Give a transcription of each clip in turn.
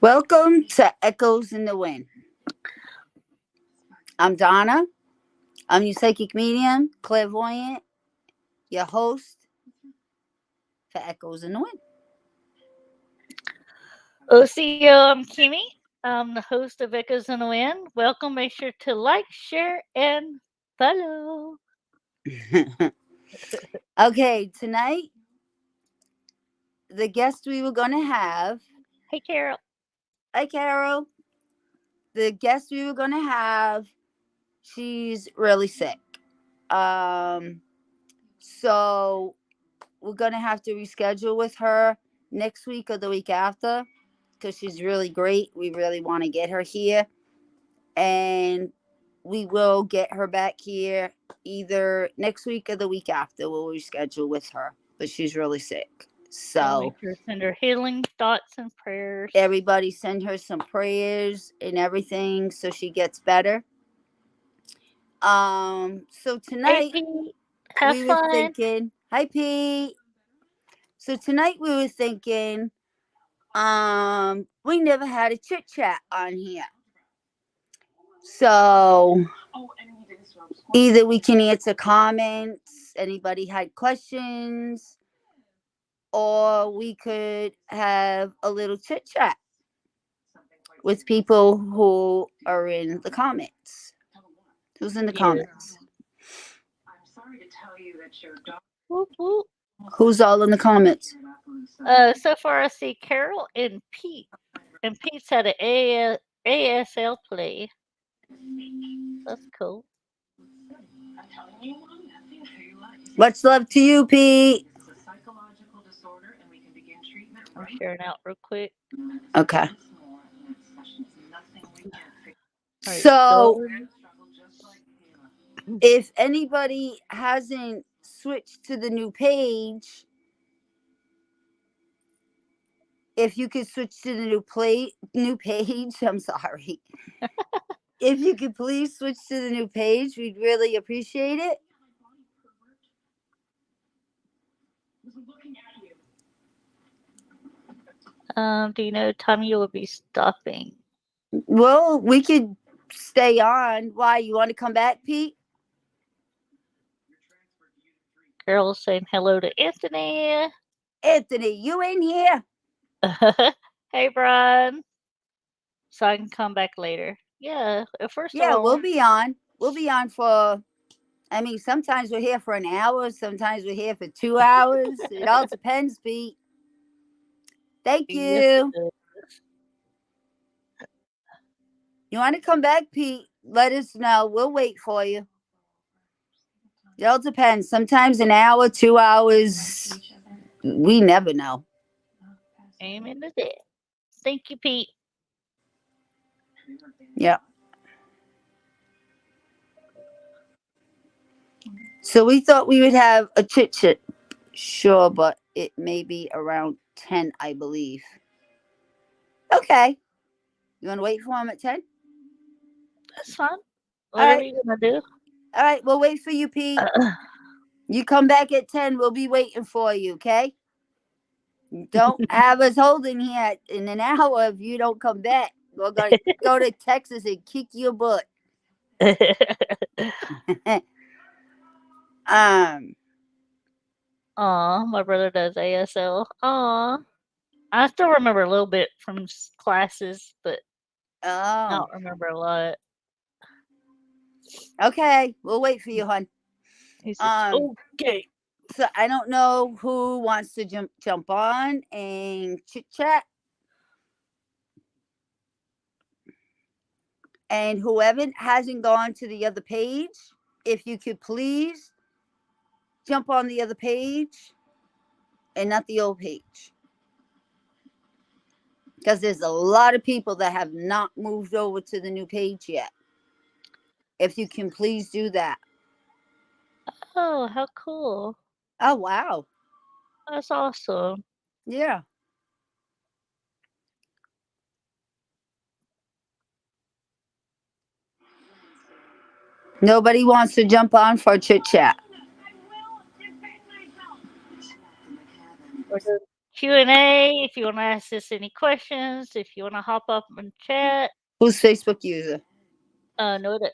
Welcome to Echoes in the Wind. I'm Donna. I'm your psychic medium, clairvoyant, your host for Echoes in the Wind. OCO, I'm Kimmy. I'm the host of Echoes in the Wind. Welcome. Make sure to like, share, and follow. Okay, tonight, the guest we were going to have. Hey, Carol. Hi, Carol. The guest we were going to have, she's really sick. So we're going to have to reschedule with her next week or the week after because she's really great. We really want to get her here. And we will get her back here either next week or the week after. We'll reschedule with her, but she's really sick. So Make sure to send her healing thoughts and prayers. everybody send her some prayers and everything so she gets better. So tonight Hey, Pete, have we were fun. thinking, hi Pete. So tonight we were thinking, we never had a chit chat on here. So either we can answer comments, anybody had questions, or we could have a little chit chat with people who are in the comments. Who's in the comments? Whoop, whoop. Who's all in the comments? So far, I see Carol and Pete. And Pete's had an ASL play. That's cool. Much love to you, Pete. I'm sharing out real quick. Okay. Alright, So, if anybody hasn't switched to the new page, if you could switch to the new page, I'm sorry. If you could please switch to the new page, we'd really appreciate it. Do you know time you will be stopping? Well, we could stay on. Why? You want to come back, Pete? Carol's saying hello to Anthony. Anthony, you in here? Hey, Brian. So I can come back later. Yeah, first of Yeah, all, we'll be on. We'll be on for, I mean, sometimes we're here for an hour. Sometimes we're here for 2 hours. It all depends, Pete. Thank yes, you. it You want to come back, Pete? Let us know. We'll wait for you. It all depends. Sometimes an hour, 2 hours. We never know. amen to that. Thank you, Pete. Yeah. So we thought we would have a chit chat. Sure, but it may be around 10, I believe. Okay. You want to wait for him at 10? That's fine. All Whatever right. you're gonna do. All right. We'll wait for you, Pete. You come back at 10. We'll be waiting for you, okay? Don't have us holding here in an hour if you don't come back. We're going to go to Texas and kick your butt. um. Aw, my brother does ASL. Aw. I still remember a little bit from classes, but I Oh. don't remember a lot. Okay. We'll wait for you, hon. He says, okay. So I don't know who wants to jump on and chit chat. And whoever hasn't gone to the other page, if you could please jump on the other page and not the old page. Because there's a lot of people that have not moved over to the new page yet. If you can please do that. Oh, how cool. Oh, wow. That's awesome. Yeah. Nobody wants to jump on for a chit chat. Or just Q&A if you want to ask us any questions, if you want to hop up and chat. Who's Facebook user? No idea.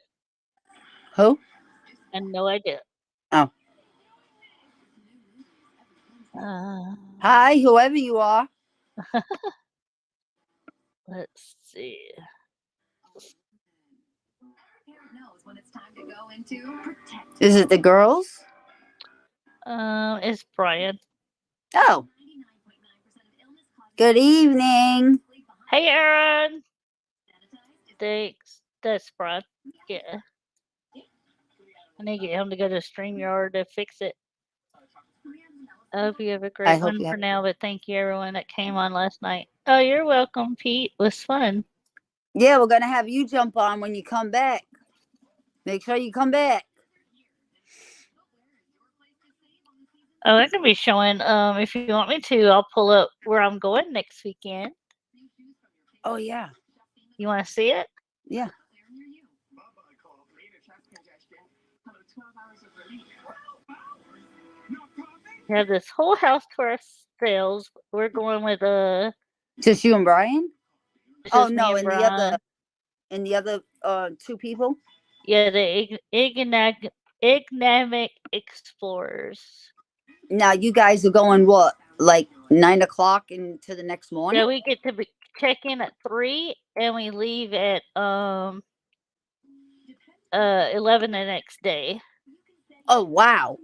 Who? And no idea. Oh. Hi, whoever you are. Let's see. Is it the girls? It's Brian. Oh. Good evening. Hey, Aaron. Thanks. That's Brian. Yeah. I need to get him to go to StreamYard to fix it. I hope you have a great one for now, but thank you everyone that came on last night. Oh, you're welcome, Pete. It was fun. Yeah, we're going to have you jump on when you come back. Make sure you come back. Oh, I can be showing. If you want me to, I'll pull up where I'm going next weekend. Oh, yeah. You want to see it? Yeah. We have this whole house to ourselves. We're going with just you and Brian? Oh no, and Brian. the other two people? Yeah, the Ignamic Explorers. Now you guys are going what? Like 9 o'clock into the next morning? Yeah, we get to check in at 3 and we leave at 11 the next day. Oh wow.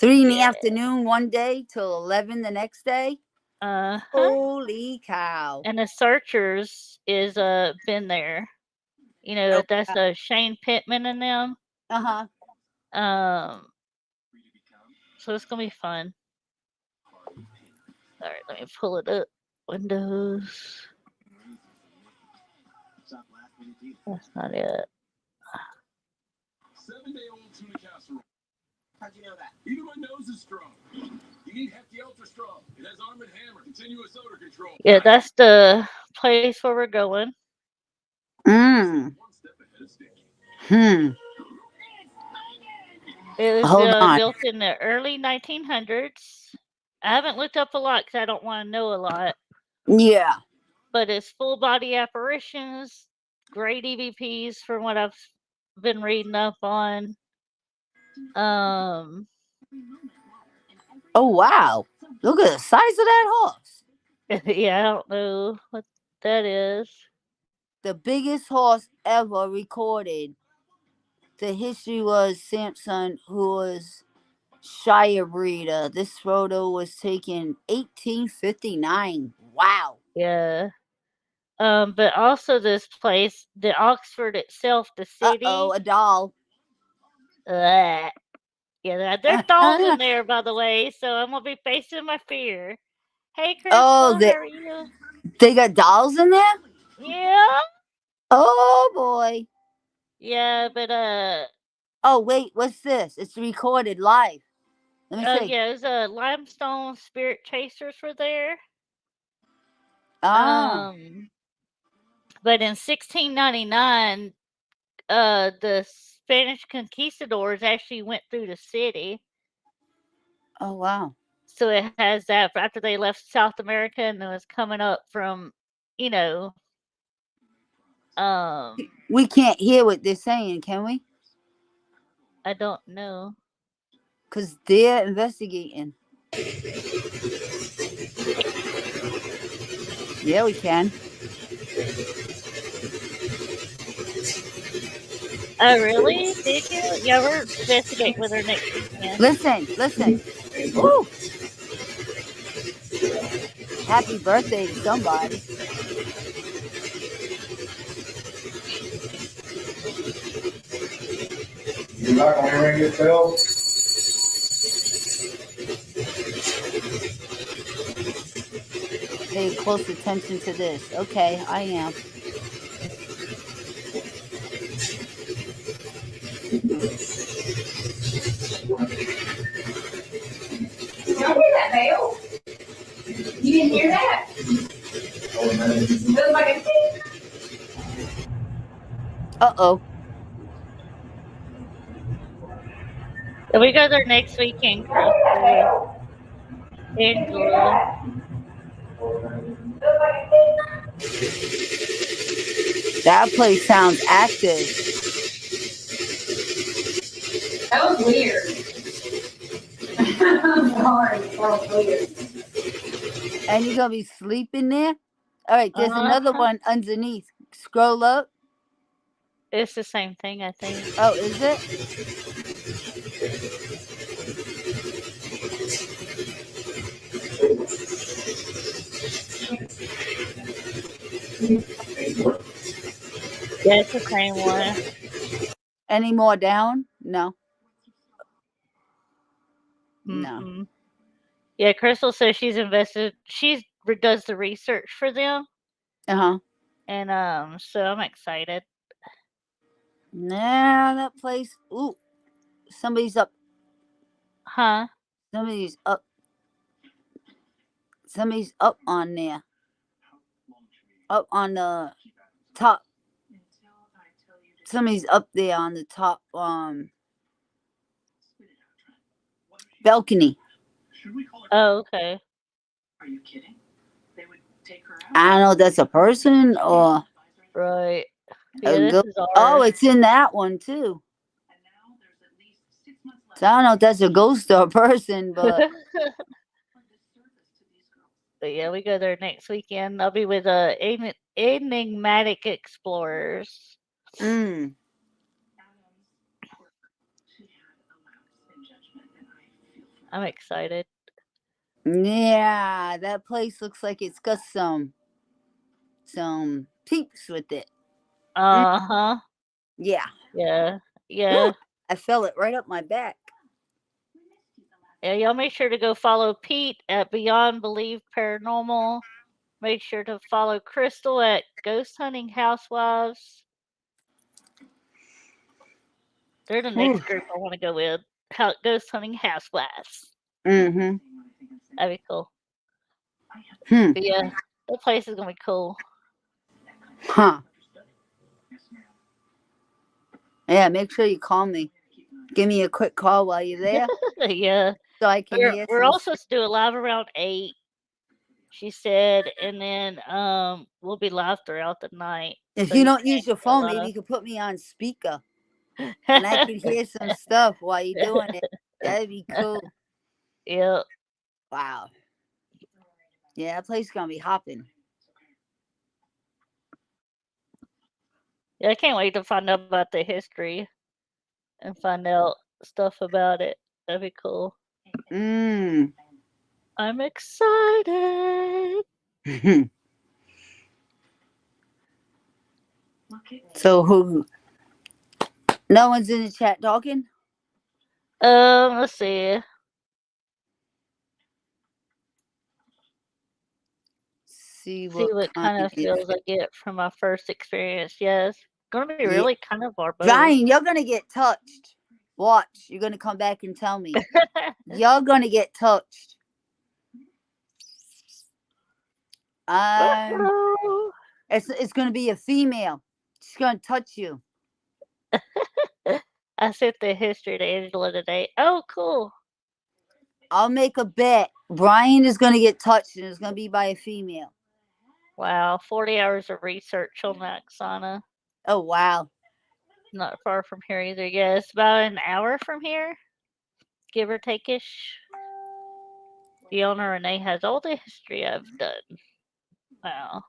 3 in the afternoon one day till 11 the next day? Holy cow. And the Searchers is been there. You know, that's Shane Pittman and them. Uh-huh. So it's gonna be fun. All right, let me pull it up. Windows. That's not it. 7-day-old tuna casserole. How'd you know that? Even my nose is strong. You need Hefty Ultra Strong. It has Arm & Hammer, continuous odor control. Yeah, that's the place where we're going. Mm. It was built in the early 1900s. I haven't looked up a lot because I don't want to know a lot. Yeah. But it's full body apparitions, great EVPs from what I've been reading up on. Oh wow. Look at the size of that horse. Yeah, I don't know what that is. The biggest horse ever recorded. The history was Samson, who was Shire breeder. This photo was taken 1859. Wow. Yeah. But also this place, the Oxford itself, the city. A doll. Yeah, there's dolls in there, by the way, so I'm gonna be facing my fear. Hey, Chris, how are you? They got dolls in there? Yeah. Oh boy. Yeah, but oh wait, what's this? It's recorded live. Let me see. Yeah, it was limestone spirit chasers were there. Ah. But in 1699, the Spanish conquistadors actually went through the city. Oh wow. So it has that after they left South America and it was coming up from, you know. We can't hear what they're saying, can we? I don't know. Because they're investigating. Yeah, we can. Oh, really? Did you? Yeah, we're investigating with her next weekend. Listen. Woo! Happy birthday to somebody. You're not going to ring your bell? Pay close attention to this. Okay, I am. Y'all hear that bell? You didn't hear that? It was like a tick. Uh-oh. We go there next weekend, Chris. Angela. Look like a pig. That place sounds active. That was weird. I'm sorry. That was weird. And you're gonna be sleeping there? All right, there's another one underneath. Scroll up. It's the same thing, I think. Oh, is it? Yeah, it's the same one. Any more down? No. No. Mm-mm. Yeah, Crystal says she's invested. She does the research for them, Uh-huh. and so I'm excited. Nah, that place. Ooh. Somebody's up. Huh? Somebody's up. Somebody's up on there. Up on the top. Somebody's up there on the top balcony. Oh, okay. Are you kidding? They would take her out. I don't know if that's a person or Right. Yeah, a this ghost. is ours. Oh, it's in that one too. And now there's at least 6 months left So I don't know if that's a ghost or a person, but for this service to these girls. But yeah, we go there next weekend. I'll be with Enigmatic Explorers. mm, Adams, she had a lapse in judgment, and I feel for her. I'm excited. yeah, that place looks like it's got some peeps with it. Uh-huh. Yeah, Yeah. Yeah. I felt it right up my back. Yeah, y'all make sure to go follow Pete at Beyond Believe Paranormal. Make sure to follow Crystal at Ghost Hunting Housewives. They're the next group I want to go with. Ghost Hunting Housewives. Mm-hmm. That'd be cool. Hmm. But yeah, that place is gonna be cool. Huh. Yes, ma'am. Yeah, make sure you call me. Give me a quick call while you're there Yeah. so I can hear We're some. also supposed to do a live around 8, she said, and then we'll be live throughout the night. If so you you don't can't use your get phone, live. maybe you could put me on speaker and I can hear some stuff while you're doing it. That'd be cool. Yeah. Wow. Yeah, that place is gonna be hopping. Yeah, I can't wait to find out about the history and find out stuff about it. That'd be cool. Mm. I'm excited. Look at So who? No one's in the chat talking? Let's see. See See what kind of feels I get from my first experience. Yes. Gonna be Yeah. really kind of barbaric. Brian, you're gonna get touched. Watch. You're gonna come back and tell me. You're gonna get touched. It's gonna be a female. She's gonna touch you. I sent the history to Angela today. Oh, cool. I'll make a bet. Brian is gonna get touched and it's gonna be by a female. Wow, 40 hours of research on that, Xana. Oh wow. Not far from here either. Yeah, it's about an hour from here, give or take-ish. Fiona Renee has all the history I've done. Wow.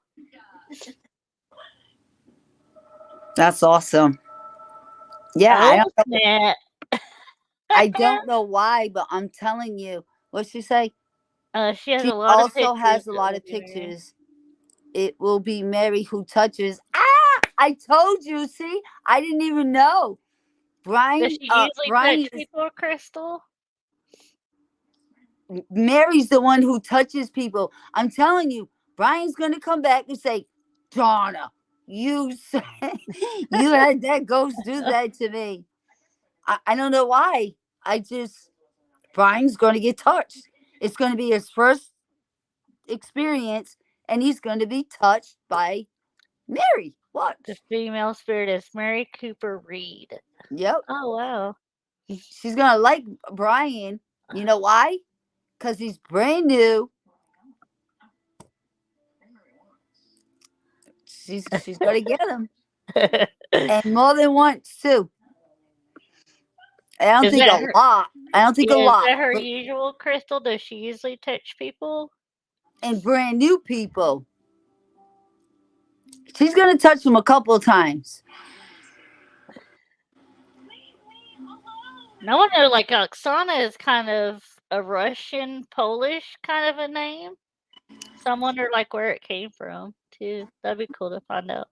That's awesome. Yeah, I Oh, don't know, snap. I don't know why, but I'm telling you. What'd she say? She has She a lot of pictures. also has a that lot will of be there. pictures. It will be Mary who touches. Ah, I told you. See, I didn't even know. Brian, Does she usually Brian touch is, people, Crystal? Mary's the one who touches people. I'm telling you, Brian's gonna come back and say, Donna, you said you had that ghost do that to me. I don't know why. Brian's gonna get touched. It's gonna be his first experience, and he's gonna be touched by Mary. What? The female spirit is Mary Cooper Reed. Yep. Oh, wow. She's gonna like Brian. You know why? Because he's brand new She's gonna get him, and more than once too. I don't Is think that a her? lot. I don't think a Yeah, is lot, that her but usual, Crystal? Does she usually touch people? and brand new people. She's gonna touch them a couple of times. No one knows. Like Oksana is kind of a Russian, Polish kind of a name. So I wonder like where it came from too. That'd be cool to find out.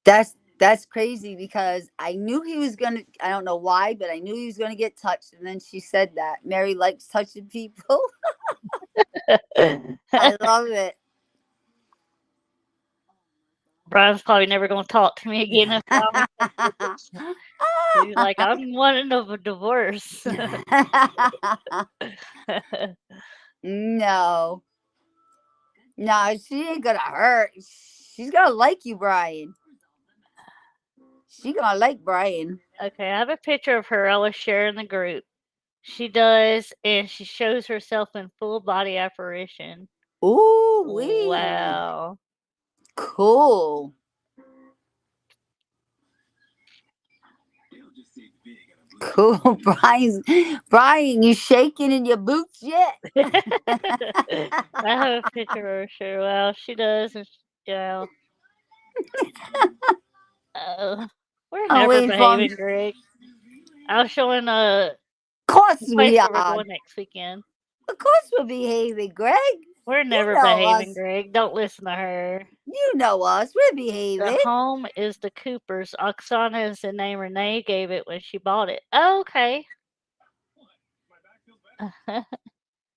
That's crazy because I knew he was gonna. I don't know why, but I knew he was gonna get touched. And then she said that Mary likes touching people. I love it. Brian's probably never gonna talk to me again if I'm he's like, I'm wanting of a divorce. No, no, she ain't gonna hurt. She's gonna like you, Brian. She gonna like Brian. Okay, I have a picture of her I will share in the group. She does, and she shows herself in full body apparition. Ooh, wee. Wow. Cool. It'll just say big and a blue. Cool. Brian, you shaking in your boots yet? I have a picture of her. Sure. Wow, she does. And yeah. We're I'm never waiting for him. behaving, Greg. I was showing a Of course place we where we're are. going next weekend. Of course we're behaving, Greg. We're never know behaving, us. Greg. Don't listen to her. You know us. We're The behaving. home is the Coopers. Oksana is the name Renee gave it when she bought it. Oh, okay. My back feels better.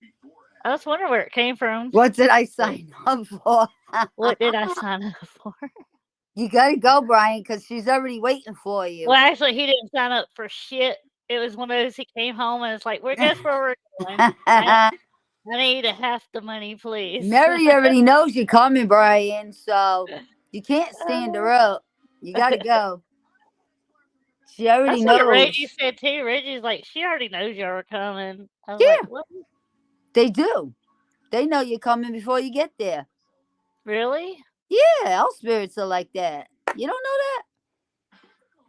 Before I was wondering where it came from. What did I sign up for? What did I sign up for? You gotta go, Brian, because she's already waiting for you. Well, actually, he didn't sign up for shit. It was one of those he came home and it's like, guess where we're going? I need half the money, please. Mary already knows you're coming, Brian, so you can't stand her up. You gotta go. She already That's what knows. Reggie said too. Reggie's like, she already knows y'all are coming. I was Yeah. like, what? They do. They know you're coming before you get there. Really? Yeah, all spirits are like that. You don't know that?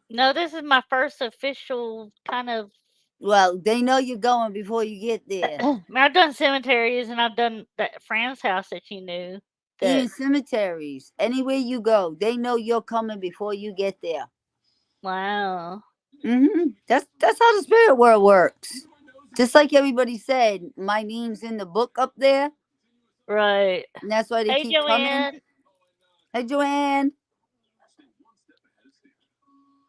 No, this is my first official kind of. Well, they know you're going before you get there. I mean, I've done cemeteries and I've done that Fran's house that you knew. Even That, cemeteries, anywhere you go, they know you're coming before you get there. wow. That's how the spirit world works. Just like everybody said, my name's in the book up there, Right. and that's why they Hey, keep coming. Joanne. Hey, Joanne.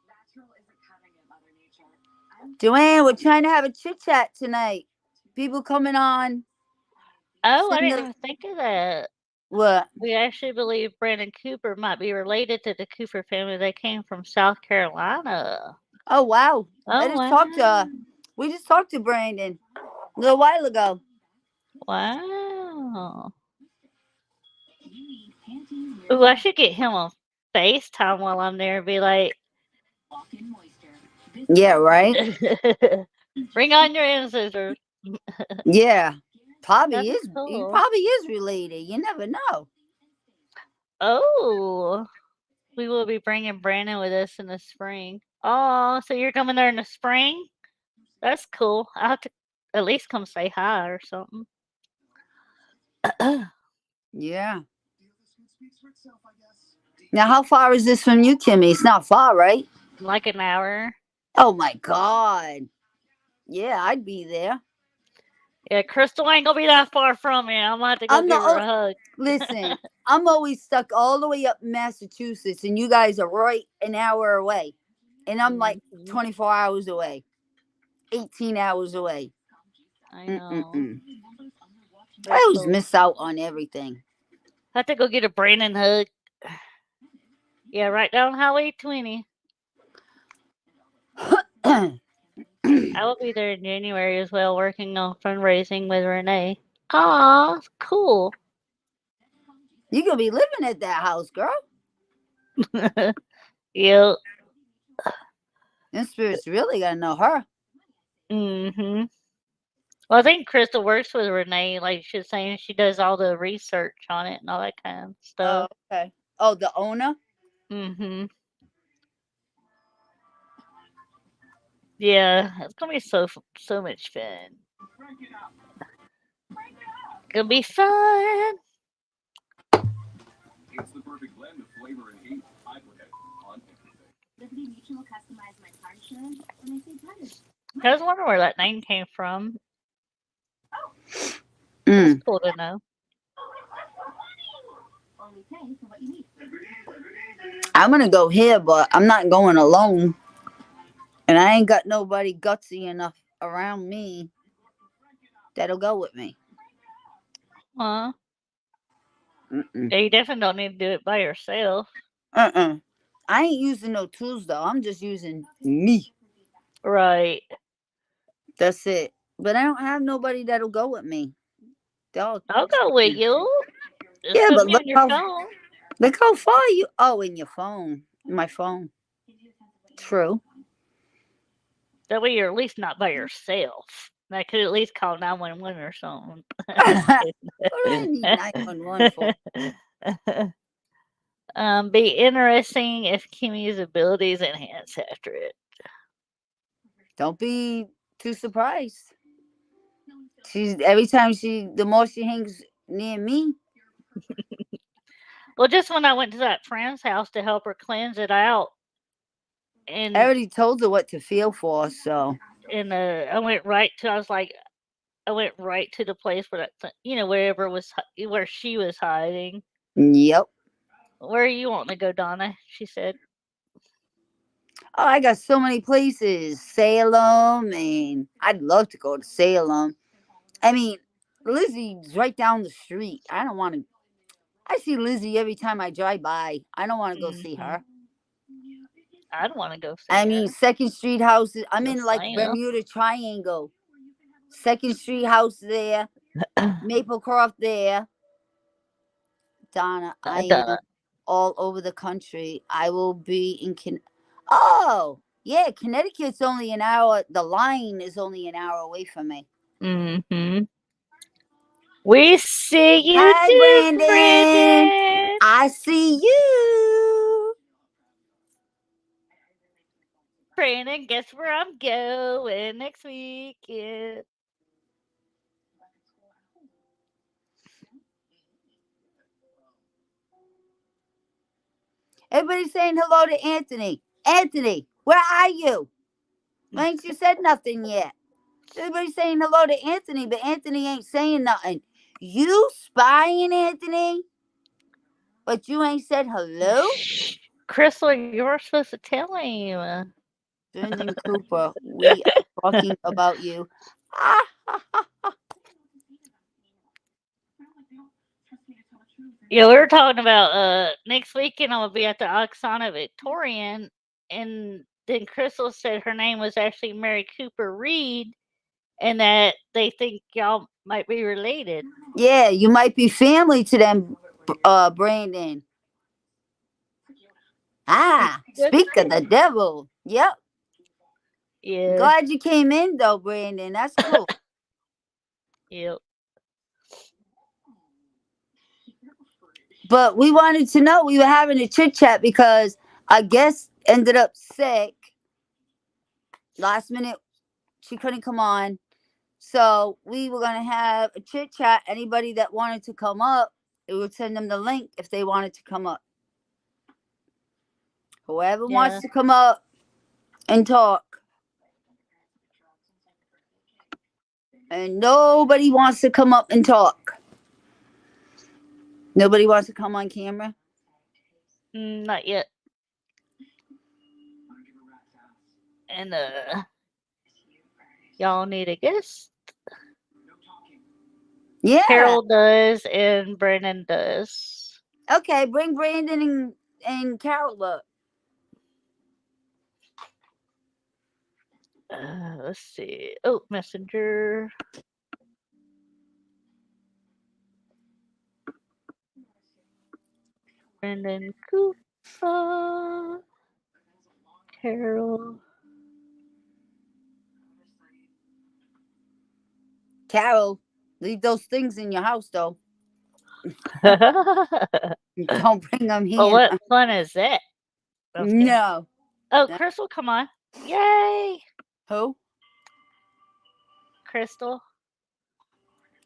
Natural isn't cutting it, Mother Nature. Joanne, we're trying to have a chit chat tonight. People coming on. Oh, I Send didn't the- even think of that. What? We actually believe Brandon Cooper might be related to the Cooper family. They came from South Carolina. Oh, wow. I Oh, just talked to wow. we just talked to Brandon a little while ago. Wow. Ooh, I should get him on FaceTime while I'm there and be like, Yeah, right? bring on your ancestors. Yeah. Probably That'd be is. He cool. probably is related. You never know. Oh, we will be bringing Brandon with us in the spring. Oh, so you're coming there in the spring? That's cool. I'll have to at least come say hi or something. Yeah. Now, how far is this from you, Kimmy? It's not far, right? Like an hour. Oh my God. Yeah, I'd be there. Yeah, Crystal ain't gonna be that far from me. I'm gonna have to go I'm give the her a hug. Listen, I'm always stuck all the way up in Massachusetts, and you guys are right an hour away. And I'm like Mhm. 24 hours away, 18 hours away. I know. Mm-mm-mm. I Very always cool. miss out on everything. I have to go get a Brandon hug. Yeah, right down Highway 20. I will be there in January as well, working on fundraising with Renee. Aw, cool. You're going to be living at that house, girl. Yep. Them spirits really got to know her. Mm-hmm. Well, I think Crystal works with Renee. Like she was saying, she does all the research on it and all that kind of stuff. Okay. Oh, the owner? Mm-hmm. Yeah, it's gonna be so much fun. Gonna be fun. It's the perfect blend of flavor and heat. I put it on everything. Liberty Mutual customized my car insurance and I saved hundreds. I was wondering where that name came from. Mm. It's cool to know. Only pay for what you need. I'm gonna go here, but I'm not going alone. And I ain't got nobody gutsy enough around me that'll go with me. Huh? Mm-mm. Yeah, you definitely don't need to do it by yourself. I ain't using no tools though. I'm just using me. Right. That's it. But I don't have nobody that'll go with me. They'll, I'll go with you. Just yeah, put but me look on your how, phone. look how far you. Oh, in your phone. My phone. True. That way you're at least not by yourself. I could at least call 911 or something. What do I need 911 for? Be interesting if Kimmy's abilities enhance after it. Don't be too surprised. The more she hangs near me. Well, just when I went to that friend's house to help her cleanse it out, I and already told her what to feel for, so. I went right to. I was like, I went right to the place where where she was hiding. Yep. Where are you wanting to go, Donna? She said. Oh, I got so many places. Salem, and I'd love to go to Salem. I mean, Lizzie's right down the street. I don't want to. I see Lizzie every time I drive by. I don't want to go see her. I don't want to go see I her. mean, Second Street houses. I'm Go in like see her. Bermuda Triangle. Second Street house there. Maplecroft there. Donna, I am Donna. all over the country. I will be in Oh, yeah, Connecticut's only an hour. The line is only an hour away from me. Mm-hmm. We see you Hi, too, Brandon. Brandon. I see you. Brandon, guess where I'm going next weekend? Everybody's saying hello to Anthony. Anthony, where are you? Why ain't you said nothing yet? Everybody's saying hello to Anthony, but Anthony ain't saying nothing. You spying, Anthony? But you ain't said hello? Shh. Crystal, you were supposed to tell him. Brendan Cooper, we are talking about you. Yeah, we were talking about next weekend I'm gonna be at the Oksana Victorian, and then Crystal said her name was actually Mary Cooper Reed, and that they think y'all might be related. Yeah, you might be family to them, Brandon. Speak of the devil. Yep. Yeah. Glad you came in though, Brandon. That's cool. Yep. But we wanted to know, we were having a chit chat because our guest ended up sick. Last minute, she couldn't come on. So we were going to have a chit chat. Anybody that wanted to come up, it would send them the link if they wanted to come up. Whoever wants to come up and talk. And nobody wants to come up and talk. Nobody wants to come on camera? Not yet. And y'all need a guest? Yeah. Carol does and Brandon does. Okay, bring Brandon and Carol up. Let's see. Oh, Messenger. Brandon Cooper. Carol. Carol, leave those things in your house, though. Don't bring them here. Well, what fun is that? I'm kidding. No. Oh, No. Crystal, come on. Yay. Who? Crystal.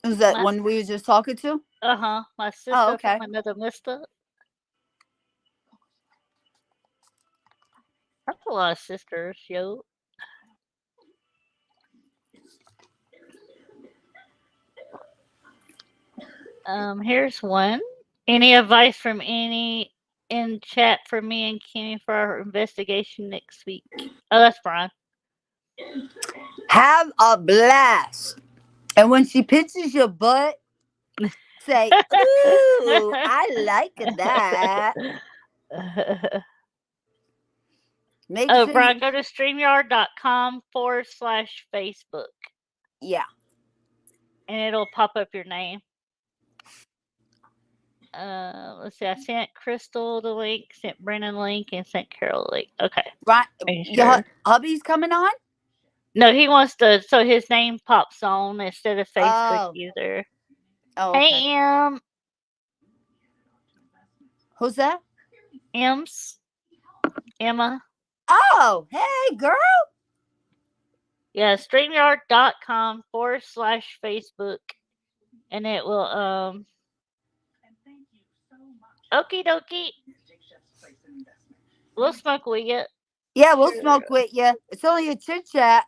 Is that My- one we were just talking to? Uh-huh. My sister okay. from another mister. That's a lot of sisters, yo. Here's one. Any advice from any in chat for me and Kenny for our investigation next week? Oh, that's Brian. Have a blast. And when she pinches your butt, say, ooh, I like that. Make Oh, sure Brian, go to streamyard.com/Facebook yeah. and it'll pop up your name. Let's see. I sent Crystal the link, sent Brennan the link, and sent Carol the link. Okay. Right. Making Your sure. hubby's coming on? No, he wants to. So his name pops on instead of Facebook Oh. user. Oh, okay. Hey, Who's that? Emma. Oh, hey, girl. Yeah, streamyard.com/Facebook, and it will And thank you so much. okie dokie. Take Chef's place in investment. We'll smoke with you. Yeah, we'll Sure. smoke with you. It's only a chit chat.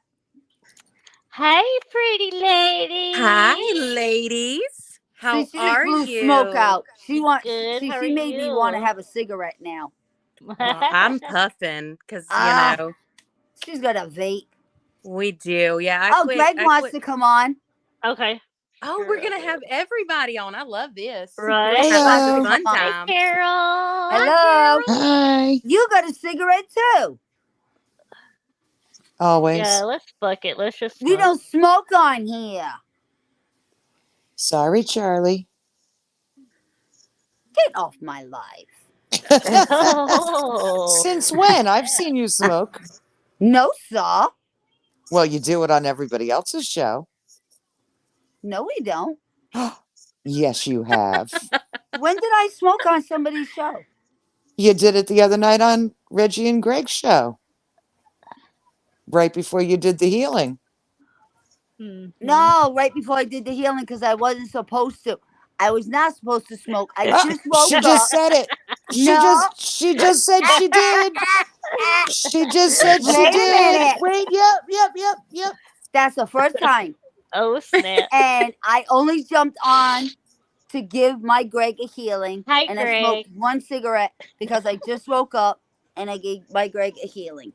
Hey, pretty lady. Hi, ladies. How See, she just are blew you? smoke out. She wants. Good, See, how she are made me want to you? have a cigarette now. Well, I'm puffing because Ah. you know She's got a vape. we do. Yeah, Oh, Greg wants to come on. Okay. Oh, we're gonna have everybody on. I love this. Right. Greg Have wants a to fun come on. Hey, time. Carol. Hello. Hi. You got a cigarette too. Always. Yeah, let's fuck it. Let's just We smoke. don't smoke on here. Sorry, Charlie. Get off my life. Oh. Since when? I've seen you smoke. No, sir. Well, you do it on everybody else's show. No, we don't. Yes, you have. When did I smoke on somebody's show? You did it the other night on Reggie and Greg's show. Right before you did the healing. Mhm. No, right before I did the healing because I wasn't supposed to. I was not supposed to smoke. I just woke She up. just said it. She No. just said she did. She just said she Wait a did. minute. Wait, yep. That's the first time. Oh, snap. And I only jumped on to give my Greg a healing. Hi, and Greg. I smoked one cigarette because I just woke up and I gave my Greg a healing.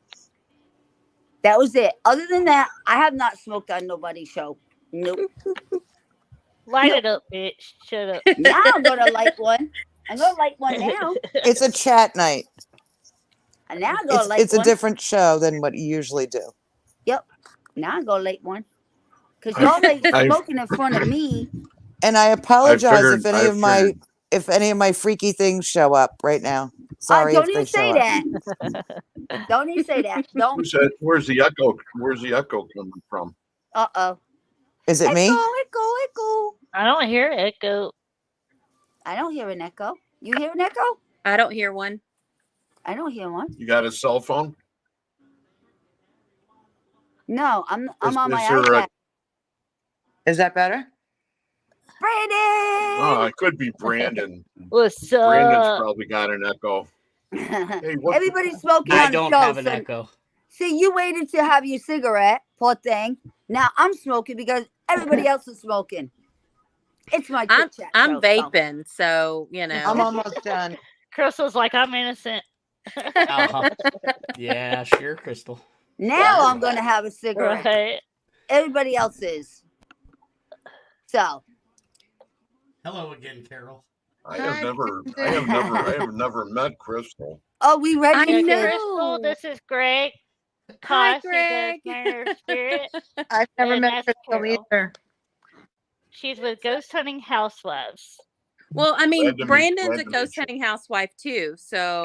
That was it. Other than that, I have not smoked on nobody's show. Nope. Light it up, bitch. Shut up. Now I'm going to light one. I'm going to light one now. It's a chat night. And now I'm going to light It's a one. different show than what you usually do. Yep. Now I'm going to light one. Because y'all like smoking in front of me. And I apologize if I any of my freaky things show up right now. Sorry Don't if they even show say up. that. Don't even say that. Who Don't. said, where's the echo? Where's the echo coming from? Uh-oh. Is it me? Echo. I don't hear echo. I don't hear an echo. You hear an echo? I don't hear one. I don't hear one. You got a cell phone? No, I'm Is on my there a- iPad. Is that better? Brandon! Oh, it could be Brandon. What's Brandon's up? probably got an echo. Hey, what? Everybody's smoking I on don't the show. have an so- echo. See, you waited to have your cigarette, poor thing. Now I'm smoking because everybody else is smoking. It's my I'm chit chat. I'm vaping, so you know. I'm almost done. Crystal's like, I'm innocent. Uh-huh. Yeah, sure, Crystal. Now I'm gonna have a cigarette. Right. Everybody else is. So Hello again, Carol. I have never met Crystal. oh, we I registered. know. Crystal, this is Greg. Hi, Kosh, Greg. She's a Mariner Spirit. I've never And met that's Crystal Carol. either. She's with Ghost Hunting Housewives. Well, I mean, Glad to meet- Brandon's glad a to ghost meet you. hunting housewife too, so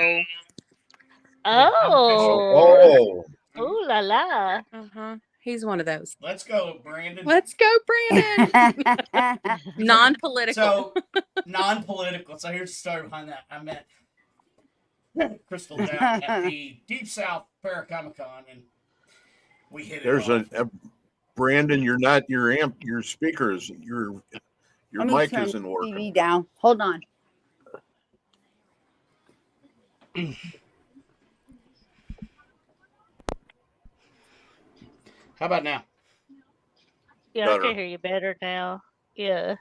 Oh. Oh, Ooh la la. he's one of those. Let's go, Brandon. Let's go, Brandon. Non-political. So, non-political. So here's the story behind that. I met Crystal down at the Deep South Paracomic-Con, and we hit it There's off. Brandon, you're not your speakers, your Let me mic turn isn't the working. TV down. Hold on. How about now? Yeah, I Better. can hear you better now. Yeah.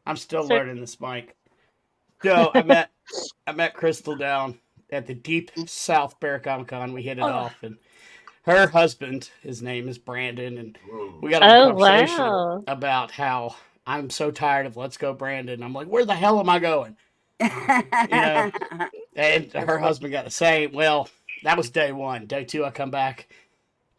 I'm still So- learning this mic. So I met Crystal down at the Deep South Paracomic-Con. We hit it off, and her husband, his name is Brandon, and we got a Oh, conversation wow. about how I'm so tired of Let's Go Brandon. I'm like, where the hell am I going? know, And her husband got to say, well, that was day one. Day two, I come back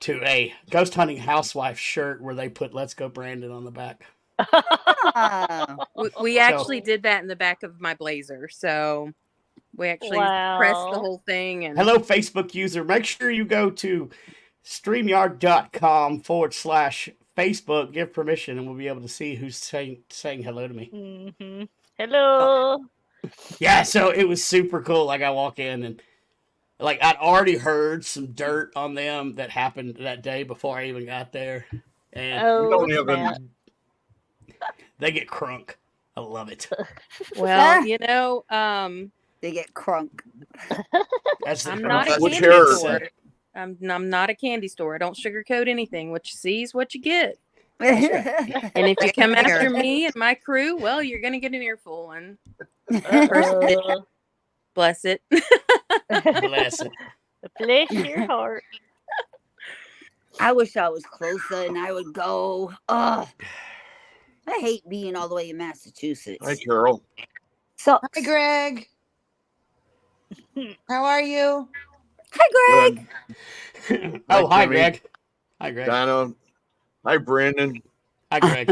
to a ghost hunting housewife shirt where they put Let's Go Brandon on the back. Ah. We actually did that in the back of my Blazer. So we actually pressed the Wow. whole thing. And Hello, Facebook user. Make sure you go to StreamYard.com/Facebook, give permission, and we'll be able to see who's saying hello to me. Hmm. Hello. Yeah, so it was super cool. Like, I walk in and, like, I'd already heard some dirt on them that happened that day before I even got there. And Oh, don't even- snap. they get crunk. I love it. well, you know, They get crunk. That's I'm not a Which candy hair? store. I'm not a candy store. I don't sugarcoat anything. What you see is what you get. and And if you come Here. after me and my crew, well, you're gonna get an earful. And Uh-oh. bless it. Bless it. Bless your heart. I wish I was closer and I would go. Oh, I hate being all the way in Massachusetts. Hi, Carol. So, Hi, Greg. How are you? hi, Greg. Good. Oh, hi, Timmy. Greg. Hi, Greg. Donna. Hi, Brandon. Hi, Greg.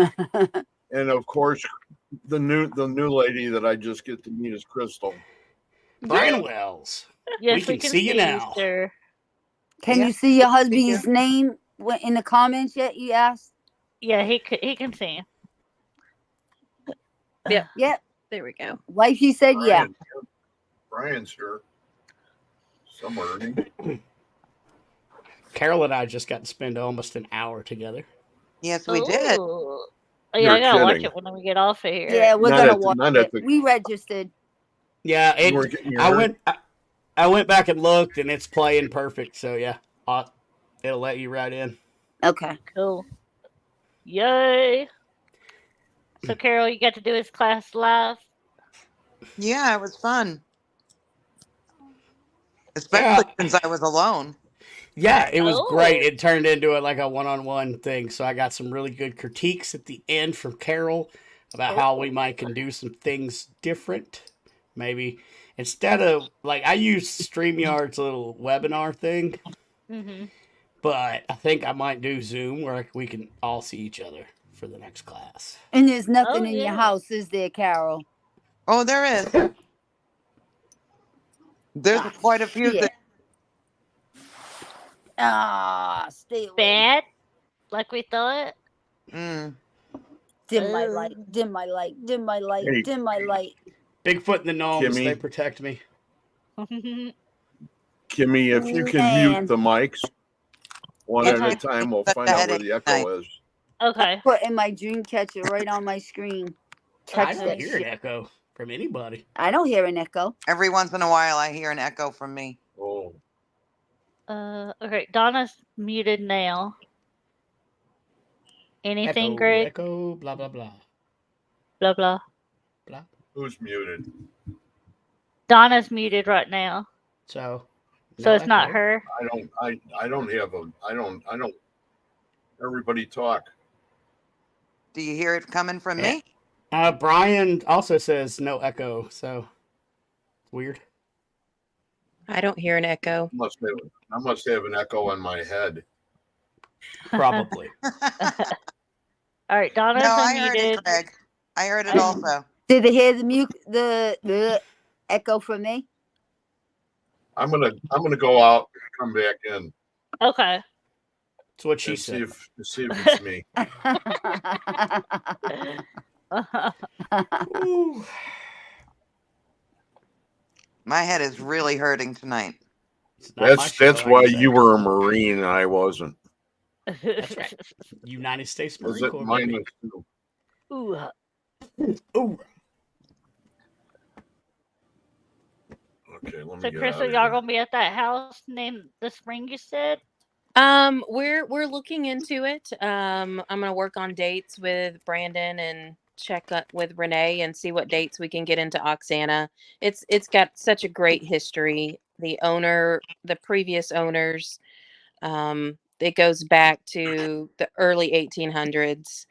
And of course, the new lady that I just get to meet is Crystal. Brian Wells. Yes, We can see you now. sir. Can Yeah. you see your husband's name in the comments yet? You asked. Yeah, he can see. Yep. There we go. Wifey said yeah. Brian's here. Somewhere. Isn't he? Carol and I just got to spend almost an hour together. Yes, we did. Ooh. Oh, yeah, You're I gotta watch kidding. it when we get off of here. Yeah, we're Not gonna at the- watch not at it. the- We registered. Yeah, You weren't getting your I hurt? went back and looked, and it's playing perfect. So yeah, it'll let you right in. Okay. Cool. Yay. So, Carol, you got to do his class live? Yeah, it was fun. Especially Yeah. since I was alone. Yeah, it was Oh. great. It turned into like a one-on-one thing. So I got some really good critiques at the end from Carol about how we might can do some things different. Maybe instead of like I use StreamYard's little webinar thing, Mm-hmm. but I think I might do Zoom where we can all see each other for the next class. And there's nothing Oh, in yeah. your house, is there, Carol? Oh, there is. There's Ah, quite a few shit. things. Stay away. Bad? Like we thought? Mm. Dim my light. Dim my light. Dim my light. Hey. Dim my light. Bigfoot and the gnomes, Kimmy. they protect me. Kimmy, if you can Man. mute the mics one Yeah, at a I- time, we'll that's find out where headache the echo tonight. is. Okay. Putting my dream catcher right on my screen. I Catch don't that hear an shit. echo from anybody. I don't hear an echo. Every once in a while, I hear an echo from me. Oh, Okay. Donna's muted now. Anything, Echo, Greg? echo, blah blah blah. Blah, blah. who's muted? Donna's muted right now. So So no it's not echo. her. I don't have a. I don't. Everybody talk. Do you hear it coming from me? Brian also says no echo, so weird. I don't hear an echo. I must have an echo in my head. Probably. All right. Donna's No, I heard unmuted. it, Greg. I heard it also. Did they hear the mute the echo from me? I'm gonna go out and come back in Okay. That's what she and see said. if it's me. Ooh. My head is really hurting tonight. It's not my That's show, that's I why can say. you were a Marine and I wasn't. That's right. United States Was Marine it Corps, mine baby. was too. Ooh. Ooh. Okay, let me So, get Chris, out are of y'all here. gonna be at that house named the Spring? You said. We're looking into it. I'm gonna work on dates with Brandon and check up with Renee and see what dates we can get into Oksana. It's got such a great history. The previous owners, it goes back to the early 1800s.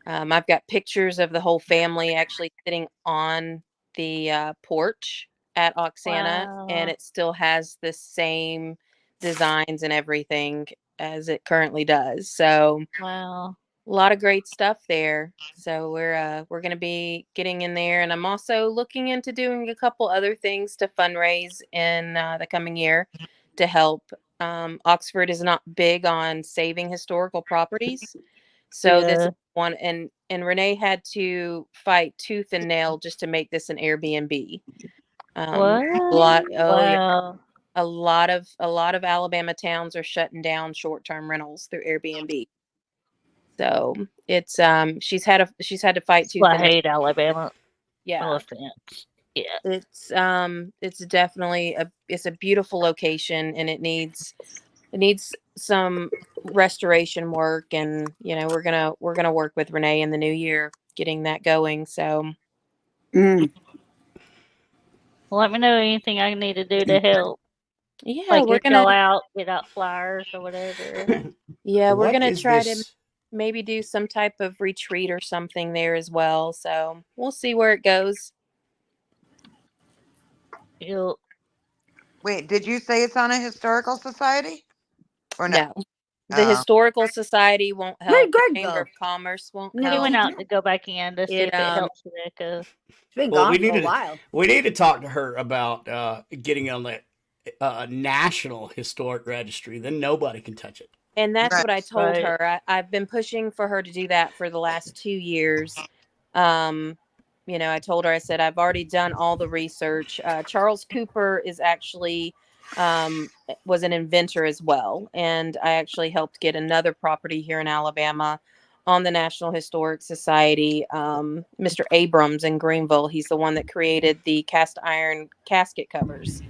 I've got pictures of the whole family actually sitting on the porch at Oksana, and Wow. it still has the same designs and everything as it currently does. So Wow. a lot of great stuff there. So we're going to be getting in there, and I'm also looking into doing a couple other things to fundraise in the coming year to help. Oxford is not big on saving historical properties, so this is Yeah. one, and Renee had to fight tooth and nail just to make this an Airbnb. What? A lot, oh yeah, Wow. a lot of Alabama towns are shutting down short-term rentals through Airbnb. So it's she's had to fight tooth Well, I and nail. hate Alabama. No Yeah, offense. Yeah. it's definitely it's a beautiful location, and it needs some restoration work, and we're gonna work with Renee in the new year getting that going. So Mm. Well, let me know anything I need to do to help. yeah, Like we're get y'all gonna out, get out flyers or whatever. we're What gonna is try to this? maybe do some type of retreat or something there as well. So we'll see where it goes. You'll Wait, did you say it's on a historical society? Or no? No, the Historical Society won't Where'd help. The Greg Chamber go? of Commerce won't No, he help. went out to go back in to see It if it helps with Echo. It's been Well, gone for a while. we need to talk to her about getting on the National Historic Registry. Then nobody can touch it. And that's Right. what I told Right. her. I've been pushing for her to do that for the last 2 years. Um, I told her, I said, I've already done all the research. Charles Cooper is actually was an inventor as well. And I actually helped get another property here in Alabama on the National Historic Society. Mr. Abrams in Greenville, he's the one that created the cast iron casket covers.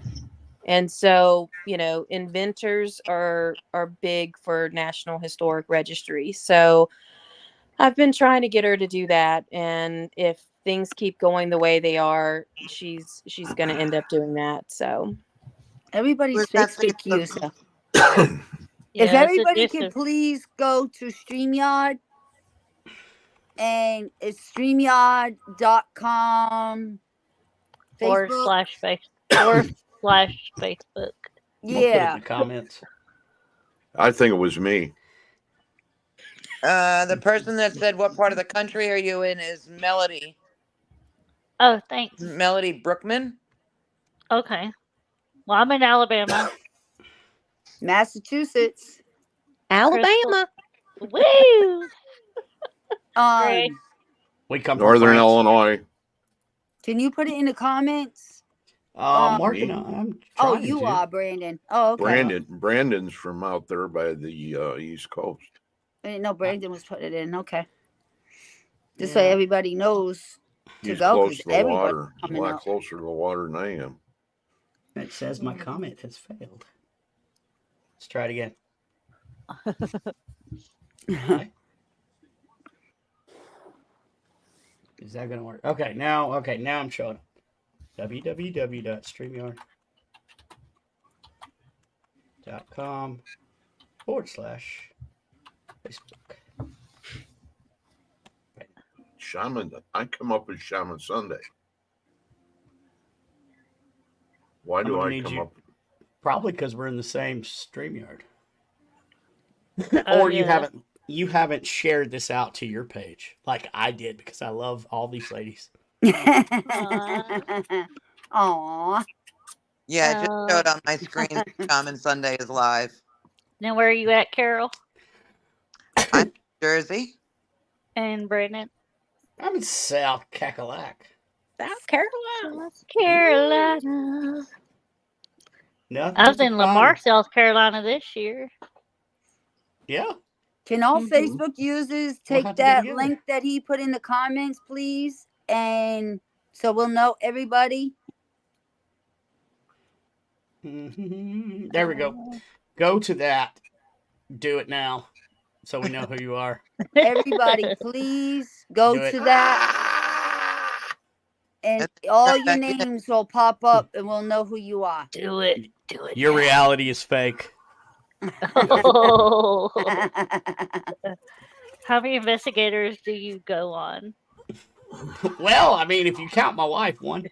And so, inventors are big for National Historic Registry. So I've been trying to get her to do that, and if things keep going the way they are, she's going to end up doing that. So Everybody's Where's that Facebook Facebook? user. If Yeah, it's everybody could addictive. please go to StreamYard, and it's StreamYard.com. Facebook. /Facebook. We'll put it Yeah. in the comments. I think it was me. The person that said, "What part of the country are you in?" is Melody. Oh, thanks. Melody Brookman. Okay. Well, I'm in Alabama. Massachusetts. Alabama. Woo! Great. We come from Northern France. Illinois. Can you put it in the comments? I'm working on. I'm Oh, trying you to. are Brandon. Oh, okay. Brandon's from out there by the East Coast. I didn't know Brandon was putting it in. Okay. Just Yeah. so everybody knows to He's go, close because to the everybody water. A coming lot up. closer to the water than I am. It says my comment has failed. Let's try it again. Okay. Is that gonna work? Okay, now I'm showing up. www.streamyard.com/Facebook. Shaman, I come up with Shaman Sunday. Why do I come up? Probably because we're in the same StreamYard. Oh, Or yeah. you haven't shared this out to your page like I did, because I love all these ladies. Aw. Yeah, it just showed on my screen. Shaman Sunday is live. Now, where are you at, Carol I'm in Jersey. and Brandon? I'm in South Cackalack. South Carolina. South Carolina. Nothing I was but in Lamar, fun. South Carolina this year. Yeah. Can all Mhm. Facebook users We'll take have to get that together. link that he put in the comments, please? And so we'll know everybody. There we go. Go to that. Do it now, so we know who you are. Everybody, please go Do it. to that, and And all right your back in. names will pop up, and we'll know who you are. Do it. Do it. Your now. reality is fake. Oh. How many investigators do you go on? Well, I mean, if you count my wife, one.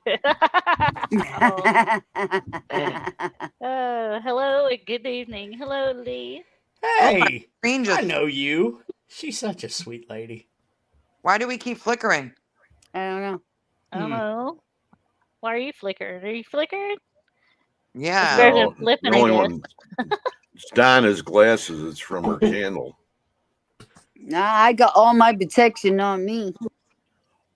Oh. Hello and good evening. Hello, Lee. Oh, my Hey, screen I just. know you. She's such a sweet lady. Why do we keep flickering? I don't know. I don't Hmm. know. Why are you flickering? Are you flickering? It's Yeah. better No, than flipping, the I only guess. one. It's Donna's glasses. It's from her candle. Nah, I got all my protection on me.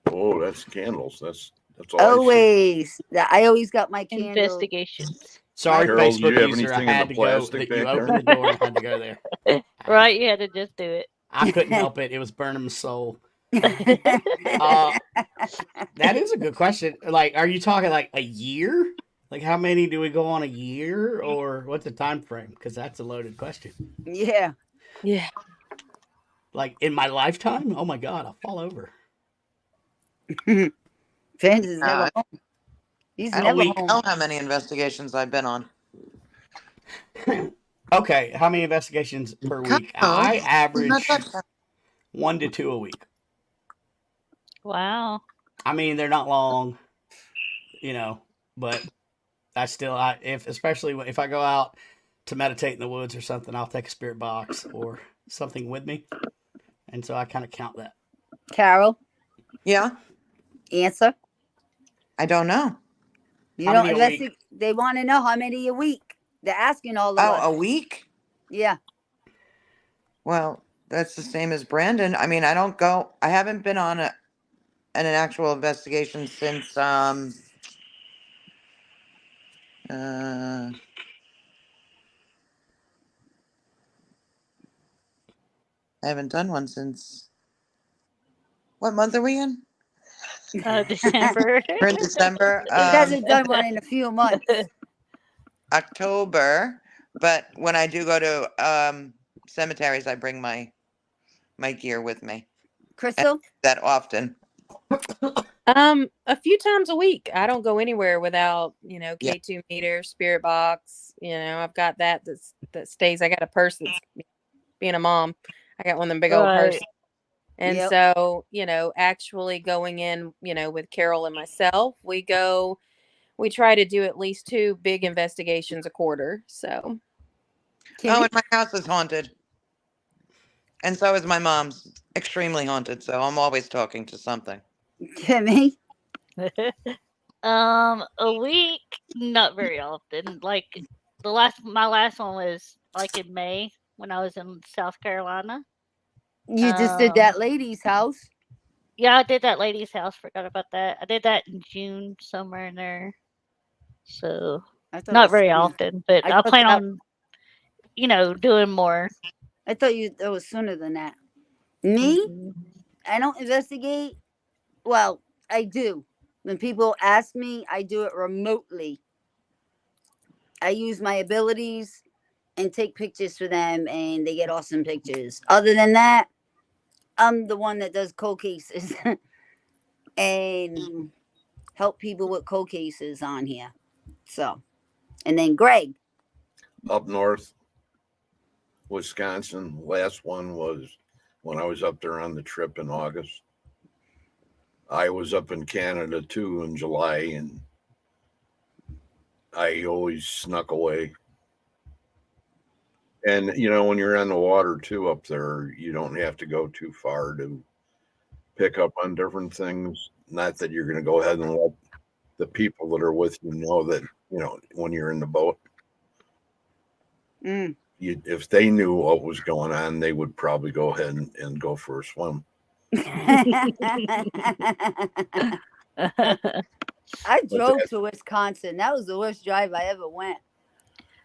Oh, that's candles. That's all I see. Always. I always got my candle. Investigations. Sorry, Carol, do you Facebook have user. I anything in had the to go. plastic You back opened there? the door and I had to go there. Right, you had to just do it. I couldn't help it. It was burning my soul. That is a good question. Like, are you talking like a year? Like, how many do we go on a year, or what's the time frame? Because that's a loaded question. Yeah. Yeah. Like in my lifetime? Oh my god, I'll fall over. Fans is never home. He's I never week. home. don't know how many investigations I've been on. Okay, how many investigations per week? I average 1 to 2 a week. Wow. I mean, they're not long, but I still, especially if I go out to meditate in the woods or something, I'll take a spirit box or something with me, and so I kind of count that. Carol, Yeah, answer. I don't know. You How don't many a investigate. week? They want to know how many a week. They're asking all of Oh, us. a week? Yeah. Well, that's the same as Brandon. I mean, I haven't been on an actual investigation since I haven't done one since, what month are we in? December. We're in December. He hasn't done one in a few months. October, but when I do go to cemeteries, I bring my gear with me. Crystal? That often. A few times a week. I don't go anywhere without, Yeah. K2 meter, spirit box. I've got that stays. I got a purse that's, being a mom, I got one of them big old Right. purses. And Yep. so, actually going in, with Carol and myself, we try to do at least 2 big investigations a quarter. So Kimmy? Oh, and my house is haunted. And so is my mom's. Extremely haunted. So I'm always talking to something. Kimmy? A week, not very often. Like my last one was like in May when I was in South Carolina. You just did that lady's house. Yeah, I did that lady's house. Forgot about that. I did that in June, somewhere in there. So I thought it not was very sooner. often, but I I thought plan that- on, doing more. I thought it was sooner than that. Me? Mhm. I don't investigate. Well, I do. When people ask me, I do it remotely. I use my abilities and take pictures for them, and they get awesome pictures. Other than that, I'm the one that does cold cases and help people with cold cases on here. So, and then Greg. Up north, Wisconsin. Last one was when I was up there on the trip in August. I was up in Canada too in July, and I always snuck away. And when you're on the water too up there, you don't have to go too far to pick up on different things. Not that you're going to go ahead and let the people that are with you know that, when you're in the boat. Mm. If they knew what was going on, they would probably go ahead and go for a swim. I But drove that to Wisconsin. That was the worst drive I ever went.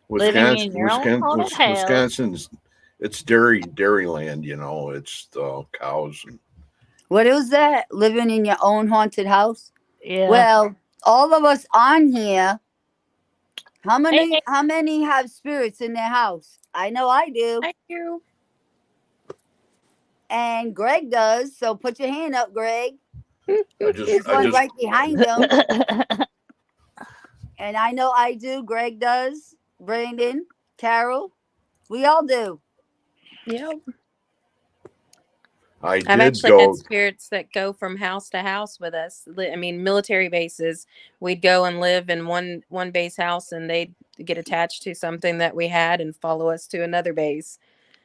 Living in Wisconsin, your own haunted house. Wisconsin's it's dairy land, you know. It's the cows and What is that? Living in your own haunted house? Yeah. Well, all of us on here, how Hey, many have spirits in their house? I know I do. Thank you. And Greg does. So put your hand up, Greg. I just There's I one just right behind him. And I know I do. Greg does. Brandon, Carol, we all do. Yep. I I've did actually go had spirits that go from house to house with us. I mean, military bases. We'd go and live in one base house, and they'd get attached to something that we had and follow us to another base.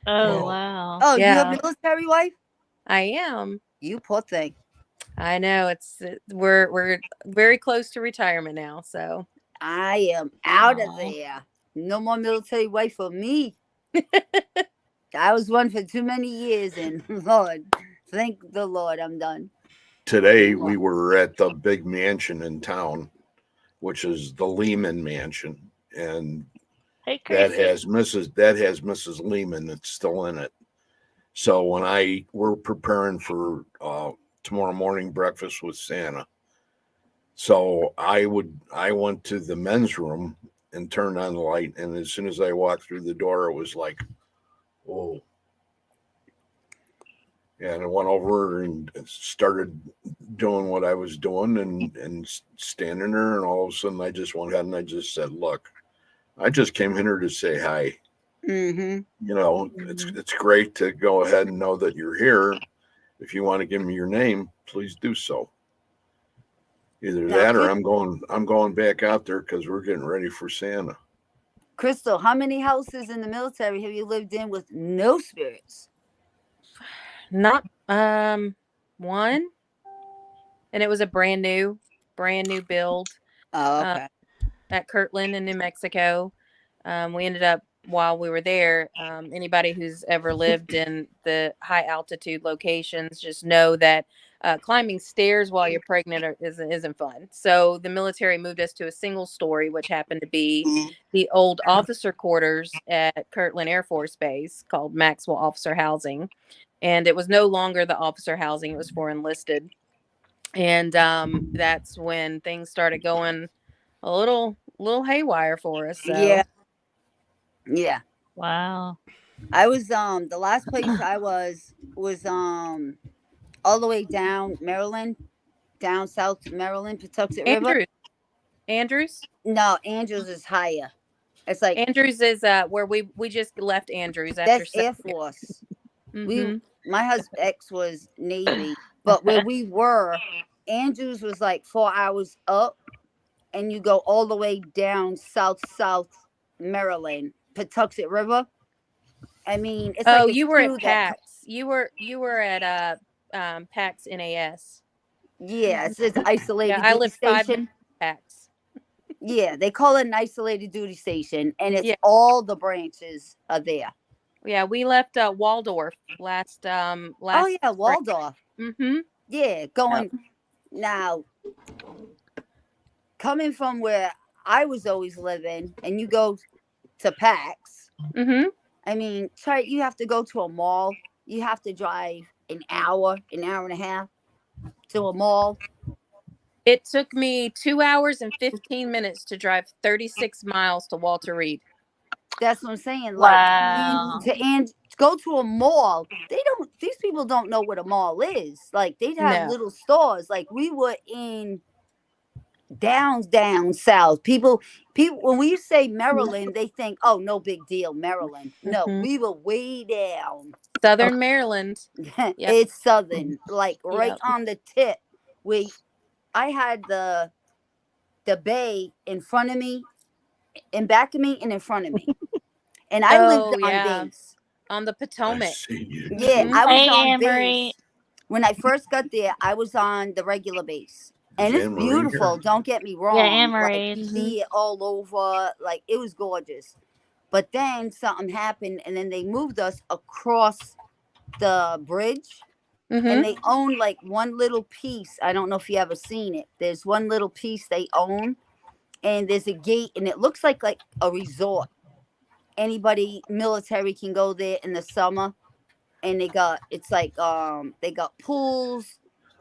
Oh, Whoa. wow. Oh, you a Yeah, military wife? I am. You poor thing. I know we're very close to retirement now, so I am out of Aw. there. No more military wife for me. I was one for too many years, and Lord, thank the Lord, I'm done. today we were at the big mansion in town, which is the Lehman Mansion, and Hey, that Chrissy. has Mrs. Lehman that's still in it. So when we're preparing for tomorrow morning breakfast with Santa. So I went to the men's room and turned on the light, and as soon as I walked through the door, it was like, whoa. And I went over and started doing what I was doing and standing there, and all of a sudden I just went ahead and I just said, look, I just came here to say hi. Mm-hmm. You know, it's great to go ahead and know that you're here. If you want to give me your name, please do so. Either Now, that or I'm going back out there because we're getting ready for Santa. Crystal, how many houses in the military have you lived in with no spirits? not one, and it was a brand new build Oh, okay. at Kirtland in New Mexico. We ended up while we were there. Anybody who's ever lived in the high altitude locations just know that climbing stairs while you're pregnant isn't fun. So the military moved us to a single story, which happened to be the old officer quarters at Kirtland Air Force Base called Maxwell Officer Housing. And it was no longer the officer housing, it was for enlisted. And that's when things started going a little haywire for us. So Yeah. Wow. I was the last place I was all the way down Maryland, down South Maryland, Patuxent River. Andrews No, Andrews is higher. It's like Andrews is where we just left Andrews after that's Air Force. Mhm. My husband ex was Navy, but where we were, Andrews was like 4 hours up, and you go all the way down South Maryland, Patuxent River. I mean, it's Oh, like a you were at queue that PAX. You were at PAX NAS. yeah, it's isolated Yeah, I duty lived 5 station. minutes at PAX. Yeah, they call it an isolated duty station, and it's Yeah. all the branches are there. Yeah, we left Waldorf last Oh yeah, spring. Waldorf. Mhm. Yeah, going now. Coming from where I was always living, and you go to PAX. Mhm. I mean, you have to go to a mall. You have to drive an hour and a half to a mall. It took me 2 hours and 15 minutes to drive 36 miles to Walter Reed. That's what I'm saying. Wow. Like, and go to a mall. These people don't know what a mall is. Like, they'd have No. little stores. Like, we were in down south. People, when we say Maryland, they think, oh, no big deal, Maryland. No, Mhm. we were way down. Southern Maryland. It's southern, like right Yep. on the tip. I had the bay in front of me, in back of me, and in front of me, and I lived on base on the I Potomac. see you. Yeah, I was Hey, on Anne-Marie. base. When I first got there, I was on the regular base. And Is it's Anne-Marie beautiful. here? Don't get me wrong. Yeah, Like, Anne-Marie. you see it all over. Like, it was gorgeous. But then something happened, and then they moved us across the bridge. Mm-hmm. and they own like one little piece. I don't know if you ever seen it. There's one little piece they own, and there's a gate, and it looks like a resort. Anybody military can go there in the summer, and they got pools,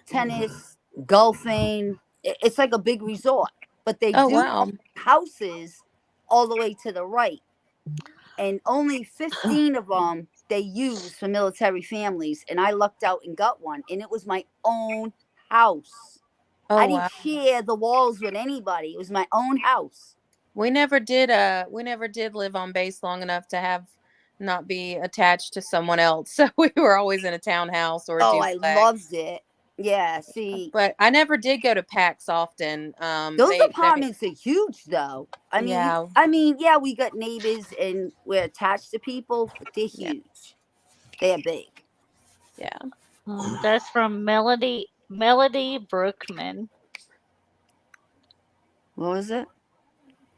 tennis, golfing. It's like a big resort, but they Oh do wow. houses all the way to the right, and only 15 of them they use for military families. And I lucked out and got one, and it was my own house. Oh I wow. didn't share the walls with anybody. It was my own house. We never did live on base long enough to have not be attached to someone else. So we were always in a townhouse or a Oh, I duplex. loved it. Yeah, see, But I never did go to PAX often. those apartments are huge, though. I mean, yeah. we got neighbors and we're attached to people, but they're Yeah. huge. They're big. Yeah. That's from Melody Brookman. What was it?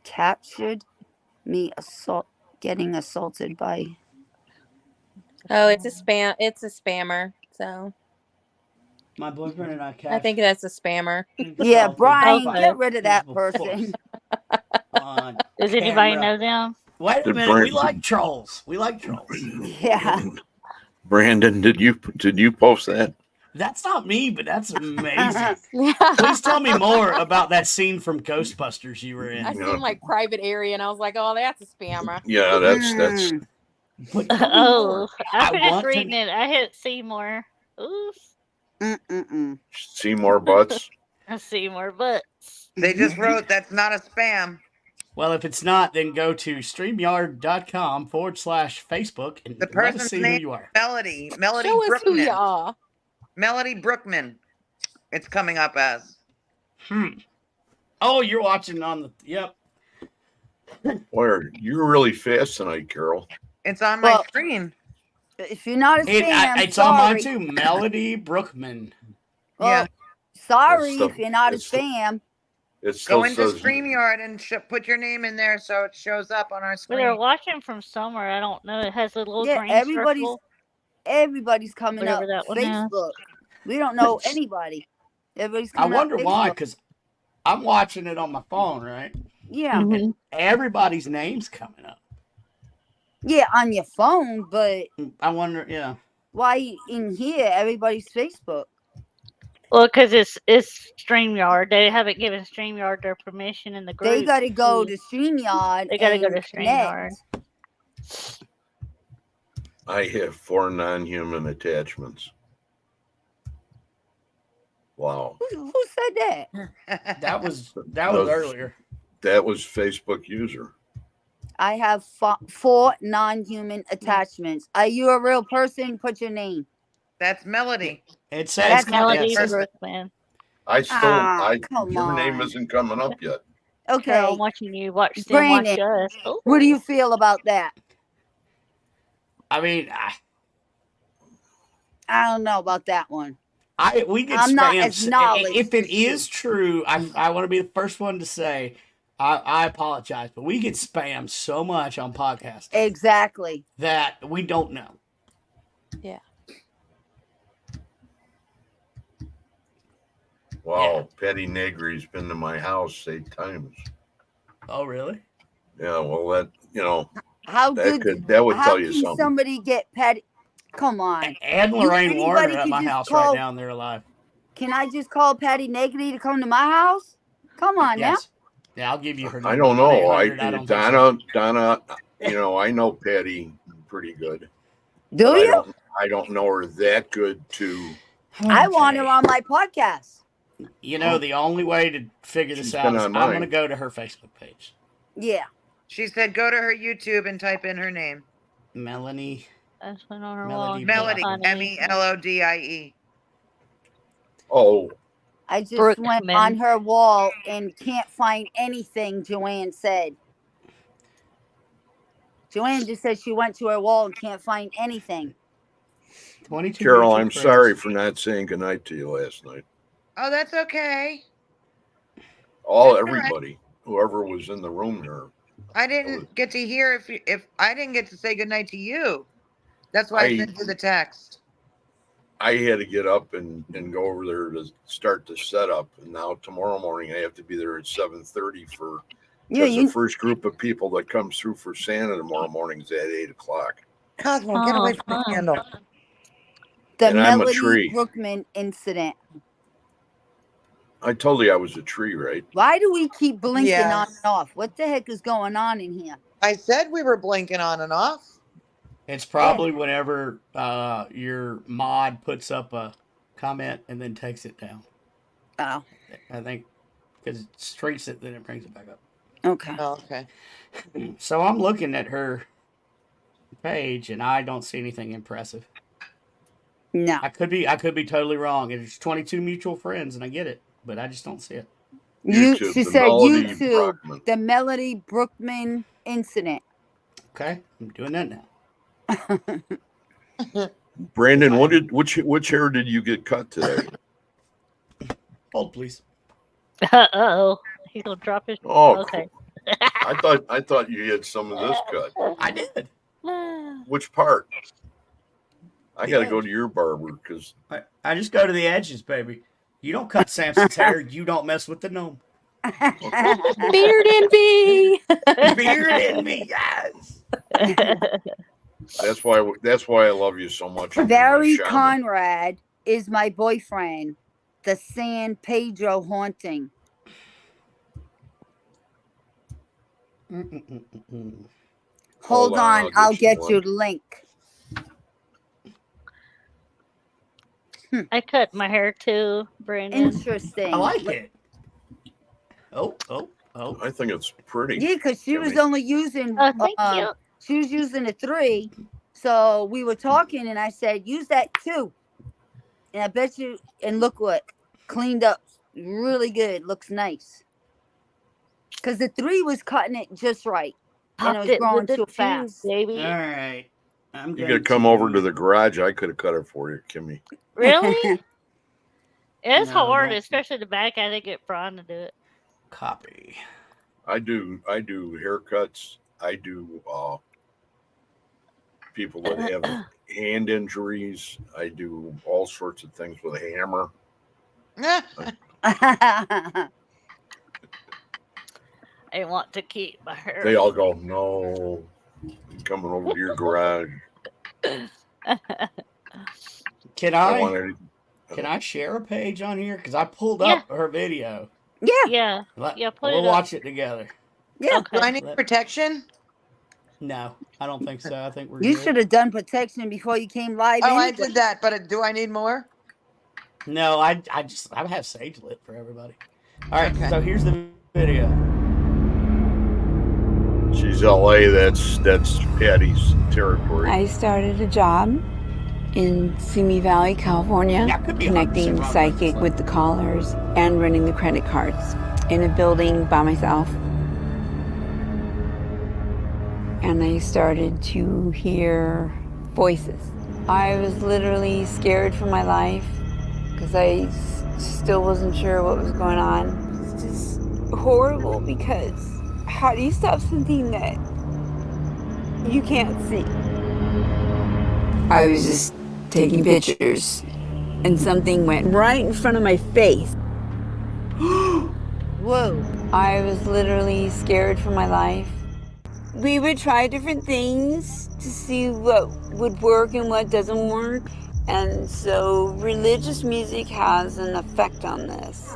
Captured me getting assaulted by. Oh, it's a spammer. So My boyfriend and I I cashed. think that's a spammer. Yeah, Brian, Okay. get rid of that Visible force person. on Does anybody camera. know them? Wait a Did minute. We Brandon- like trolls. We like trolls. Yeah. Brandon, did you post that? That's not me, but that's amazing. Yeah. Please tell me more about that scene from Ghostbusters you were in. I seen like private area and I was like, oh, that's a spammer. Yeah, that's Mm. But tell me Oh, more. I I finished want to- reading it. I hit Seymour. Oof. Mm-mm-mm. Seymour Butts. Seymour Butts. They just wrote that's not a spam. Well, if it's not, then go to StreamYard.com/Facebook and The let person's us see who name- you are. Melody Show us who Brookman. you are. Melody Brookman. It's coming up as. Oh, you're watching on the. Yep. Where you're really fast tonight, Carol. It's on my Well, screen. If you're not a spam, It's on mine sorry. too. Melody Brookman. Well, Yeah. sorry That's if you're not a that's the- spam. It still Go into says StreamYard and put your name in there so it shows up on our But they're screen. watching from somewhere. I don't know. It has a little Yeah, green everybody's circle. coming Whatever up that one is. Facebook. We don't know anybody. Everybody's I coming wonder up why, Facebook. because I'm watching it on my phone, right? Yeah, Mhm. Everybody's name's coming up. yeah, on your phone, but I wonder, yeah. why in here everybody's Facebook? Well, because it's StreamYard. They haven't given StreamYard their permission in the group. They got to go to StreamYard. They gotta go and to StreamYard. connect. I have 4 non-human attachments. Wow, Who said that? That was Those- earlier. that was Facebook user. I have 4 non-human attachments. Are you a real person? Put your name. That's Melody. It says That's Melody yes. Brookman. I still, Ah, come your name on. isn't coming up yet. Carol, Okay. I'm watching you watch them watch Brandon, us. Oh. What do you feel about that? I mean, I don't know about that one. we get I'm not spam. as knowledgeable If it as you. is true, I want to be the first one to say I apologize, but we get spammed so much on podcasts Exactly. that we don't know. Yeah. Wow, Patty Negri's been to my house 8 times. Oh, really? Yeah, well, that How that good? that would How tell you can something. somebody get petty? Come on. And Lorraine anybody Warner at could my just house call- right now, and they're alive. Can I just call Patty Negri to come to my house? Come on Yes. Yeah, I'll give you her number. I don't know. 1-800, I don't think so. Donna, I know Patty pretty good. now. Do but you? I don't know her that good to. I want her Okay. on my podcast. You know, the only way to figure this She's out been is on I'm mine. going to go to her Facebook page. Yeah. She said go to her YouTube and type in her name. Melanie. That's one on her Melody wall. Melody. Funny. Melodie. Oh, I just Brookman. went on her wall and can't find anything Joanne said. Joanne just said she went to her wall and can't find anything. 22 Carol, mutual I'm friends. sorry for not saying goodnight to you last night. Oh, that's okay. That's All all right. everybody, whoever was in the room there. I didn't get to hear if I didn't get to say goodnight to you. That's why I I- sent you the text. I had to get up and go over there to start the setup. And now tomorrow morning I have to be there at 7:30 for Yeah, because the first group of people that comes through for Santa tomorrow morning is at 8:00. Cosmo, get away Oh, from the fun. candle. the And I'm a Melody tree. Brookman incident. I told you I was a tree, right? Why do we keep blinking on Yes. and off? What the heck is going on in here? I said we were blinking on and off. It's probably whenever your mod puts up a comment and then takes it down. Oh, I think because it streaks it, then it brings it back up. okay. Oh, okay. So I'm looking at her page and I don't see anything impressive. No. I could be totally wrong. It's 22 mutual friends and I get it, but I just don't see it. YouTube, She the said Melody YouTube, Brockman. the Melody Brookman incident. Okay, I'm doing that now. Brandon, which hair did you get cut today? Hold, please. Uh-oh. He's going to drop his... Oh, Okay. I thought you had some of this cut. I did. Which part? I got to Yeah. go to your barber because I just go to the edges, baby. You don't cut Samson's hair. You don't mess with the gnome. Beard envy. Beard in me, guys. that's why I love you so much. You're my Barry shaman. Conrad is my boyfriend. The San Pedro haunting. Hold on, I'll get you the link. I cut my hair too, Brandon. Interesting. I like it. Oh. I think it's pretty. Yeah, because she was Jimmy. only using Oh, thank you. she was using a 3. So we were talking and I said, use that 2. And I bet you, and look what, cleaned up really good. Looks nice. Because the 3 was cutting it just right. And it was Popped growing with the too fast. tube, baby. All right. I'm You going got to come over to the garage. I could have cut it for you, Kimmy. Really? It's No, hard, don't. especially the back. I had to get Brian to do it. copy. I do haircuts. I do people that have hand injuries. I do all sorts of things with a hammer. I want to keep my hair. They all go, no, I'm coming over to your garage. Can I I want can I share a page on here? Because I pulled up her video. Yeah. Yeah. Yeah, put we'll it up. watch it together. Yeah. Okay. Do I need protection? No, I don't think so. I think we're You good. should have done protection before you came live. Oh, I anyway. did that, but do I need more? No, I have Sage lit for everybody. All right, Okay. so here's the video. She's LA. That's Patty's territory. I started a job in Simi Valley, California, Yeah, could be 100% connecting wrong, psychic but- with the callers and running the credit cards in a building by myself. And I started to hear voices. I was literally scared for my life because I still wasn't sure what was going on. It's just horrible because how do you stop something that you can't see? I was just taking pictures and something went right in front of my face. Whoa. I was literally scared for my life. We would try different things to see what would work and what doesn't work. And so religious music has an effect on this.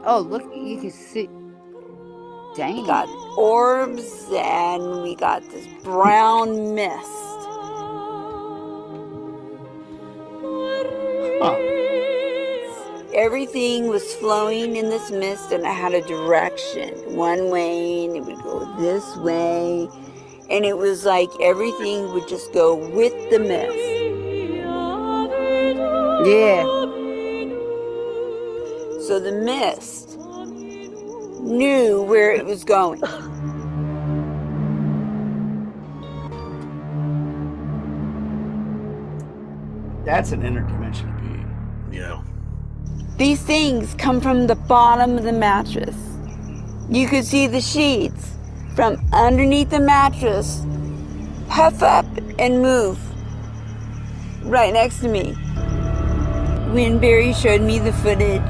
Oh, look, you can see. We Dang. got orbs and we got this brown mist. Huh. Everything was flowing in this mist and it had a direction one way and it would go this way. And it was like everything would just go with the mist. Yeah. So the mist knew where it was going. That's an interdimensional being. Yeah. These things come from the bottom of the mattress. You could see the sheets from underneath the mattress puff up and move right next to me. When Barry showed me the footage,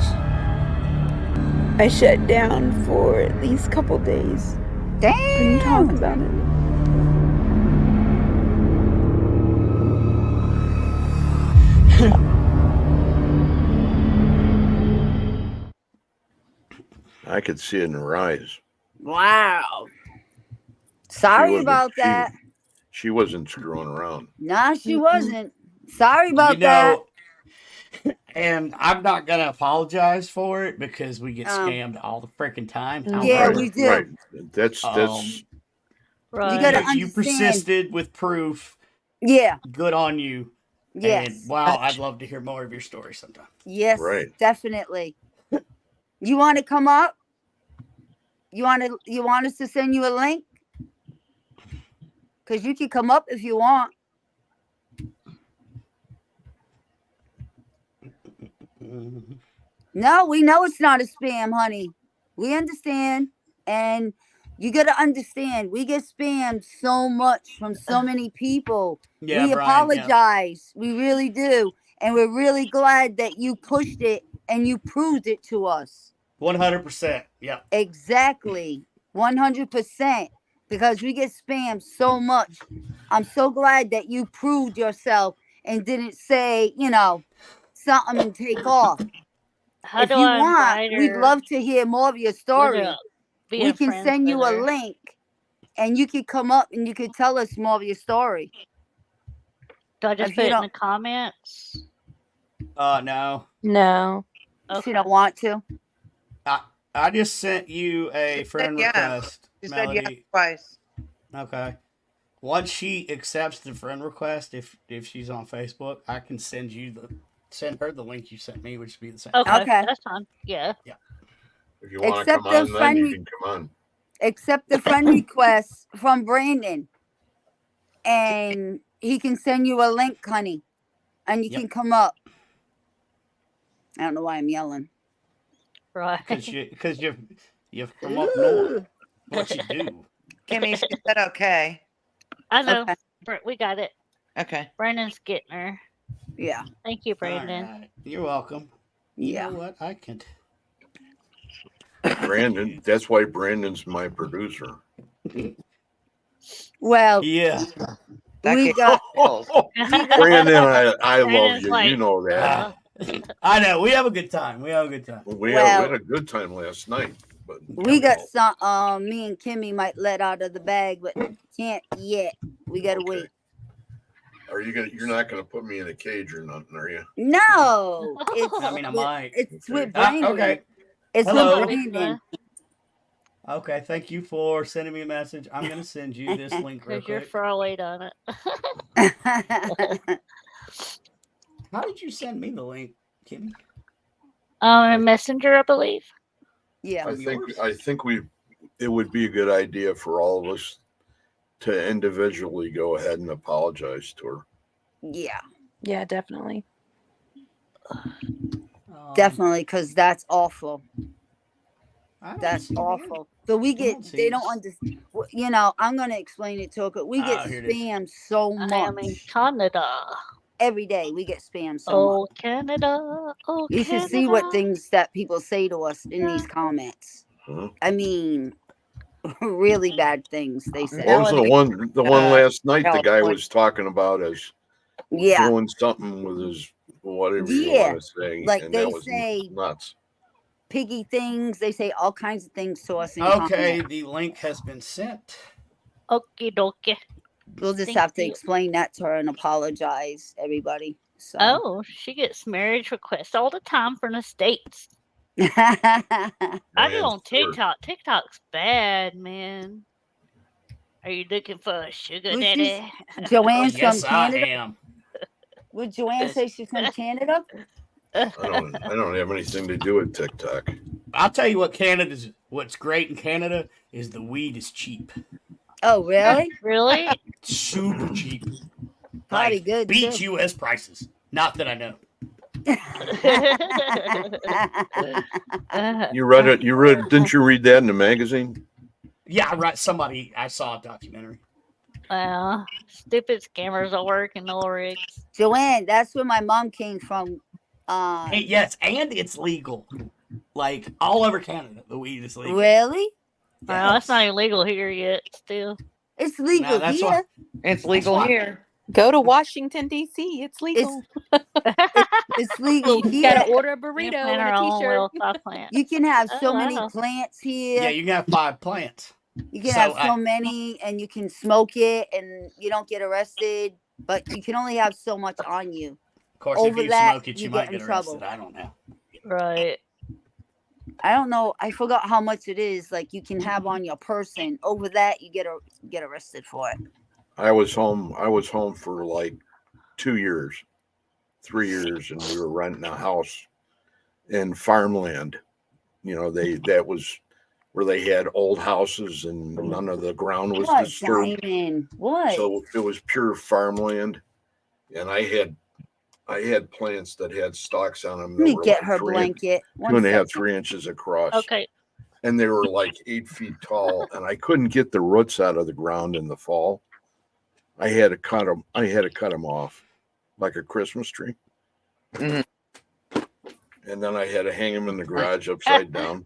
I shut down for at least a couple days. Couldn't talk Damn. about it. I could see it in her eyes. Wow. She Sorry wasn't. about that. She wasn't screwing around. Nah, she Mm-mm. wasn't. Sorry You about that. know, and I'm not gonna apologize for it because we get Um, scammed all the freaking time. Yeah, However, we do. Right. That's Um, you Right. gotta you understand. persisted with proof. Yeah. Good on you. And Yes. wow, I'd love to hear more of your story sometime. Yes. right. Definitely. You want to come up? You want us to send you a link? Because you can come up if you want. No, we know it's not a spam, honey. We understand. And you got to understand, we get spammed so much from so many people. Yeah, We Brian. Yeah. apologize. We really do. And we're really glad that you pushed it and you proved it to us. 100%. Yeah. Exactly. 100%. Because we get spammed so much. I'm so glad that you proved yourself and didn't say, something and take off. How If do you I want, invite we'd her? love to hear more of your What story. up? We Being can friends send with you a her. link and you can come up and you can tell us more of your story. Do I just If put you it in don't, the comments? No. No. if Okay. you don't want to. I just sent you a She said friend yes. request, She said yes Melody. twice. Okay. Once she accepts the friend request, if she's on Facebook, I can send her the link you sent me, which would be the same. Okay. Okay. That's fine. Yeah. Yeah. If you want to Accept come the on, then friend you re- can come on. accept the friend request from Brandon. And he can send you a link, honey. And you Yep. can come up. I don't know why I'm yelling. Right. Because you've come up north. What you do? Kimmy, she said okay. I know. Okay. We got it. Okay. Brandon's getting her. Yeah. Thank you, All Brandon. right. You're welcome. You Yeah. know what? I can. Brandon, that's why Brandon's my producer. Well, Yeah. That we gave got chills. Brandon, I love Brandon's you. like, You know that. I know. We have a good time. We have a good time. We well, had a good time last night, but we got some. Me and Kimmy might let out of the bag, but can't yet. We gotta Okay. wait. Are you gonna? You're not gonna put me in a cage or nothing, are you? No, it's I mean, I with, might. it's with Okay. Brandon. Okay. It's Hello. with Brandon. Okay. Thank you for sending me a message. I'm gonna send you this link real Because you're quick. far away on it. How did you send me the link, Kimmy? Messenger, I believe. Yeah. I From think yours? it would be a good idea for all of us to individually go ahead and apologize to her. Yeah. Yeah, definitely. Definitely, because that's awful. I don't That's see awful. So we I get, don't see they it. don't understand. I'm going to explain it to her. 'Cause we get Here it is. spammed so I am in much. Canada. Every day we get spammed so Oh, much. Canada. Oh, You should see what things that people say to us in these comments. Huh? I mean, really bad things they say. What was the one last night the guy California. was talking about as Yeah. doing something with his whatever you Yeah. want to say, Like and they that was say nuts. piggy things. They say all kinds of things to us in Okay, comments. the link has been sent. Okie dokie. We'll just Thank have to you. explain that to her and apologize, everybody. So. Oh, she gets marriage requests all the time from the States. I do Man, on sure. TikTok. TikTok's bad, man. Are you looking for a sugar Who's she? daddy? Joanne's Yes, from I Canada. am. Would Joanne say she's from Canada? I don't have anything to do with TikTok. I'll tell you what's great in Canada is the weed is cheap. Oh, really? Really? Super cheap. Probably Like, good beats too. US prices. Not that I know. You read it? Didn't you read that in the magazine? Yeah, right. I saw a documentary. Stupid scammers at work and oil rigs. Joanne, that's where my mom came from. Hey, yes, and it's legal. Like all over Canada, the weed is legal. Really? Well, it's Yes. not illegal here yet. Still. It's legal that's here. why- It's legal why- here. Go to Washington D.C. It's legal. It's legal You here. gotta order a We burrito plant and our a own T-shirt. well stock plant. You can have so Oh, many wow. plants here. Yeah, you can have 5 plants. You can So have I- so many, and you can smoke it, and you don't get arrested. But you can only have so much on you. Of course, Over if you that, smoke it, you you get might in get arrested. trouble. I don't know. Right. I don't know. I forgot how much it is. Like you can have on your person. Over that, you get arrested for it. I was home for like 2 years, 3 years, and we were renting a house in farmland. You know, that was where they had old houses and none of the ground was What, disturbed. Diamond? What? So it was pure farmland, and I had plants that had stalks on them. Let that me were get like her 3 blanket. two and a half, second. 3 inches across. Okay. And they were like 8 feet tall, and I couldn't get the roots out of the ground in the fall. I had to cut them off like a Christmas tree. Mhm. And then I had to hang them in the garage upside down.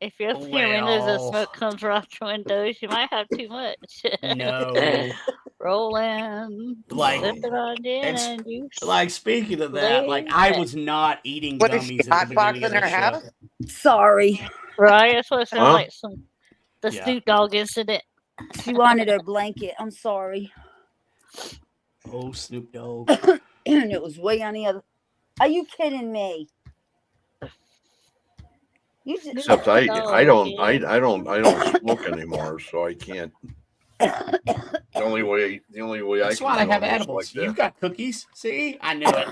If you open your windows and Well. smoke comes right your windows, you might have too much. No. Rolling. Like, Sipping on gin it's- and juice. Like, speaking of that, like, I was not eating What is she, gummies at the beginning hotboxing of her the show. house? Sorry. Right? That's what it sounds Huh? like. The Yeah. Snoop Dogg incident. She wanted her blanket. I'm sorry. Oh, Snoop Dogg. And it was way on the other. Are you kidding me? You just, Except I don't smoke anymore, so I can't. The only way That's I why can I have almost edibles. like You that. got cookies? See? I knew it.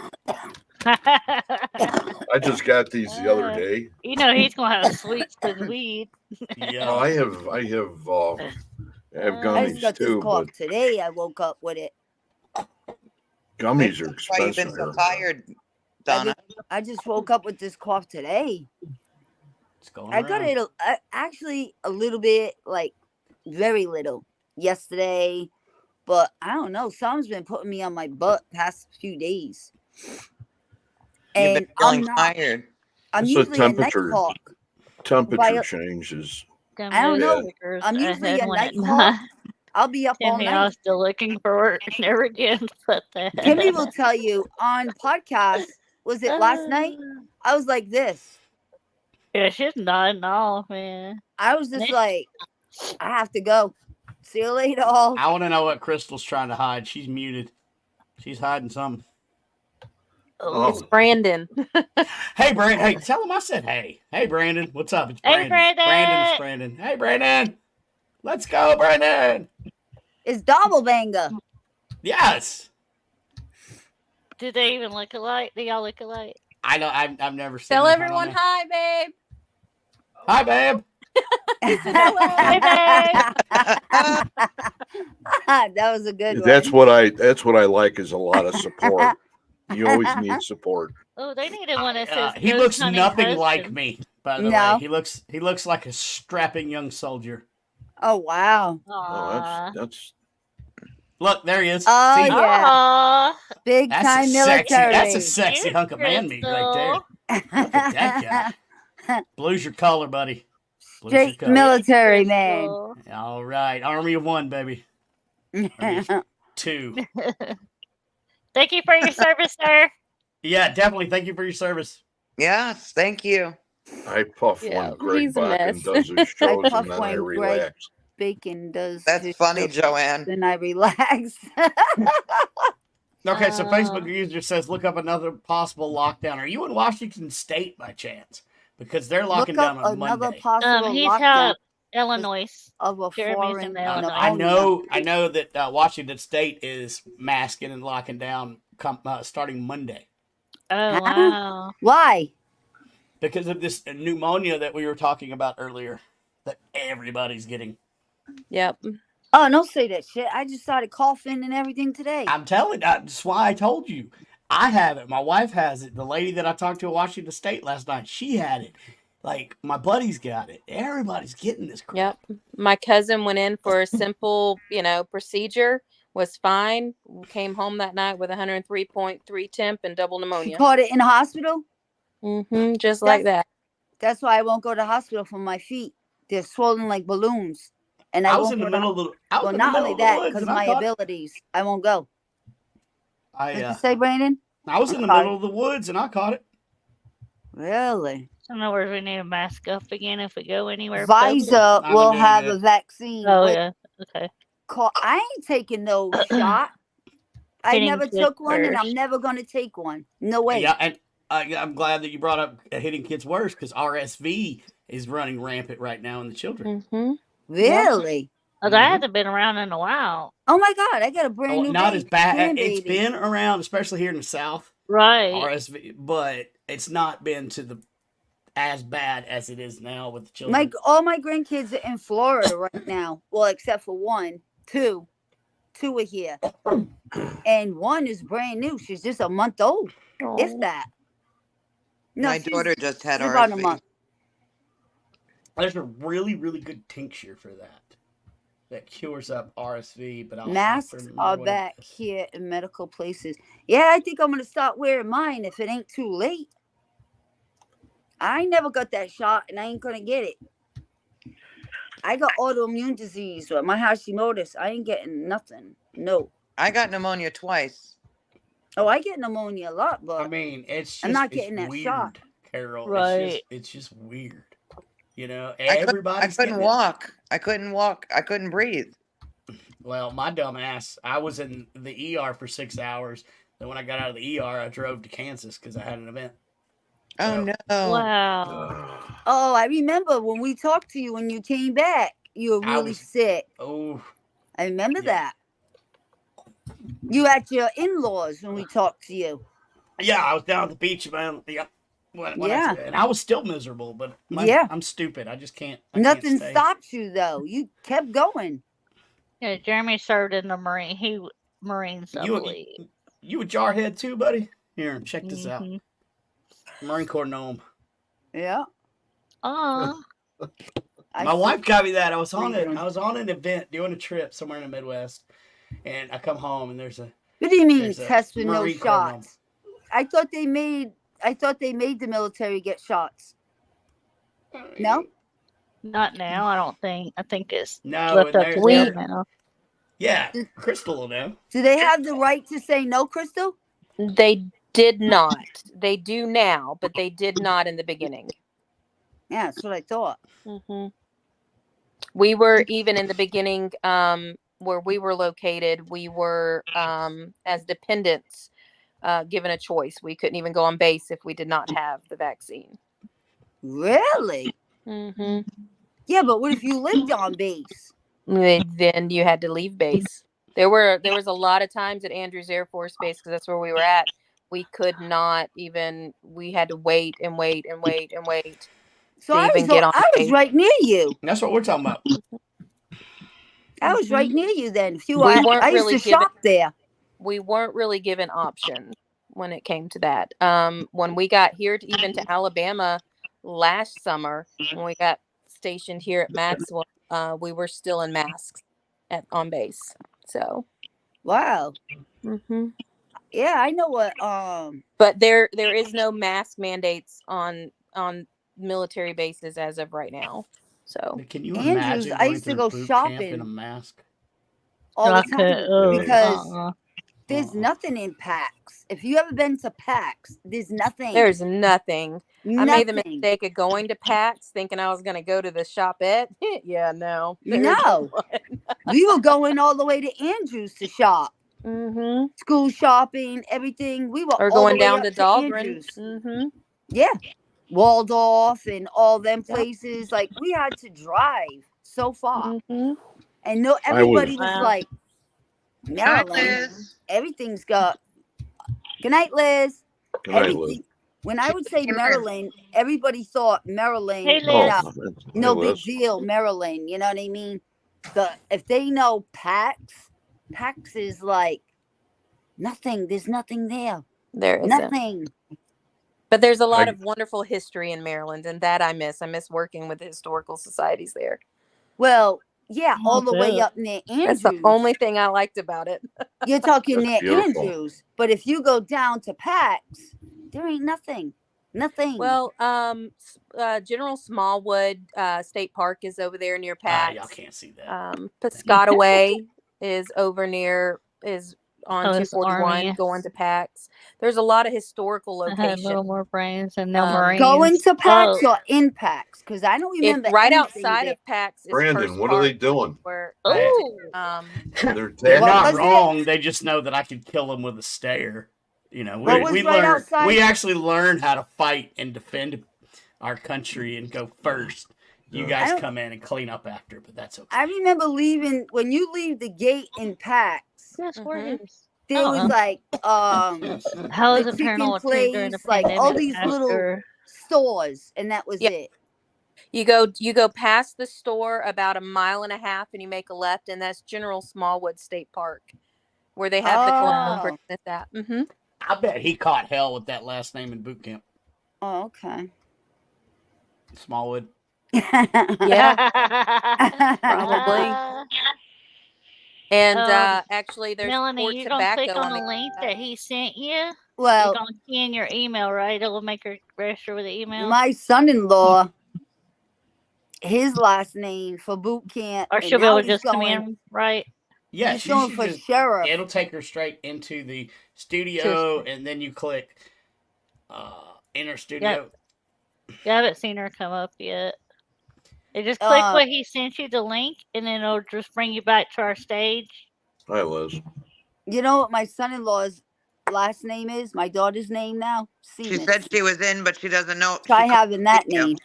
I just got these the other day. You know he's gonna have sweets with weed. Oh, Yeah. I have I gummies just got this too, cough but today. I woke up with it. gummies are That's why you've been expensive. so here. tired, Donna. I just woke up with this cough today. It's going I got around. it actually a little bit, like very little, yesterday, but I don't know. Something's been putting me on my butt past few days, You've and been feeling I'm not. tired. I'm It's a usually a night temperature. hawk. Temperature Bio- changes. I don't know. I'm usually a night hawk. I'll be up all Timmy, I night. was still looking for work. Never again. But that. Kimmy will tell you on podcast. Was it last night? I was like this. Yeah, she's nodding off, man. I was just Nick? like, I have to go. See you later, all. I want to know what Crystal's trying to hide. She's muted. She's hiding something. Oh. It's Brandon. Hey, Brandon. Hey, tell him I said hey. Hey, Brandon. What's up? It's Hey, Brandon. Brandon. It's Brandon. Hey, Brandon. Let's go, Brandon. It's Doppelbanger. Yes. Do they even look alike? Do y'all look alike? I know. I've never seen. Tell him. I don't everyone know. hi, babe. Hi, babe. That was a good one. That's what I like is a lot of support. You always need support. Oh, they needed one that says. He "Go, looks honey, nothing like husband." me. By the No. way, he looks like a strapping young soldier. Oh wow. Oh, Aw. that's Look, there he is. Oh, See? yeah. Aw. Big That's time a sexy. military. That's a sexy Cute, hunk of man meat right there. Crystal. Look at that guy. Blue's your color, buddy. Blue's Straight your color. military man. Crystal. All right, Army of One, baby. Two. Thank you for your service, sir. Yeah, definitely. Thank you for your service. Yes, thank you. I puff Yeah, when Greg he's a Bakken mess. does his shows puff and then I when Greg- relax. Bacon does. That's his funny, show, Joanne. Then I relax. Okay, so Uh, Facebook user says, look up another possible lockdown. Are you in Washington State by chance? Because they're locking Look down up on another Monday. possible He's lockdown out Illinois. of a Jeremy's foreign in Illinois. I pneumonia. I know that Washington State is masking and locking down starting Monday Oh Huh? wow. Why? because of this pneumonia that we were talking about earlier that everybody's getting. Yep. Oh, don't say that shit. I just started coughing and everything today. I'm telling you, that's why I told you. I have it. My wife has it. The lady that I talked to at Washington State last night, she had it. Like my buddies got it. Everybody's getting this crap. Yep. My cousin went in for a simple, procedure, was fine, came home that night with 103.3 temp and double She pneumonia. caught it in the hospital. Just like that. That's why I won't go to the hospital for my feet. They're swollen like balloons. And I was won't in the go to- middle of the. I was Well, in the not middle only of the that, woods because and I my caught. abilities, I won't go. I What you say, Brandon? I was in the Sorry. middle of the woods and I caught it. Really? In other words, we need to mask up again if we go anywhere. public. Pfizer I'm will doing have it. a vaccine. Oh Wait, yeah. Okay. I ain't taking no shot. I Hitting never kids took one, and I'm first. never going to take one. No way. Yeah, and I'm glad that you brought up hitting kids worse because RSV is running rampant right now in the children. Really? Oh, that hasn't been around in a while. Oh my God! I got a brand new Not as bad. grandbaby. It's been around, especially here in the South, Right. RSV, but it's not been to as bad as it is now with the children. All my grandkids are in Florida right now. Well, except for two are here, and one is brand new. She's just a month old, if that. No, My she's- daughter just had she's about a RSV. month. There's a really, really good tincture for that cures up RSV, but I'll have to Masks remember are what it- back here in medical places. Yeah, I think I'm gonna start wearing mine if it ain't too late. I never got that shot, and I ain't gonna get it. I got autoimmune disease with my Hashimoto's. I ain't getting nothing. No. I got pneumonia twice. Oh, I get pneumonia a lot, but I mean, it's just I'm not it's getting that weird, shot. Carol. Right. It's just weird. You know, I everybody's couldn't getting it. walk. I couldn't walk. I couldn't breathe. Well, my dumb ass, I was in the ER for 6 hours. Then when I got out of the ER, I drove to Kansas because I had an event. Oh no. Wow. oh, I remember when we talked to you when you came back. You were I really was- sick. Oh, I remember Yeah. that. You at your in-laws when we talked to you. yeah, I was down at the beach, man. Yeah. Yeah. And I was still miserable, but Yeah. I'm stupid. I just can't. I Nothing can't stay. stopped you though. You kept going. Yeah, Jeremy served in the Marines, I You- believe. You a jarhead too, buddy? Here, check this out. Mhm. Marine Corps gnome. Yeah. Aw. I My see- wife got me that. I was on it. Mhm. I was on an event doing a trip somewhere in the Midwest, and I come home and there's a What do you mean there's a test with no Marine Corps gnome. shots? I thought they made the military get shots. No? Not now, I don't think. I think it's No, left and up to them now. yeah, Crystal will know. Do they have the right to say no, Crystal? They did not. They do now, but they did not in the beginning. Yeah, that's what I thought. We were even in the beginning, where we were located, we were as dependents given a choice. We couldn't even go on base if we did not have the vaccine. Really? Yeah, but what if you lived on base? Then you had to leave base. There was a lot of times at Andrews Air Force Base, because that's where we were at. We could not even. We had to wait and wait and wait and wait. So to I even was, get on I was base. right near you. That's what we're talking about. I was right near you then. If you We I weren't used really to given- shop there. We weren't really given options when it came to that. When we got here even to Alabama last summer, when we got stationed here at Maxwell, we were still in masks on base. So, Wow. Yeah, I know what but there is no mask mandates on military bases as of right now. So, Can you Andrews, imagine I going used to through go boot camp shopping. in a mask? all the Not time to- because there's nothing in PAX. If you ever been to PAX, there's nothing. there's nothing. I made the Nothing. mistake of going to PAX thinking I was going to go to the shopette. Yeah, no. there's No. We were going all the way to Andrews to shop. School shopping, everything. We were Or all going the way down up to Dahlgren. Andrews. Yeah. Waldorf and all them places. Like we had to drive so far. And no, everybody was Wow. like, Maryland, everything's got. Good night, Liz. Good night, Everything- Liz. When I would say Maryland, everybody thought Maryland. Hey, you Liz. know, Oh, no hey, big Liz. deal, Maryland. You know what I mean? If they know PAX is like nothing. There's nothing there. There isn't. Nothing. But there's a lot I- of wonderful history in Maryland, and that I miss. I miss working with the historical societies there. Well, yeah, all the way bet. up near That's the Andrews. only thing I liked about it. You're talking That's near beautiful. Andrews, but if you go down to Pax, there ain't nothing. Nothing. Well, General Smallwood State Park is over there near Y'all Pax. can't see that. Piscataway is on Oh, it's 241 Army. going to Pax. There's a lot of historical I had locations. little more brains and no Marines. Going to Pax Oh, or in Pax? Because I don't It's remember right anything outside there. of Pax. Is Brandon, First what are they Park, doing? where oh. They're They're What not was it? wrong. They just know that I could kill them with a stare. You know, What was we right learn. outside? We actually learn how to fight and defend our country and go first. You I guys don't- come in and clean up after, but that's okay. I remember leaving when you leave the gate in Pax. Yes, where Mhm. is? There was like How is the a chicken paranormal team during the place, like pandemic? all these little after? stores, and that was Yeah. it. You go past the store about 1.5 miles, and you make a left, and that's General Smallwood State Park, where they have the colonial Oh. prison at that. Mm-hmm. I bet he caught hell with that last name in boot camp. Oh, okay. Smallwood. Yeah, probably. And actually, there's Melanie, Port you're gonna click Tobacco on on the link that he sent you. You're Well, gonna key in your email, right? It'll make her register with the email. my son-in-law, his last name for boot camp, Or and she'll be now able to he's just come going. in, right? Yeah, He's she going should for just. sheriff. It'll take her straight into the studio, and then you click enter studio. Yeah, I haven't seen her come up yet. You just click what he sent you, the link, and then it'll just bring you back to our stage. Hi, Liz. You know what my son-in-law's last name is? My daughter's name now? She Seamus. said she was in, but she doesn't know. Try She having that video. name.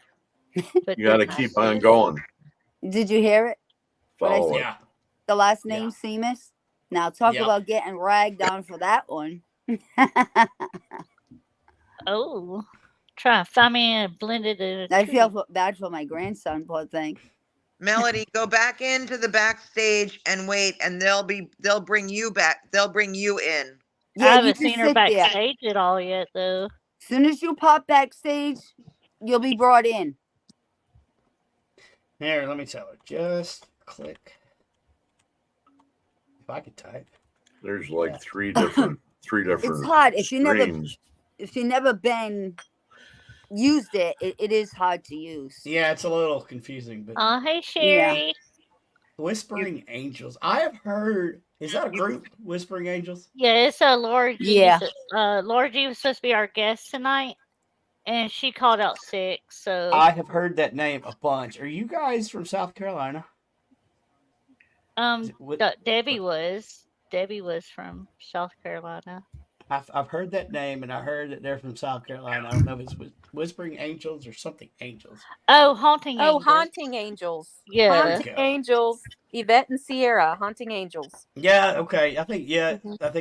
But You got to did keep not on see going. Did you hear it? What I Follow said? it. Yeah. The last Yeah. name Seamus. Now talk Yep. about getting ragged on for that one. Oh, try and find me a blended in a I feel tree. bad for my grandson, poor thing. Melody, go back into the backstage and wait, and they'll bring you back. They'll bring you in. I Yeah, you haven't just seen her sit there. backstage at all yet, though. As soon as you pop backstage, you'll be brought in. Here, let me tell her. Just click. If I could type. There's like three different It's hard if you never screens. been used it. It is hard to use. Yeah, it's a little confusing, but Oh, hey, Sherry. Whispering Angels. I have heard. Is that a group? Whispering Angels? Yeah, it's Laura G. Yeah. Laura G was supposed to be our guest tonight, and she called out sick. So I have heard that name a bunch. Are you guys from South Carolina? Is it Debbie was from South Carolina. I've heard that name, and I heard that they're from South Carolina. I don't know if it's Whispering Angels or something Angels. Oh, Haunting Angels. Haunting Angels. Yeah. Haunting Angels. Yvette and Sierra, Haunting Angels. Yeah, okay. I think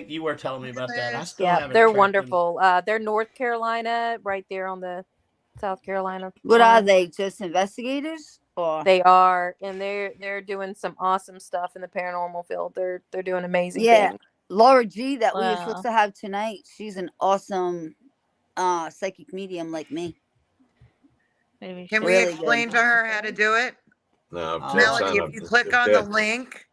you were telling me about that. I still haven't. They're tracked them. wonderful. They're North Carolina, right there on the South Carolina. What are line. they? Just investigators? Or They are, and they're doing some awesome stuff in the paranormal field. They're doing amazing Yeah. things. Laura G that we were Wow. supposed to have tonight. She's an awesome psychic medium like me. Maybe Can she- we Really explain good. to her how to do it? No, Oh. Melody, if you click on the link,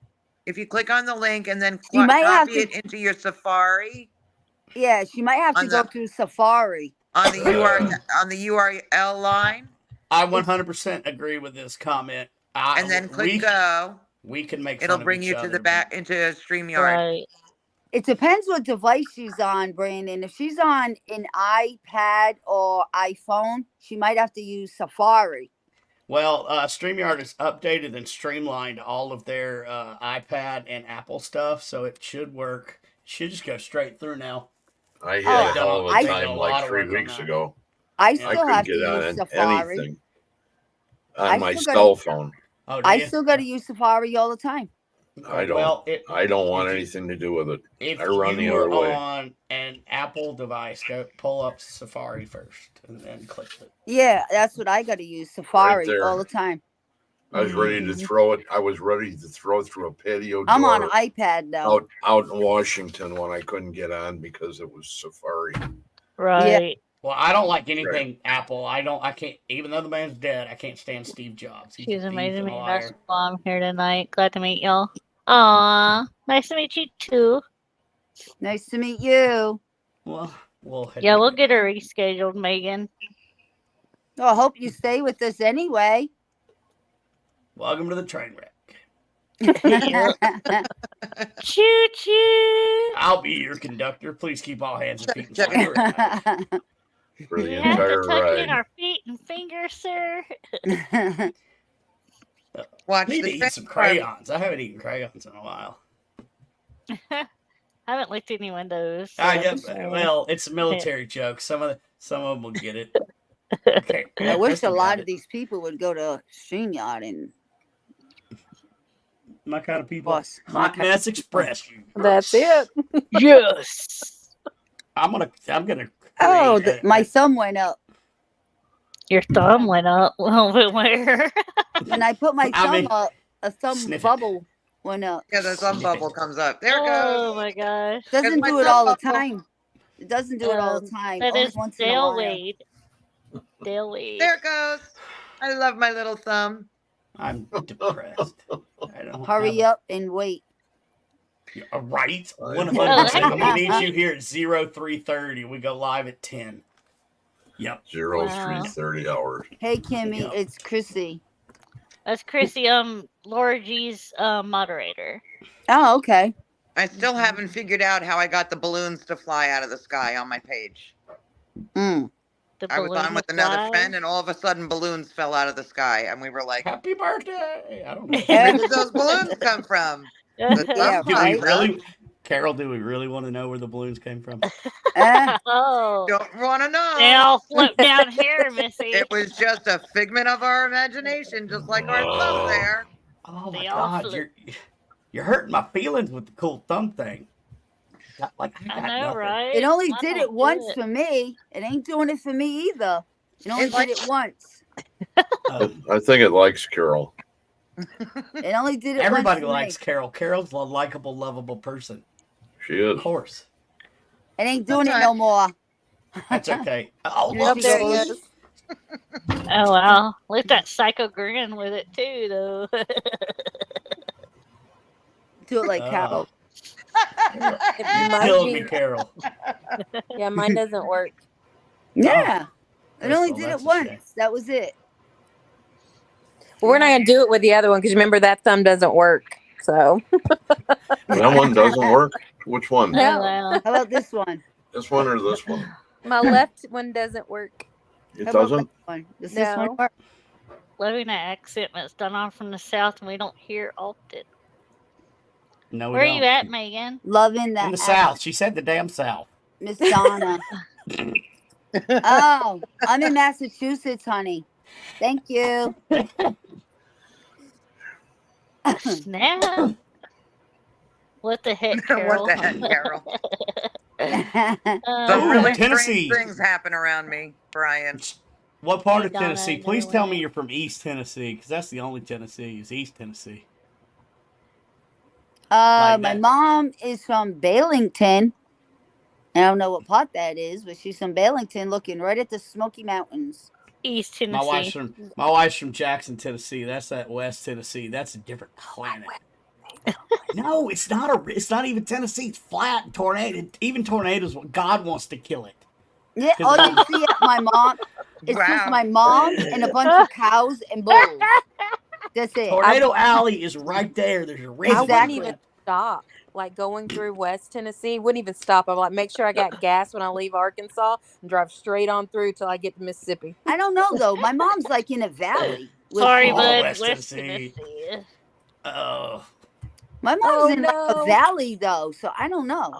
and then You might have copy to- it into your Safari Yeah, she might have On to go the- through Safari. on the URL line, I 100% agree with this comment. and then click go. We can make. It'll fun of bring each you to other, the but- back into StreamYard. Right. It depends what device she's on, Brandon. If she's on an iPad or iPhone, she might have to use Safari. Well, StreamYard has updated and streamlined all of their iPad and Apple stuff, so it should work. It should just go straight through now. I had Oh, a hell of I- a time a lot like of 3 work on weeks that. ago. I Yeah. still I couldn't have to get on use Safari. anything I on my still gotta- cell phone. Oh, do I you? still got to use Safari all the time. I don't. Well, I don't want if you- anything to do with it. If I run the you other are way. on an Apple device, go pull up Safari first and then click it. Yeah, that's what I got to use Safari there. all the time. I was ready to throw it. I was ready to throw it through a patio door I'm on iPad now. out in Washington when I couldn't get on because it was Safari. Right. Well, I don't like anything Apple. I can't. Even though the man's dead, I can't stand Steve Jobs. He's a She's thief amazing and to a meet. That's liar. why I'm here tonight. Glad to meet y'all. Aw, nice to meet you too. Nice to meet you. Well, Yeah, we'll get her rescheduled, Megan. Oh, I hope you stay with us anyway. Welcome to the train wreck. Choo choo. I'll be your conductor. Please keep all hands and feet Check inside it. the ride. For the We have to entire tuck in ride. our feet and fingers, sir. Watch Need to the eat some crayons. I haven't eaten crayons in a while. I haven't licked any windows. Yeah, so- well, it's a military joke. Some of them will get it. Okay, I wish a Kristen lot got of it. these people would go to StreamYard and My kind of people. boss. Hot Mess Express. you That's gross. it. Yes. I'm gonna. Oh, create my thumb went up. Your thumb went up. Well, where? When I put my I thumb mean, up, a thumb sniff it. bubble went up. Yeah, the thumb bubble comes up. There it Oh goes. my gosh. Doesn't my do it thumb all the bubble. time. It doesn't do it all the time. That Only is once in a Dale while. Wade. Dale Wade. There it goes. I love my little thumb. I'm depressed. I don't Hurry have up and wait. Right, Oh, 100%. We need you here at 03:30. We go live at 10. Yep. 03:30 hours. Hey Kimmy, Yeah. it's Chrissy. That's Chrissy, Laura G's moderator. Oh, okay. I still haven't figured out how I got the balloons to fly out of the sky on my page. Mm. The I was on balloon with another fly. friend, and all of a sudden, balloons fell out of the sky, and we were like, Happy birthday! I don't know. "Where did those balloons come from?" The Yeah, thumb Do we right. popped up. really, Carol? Do we really want to know where the balloons came from? Oh. Don't want to know. They all float down here, Missy. It was just a figment of our imagination, just like our thumb there. Oh my They all God, flew. you're hurting my feelings with the cool thumb thing. Like I I got know, nothing. right? It only Why did don't it once do it? for me. It ain't doing it for me either. It only It's like- did it once. I think it likes Carol. It only did it Everybody once for likes me. Carol. Carol's a likable, lovable person. She is. Of course. It ain't doing it no more. That's okay. Oh, Yep, whoops. there it is. Oh, wow. Leave that psycho grin with it, too, though. Do it like Carol. Killed me, Carol. Yeah, mine doesn't work. Yeah. It That's- only well, did that's it a once. shame. That was it. Well, we're not gonna do it with the other one because remember that thumb doesn't work. So That one doesn't work. Which one? No. Oh, wow. How about this one? This one or this one? my left one doesn't work. It How about doesn't. this one? Does this one No. work? Loving that accent that's done on from the South and we don't hear often. No, we Where are don't. you at, Megan? Loving that. In the South. She said the damn South. Miss Donna. Oh, I'm in Massachusetts, honey. Thank you. Snap. What the heck, Carol? What the heck, Carol? Uh, Some Ooh, really Tennessee. strange things happen around me, Brian. What part Hey, of Donna, Tennessee? I know Please tell me that. you're from East Tennessee, because that's the only Tennessee is East Tennessee. Like My that. mom is from Bailington. I don't know what part that is, but she's from Bailington, looking right at the Smoky Mountains. East My Tennessee. wife's from Jackson, Tennessee. That's that West Tennessee. That's a different planet. No, it's not even Tennessee. It's flat and tornado. Even tornadoes, God wants to kill it. Yeah, all you see at my mom, it's Wow. just my mom and a bunch of cows and bulls. That's it. Tornado Alley is right there. There's a reason. I wouldn't Exactly. even stop. Like going through West Tennessee, wouldn't even stop. I'm like, make sure I got gas when I leave Arkansas and drive straight on through till I get to Mississippi. I don't know though. My mom's like in a valley. with- Sorry, Oh, bud. West West Tennessee. Tennessee. Oh, My mom's Oh, in like no. a valley though, so I don't know.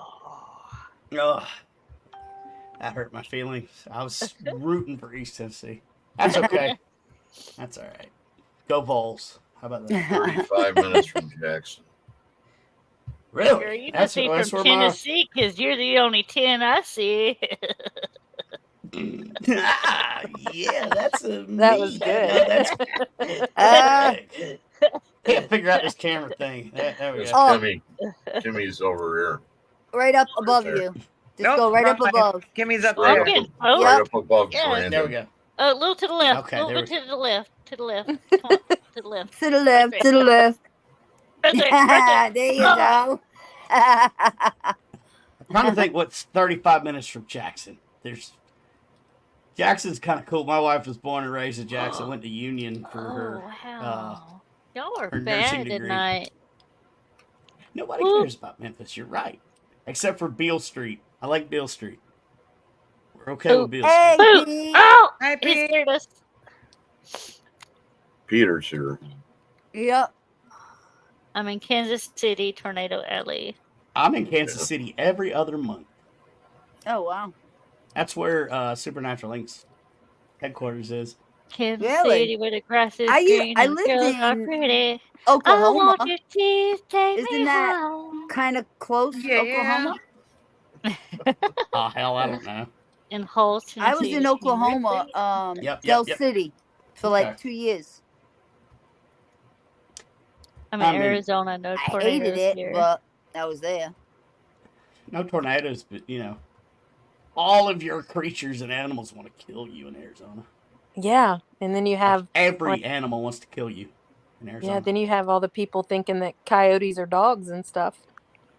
ugh. That hurt my feelings. I was rooting for East Tennessee. That's okay. That's all right. Go Vols. How about that? 35 minutes from Jackson. Girl, Really? you must be from where Tennessee because you're the only 10 I see. Yeah, that's a. That was me. good. That's can't figure out this camera thing. There we It's go. Oh. Timmy's over here. Right up above there. you. Just go right up wrong way. above. Kimmy's up Oh, I'm there. getting Right close. up above Yeah. Brandon. There we go. A little to the left. Okay, a little there bit to the left. To the left. Come on. To the left. To the left, there. to the left. Right there. Right there. There you Oh. go. I'm trying to think what's 35 minutes from Jackson. Jackson's kind of cool. My wife was born and raised in Jackson. Went to Union for her. Oh, wow. Y'all are her nursing bad degree. tonight. Nobody Woo. cares about Memphis. You're right, except for Beale Street. I like Beale Street. We're okay Ooh. with Beale Hey, Street. Ooh. Pete. Oh! Hi, He Pete. scared us. Peter's here. Yep. I'm in Kansas City, Tornado Alley. I'm in Kansas City every other month. Oh, wow. That's where Supernatural Inc.'s headquarters is. Kansas Really? City, where the grass is I green I and the lived girls are in pretty. I Oklahoma. want your teeth, take Isn't me that home. kind of close to Oklahoma? Oh, hell, I don't know. In Hull, I was Tennessee. in Oklahoma, Del Yep. City for Okay. like 2 years. I'm in I mean, Arizona, no I tornadoes hated it, here. but I was there. No tornadoes, but all of your creatures and animals want to kill you in Arizona. Yeah, and then you have Every like- animal wants to kill you in Arizona. yeah, then you have all the people thinking that coyotes are dogs and stuff.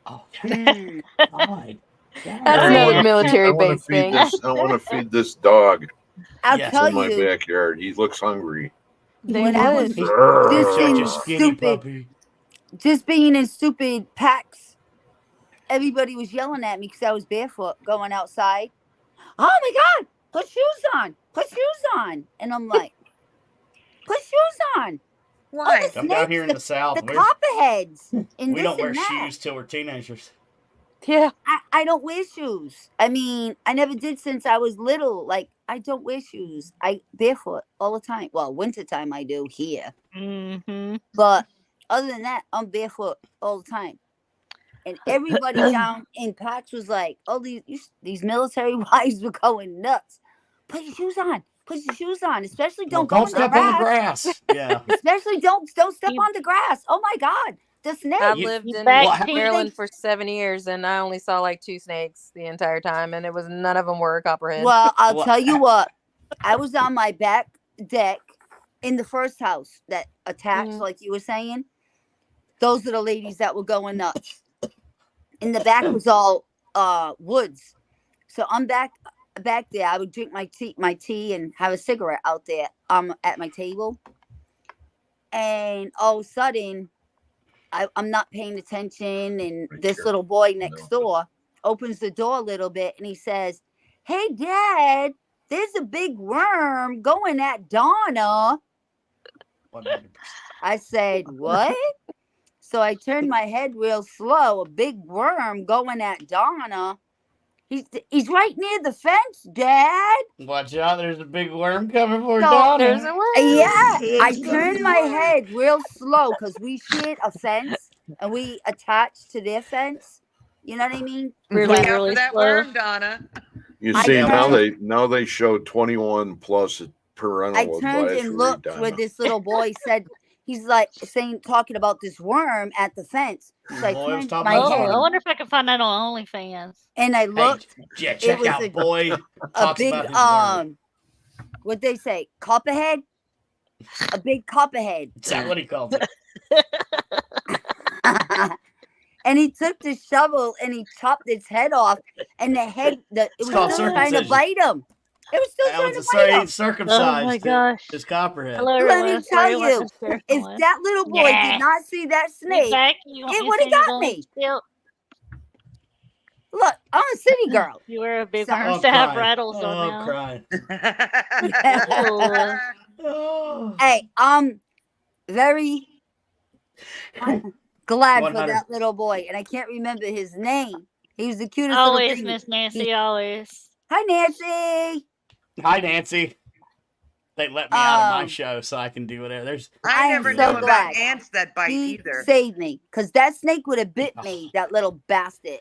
Oh, Mm. God. That's Oh, another yeah. military I want base to feed thing. this. I want to feed this dog I'll Yes. tell in my you, backyard. He looks hungry. They when I would. was He's This such a thing's skinny stupid. puppy. just being in stupid packs, everybody was yelling at me because I was barefoot going outside. Oh my God, put shoes on, put shoes on. And I'm like, put shoes on. Why? Oh, the I'm down snakes, here in the South. the copperheads, and We this don't wear and that. shoes till we're teenagers. Yeah. I don't wear shoes. I mean, I never did since I was little. Like, I don't wear shoes. I barefoot all the time. Well, wintertime I do here. Mm-hmm. But other than that, I'm barefoot all the time. And everybody down in Pax was like, "Oh, these military wives were going nuts. Put your shoes on. Put your shoes on. Especially don't go Don't in the step grass. on the grass. Yeah. Especially don't step You- on the grass. Oh my God, the snake." I You- lived you in back Well, to- Maryland for 7 years, and I only saw like 2 snakes the entire time, and it was none of them were a copperhead. Well, I'll Well, tell you what. I was on my back deck in the first house that attached, Mhm. like you were saying. Those are the ladies that were going nuts. In the back was all woods. So I'm back there. I would drink my tea and have a cigarette out there at my table. And all of a sudden, I'm not paying attention, and this little boy next door opens the door a little bit, and he says, "Hey, Dad, there's a big worm going at Donna." 100%. I said, "What?" So I turned my head real slow. A big worm going at Donna. He's right near the fence, Dad. Watch out, there's a big worm coming for So, Donna. There's a worm. Yeah, I It's turned my head real slow because we shared a fence and we attached to their fence. You know what I mean? Really, Look out really for that slow. worm, Donna. You I see turned- now they show 21 plus I parental turned advisory. and looked where Donna. this little boy said, he's like talking about this worm at the fence. So I Boy was turned talking my about Oh, head I wonder if I can find that on OnlyFans. and I Hey, looked. yeah, it check was out a- boy. A Talks big about his worm. what they say, copperhead? A big copperhead. Is that what he calls it? And he took the shovel and he chopped its head off, and it was called still trying to circumcision. bite him. It was still That trying was to a bite him. circumcised. Oh my gosh. His copperhead. Hello, Let everyone. me Sorry tell about you, this terrible if one. that little boy Yeah. did not see that Get snake, back. You want it me to would've send you got the me. still- look, I'm a city girl. You wear a big So- worms Oh, to have crying. rattles on Oh, now. crying. Ooh. Oh. Hey, I'm very glad for 100. that little boy, and I can't remember his name. He was the cutest Always, little thing. Miss Nancy, always. Hi, Nancy. Hi, Nancy. They let me out of my Um, show so I can do whatever. There's I I am never so knew glad. about ants that bite He either. saved me because that snake would have bit Oh. me, that little bastard,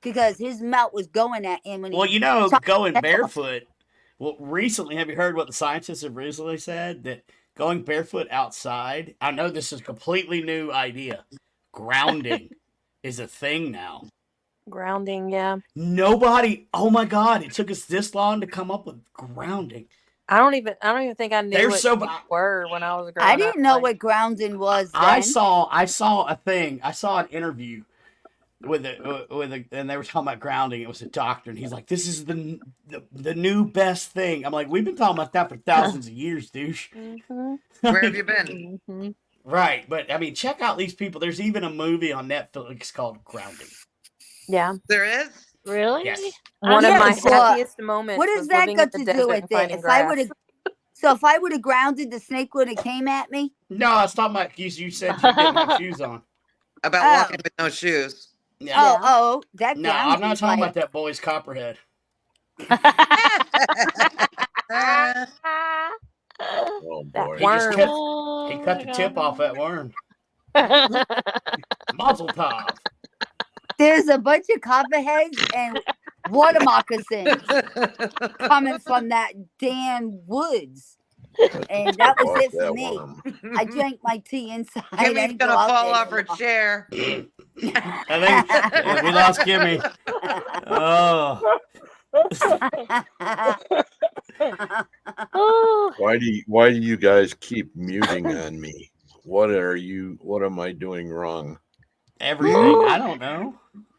because his mouth was going at him when he. well, you know, chopped going his head off. barefoot. Well, recently, have you heard what the scientists have recently said? That going barefoot outside, I know this is a completely new idea. Grounding is a thing now. Grounding, yeah. Nobody. Oh my God! It took us this long to come up with grounding. I don't even think I knew They're what so. these were when I was growing I up. didn't know Like, what grounding was I then. saw a thing. I saw an interview with and they were talking about grounding. It was a doctor, and he's like, "This is the new best thing." I'm like, "We've been talking about that for thousands of years, douche." mhm, Where have you been? mhm. Right, but I mean, check out these people. There's even a movie on Netflix called Grounding. Yeah. There is? Really? Yes. One of Yeah, my but happiest moments what was does that living in got the to desert do with and it? finding If I would grass. have, so if I would have grounded, the snake would have came at me. No, I was talking about you said you didn't have shoes on. About Oh. walking with no shoes. Yeah. Oh, Yeah. oh, that No, I'm grounds not me, talking like, about that boy's copperhead. Oh That boy. He just worm. cut he cut the tip off that worm. Mazel tov. there's a bunch of copperheads and water moccasins coming from that damn woods. And that was Off it for that me. worm. I drank my tea inside. I Kimmy's didn't go gonna out fall there off no her more. chair. I think we lost Kimmy. Oh. Oh, Why do you guys keep muting on me? What am I doing wrong? Everything. I don't know.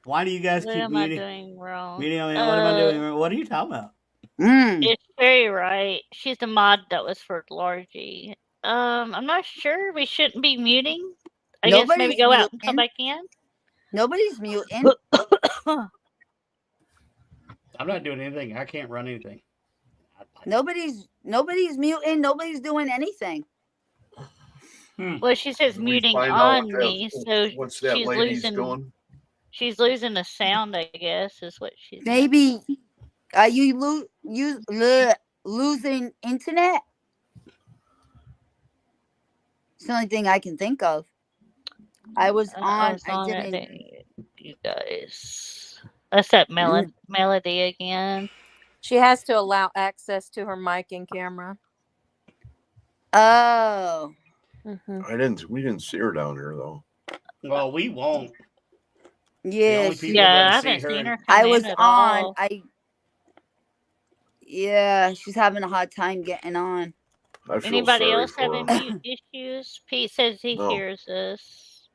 Why do you guys what keep am I muting? doing wrong? What am I doing wrong? What are you talking about? It's very right. She's the mod that was for Largy. I'm not sure. We shouldn't be muting. I guess maybe Nobody's go out and come muting. back in. Nobody's muting. I'm not doing anything. I can't run anything. Nobody's muting. Nobody's doing anything. Well, she says Did we muting find out on what me, so what's that she's lady's losing. doing? She's losing the sound. I guess is what she's. Maybe are you losing internet? It's the only thing I can think of. I was I on. was I on it. didn't. You guys. That's that melody again. She has to allow access to her mic and camera. Oh, Mhm. We didn't see her down here though. Well, we won't. yeah. only people Yeah, I that haven't see her seen her. I come was in at on. all. Yeah, she's having a hard time getting on. I feel Anybody sorry else for having her. mute issues? Pete says he No. hears us.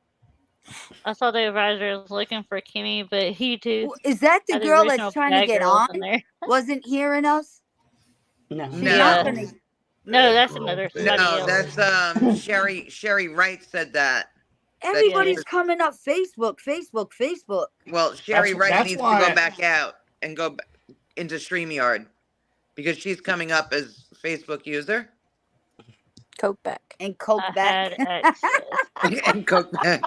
I saw the advisor was looking for Kimmy, but he too. Is that the had girl original that's trying to bad get girls on? in there. Wasn't hearing us? No. She's No. not gonna. No, that's girl. another Yeah. somebody No, else. that's Sherry Wright said that. Everybody's coming up Facebook. Well, Sherry Wright that's needs to why- go back out and go into StreamYard because she's coming up as Facebook user Coke back. And Coke I back. had access. and Coke back.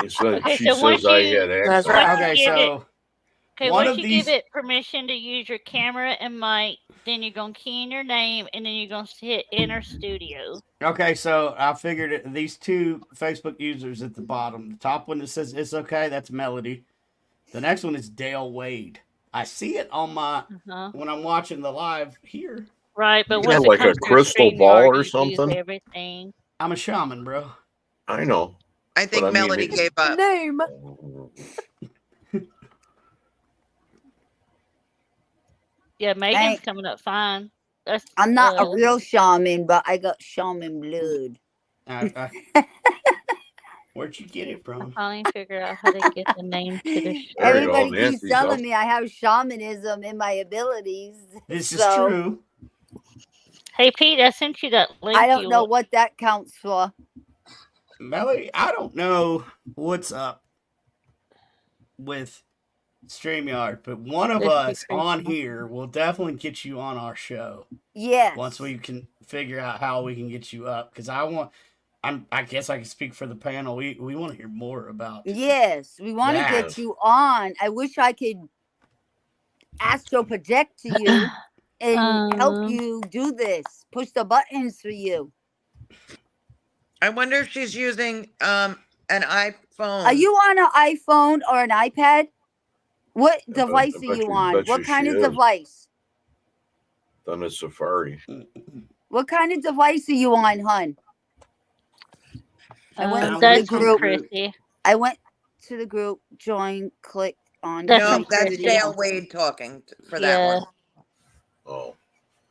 She said, Okay, she so once says I you- had That's access. right. Okay, Give it- so Okay, One once of you these- give it permission to use your camera and mic, then you're gonna key in your name, and then you're gonna hit Enter Studio. Okay, so I figured these two Facebook users at the bottom. The top one that says it's okay, that's Melody. The next one is Dale Wade. I see it on my when I'm watching the live here. Right, but Yeah, once like it a comes to crystal StreamYard, ball or you use something? everything. I'm a shaman, bro. I know. I think But I mean, Melody it- gave up. Name. Yeah, Megan's Hey. coming up fine. That's, I'm not a real shaman, but I got shaman blood. Where'd you get it from? finally figured out how to get the name to the show. There you go, Everybody keeps Nancy's telling up. me I have shamanism in my abilities. This is So, true. Hey Pete, I sent you that link. I don't you know want- what that counts for. Melody, I don't know what's up with StreamYard, but one of This is us crazy. on here will definitely get you on our show Yes. once we can figure out how we can get you up. Because I guess I can speak for the panel. We want to hear more about. Yes, we want to Yes. get you on. I wish I could astro project to you and help you do this. Push the buttons for you. I wonder if she's using an iPhone. Are you on an iPhone or an iPad? What bet- device I are bet you you- on? bet What you kind she of is. device? Done a Safari. What kind of device are you on, hun? I went to the That's from group. Chrissy. I went to the group, join, click. on That's No, from different that's Christy. Dale Wade talking for that Yeah. one. Oh,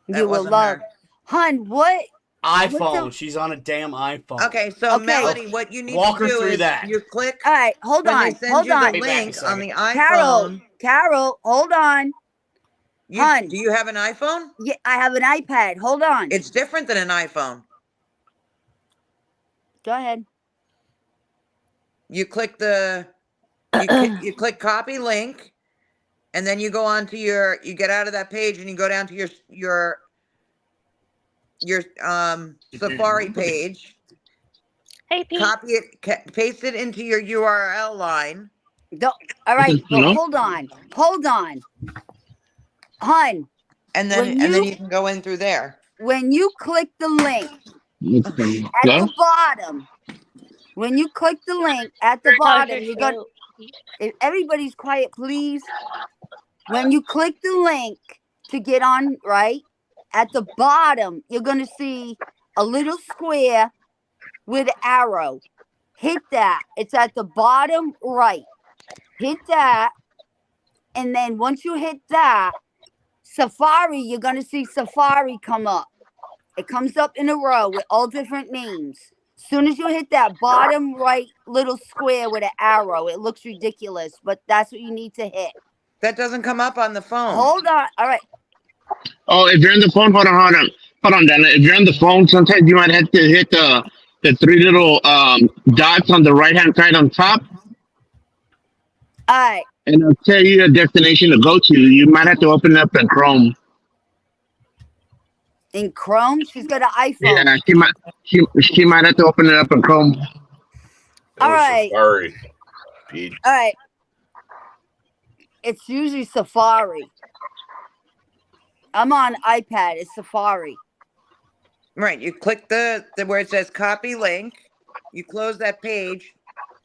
That You will wasn't love, her. hun. What? iPhone. the- She's on a damn iPhone. Okay, so Okay. Melody, what you need Walk to her do through is that. you click All right, hold when they on, send hold you the on. Be back in a link on the Carol, iPhone. Carol, hold on. Hun. Do you have an iPhone? Yeah, I have an iPad. Hold on. It's different than an iPhone. Go ahead. You click you click copy link, and then you go on to you get out of that page and you go down to your Safari page. Hey, Pete. Copy it, paste it into your URL line. All right, but hold on, hun. And When then you- you can go in through there. When you click the link at the bottom, when you click the link at the bottom, you're gonna. If everybody's quiet, please. When you click the link to get on, right at the bottom, you're gonna see a little square with an arrow. Hit that. It's at the bottom right. Hit that, and then once you hit that, Safari, you're gonna see Safari come up. It comes up in a row with all different names. As soon as you hit that bottom right little square with an arrow, it looks ridiculous, but that's what you need to hit. That doesn't come up on the phone. Hold on. All right. Oh, if you're on the phone, hold on, Dana. If you're on the phone, sometimes you might have to hit the three little dots on the right hand side on top, All right. and it'll tell you a destination to go to. You might have to open it up in Chrome. In Chrome, she's got an iPhone. Yeah, she might have to open it up in Chrome. All right. Safari, Pete. All right. It's usually Safari. I'm on iPad. It's Safari. Right. You click the where it says copy link. You close that page.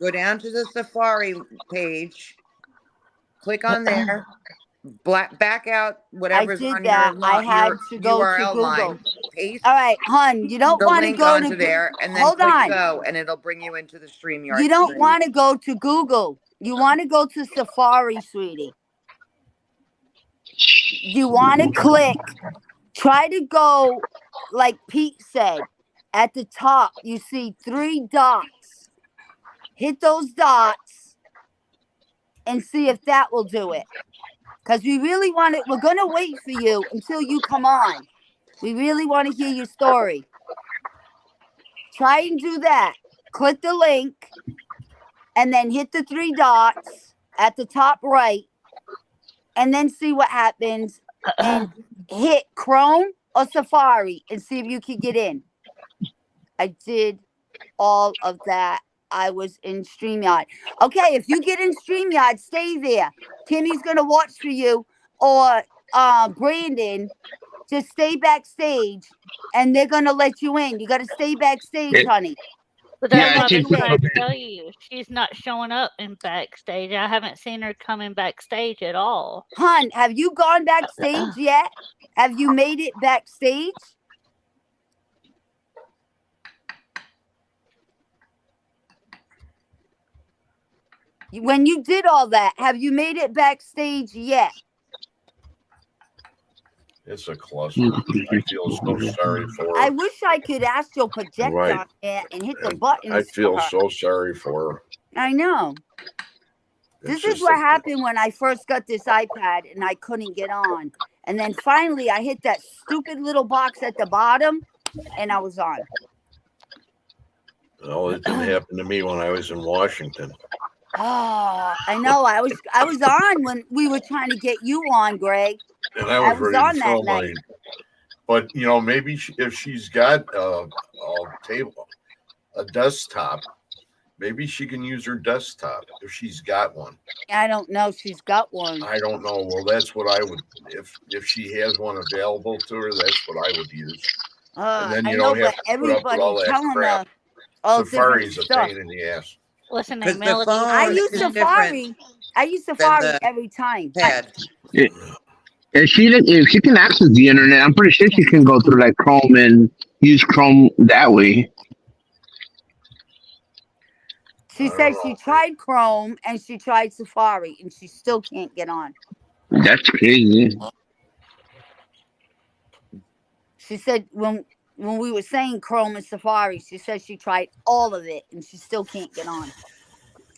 Go down to the Safari page. Click on there. Back out whatever's I did on that. your I had your to go to URL Google. line. Paste All right, hun. You don't the want to link go onto to there, and then hold click on. go, and it'll bring you into the StreamYard. You don't stream. want to go to Google. You want to go to Safari, sweetie. You want to click. Try to go like Pete said. At the top, you see 3 dots. Hit those dots and see if that will do it. Because we really want it. We're going to wait for you until you come on. We really want to hear your story. Try and do that. Click the link and then hit the 3 dots at the top right and then see what happens and hit Chrome or Safari and see if you can get in. I did all of that. I was in StreamYard. Okay, if you get in StreamYard, stay there. Timmy's going to watch for you or Brandon. Just stay backstage and they're going to let you in. You got to stay backstage, honey. But that's Yeah, what she's I've been trying to okay. tell you. She's not showing up in backstage. I haven't seen her coming backstage at all. Hun, have you gone backstage yet? Have you made it backstage? When you did all that, have you made it backstage yet? It's a cluster. I feel so sorry for I her. wish I could astral project Right. on it and hit the And buttons. I feel for her. so sorry for her. I know. It's This is just what a- happened when I first got this iPad and I couldn't get on. And then finally I hit that stupid little box at the bottom and I was on. No, it didn't happen to me when I was in Washington. Oh, I know. I was on when we were trying to get you on, Greg. And I was, I was ready on to that film night. But you know, maybe if she's got a table, a desktop, maybe she can use her desktop if she's got one. I don't know. She's got one. I don't know. Well, that's what I would if she has one available to her. That's what I would use. And then I you know, don't have but to put up with all everybody's that telling crap. her all Safari's different a stuff. pain in the ass. What's her name? Because the Melody? I phone use is Safari. different I use Safari the every time. pad. If she can access the internet, I'm pretty sure she can go through like Chrome and use Chrome that way. She said she tried Chrome and she tried Safari and she still can't get on. That's crazy. She said when we were saying Chrome and Safari, she said she tried all of it and she still can't get on.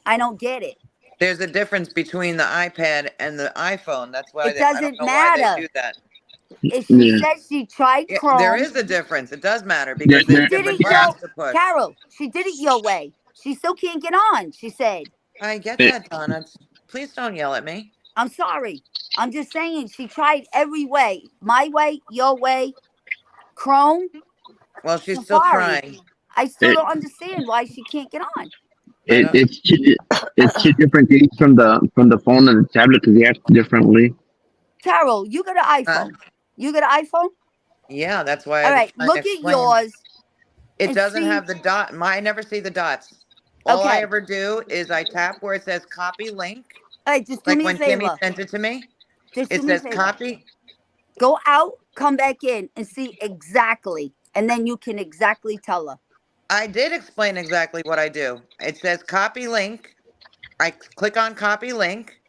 I don't get it. There's a difference between the iPad and the iPhone. That's why It I don't doesn't know why matter. they do that. If she Yeah. said she tried Yeah, Chrome, there is a difference. It does matter because There- there's did different it your buttons to push. Carol, she did it your way. She still can't get on, she said. I get It- that, Donna. Please don't yell at me. I'm sorry. I'm just saying she tried every way. My way, your way, Chrome. Well, she's still Safari. trying. I still It- don't understand why she can't get on. It's two different things from the phone and the tablet because they act differently. Carol, you got an iPhone. You got an iPhone? Yeah, that's why. All I was right, trying to look at explain. yours. It and doesn't see- have the dot. I never see the dots. All I Okay. ever do is I tap where it says copy link. All right, just do Like me a when Timmy favor. sent it to me, Just it do me a says favor. copy. Go out, come back in, and see exactly, and then you can exactly tell her. I did explain exactly what I do. It says copy link. I click on copy link.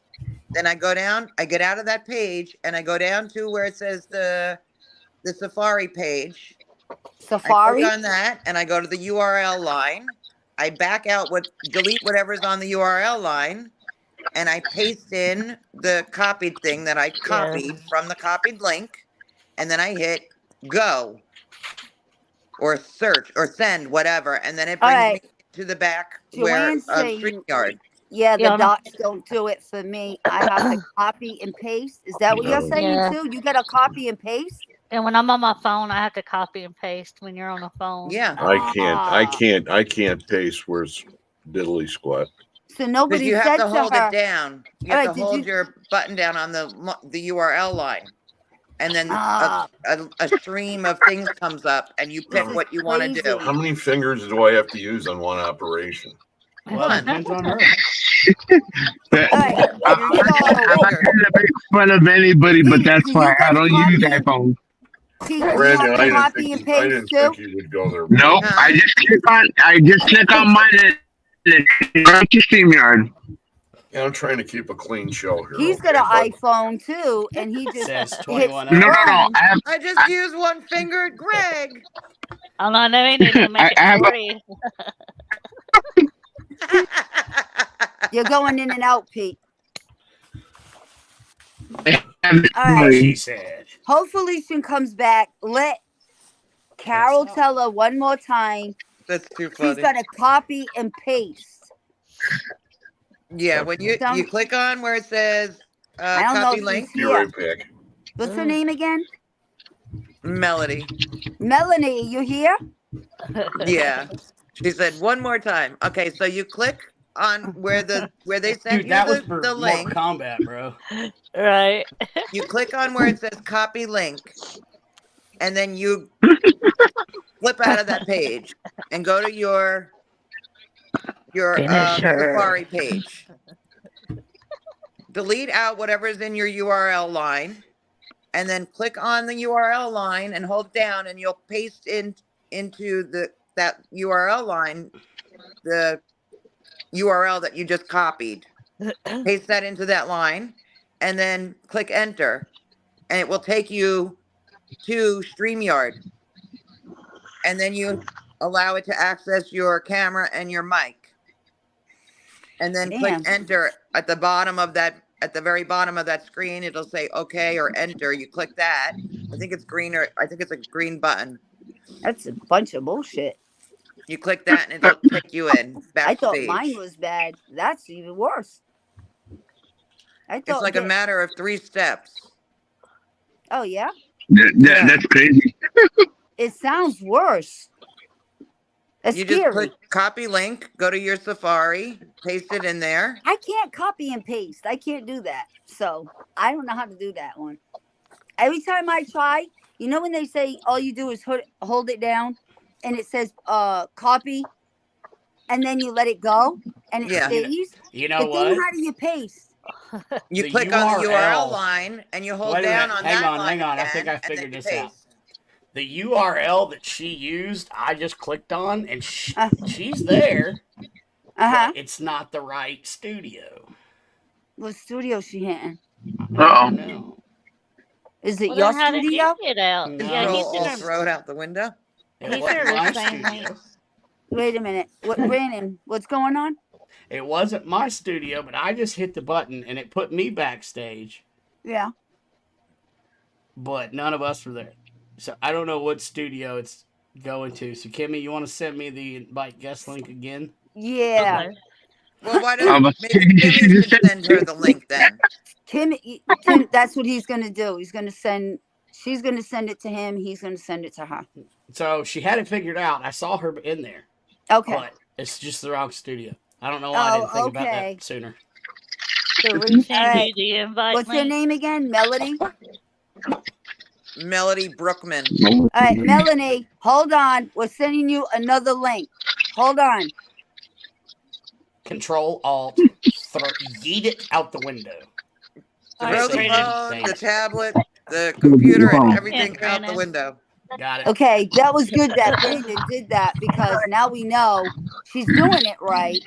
Then I go down, I get out of that page and I go down to where it says the Safari page. I Safari. click on that and I go to the URL line. I back out delete whatever's on the URL line and I paste in the copied thing that I copied from the copied link. And then I hit go or search or send, whatever. And then it All brings right. me to the back where Joanne's of saying, StreamYard. yeah, the Yeah, I know. dots don't do it for me. I have to copy and paste. Is that what you're saying Yeah. too? You got to copy and paste? And when I'm on my phone, I have to copy and paste when you're on a phone. Yeah. I can't paste where it's diddly squat. So Because nobody you have said to hold her. it down. You All have right, to did hold you- your button down on the URL line. And then Ah. a stream of things comes up and you pick This is what you want to do. crazy. How many fingers do I have to use on one operation? Well, it depends on her. All right, here I'm you not go. trying to make fun of anybody, but Pete, that's do you why I gotta don't copy use and- iPhone. Pete, do you Brandon, have I to didn't copy and think I paste didn't too? think you would go there. Nope. Huh? I just click on mine and it's right to StreamYard. Yeah, I'm trying to keep a clean show here. He's got okay, an iPhone too, and he just Says hits 21 No, up. Chrome. I just used one finger, Greg. I'm not knowing it to make I have it a- free. You're going in and out, Pete. I have All right. She said. Hopefully she comes back. Let Carol tell her one more time. That's too She's funny. got to copy and paste. Yeah, when you Don't- click on where it says I don't know copy if link, she's Be here. right back. What's her name again? Melody. Melanie, you here? Yeah. She said one more time. Okay, so you click on where they sent Dude, that you was for the Mortal link. Kombat, bro. Right. You click on where it says copy link, and then you flip out of that page and go to your Finisher. Safari page. Delete out whatever's in your URL line, and then click on the URL line and hold down, and you'll paste into that URL line the URL that you just copied. Paste that into that line, and then click enter, and it will take you to StreamYard. And then you allow it to access your camera and your mic. And then click Damn. enter at the bottom of that, at the very bottom of that screen, it'll say okay or enter. You click that. I think it's green, or I think it's a green button. That's a bunch of bullshit. You click that and it'll take you in I thought backstage. mine was bad. That's even worse. I It's thought like a that- matter of 3 steps. Oh yeah, Yeah. That's crazy. it sounds worse. It's You scary. just click copy link, go to your Safari, paste it in there. I can't copy and paste. I can't do that. So I don't know how to do that one. Every time I try, you know when they say all you do is hold it down and it says copy and then you let it go and it Yeah. stays. You know But what? then how do you paste? You The click on the URL URL line and you hold Wait a down minute. on Hang that on, line hang on. I again, think I and then figured you this out. paste. The URL that she used, I just clicked on, and Uh. she's there. Uh-huh. but it's not the right studio. What studio she hitting? I don't know. Is it Well, your then how did you studio? get out? No. Yeah, Control he's in Alt her. throw it out the window. It He's wasn't in my the same studio. lane. Wait a minute. What, Brandon? What's going on? It wasn't my studio, but I just hit the button and it put me backstage, Yeah. but none of us were there. So I don't know what studio it's going to. So Kimmy, you want to send me the invite guest link again? Yeah. Okay. Well, why Oh, don't but maybe she Kimmy just should send her the link then? Tim, that's what he's gonna do. He's gonna send. She's gonna send it to him. He's gonna send it to her. So she had it figured out. I saw her in there, Okay. but it's just the wrong studio. I don't know why I didn't think about okay. that sooner. So resend Alright. you the invite What's your link. name again? Melody. Melody Brookman. All right, Melanie. Hold on. We're sending you another link. Hold on. Control Alt, yeet it out the window. All Throw right, the Brandon. phone, the Thanks. tablet, the computer, and Yeah, everything out the Brandon. window. Got it. Okay, that was good that Brandon did that because now we know she's doing it right,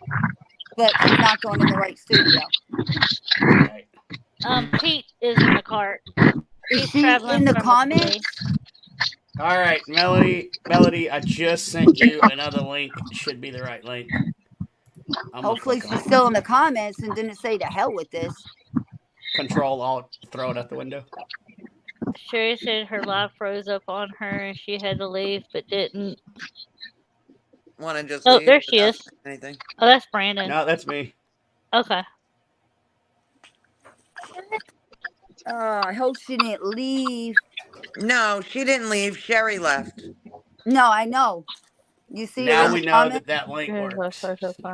but she's not going in the right studio. Right. Pete is in the cart. Is He's she traveling in the from comments? All right, Melody, I just sent you another link. Should be the right link. I'm gonna Hopefully click on she's it. still in the comments and didn't say to hell with this. Control Alt, throw it out the window. Sherry said her live froze up on her and she had to leave, but didn't. Want to just Oh, leave there she without is. saying anything? Oh, that's Brandon. No, that's me. Okay. I hope she didn't leave. No, she didn't leave. Sherry left. No, I know. You see her Now in we the know comments? that link works.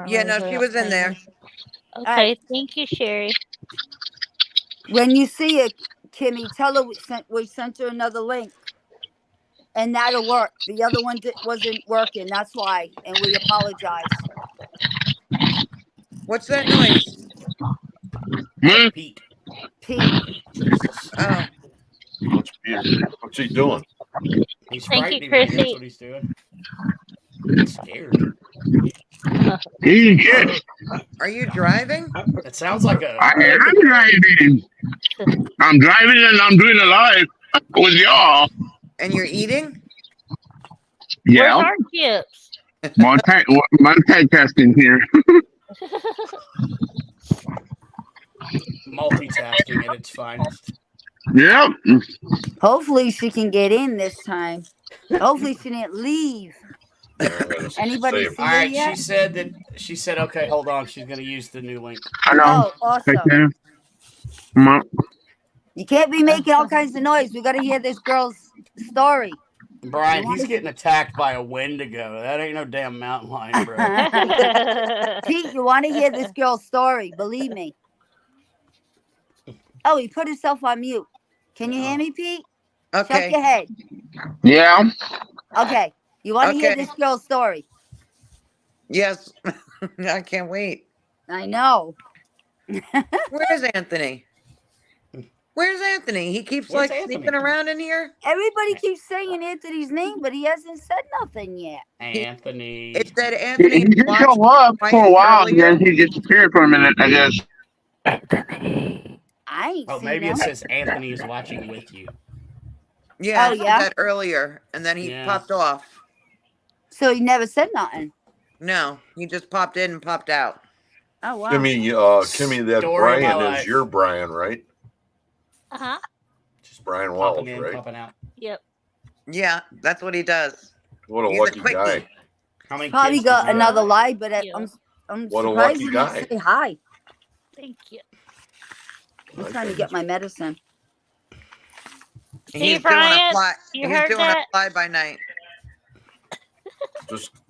Yeah, no, she was in there. Okay, thank you, Sherry. When you see it, Kimmy, tell her we sent her another link. And that'll work. The other one wasn't working. That's why. And we apologize. What's that noise? Pete. Pete. Jesus. Oh, What's he doing? He's Thank you, frightening me. Chrissy. That's what he's doing. I'm scared. Jesus. are you driving? It sounds like a. I'm driving. I'm driving and I'm doing a live with y'all. And you're eating? Yeah, Where's our chips? multitasking here. Multitasking at its finest. Yep. Hopefully she can get in this time. Hopefully she didn't leave. Anybody see All her right, yet? she said, okay, hold on. She's going to use the new link. I know. Oh, awesome. Okay. Come on. You can't be making all kinds of noise. We got to hear this girl's story. Brian, he's getting attacked by a Wendigo. That ain't no damn mountain lion, bro. Pete, you want to hear this girl's story. Believe me. Oh, he put himself on mute. Can you hear me, Pete? Shake Okay. your head. Yeah. Okay. You want to hear Okay. this girl's story? Yes. I can't wait. I know. Where's Anthony? Where's Anthony? He keeps Where's like Anthony? sneaking around in here. Everybody keeps saying Anthony's name, but he hasn't said nothing yet. Anthony. It said He Anthony. didn't watched show up twice for a while, and earlier. then he disappeared for a minute, I guess. I ain't Oh, seen maybe him. it says Anthony is watching with you. Yeah, Oh, it said yeah? that earlier, and then he Yeah. popped off. So he never said nothing. No, he just popped in and popped out. Oh, wow. Kimmy, that Story of my Brian life. is your Brian, right? Uh-huh. Just Brian popping Wells, in, right? popping out. Yep. Yeah, that's what he does. What a He's a lucky quickie. guy. How many Probably kids got does he have? another lie, but Yeah. I'm What a surprised lucky he didn't guy. say hi. Thank you. I'm trying to get my medicine. And See, he's Brian, doing a fly. you He's heard doing that? a fly by night.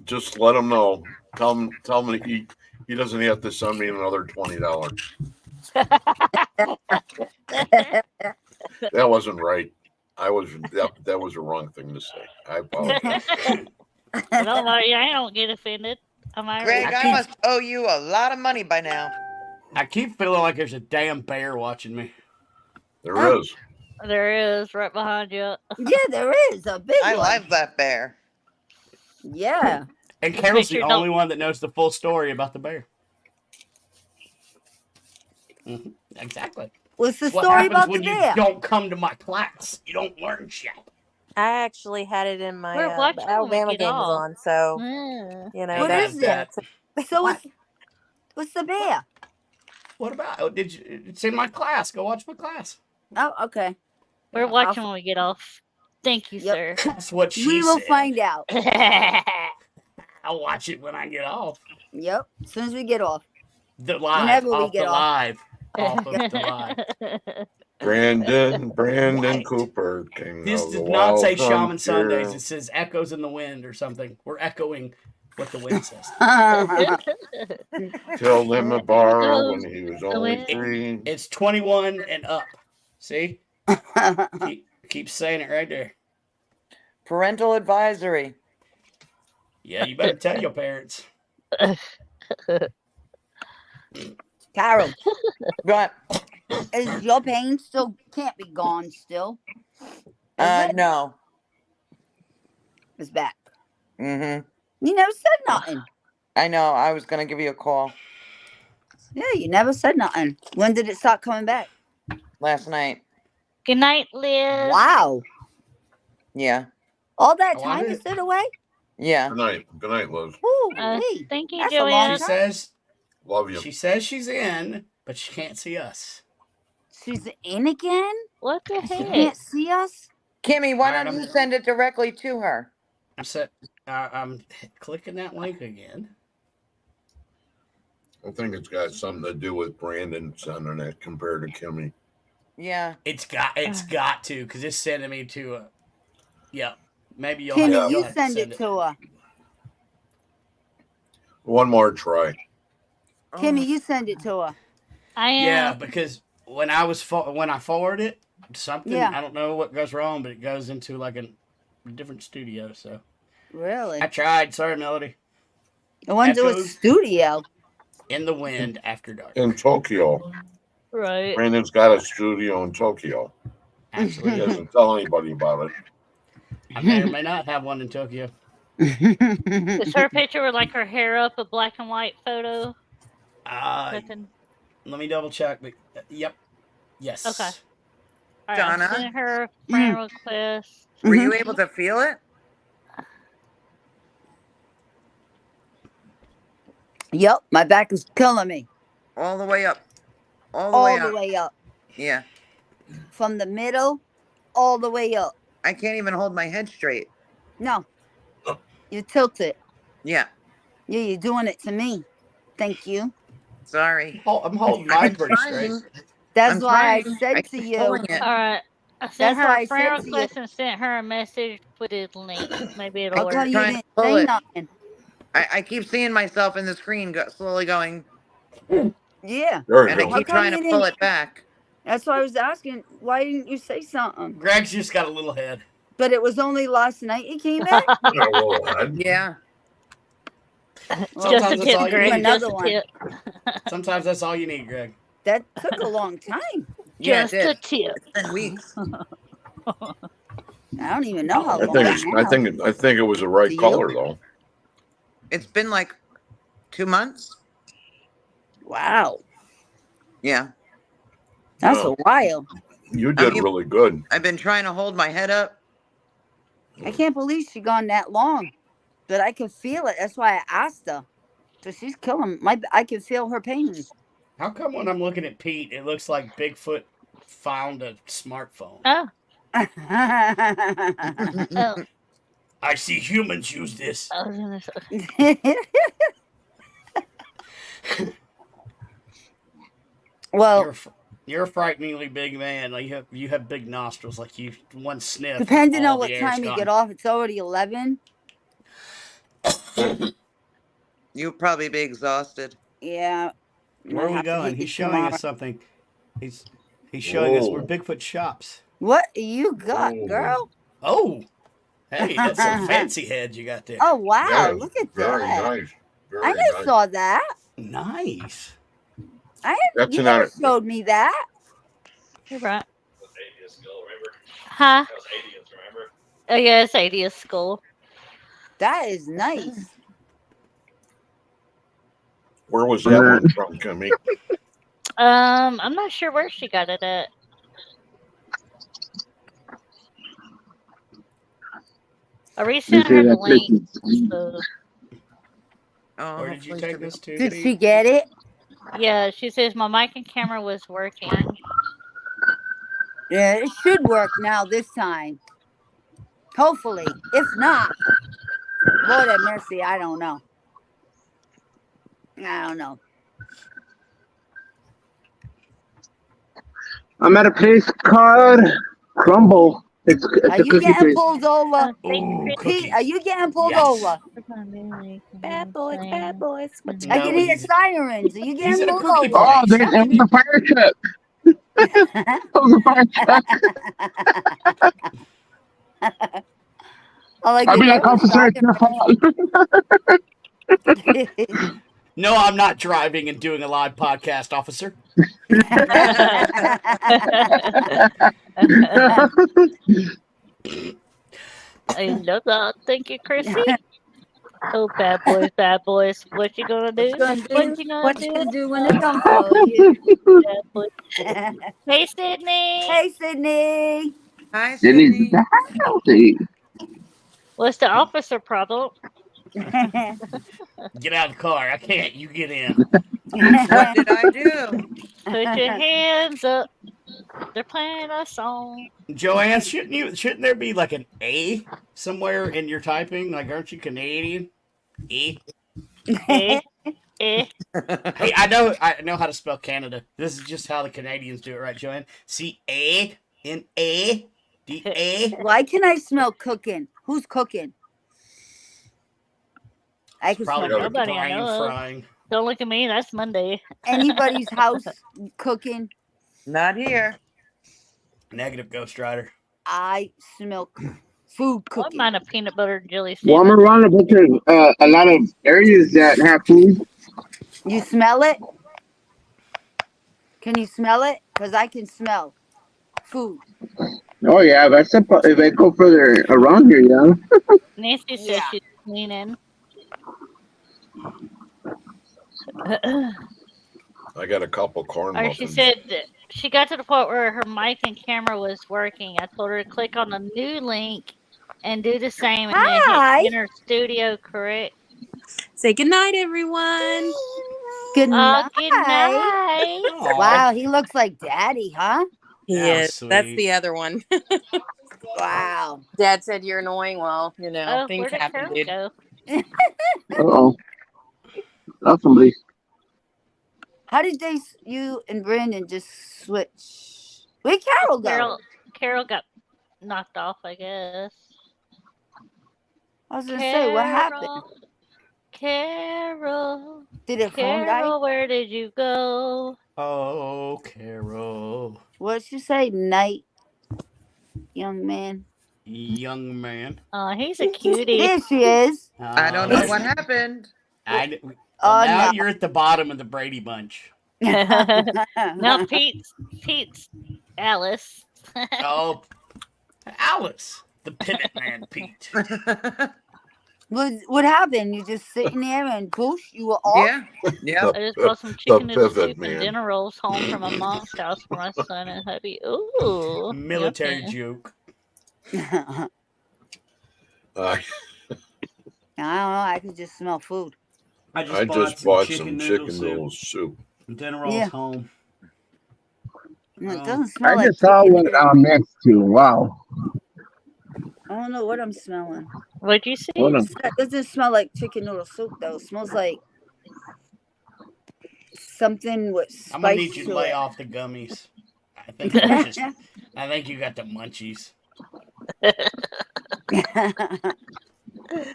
Just let him know. Tell him that he doesn't have to send me another $20. That wasn't right. That was a wrong thing to say. I apologize. Don't worry, I don't get offended. Am I Greg, right? I must owe you a lot of money by now. I keep feeling like there's a damn bear watching me. There is. There is right behind you. Yeah, there is a big I one. love that bear. Yeah. And Make Carol's the sure only one that knows the full story about the bear. Exactly. What's the It's what story happens about the when you bear? don't come to my class. You don't learn shit. I actually had it in my We're watching when we Alabama get game was off. on, so Yeah. you know They What that. have is it? that. So What? what's the bear? What about? Oh, did you? It's in my class. Go watch my class. Oh, okay. We're Yeah, watching when we get off. Thank you, Yep. That's what she We will said. find out. sir. I'll watch it when I get off. Yep. As soon as we get off. The live, Whenever we off get the off. live, off of the live. Brandon Cooper, king This of the does not say wild Shaman Sundays. frontier. It says Echoes in the Wind or something. We're echoing what the wind says. Killed him at bar Echoes when he was the only wind. 3. It's 21 and up. See? Keep saying it right there. Parental advisory. Yeah, you better tell your parents. Carol, But is your pain still can't be gone still? Is it? no. It's back. Mm-hmm. You never said nothing. I know. I was gonna give you a call Yeah, you never said nothing. When did it start coming back? last night. Good night, Liz. Wow. Yeah. All that Oh, I time did. you stood away? Yeah. Good night, Liz. Ooh, Thank you, That's a long Joanne. She time. says Love you. she says she's in, but she can't see us. She's in again? What the She heck? can't see us? Kimmy, why Alright, don't I'm- you send it directly to her? I'm clicking that link again. I think it's got something to do with Brandon sending it compared to Kimmy. Yeah. It's got to, because it's sending me to a. Yeah, maybe you'll Kimmy, have, you'll you have send it to her. One more try. Kimmy, you send it to her. I am. Yeah, because when I forward it, something Yeah. I don't know what goes wrong, but it goes into like a different studio. So Really? I tried. Sorry, Melody. I wonder what Echoes. studio. In the Wind After Dark. In Tokyo. Right. Brandon's got a studio in Tokyo. Actually, He doesn't tell anybody about it. I may or may not have one in Tokyo. Is her picture with like her hair up, a black and white photo? Nothing. Let me double check. But, yep. Yes. Okay. All right, I'm Donna? sending her friend request. Were you able to feel it? Yep, my back is killing me. All the way up. All the way up. Yeah. From the middle, all the way up. I can't even hold my head straight. No. You tilt it. Yeah. Yeah, you're doing it to me. Thank you. Sorry. I'm holding mine pretty straight. That's I'm why trying. I said I to keep you. pulling it. All right. I sent That's her why I a friend said to you. request and sent her a message with a link. Maybe it'll How come work. you Trying to didn't pull say it. nothing? I keep seeing myself in the screen slowly going, Yeah. There and you I go. keep How come trying you to pull didn't- it back. That's why I was asking. Why didn't you say something? Greg's just got a little head. But it was only last night you came back? Yeah, well, Yeah. Well, Just a Sometimes that's tip, all you Greg. need. Another Just a one. tip. Sometimes that's all you need, Greg. that took a long time. Yeah, Just it a did. tip. 10 weeks. I don't even know how I long think it's. now. I think it was the right Do you? color though. It's been like 2 months. Wow. Yeah. That's Wow. a while. You did mean- really good. I've been trying to hold my head up. I can't believe she gone that long. But I can feel it. That's why I asked her. So she's killing I can feel her pain. How come when I'm looking at Pete, it looks like Bigfoot found a smartphone? Oh, Well, oh, I see humans use this. I was gonna say. You're a frighteningly big man. Like you have big nostrils. Like you one sniff. and depending all on what the air's time you gone. get off, it's already 11. You'll probably be exhausted. Yeah. Where are we Might have to going? hit you He's showing tomorrow. us something. He's showing us where Whoa. Bigfoot shops. What you got, Ooh. girl? Oh, hey, that's some fancy heads you got there. Oh wow! Yeah, Look at Very that. nice. Very I never nice. saw that. Nice. That's You an never art. showed me that. You're right. Huh? Oh yeah, it's 80th school. That is nice. Where was that one from, Kimmy? I'm not sure where she got it at. I resent her the link. So, Oh, Where did you hopefully take she'll be- this to? Did Pete? she get it? yeah, she says my mic and camera was working. Yeah, it should work now this time. Hopefully. If not, Lord have mercy, I don't know. I don't know. I'm at a place called Crumble. It's Are a you cookie getting place. pulled over? Thank you, Ooh, Chris. Pete, are you getting pulled Yes. over? Bad boys, bad boys. What you I No, can hear he's- sirens. Are you he's getting in a pulled cookie over? Oh, place. it was a fire truck. It was a fire truck. I I'll be that like, was officer, it's your fault. siren. No, I'm not driving and doing a live podcast, officer. I love that. Thank you, Chrissy. Oh, bad boys. What you gonna do? What you gonna What do? you gonna do when it comes for you? Bad boys. Hey, Sydney. Hey, Sydney. Hi, Sydney's Sydney. healthy. What's the officer problem? Get out of the car. I can't. You get in. What did I do? Put your hands up. They're playing a song. Joanne, shouldn't there be like an A somewhere in your typing? Like, aren't you Canadian? E. Eh, eh. Hey, I know how to spell Canada. This is just how the Canadians do it, right, Joanne? C-A-N-A-D-A. Why can I smell cooking? Who's cooking? I can Probably smell got Nobody I frying know and of. frying. Don't look at me. That's Monday. anybody's house cooking. Not here. Negative, Ghost Rider. I smell food I wouldn't cooking. mind a peanut butter and jelly Well, I'm sandwich. around a lot of areas that have food. You smell it? Can you smell it? Because I can smell food. Oh yeah, if I go further around here, yeah. Nancy says Yeah. she's cleaning. I got a couple corn Or muffins. she said that she got to the point where her mic and camera was working. I told her to click on the new link and do the same and Hi. then hit enter studio, correct? Say goodnight, everyone. Good night. Good night. Aw. Wow, he looks like daddy, huh? He That was is. That's sweet. the other one. Wow. Dad said you're annoying. Well, Oh, things where did happen, Carol dude. go? Uh-oh. That's somebody. How did you and Brandon just switch? Where'd Carol go? Carol got knocked off, I guess. I was gonna say, what happened? Carol. Did her phone die? Carol, where did you go? Oh, Carol. What'd she say? Night, young man. Young man. He's a cutie. There she is. I don't know what happened. Oh, Now no. you're at the bottom of the Brady Bunch. Now Pete's Alice. Oh, Alice, the pivot man, Pete. What happened? You just sitting there and poosh, you were off? Yeah. Yeah. I just brought some chicken noodle pivot soup man. and dinner rolls home from my mom's house for my son and hubby. Ooh. Military yummy. joke. I don't know. I can just smell food. I I just bought some chicken noodle soup. Dinner rolls Yeah. home. It doesn't smell I like just saw chicken. what next to. Wow. I don't know what I'm smelling. What'd you see? Hold on. It doesn't smell like chicken noodle soup though. It smells like something with spice I'm gonna need you to to lay it. off the gummies. I think you got the munchies.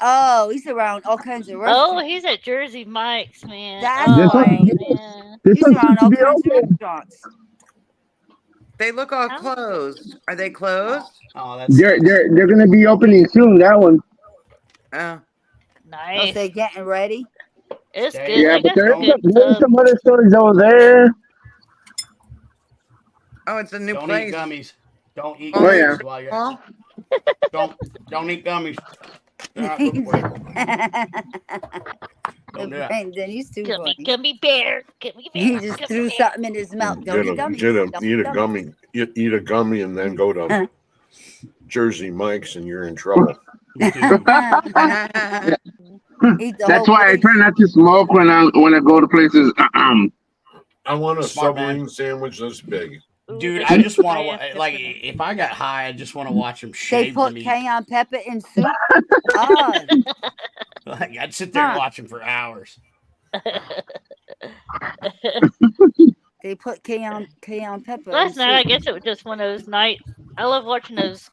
Oh, he's around all kinds of Oh, restaurants. he's at Jersey Mike's, man. That's This Oh, one- man. This He's one around seems to all be kinds of open. restaurants. They look all closed. Are they closed? Oh, that's They're gonna be opening soon. That one. Oh. Oh, Nice. they're getting ready. It's Yeah, good. Yeah, They but got there's good, some other stores over there. Oh, it's a new don't place. eat gummies. Don't eat Oh, gummies yeah. while you're Oh, don't eat gummies. They're not good for you. Don't do that. Brandon, he's too Gummy, funny. gummy bear. Gummy bear. He just gummy threw bear. something in his mouth. Don't eat gummies. Don't Eat a gummies. gummy. Eat a gummy and then go to Jersey Mike's and you're in trouble. Eat the That's whole why I place. try not to smoke when I go to places. I want a Smart man. submarine sandwich this big. Ooh, Dude, that's I just want nasty. to like if I got high, I just want to watch him They shave the put meat. cayenne pepper in soup. Oh, Like I'd sit there and Huh. watch him for hours. they put cayenne pepper. Last in night, I soup. guess it was just one of those nights. I love watching those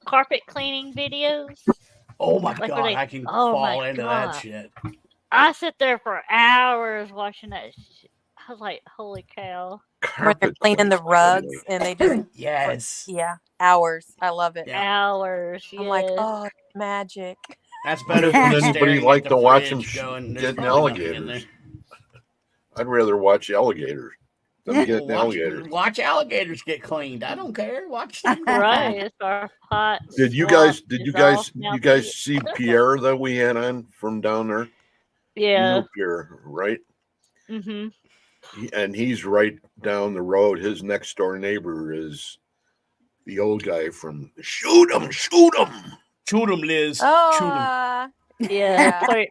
carpet cleaning videos. Oh my Like where god, they- I can oh fall my into God. that shit. I sit there for hours watching that shit. I was like, holy cow. Where they're cleaning the rugs and they just Yes, yeah, hours. I love it. Yeah. Hours. I'm like, yes. oh, magic. that's better Doesn't than anybody staring like at to the watch him fridge going, "There's getting probably nothing in alligators? I'd rather watch alligators than Yeah. getting there." alligators. Watch alligators get cleaned. I don't care. Watch them. go Right. clean. It's our hot. Did you swamp guys? Did is you all guys? now You guys big. see Pierre that we had on from down there? You Yeah. know Pierre, right? Mm-hmm. And he's right down the road. His next door neighbor is the old guy from Shoot 'em, Shoot 'em Shoot 'em, Liz. Oh, Shoot 'em. Yeah. Troy,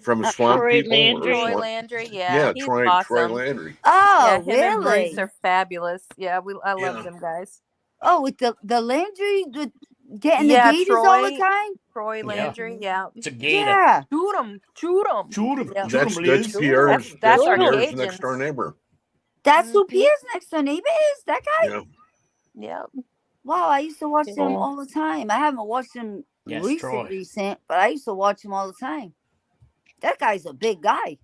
from Swamp Troy People. or Landry. Troy Swamp- Landry. Yeah, Yeah, he's Troy awesome. Landry. Oh, Yeah, him and Bruce really? are fabulous. Yeah, I love Yeah. them guys. Oh, with the Landry getting Yeah, the gators all the Troy. time. Troy Yeah. Landry. Yeah. It's a gator. Yeah. Shoot 'em. Shoot 'em. Shoot 'em. Yeah. Shoot 'em, That's Liz. Pierre's. That's our Pierre's Cajuns. next door neighbor. That's who Mhm. Pierre's next door neighbor is. That guy. Yeah. Yeah. Wow, I used to watch him Cool. all the time. I haven't watched him Yes, Troy. recent, but I used to watch him all the time. That guy's a big guy,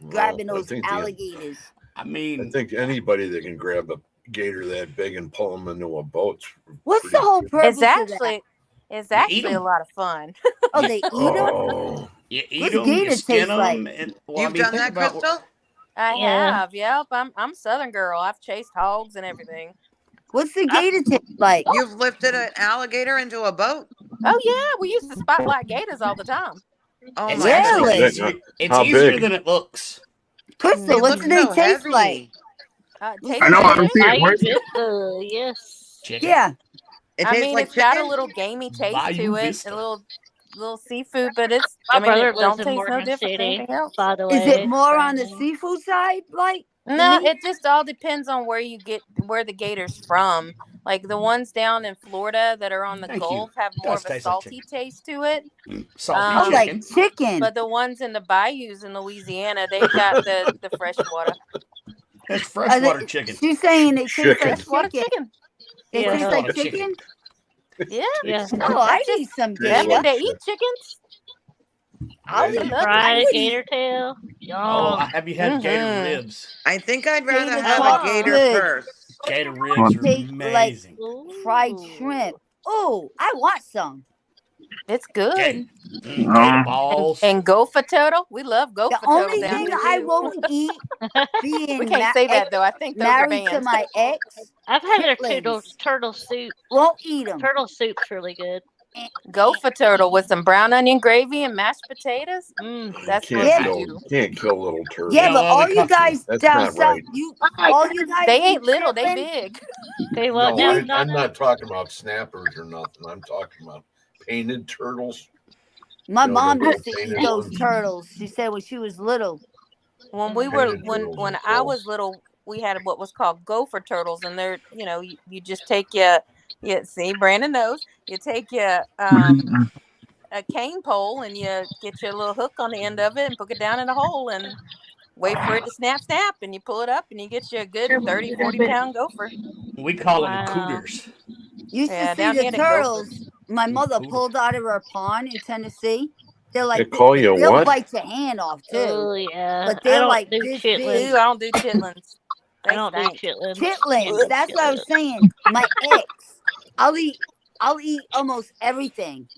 grabbing Well, I those think alligators. I I mean, think anybody that can grab a gator that big and pull them into a boat's What's the pretty whole good. purpose It's of that? actually a 'em. lot of fun. Oh, they eat them? Oh, you eat What's them, you gator skin taste like? them, and well, You've I mean, done think that, about Crystal? I Yeah. have. Yep. I'm Southern girl. I've chased hogs and everything. What's the gator taste like? You've lifted an alligator into a boat? Oh yeah, we used to spotlight gators all the time. Oh It's my actually Really? goodness. easier. It's How easier big? than it looks. Crystal, They what look do they so taste heavy. like? Taste I know. I'm good. seeing I it. Where's use it. Yes. Chicken. Yeah. It I tastes mean, like it's got a chicken? little gamey taste Bayou to it, Vista. a little seafood, but it's. My I mean, brother it lives don't in taste no Morgan different than City, anything else. by the Is way. it more on the Brandon. seafood side, like? No, meat? it just all depends on where the gator's from. Like the ones down in Florida that are on the Thank you. Gulf have It more does of a taste like salty chicken. taste to it. Salty Oh, Um, like chicken. chicken. But the ones in the bayous in Louisiana, they've got the fresh water. That's Are freshwater they- chicken. She's saying they taste Chicken. like Freshwater chicken. chicken. They Yeah. taste like Freshwater chicken. chicken. Yeah. Yeah. Oh, I need some Yeah, gator. they eat chickens. I'll Yeah. eat. love Fried I would eat. gator tail. Oh, Yum. have you had gator Mhm. ribs? I think I'd rather Gator have chops a gator good. first. Gator ribs are Take, like, amazing. fried Ooh. shrimp. Oh, I want some. It's good. Gator, gator Um, balls. And gopher turtle. We love gopher The turtle only down thing here I too. won't eat, being We can't say that though. I think those are married to banned. my ex, I've had their chitlins. turtle soup. Won't eat them. Turtle soup's really good. Gopher turtle with some brown onion gravy and mashed potatoes. That's Can't what Yeah. we kill, do. can't kill little turtles. Yeah, Yeah, but well, all they you come- guys That's down not south, right. all you guys They eat ain't little, they chitlins? big. They what No, now? I'm not talking about snappers or nothing. I'm talking about painted turtles. My No, mom they're used to eat painted those ones. turtles. She said when she was little. When we were Painted turtles when are I cool. was little, we had what was called gopher turtles, and they're you just take your see Brandon knows you take your a cane pole and you get your little hook on the end of it and hook it down in a hole and wait for it to snap and you pull it up and you get you a good 30-40 pound gopher. We call them Wow. cooters. Used Yeah, to see down the here they turtles. My mother Cool. pulled out of her pond in Tennessee. They're like, They call you they'll what? bite your hand off too. Oh yeah. But I they're don't like do this Ooh, chitlins. I don't do chitlins. I They don't do stink. chitlins. Chitlins. That's what I was saying. My ex. I'll eat almost everything.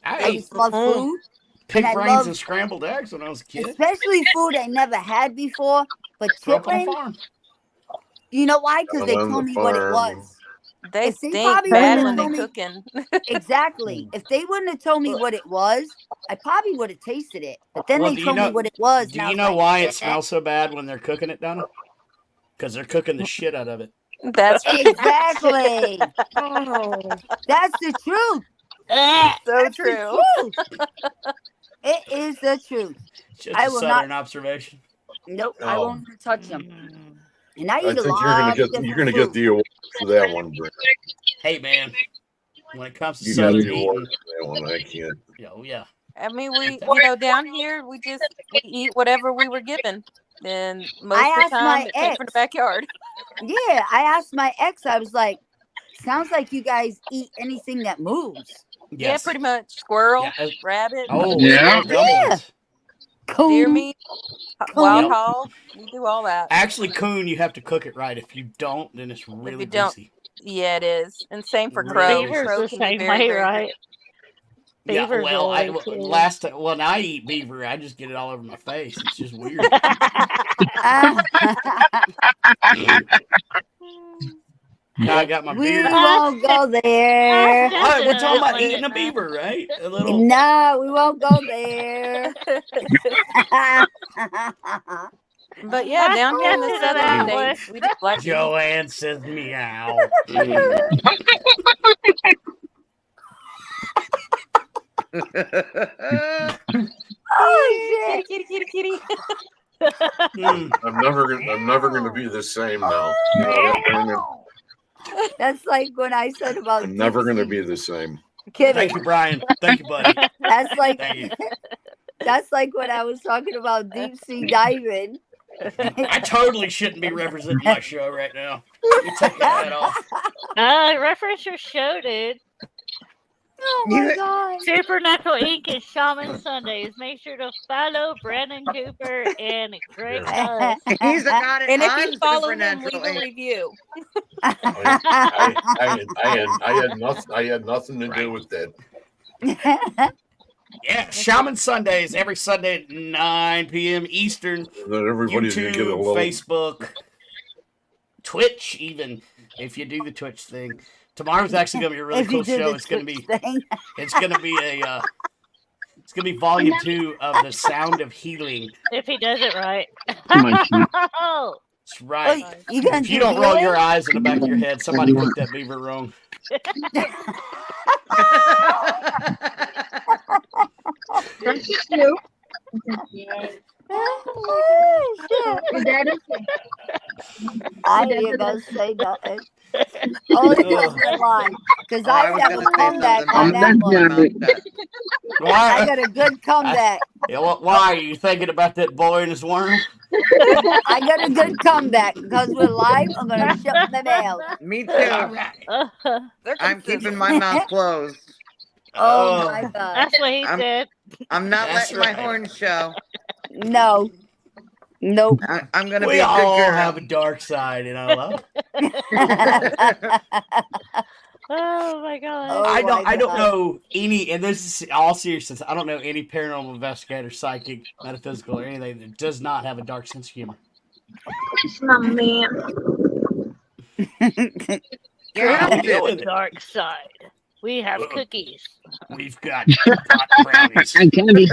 I I ate just love Mhm. food, pig and I brains love- and scrambled eggs when I was a kid. especially food I never had before. But Grew up on a chitlins, farm. you know why? Because they On the told me what it farm. was. They If they stink probably bad wouldn't when have they're told me cooking. exactly, if they wouldn't have told me what it was, I probably would have tasted it. But then Well, they do you told me know? what it was, Do and I you was know like, why it "Eh." smells so bad when they're cooking it, Donna? Because they're cooking the shit out of it. That's Exactly. Oh, That's the truth. Ah, so That's true. the truth. It is the truth. It's just I a will southern not. observation. Nope, I Oh, won't even touch them. mm. And I I eat a think you're gonna lot get of different you're gonna get food. the award for that one, Brent. Hey, man, when it comes to You got southern the award eating, for that one. I can't. oh yeah, I mean, down here, we eat whatever we were given. And most I of the asked time, my it came from the ex. backyard. Yeah, I asked my ex. I was like, "Sounds like you guys eat anything that moves." Yeah, yes, pretty much. Squirrel, yeah. rabbit, Oh, Yeah. squirrel dumplings. deer Coon, meat, wild Yep. hog. We do all that. Actually, coon, you have to cook it right. If you don't, then it's If really you don't, greasy. yeah, it is. And same for Really crow. greasy. Beaver's Crow the can be same very, way, very right? greasy. Yeah, Beaver's well, that way too. last time when I eat beaver, I just get it all over my face. It's just weird. Now I got my we beard. won't go there. What? We're talking about Definitely eating a not. beaver, right? A little. No, we won't go there. But yeah, down here in the Definitely southern not. states, we do black meat. Joanne says meow. Oh shit! Kitty, kitty, kitty. Mm. I'm never gonna be the same now. You know that, Brandon? That's like when I said about I'm never gonna deep be the same. sea. Kidding. Thank you, Brian. Thank you, buddy. That's like Thank you. that's like when I was talking about deep sea diving. I totally shouldn't be representing my show right now. You take that off. Reference your show, dude. Oh my god! Supernatural Inc. and Shaman Sundays. Make sure to follow Brandon Cooper and Greg Huss. He's got it And if on you follow him, leave Supernatural a Inc. review. I had nothing to do with that. Yeah, Shaman Sundays every Sunday at 9 p.m. Eastern. Then everybody's gonna get a YouTube, little. Facebook, Twitch, even if you do the Twitch thing. Tomorrow's actually gonna be a really If you cool do show. the It's gonna be Twitch thing. it's gonna be volume 2 of The Sound of Healing. If he does it right. my God. Oh, That's right. Oh, you gonna If you do don't roll healing? your eyes in the back of your head, somebody cooked that beaver wrong. Oh, shit. I ain't gonna say nothing. Only because we're live. Because Oh, I I was have gonna a say comeback something on I'm that not one. doing it. about that. I Why? got a good comeback. Yeah, why are you thinking about that boy and his worm? I got a good comeback. Because we're live, I'm gonna shut my mouth. Me All too. right. They're I'm keeping consistent. my mouth closed. Oh my god. that's what he I'm- said. I'm not That's letting right. my horn show. No. Nope. I'm gonna We be a good all girl. have a dark side in our life. Oh my god. Oh I don't my God. know any, and this is all seriousness. I don't know any paranormal investigator, psychic, metaphysical, or anything that does not have a dark sense of humor. Yeah, How we we do. doing? Dark side. We have cookies. We've got pot brownies. And candy.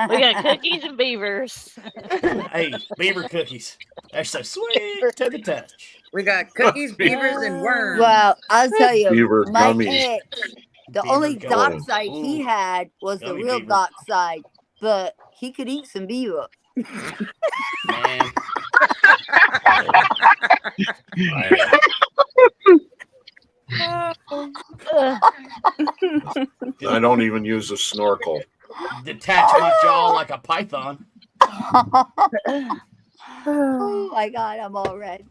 We got cookies and beavers. Hey, beaver cookies. They're so sweet to the touch. We got cookies, beavers, and worms. Well, I'll tell you, Beaver my gummies. ex, the Beaver only gummies. dark side he Ooh. had was the Gummy real beaver. dark side, but he could eat some beaver. Man. I don't even use a snorkel. Detach my jaw like a python. Oh my god, I'm all red.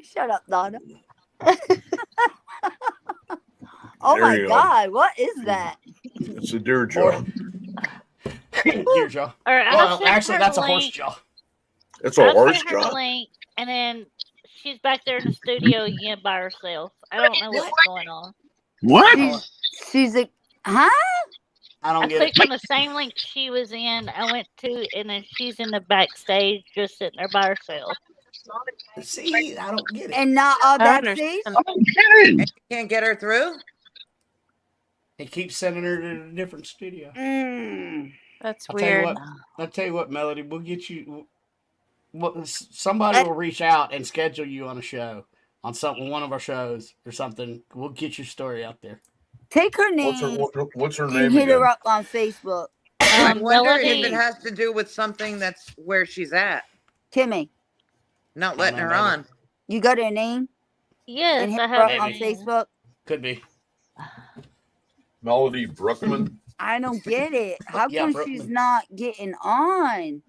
Shut up, Donna. Oh There my you go. god, what is that? It's a deer jaw. Deer jaw. All right, I'll Well, send actually, her that's the a horse link. jaw. It's a I'll horse send her the jaw. link, and then she's back there in the studio again by herself. I don't know what's going on. What? She's a huh? I I don't get clicked it. on the same link she was in. I went to, and then she's in the backstage, just sitting there by herself. See, I don't get it. And not all I backstage? understand. You can't get her through? He keeps sending her to a different studio. That's I'll tell you weird. what. I'll tell you what, Melody. We'll get you. Somebody will reach out and schedule you on a show, on one of our shows or something. We'll get your story out there. Take her What's her, name what's her and name hit again? her up on Facebook. I wonder if Melody. it has to do with something that's where she's at, Timmy, not letting her maybe. on. you got her name and Yes, hit I her have up it on Maybe. here. Facebook? Could be. Melody Brookman. I don't get it. How Yeah, come Brooklyn. she's not getting on?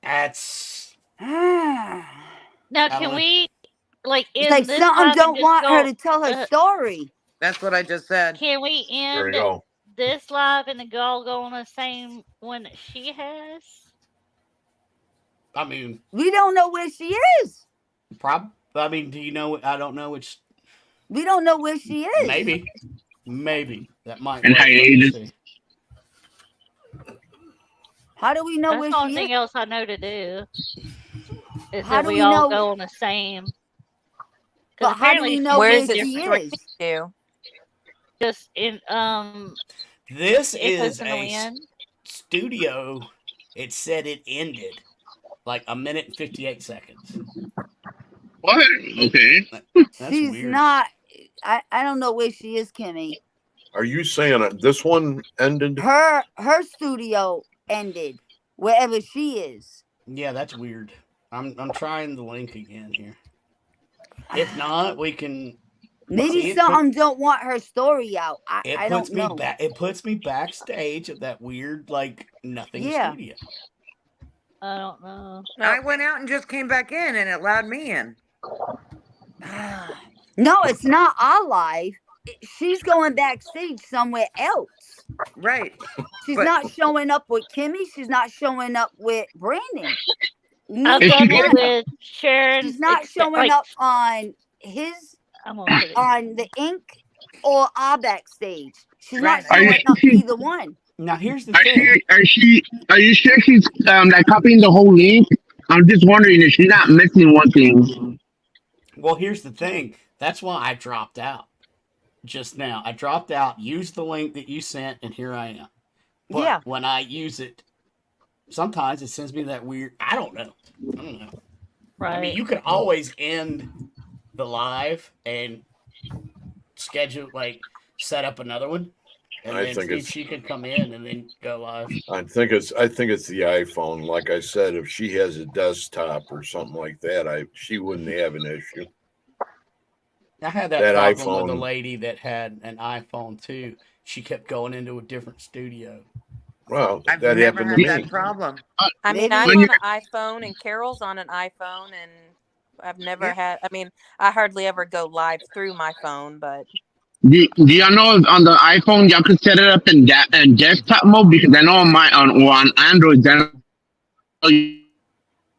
That's. Now, I can don't know. we, like, It's in like this something live and don't just want her go, to tell her uh, story. That's what I just said. can we There you end go. this live and then go on the same one that she has? I mean, We don't know where she is. I mean, do you know? I don't know which. We don't know where she is. Maybe that might And work. Let me hiatus. see. How do we know That's where the only she thing is? else I know to do. Is How that do we we all know? go on the same. 'Cause But how do apparently we she know Where where is it she straight is? to? just in This Echoes is in the a Wind. studio. It said it ended like a minute and 58 seconds. What? Okay. That's She's weird. not. I don't know where she is, Kimmy. Are you saying that this one ended? Her studio ended wherever she is. Yeah, that's weird. I'm trying the link again here. If not, we can. Maybe See, it something don't want her story out. I puts don't me know. back. It puts me backstage at that weird like nothing Yeah. studio. I don't know. I went out and just came back in and it allowed me in. No, it's not our live. She's going backstage somewhere else. Right. She's But- not showing up with Kimmy. She's not showing up with Brandon. I've If done you it get- with Sharon. She's not showing like, up on his I'm gonna put it. on the ink or our backstage. She's not Right. Are you showing up sure she- either one. Now here's the Are thing. are you sure she's like copying the whole link? I'm just wondering if she's not missing one thing. Well, here's the thing. That's why I dropped out just now. I dropped out, used the link that you sent, and here I am. But Yeah. when I use it, sometimes it sends me that weird. I don't know. Right. I mean, you could always end the live and schedule, like, set up another one, and I then think see if it's- she could come in and then go live. I think it's the iPhone. Like I said, if she has a desktop or something like that, she wouldn't have an issue. I had that, That problem with a iPhone- lady that had an iPhone too. She kept going into a different studio. Well, I've that never happened had to me. that problem. I mean, Maybe I'm when on you- an iPhone and Carol's on an iPhone, and I've never Yeah. had. I mean, I hardly ever go live through my phone, but Do y'all know if on the iPhone y'all could set it up in desktop mode? Because I know on Android then.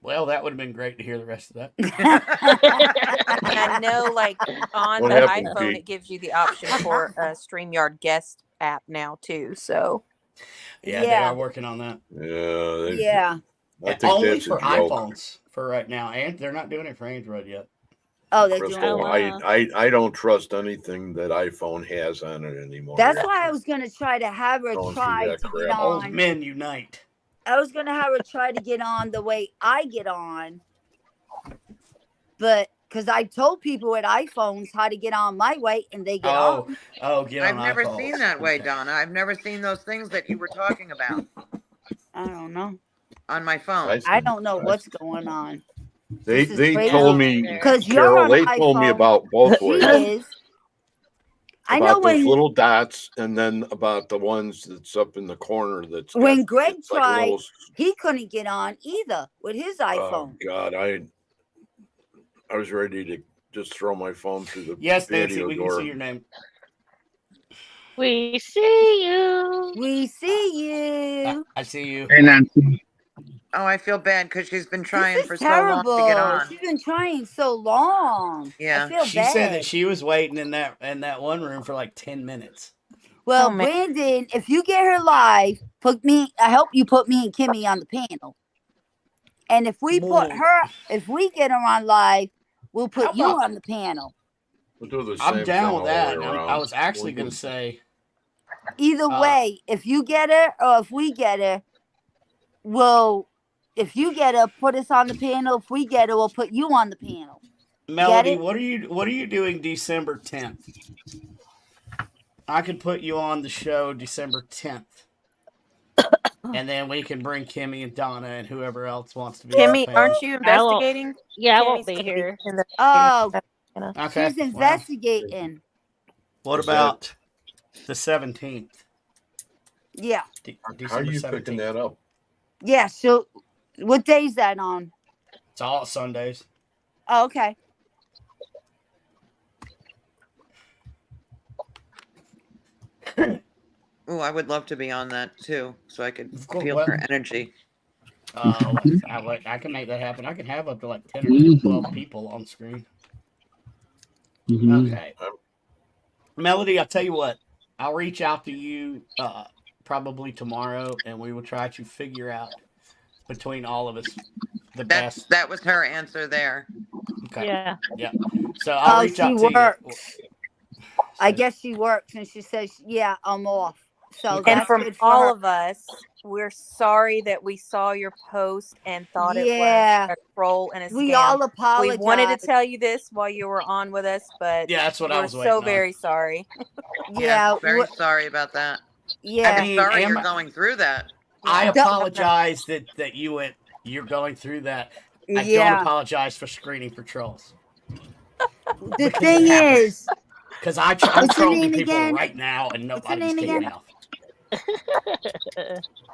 Well, that would have been great to hear the rest of that. and I know like on What the happened, iPhone Pete? it gives you the option for a StreamYard guest app now too. So Yeah, they Yeah. are working on that. Yeah. Yeah. I think Only that's a for joke. iPhones for right now, and they're not doing it for Android yet. Oh, they're doing Crystal, it. wow. I don't trust anything that iPhone has on it anymore. That's why I was gonna try to have her Going through try that to crap. get Old on. men unite. I was gonna have her try to get on the way I get on, but because I told people with iPhones how to get on my way, and they get on. Get on I've never iPhones. seen that way, Okay. Donna. I've never seen those things that you were talking about I don't know. on my phone. I don't know what's going on. They This is they crazy. told me, 'Cause you're Carol, on they told me iPhone. about both She ways. is. I know About those when little dots, and then about the ones that's up in the corner. That's when got- Greg it's like tried, little- he couldn't get on either with his oh iPhone. God, I was ready to just throw my phone through the Yes, Nancy, video we can door. see your name. We see you. We see you. I see you. Hey Nancy. Oh, I feel bad because she's been trying This is for terrible. so long to get on. She's been trying so long. Yeah. I feel She bad. said that she was waiting in that one room for like 10 minutes. Well, Oh, man. Brandon, if you get her live, I hope you put me and Kimmy on the panel. And if we put Well, her, if we get her on live, we'll how put you about on the panel. We'll do the I'm same down thing with all that. the way And I around. was actually We going can- to say, Either way, if you get her or if we get her, if you get her, put us on the panel. If we get her, we'll put you on the panel. Melody, it? what are you doing December 10th? I could put you on the show December 10th. And then we can bring Kimmy and Donna and whoever else wants to be on the Kimmy, panel. aren't you I won't. investigating? Yeah, I won't Kimmy's be gonna here. in the Oh, Okay. she's well, investigating. what about the 17th? Yeah. How are December you 17th. picking that up? Yeah. So, what day's that on? It's all Sundays. Oh, okay. Oh, I would love to be on that too, so I could Cool, feel what? her energy. I can make that happen. I can have up to like 10 or 12 people on screen. Okay. Melody, I'll tell you what. I'll reach out to you probably tomorrow, and we will try to figure out between all of us the best. That was her answer there. Okay. Yeah. Yeah. So I'll reach out to works. you. I guess she works, and she says, "Yeah, I'm off." So Okay. And that's from good for all her. of us, we're sorry that we saw your post and thought Yeah. it was a troll and a We scam. all We apologize. wanted to tell you this while you were on with us, but Yeah, that's what I we're was waiting so on. very sorry. Yeah. Very wh- sorry about that. Yeah. I I'm mean, sorry am you're I- going through that. I Don't- apologize that you're going through that. I don't Yeah. apologize for screening for trolls. The thing is, Because I'm What's her trolling name people again? right now and What's her nobody's name getting again? out.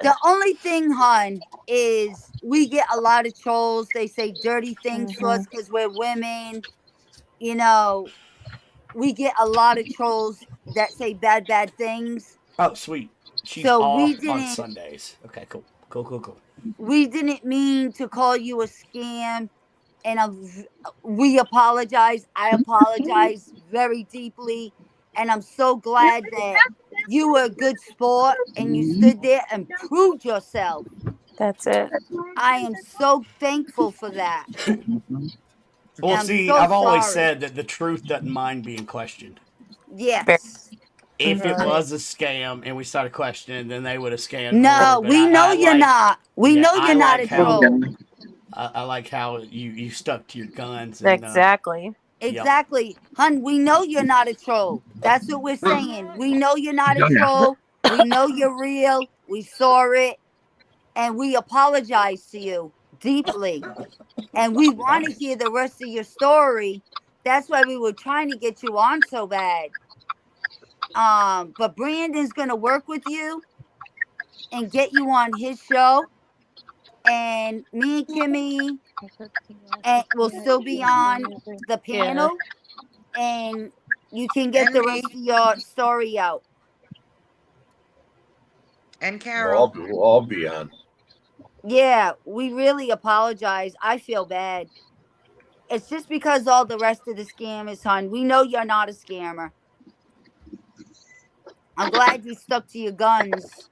the only thing, hon, is we get a lot of trolls. They say dirty things to us because we're women. You know, we get a lot of trolls that say bad things. Oh, sweet. She's So off we on didn't- Sundays. Okay, cool. We didn't mean to call you a scam, and we apologize. I apologize very deeply, and I'm so glad that you were a good sport and you stood there and proved yourself. That's it. I am so thankful for that. Well, I'm see, so I've always sorry. said that the truth doesn't mind being questioned. Yes. If it Right. was a scam and we started questioning, then they would have scammed. No, more, but we know I you're like- not. We yeah, know I you're not like a how- troll. I like how you stuck to your guns. And, Exactly. Exactly. Hun, we know you're not a troll. That's what we're saying. We know you're not a troll. We know you're real. We saw it. And we apologize to you deeply. And we want to hear the rest of your story. That's why we were trying to get you on so bad. But Brandon's gonna work with you and get you on his show. And me and Kimmy will still be on the panel, and you can get the rest of your story out. And Carol. We'll all be on. Yeah, we really apologize. I feel bad. It's just because all the rest of the scammers, hon. We know you're not a scammer. I'm glad you stuck to your guns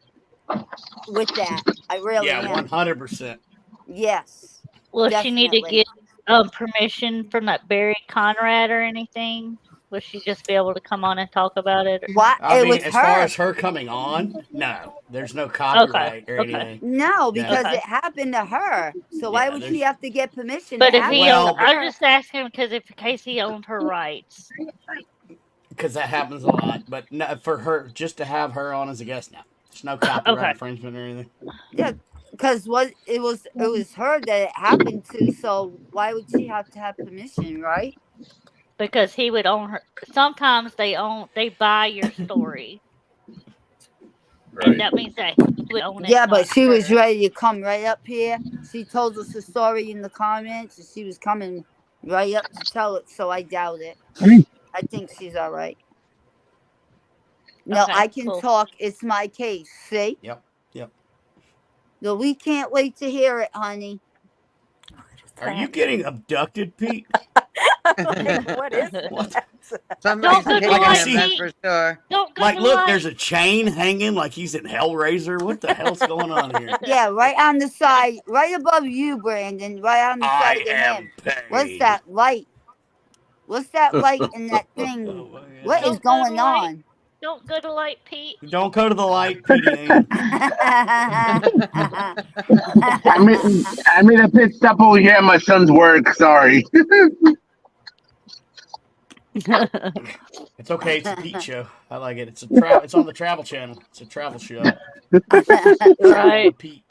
with that. I really Yeah, am. 100%. Yes. Will she need to Definitely. get permission from that Barry Conrad or anything? Will she just be able to come on and talk about it? What? I It mean, was as her. far as her coming on, no, there's no copyright or okay. anything. No, Yeah. because Okay. it happened to her. So why Yeah, would she there's- have to get permission? But to if ask he Well, owned, I'm just asking because if in case he owned her rights. Because that happens a lot. But no, for her, just to have her on as a guest, no. There's no copyright Okay. infringement or anything. Yeah, because it was her that it happened to. So why would she have to have permission, right? Because he would own her. Sometimes they buy your story, Right. and that means that he would own it. Yeah, but not she was her. ready to come right up here. She told us the story in the comments, and she was coming right up to tell it. So I doubt it. I think she's all right. No, Okay, I can cool. talk. It's my case. See? Yep. No, we can't wait to hear it, honey. Are you getting abducted, Pete? What is it? What? Somebody's Don't go to hitting Like, I him, see- that's for sure. Don't go Like, to look, light. there's a chain hanging like he's in Hellraiser. What the hell's going on here? Yeah, right on the side, right above you, Brandon. Right on the I side of am him. pain. What's that light? What's that light in that Oh, thing? my What God. is Don't go to going light. on? Don't go to light, Pete. Don't go to the light, PDA. I made a pit stop over here at my son's work. Sorry. It's okay. It's a Pete show. I like it. It's It's on the Travel Channel. It's a travel show. Right. Pete.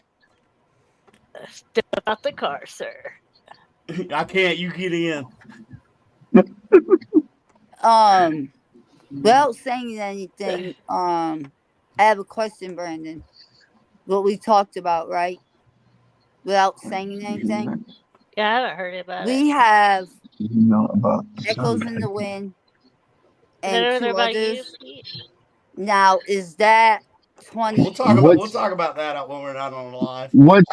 Step out the car, sir. I can't. You get in. Without saying anything, I have a question, Brandon. What we talked about, right? Without saying anything, Yeah, I haven't heard about it. we have You know about Echoes in the Wind Is that and over two there by you, others. Pete? Now, is that 20? We'll talk What's about that when we're not on live. what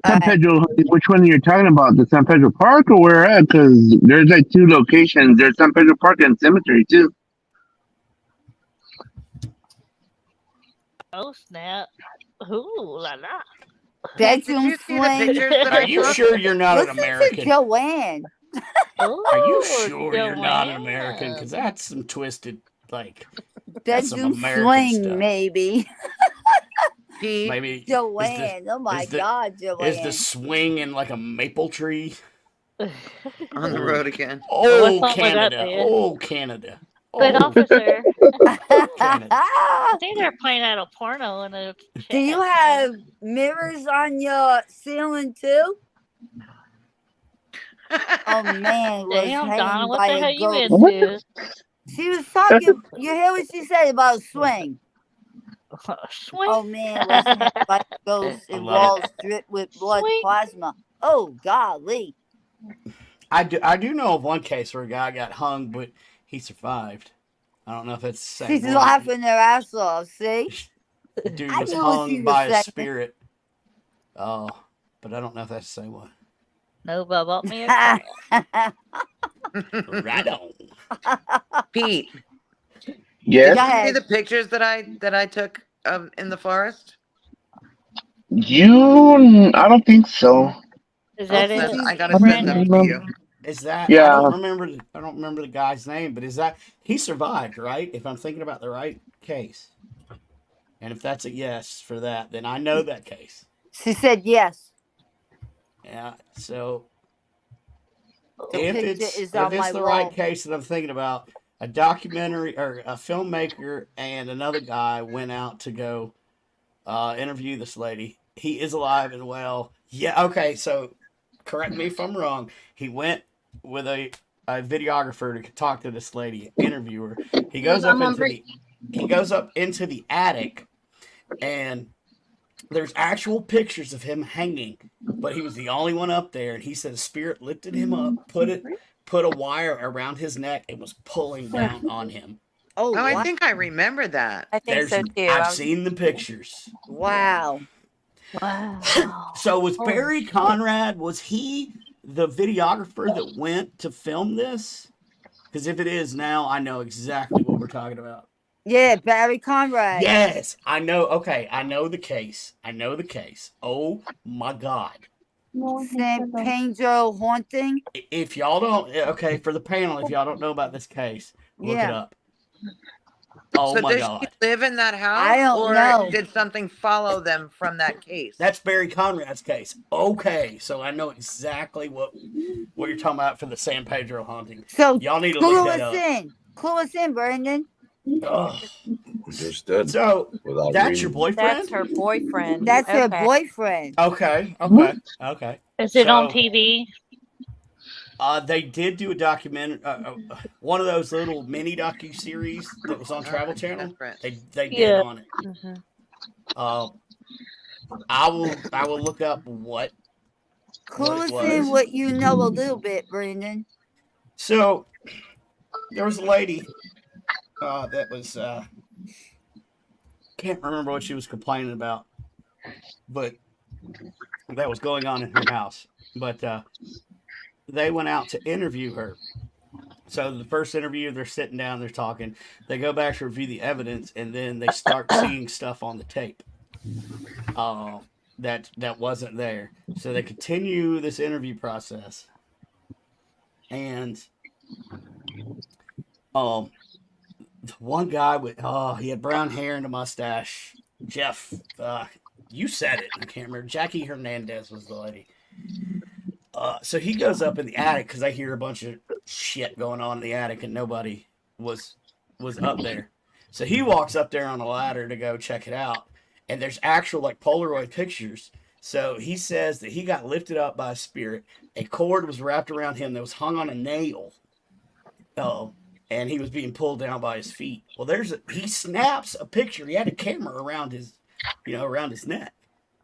San Alright. Pedro? Which one you're talking about? The San Pedro Park or where at? Because there's like two locations. There's San Pedro Park and Cemetery too. Oh, snap. Ooh, la la. Pete, did Bedroom you see the swing. pictures that Are I you took? sure you're not an Listen to American? Joanne. Are you Ooh, sure you're not an Joanne. American? Because that's some twisted, like, that's some Bedroom American swing, stuff. maybe. Pete, Maybe Joanne. Oh my is the- God, is Joanne. the swing in like a maple tree? on the road again. Oh, What song was that, Canada. man? Oh, Canada. But Oh, officer, Canada. I think they're playing out a porno in a chat. Do you have mirrors on your ceiling too? Oh man, was Damn, hanging Donna, what by the hell a you ghost. into? She was talking. You hear what she said about a swing? Swing. Oh man, was hanging by a ghost I and love walls dripped with blood Swing. plasma. Oh golly! I do know of one case where a guy got hung, but he survived. I don't know if it's the same She's one. laughing her ass off. See? Dude I was knew what she hung was by a saying. spirit. Oh, but I don't know if that's the same one. No, bought me a car. Right on. Pete, Yes. Go did you see ahead. the pictures that I took of in the forest? I don't think so. Is I'll that it? send, I gotta What send do them you to you. Is that? Yeah. I don't remember the guy's name, but is that he survived, right? If I'm thinking about the right case, and if that's a yes for that, then I know that case. She said yes. Yeah. So The if picture it's is on my the wall. right case that I'm thinking about, a documentary or a filmmaker and another guy went out to go interview this lady. He is alive and well. Yeah. Okay. So correct me if I'm wrong. He went with a videographer to talk to this lady, interview her. He goes up into the attic, and there's actual pictures of him hanging, but he was the only one up there. And he said a spirit lifted him up, put a wire around his neck, and was pulling down on him. Oh, Oh, I wow. think I remember that. I think so too. I've seen the pictures. Wow. Wow. So was Holy Barry shit. Conrad, was he the videographer that went to film this? Because if it is now, I know exactly what we're talking about. Yeah, Barry Conrad. Yes, I know. Okay, I know the case. Oh my God. San Pedro haunting. If y'all don't, okay, for the panel, if y'all don't know about this case, look it Yeah. up. Oh So my does God. she live in that house? I don't or know. did something follow them from that case? That's Barry Conrad's case. Okay, so I know exactly what you're talking about for the San Pedro haunting. So Y'all need to clue look that us up. in. Clue us in, Brandon. Ugh. Just did. So Without that's your reading. boyfriend? That's her boyfriend. That's her Okay. boyfriend. Okay. Is it on So, TV? They did do a documentary, one of those little mini docu-series that was on Travel Channel. Different. They did Yeah. on it. Mhm. I will look up what Clue it us in was. what you know a little bit, Brandon. So there was a lady that was can't remember what she was complaining about, but that was going on in her house. But they went out to interview her, So the first interview, they're sitting down, they're talking. They go back to review the evidence, and then they start seeing stuff on the tape that wasn't there. So they continue this interview process, and the one guy with he had brown hair and a mustache. Jeff, you said it. I can't remember. Jackie Hernandez was the lady. So he goes up in the attic because I hear a bunch of shit going on in the attic, and nobody was up there. So he walks up there on a ladder to go check it out, and there's actual like Polaroid pictures. So he says that he got lifted up by a spirit. A cord was wrapped around him that was hung on a nail. And he was being pulled down by his feet. Well, he snaps a picture. He had a camera around his neck.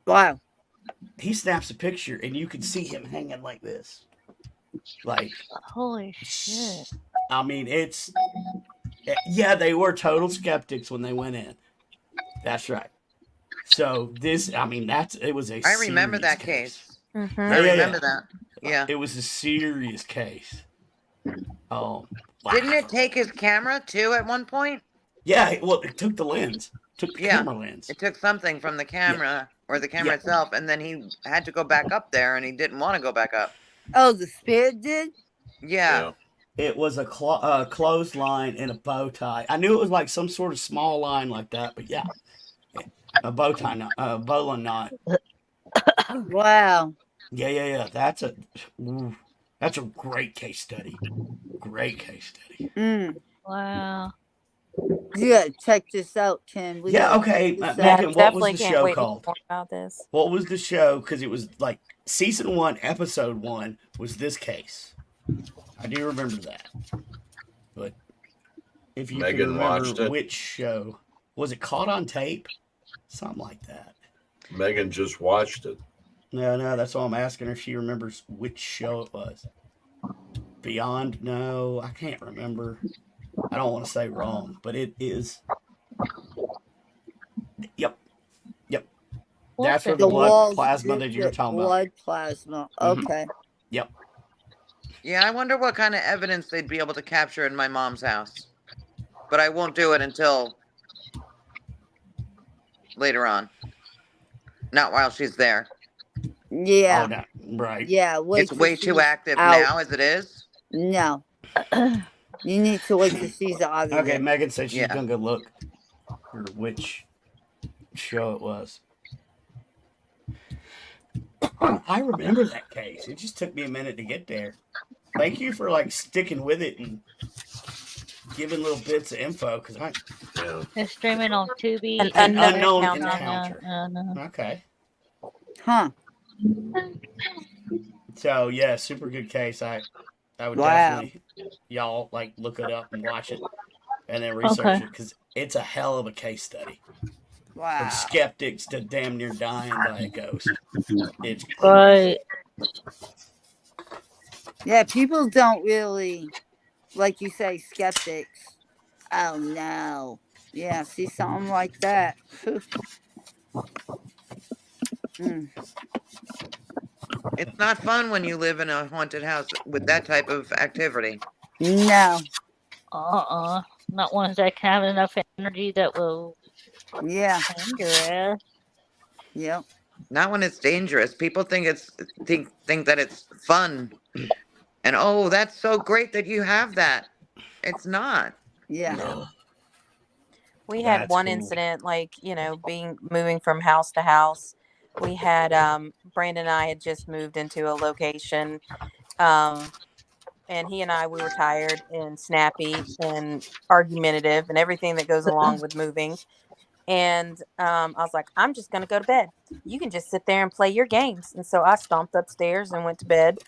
Wow. He snaps a picture, and you can see him hanging like this. Like, Holy shit. I mean, they were total skeptics when they went in. That's right. So it was a I remember serious that case. Mm-hmm. I remember that. Yeah. It was a serious case. Oh, wow. Didn't it take his camera too at one point? Yeah, well, it took the lens. Took the camera lens. It took something from the camera or the camera itself, and then he had to go back up there, and he didn't want to go back up. Oh, the spirit did? Yeah. It was a clothesline and a bow tie. I knew it was like some sort of small line like that, but yeah, a bow tie, a bowline knot. Wow. Yeah. That's a great case study. Great case study. Wow. You gotta check this out, Ken. Okay. Megan, what was the show called? About this. What was the show? Because it was like season 1, episode 1 was this case. I do remember that. But if you Megan can remember watched it. which show, was it Caught on Tape? Something like that. Megan just watched it. No, that's all I'm asking her if she remembers which show it was. Beyond? No, I can't remember. I don't want to say wrong, but it is. Yep. That's where the blood plasma that you're talking about. Blood plasma. Okay. Yep. Yeah, I wonder what kind of evidence they'd be able to capture in my mom's house. But I won't do it until later on. Not while she's there. Yeah. Oh, no. Right. Yeah. It's way too active now as it is. No. You need to wait till she's out of Okay, it. Megan said she's going to go look for which show it was. I remember that case. It just took me a minute to get there. Thank you for sticking with it and giving little bits of info because It's streaming on Tubi. An unknown encounter. Okay. Huh. So yeah, super good case. I would Wow. definitely y'all look it up and watch it and then research it because it's a hell of a case study. Wow. From skeptics to damn near dying by a ghost. It's Right. Yeah, people don't really, like you say, skeptics. Oh no. Yeah, see something like that. It's not fun when you live in a haunted house with that type of activity. No. Not ones that can have enough energy that will Yeah. hang your ass. Yep. Not when it's dangerous. People think think that it's fun. And oh, that's so great that you have that. It's not. Yeah. No. We had That's one cool. incident, moving from house to house. We had Brandon and I had just moved into a location, and he and we were tired and snappy and argumentative and everything that goes along with moving. And I was like, I'm just gonna go to bed. You can just sit there and play your games. And so I stomped upstairs and went to bed.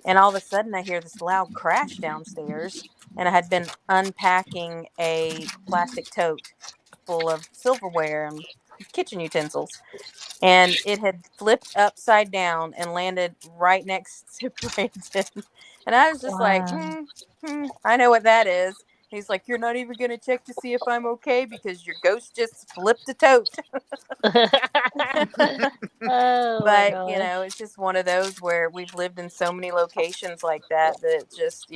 And all of a sudden, I hear this loud crash downstairs. And I had been unpacking a plastic tote full of silverware and kitchen utensils. And it had flipped upside down and landed right next to Brandon. And I was just like, I know what that is. He's like, you're not even going to check to see if I'm okay because your ghost just flipped a tote. But, it's just one of those where we've lived in so many locations like that just,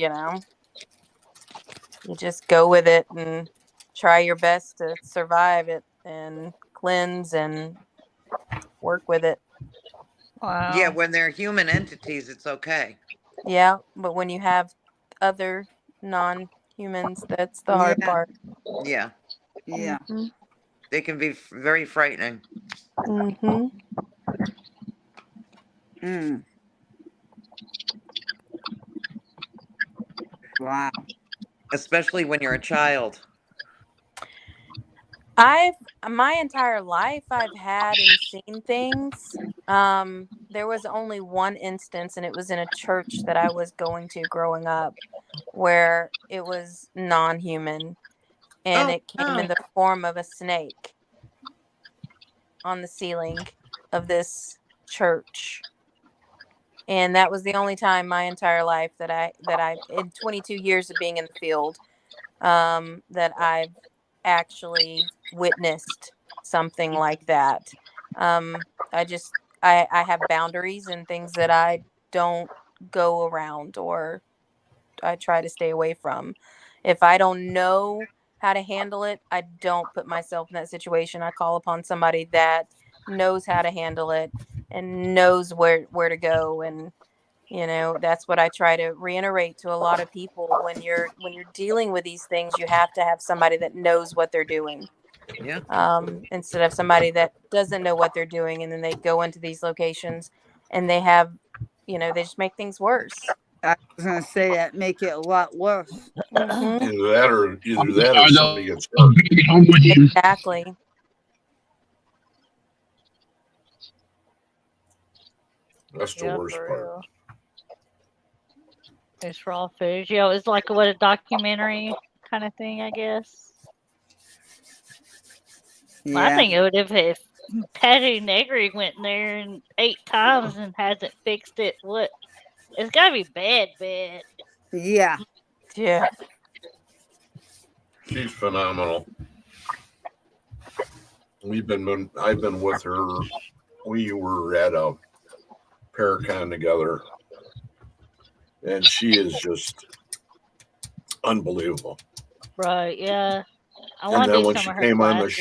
You just go with it and try your best to survive it and cleanse and work with it. Yeah, Wow. when they're human entities, it's okay. Yeah, but when you have other non-humans, that's the hard Yeah. part. Yeah, Yeah. Mhm. they can be very frightening, Mhm. Mm. Wow. especially when you're a child. My entire life I've had and seen things. There was only one instance, and it was in a church that I was going to growing up, where it was non-human, and Oh, it came in no. the form of a snake on the ceiling of this church. And that was the only time my entire life that I in 22 years of being in the field, that I've actually witnessed something like that. I just I have boundaries and things that I don't go around, or I try to stay away from. If I don't know how to handle it, I don't put myself in that situation. I call upon somebody that knows how to handle it and knows where to go. And that's what I try to reiterate to a lot of people. When you're dealing with these things, you have to have somebody that knows what they're doing, Yeah. instead of somebody that doesn't know what they're doing, and then they go into these locations and they have, they just make things worse. I was gonna say that make it a lot worse. Mhm. Either that or Are somebody they'll gets hurt. bring it home with you. Exactly. That's the Yeah, worst for part. real. It's raw footage. Yeah, it's like a documentary kind of thing, I guess. Well, I Yeah. think it would have if Patty Negri went in there and 8 times and hasn't fixed it. What? It's gotta be bad. Yeah. Yeah. She's phenomenal. I've been with her. We were at a Paracon together, and she is just unbelievable. Right? Yeah. I And want to then do when some she of her came on the classes.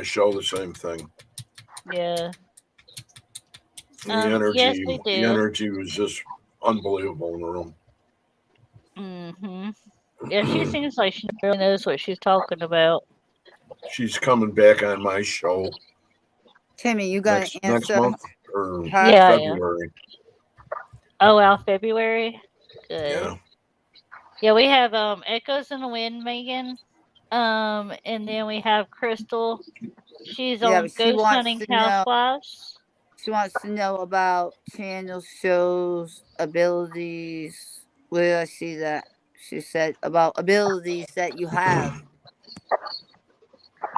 show, the same thing. Yeah. And Yes, we the did. energy was just unbelievable in the room. Mhm. Yeah, she seems like she really knows what she's talking about. She's coming back on my show Timmy, you gotta next answer month or her. Yeah, I am. February. Oh, wow, February. Good. Yeah. Yeah, we have Echoes in the Wind, Megan. And then we have Crystal. She's Yeah, on but she Ghost wants Hunting to know. Housewives. She wants to know about channel shows, abilities. Where did I see that? She said about abilities that you have.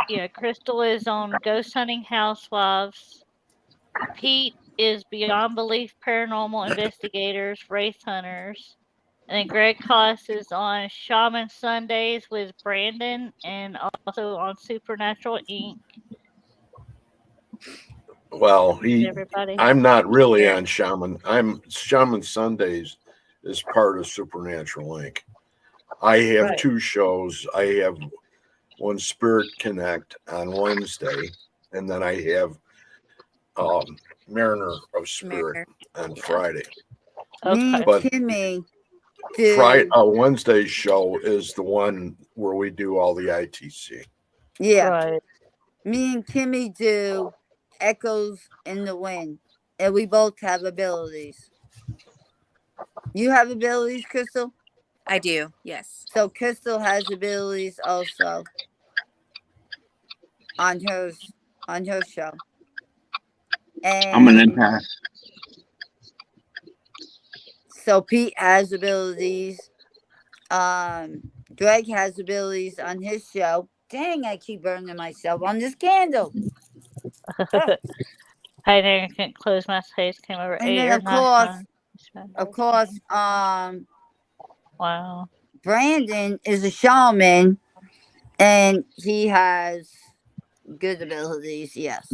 Yeah, Crystal is on Ghost Hunting Housewives. Pete is Beyond Belief Paranormal Investigators, Wraith Hunters. And then Greg Koss is on Shaman Sundays with Brandon and also on Supernatural Inc. Well, Everybody. I'm not really Yeah. on Shaman. Shaman Sundays is part of Supernatural Inc. I have Right. 2 shows. I have one Spirit Connect on Wednesday, and then I have Mariner of Spirit on Friday. Me and But Timmy do. Wednesday's show is the one where we do all the ITC. Yeah. Right. Me and Timmy do Echoes in the Wind. And we both have abilities. You have abilities, Crystal? I do. Yes. So Crystal has abilities also on her show. I'm an And empath. so Pete has abilities. Greg has abilities on his show. Dang, I keep burning myself on this candle. Oh. I never couldn't close my face. Came over And 8 then or of 9 course, times. Wow. Brandon is a shaman, and he has good abilities. Yes.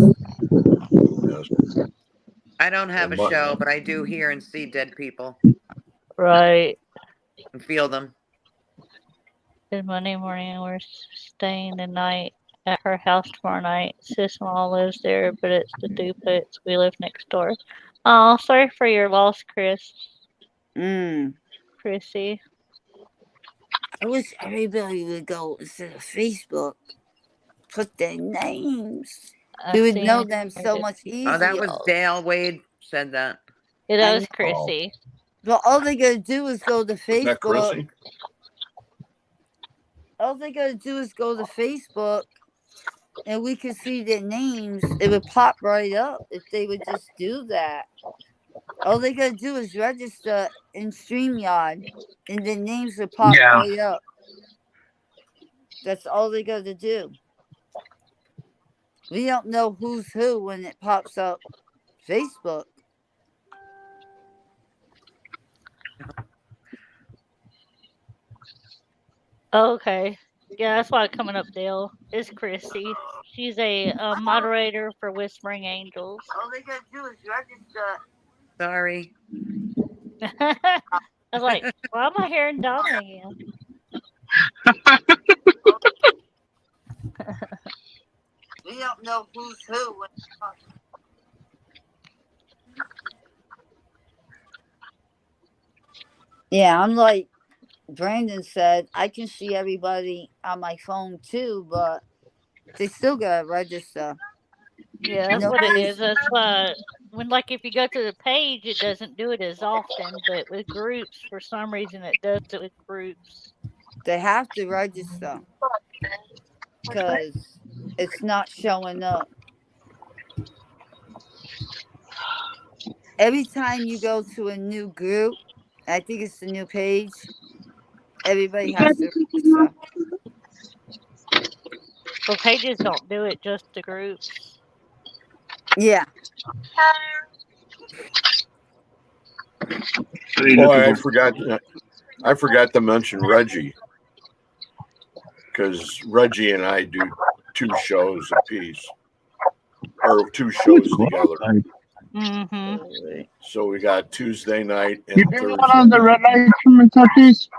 I don't have a And my- show, but I do hear and see dead people Right. and feel them. Then Monday morning, we're staying the night at her house tomorrow night. Sis-in-law lives there, but it's the duplex. We live next door. Oh, sorry for your loss, Chrissy. I wish everybody would go instead of Facebook. Put their names. You would know them so much easier. Oh, that was Dale Wade said that. Yeah, that I was know. Chrissy. But all they gotta do is go to Is that Facebook. Chrissy? All they gotta do is go to Facebook, and we can see their names. It would pop right up if they would just do that. All they gotta do is register in StreamYard, and their names would pop Yeah. right up. That's all they gotta do. We don't know who's who when it pops up Facebook. Okay. Yeah, that's why coming up, Dale. It's Chrissy. She's a moderator for Whispering Angels. All they gotta do is register. Sorry. I was like, why am I hearing Donna again? We don't know who's who when it pops. Yeah, I'm like Brandon said, I can see everybody on my phone too, but they still gotta register. Yeah, that's what it is. That's why when if you go to the page, it doesn't do it as often, but with groups, for some reason, it does it with groups. They have to register because it's not showing up. Every time you go to a new group, I think it's the new page, everybody has to register. Well, pages don't do it, just the groups. Yeah. Boy, I forgot to mention Reggie, because Reggie and I do 2 shows apiece, or 2 shows together. Mm-hmm. So we got Tuesday night and You did Thursday. one on the red light from Kentucky's?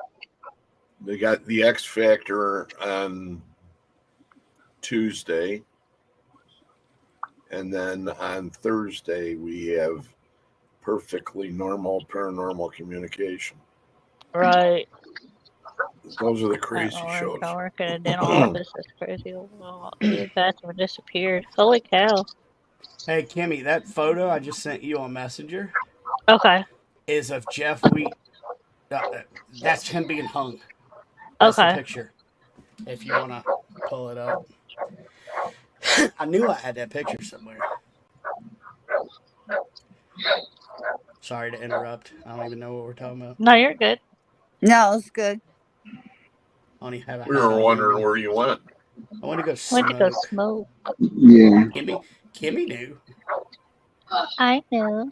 They got the X Factor on Tuesday, and then on Thursday we have Perfectly Normal Paranormal Communication. Right. Those are the crazy shows. I work in a dental office. That's crazy. Oh, the bathroom disappeared. Holy cow. Hey, Kimmy, that photo I just sent you on Messenger Okay. is of Jeff Wheat. That's him being hung. That's Okay. the picture. If you want to pull it up. I knew I had that picture somewhere. Sorry to interrupt. I don't even know what we're talking about. No, you're good. No, it's good. I don't even have a We were wondering where you went. I want to go smoke. Went to go smoke. Yeah. Kimmy knew. I knew.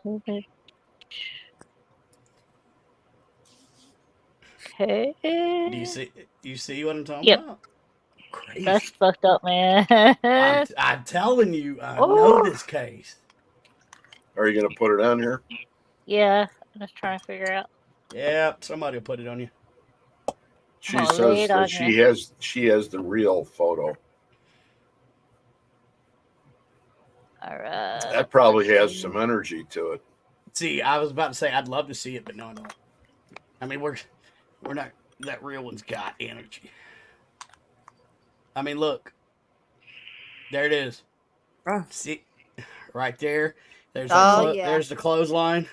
Okay. Do you see what I'm talking Yep. about? Crazy. That's fucked up, man. I'm telling you, I Oh. know this case. Are you going to put it on here? Yeah, I'm just trying to figure out. Yep, somebody will put it on you. She I'll lay says it that on she has the real photo. All right. That probably has some energy to it. See, I was about to say I'd love to see it, but no, I don't. I mean, we're not. That real one's got energy. I mean, look. There it is. Oh. See, right there. There's Yeah. there's the clothesline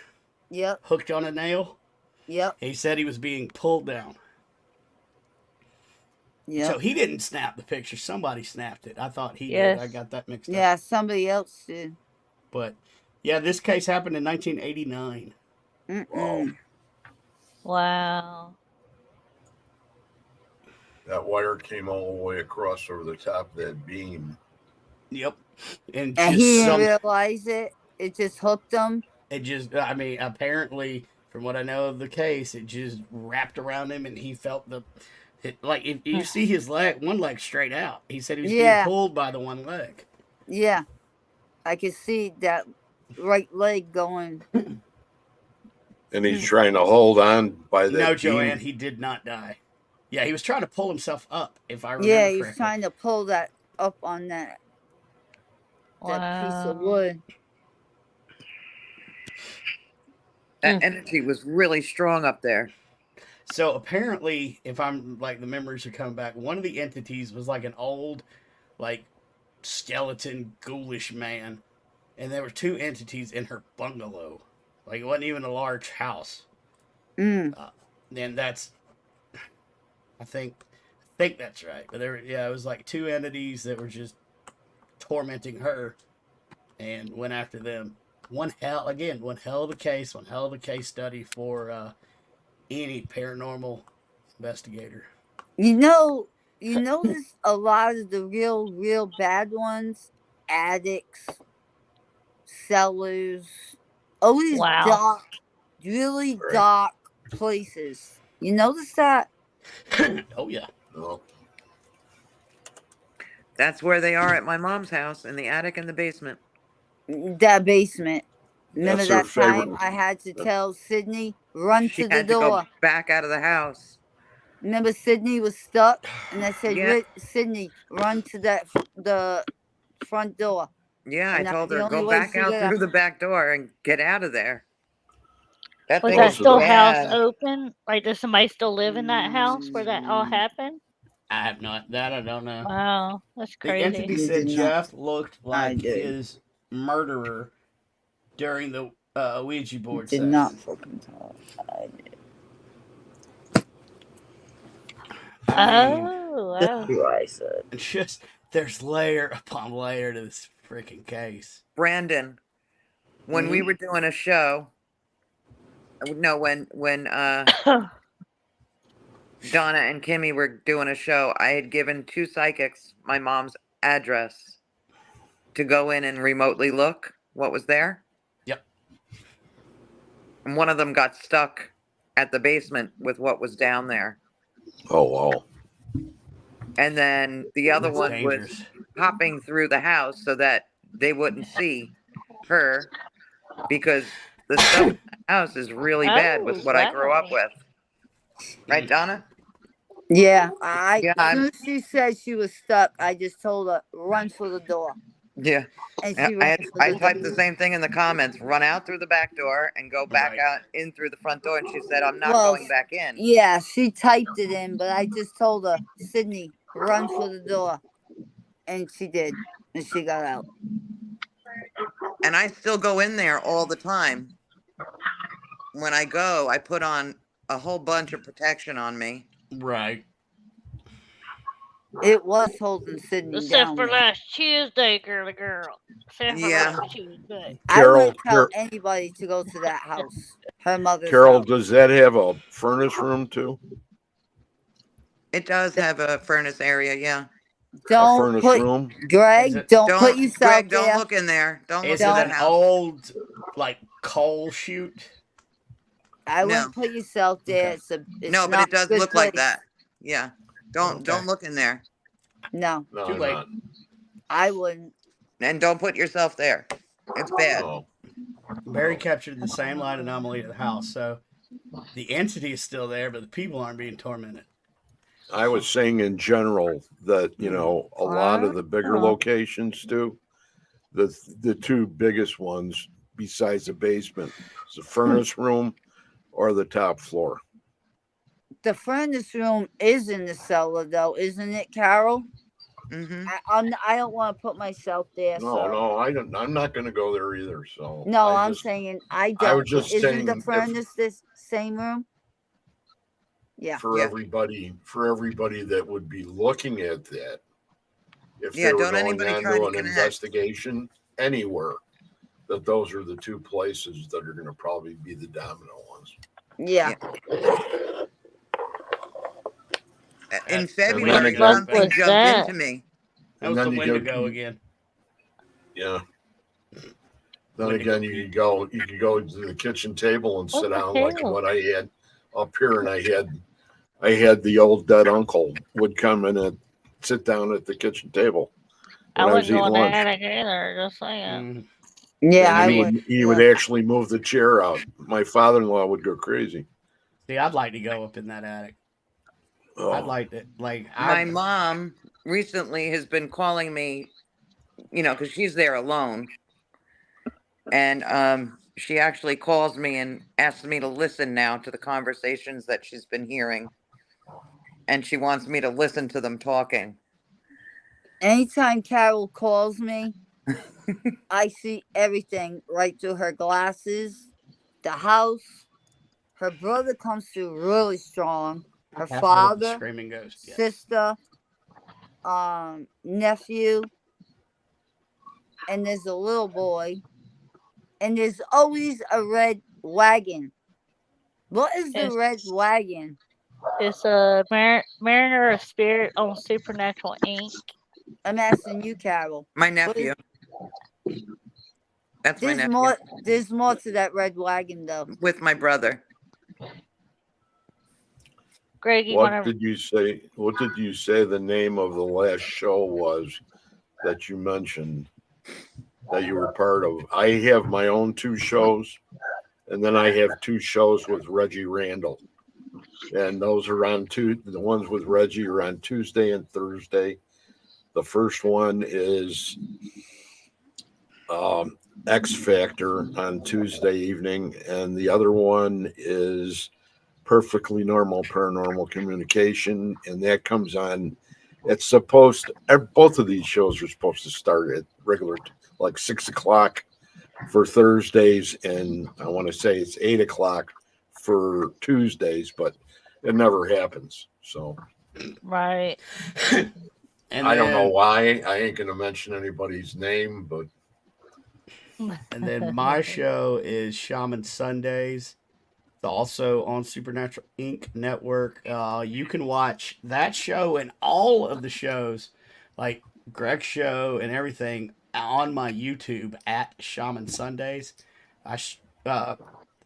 Yep. hooked on a nail. Yep. He said he was being pulled down. Yep. So he didn't snap the picture. Somebody snapped it. I thought he Yes. did. I got that mixed up. Yeah, somebody else did. But yeah, this case happened in 1989. Mm-mm. Wow. That wire came all the way across over the top of that beam. Yep. And And just he didn't some, realize it. It just hooked him. it just, I mean, apparently, from what I know of the case, it just wrapped around him and he felt like, if you see his leg, one leg straight out. He said he was Yeah. being pulled by the one leg. Yeah. I could see that right leg going. And he's trying to hold on by that. No, beam. Joanne, he did not die. Yeah, he was trying to pull himself up, if I remember Yeah, he was correctly. trying to pull that up on that piece of Wow. wood. That energy was really strong up there. So apparently, if I'm like the memories are coming back, one of the entities was like an old, like skeleton, ghoulish man, and there were two entities in her bungalow. Like it wasn't even a large house. Mm. And that's, I think that's right. But it was like two entities that were just tormenting her, and went after them. One hell of a case, one hell of a case study for any paranormal investigator. You notice a lot of the real bad ones, attics, cellars, all these Wow. dark, really dark places. You notice that? Oh yeah. Oh, That's where they are at my mom's house, in the attic and the basement. That basement. Remember That's her that time favorite. I had to tell Sydney, run She to the had to door. go back out of the house. Remember Sydney was stuck? And I said, Yeah. Sydney, run to the front door. Yeah, I And told the her, only go way back she out got through the back door and get out of there. That Was thing that was still house bad. open? Like, does somebody still live in that house where that all happened? I have not. That I don't know. Wow, that's The crazy. entity You said did not. Jeff looked like did. his murderer during the Ouija board Did session. not fucking tell. I did. I mean, Oh, That's wow. what I said. it's just there's layer upon layer to this freaking case. Brandon, when we were doing a show, no, when Donna and Kimmy were doing a show, I had given two psychics my mom's address to go in and remotely look what was there. Yep. And one of them got stuck at the basement with what was down there. oh wow. And then the other That's one dangerous. was hopping through the house so that they wouldn't see her, because the stuff in the house is really bad with what I grew up with. Right, Donna? Yeah, Yeah, as soon as she said she was stuck, I just told her, run for the door. Yeah. And I she ran for I the typed door. the same thing in the comments. Run out through the back door and go back Right. out in through the front door. And she said, I'm not Well, going back in. Yeah, she typed it in, but I just told her, Sydney, run for the door. And she did. And she got out. And I still go in there all the time. When I go, I put on a whole bunch of protection on me. Right. It was holding Sydney Except down for there. last Tuesday, girly girl. Except for Yeah. last Tuesday. I Carol, wouldn't tell anybody to go to that house. Her mother's Carol, house. does that have a furnace room too? It does have a furnace area, yeah. A Don't furnace put, room? Greg, Is it- don't put yourself Greg, there. don't look in there. Don't look Is in it that an house. old, like, coal chute? I No. wouldn't put yourself there. Okay. It's No, but not it does a good look like place. that. Yeah. Don't Okay. look in there. No, No, Too late. not. I wouldn't. And don't put yourself there. It's bad. No. Barry captured the same light anomaly at the house, so the entity is still there, but the people aren't being tormented. I was saying in general that, you know, a lot of the bigger Wow. locations too, the two biggest ones besides the basement is the furnace room or the top floor. The furnace room is in the cellar, though, isn't it, Carol? Mm-hmm. I don't want to put myself there. No, I'm not going to go there either. So No, I I'm just- saying I I don't. was just Isn't saying the if- furnace this same room? Yeah. for Yeah. everybody that would be looking at that, if Yeah, they were don't going anybody on try to to an connect. investigation anywhere, that those are the two places that are going to probably be the domino ones. Yeah. In What February, the fuck something was jumped that? into me. That And was then the you go Wendigo to- again. Yeah. Then Wendigo. again, you could go to the kitchen table and What sit the down like hell? what I had up here, and I had the old dead uncle would come in and sit down at the kitchen table. I when I was wouldn't go eating in the lunch. attic either. Just saying. Mm. Yeah, And I he, would. he would actually move the chair out. My father-in-law would go crazy. See, I'd like to go up in that attic. Oh, I'd like to, like, My mom recently has been calling me, because she's there alone. And she actually calls me and asks me to listen now to the conversations that she's been hearing. And she wants me to listen to them talking. Anytime Carol calls me, I see everything right through her glasses, the house. Her brother comes through really strong. Her have heard the father, screaming ghost. Yes. sister, nephew, and there's a little boy. And there's always a red wagon. What is the red wagon? It's a Mariner of Spirit on Supernatural Inc. I'm asking you, Carol. My nephew. That's my There's nephew. more. There's more to that red wagon, though. With my brother. Greggy, what did you say? What did you say the name of the last show was that you mentioned that you were part of? I have my own 2 shows, and then I have 2 shows with Reggie Randall. And those are on the ones with Reggie are on Tuesday and Thursday. The first one is X Factor on Tuesday evening, and the other one is Perfectly Normal Paranormal Communication, and that comes on. It's supposed both of these shows are supposed to start at regular, like 6 o'clock for Thursdays, and I want to say it's 8 o'clock for Tuesdays, but it never happens. So, right. And I don't know why. I ain't gonna mention anybody's name, but. And then my show is Shaman Sundays. It's also on Supernatural Inc. network. You can watch that show and all of the shows, like Greg's show and everything, on my YouTube at Shaman Sundays. I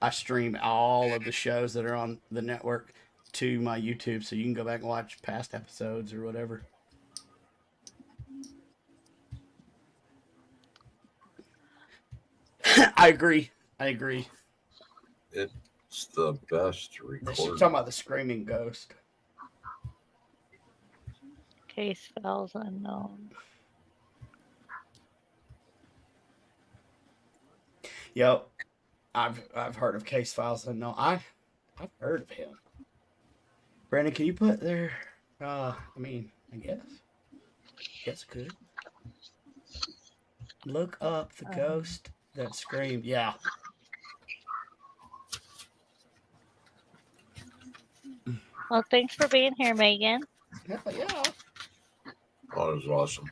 stream all of the shows that are on the network to my YouTube, so you can go back and watch past episodes or whatever. I agree. It's the best She's recording. talking about the screaming ghost. Case files unknown. Yo, I've heard of Case Files Unknown. I've heard of him. Brandon, can you put there? I guess I could. Look up the ghost that screamed. Yeah. Well, thanks for being here, Megan. Yeah. Oh, it was awesome.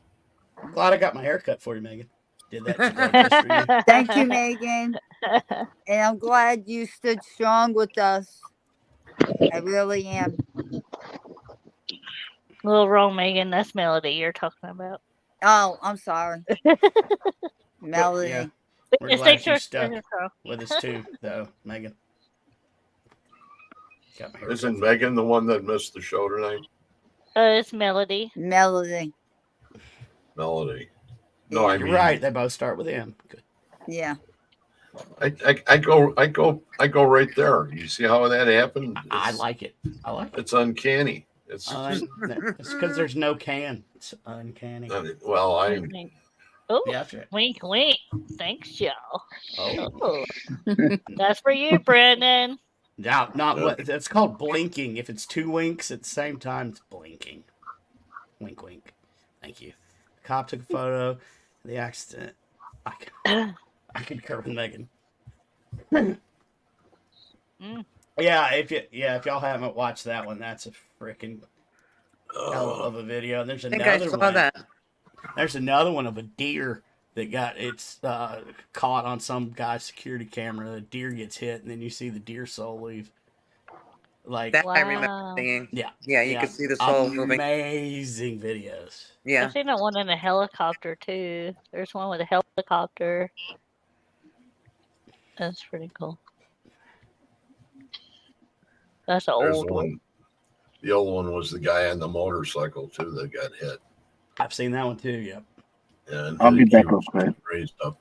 I'm glad I got my hair cut for you, Megan. Did that just for you. Thank you, Megan. And I'm glad you stood strong with us. I really am. Little wrong, Megan. That's Melody you're talking about. Oh, I'm sorry. Melody. Yeah. We're Just glad take your you stuck with us too, though, Megan. Got my hair Isn't Megan the one that missed the show tonight? It's Melody. Melody. Melody. No, I You're mean, right. They both start with M. Good. Yeah. I go right there. You see how that happened? I like it. It's uncanny. It's It's because there's no can. It's uncanny. well, I Oh, Yeah, that's right. wink, wink. Thanks, y'all. Oh. That's for you, Brandon. Now, not what it's called blinking. If it's 2 winks at the same time, it's blinking. Wink, wink. Thank you. The cop took a photo of the accident. I concur with Megan. Yeah, if y'all haven't watched that one, that's a freaking hell of a video. There's I think I another saw one. that. There's another one of a deer that got caught on some guy's security camera. The deer gets hit, and then you see the deer soul leave. Like That I remember seeing. Yeah, Yeah, you could see the soul moving. Amazing videos. Yeah. I've seen that one in a helicopter too. There's one with a helicopter. That's pretty cool. That's an there's old one. one. The old one was the guy on the motorcycle too that got hit. I've seen that one too. Yep. And I'll be back he real was quick. raised up.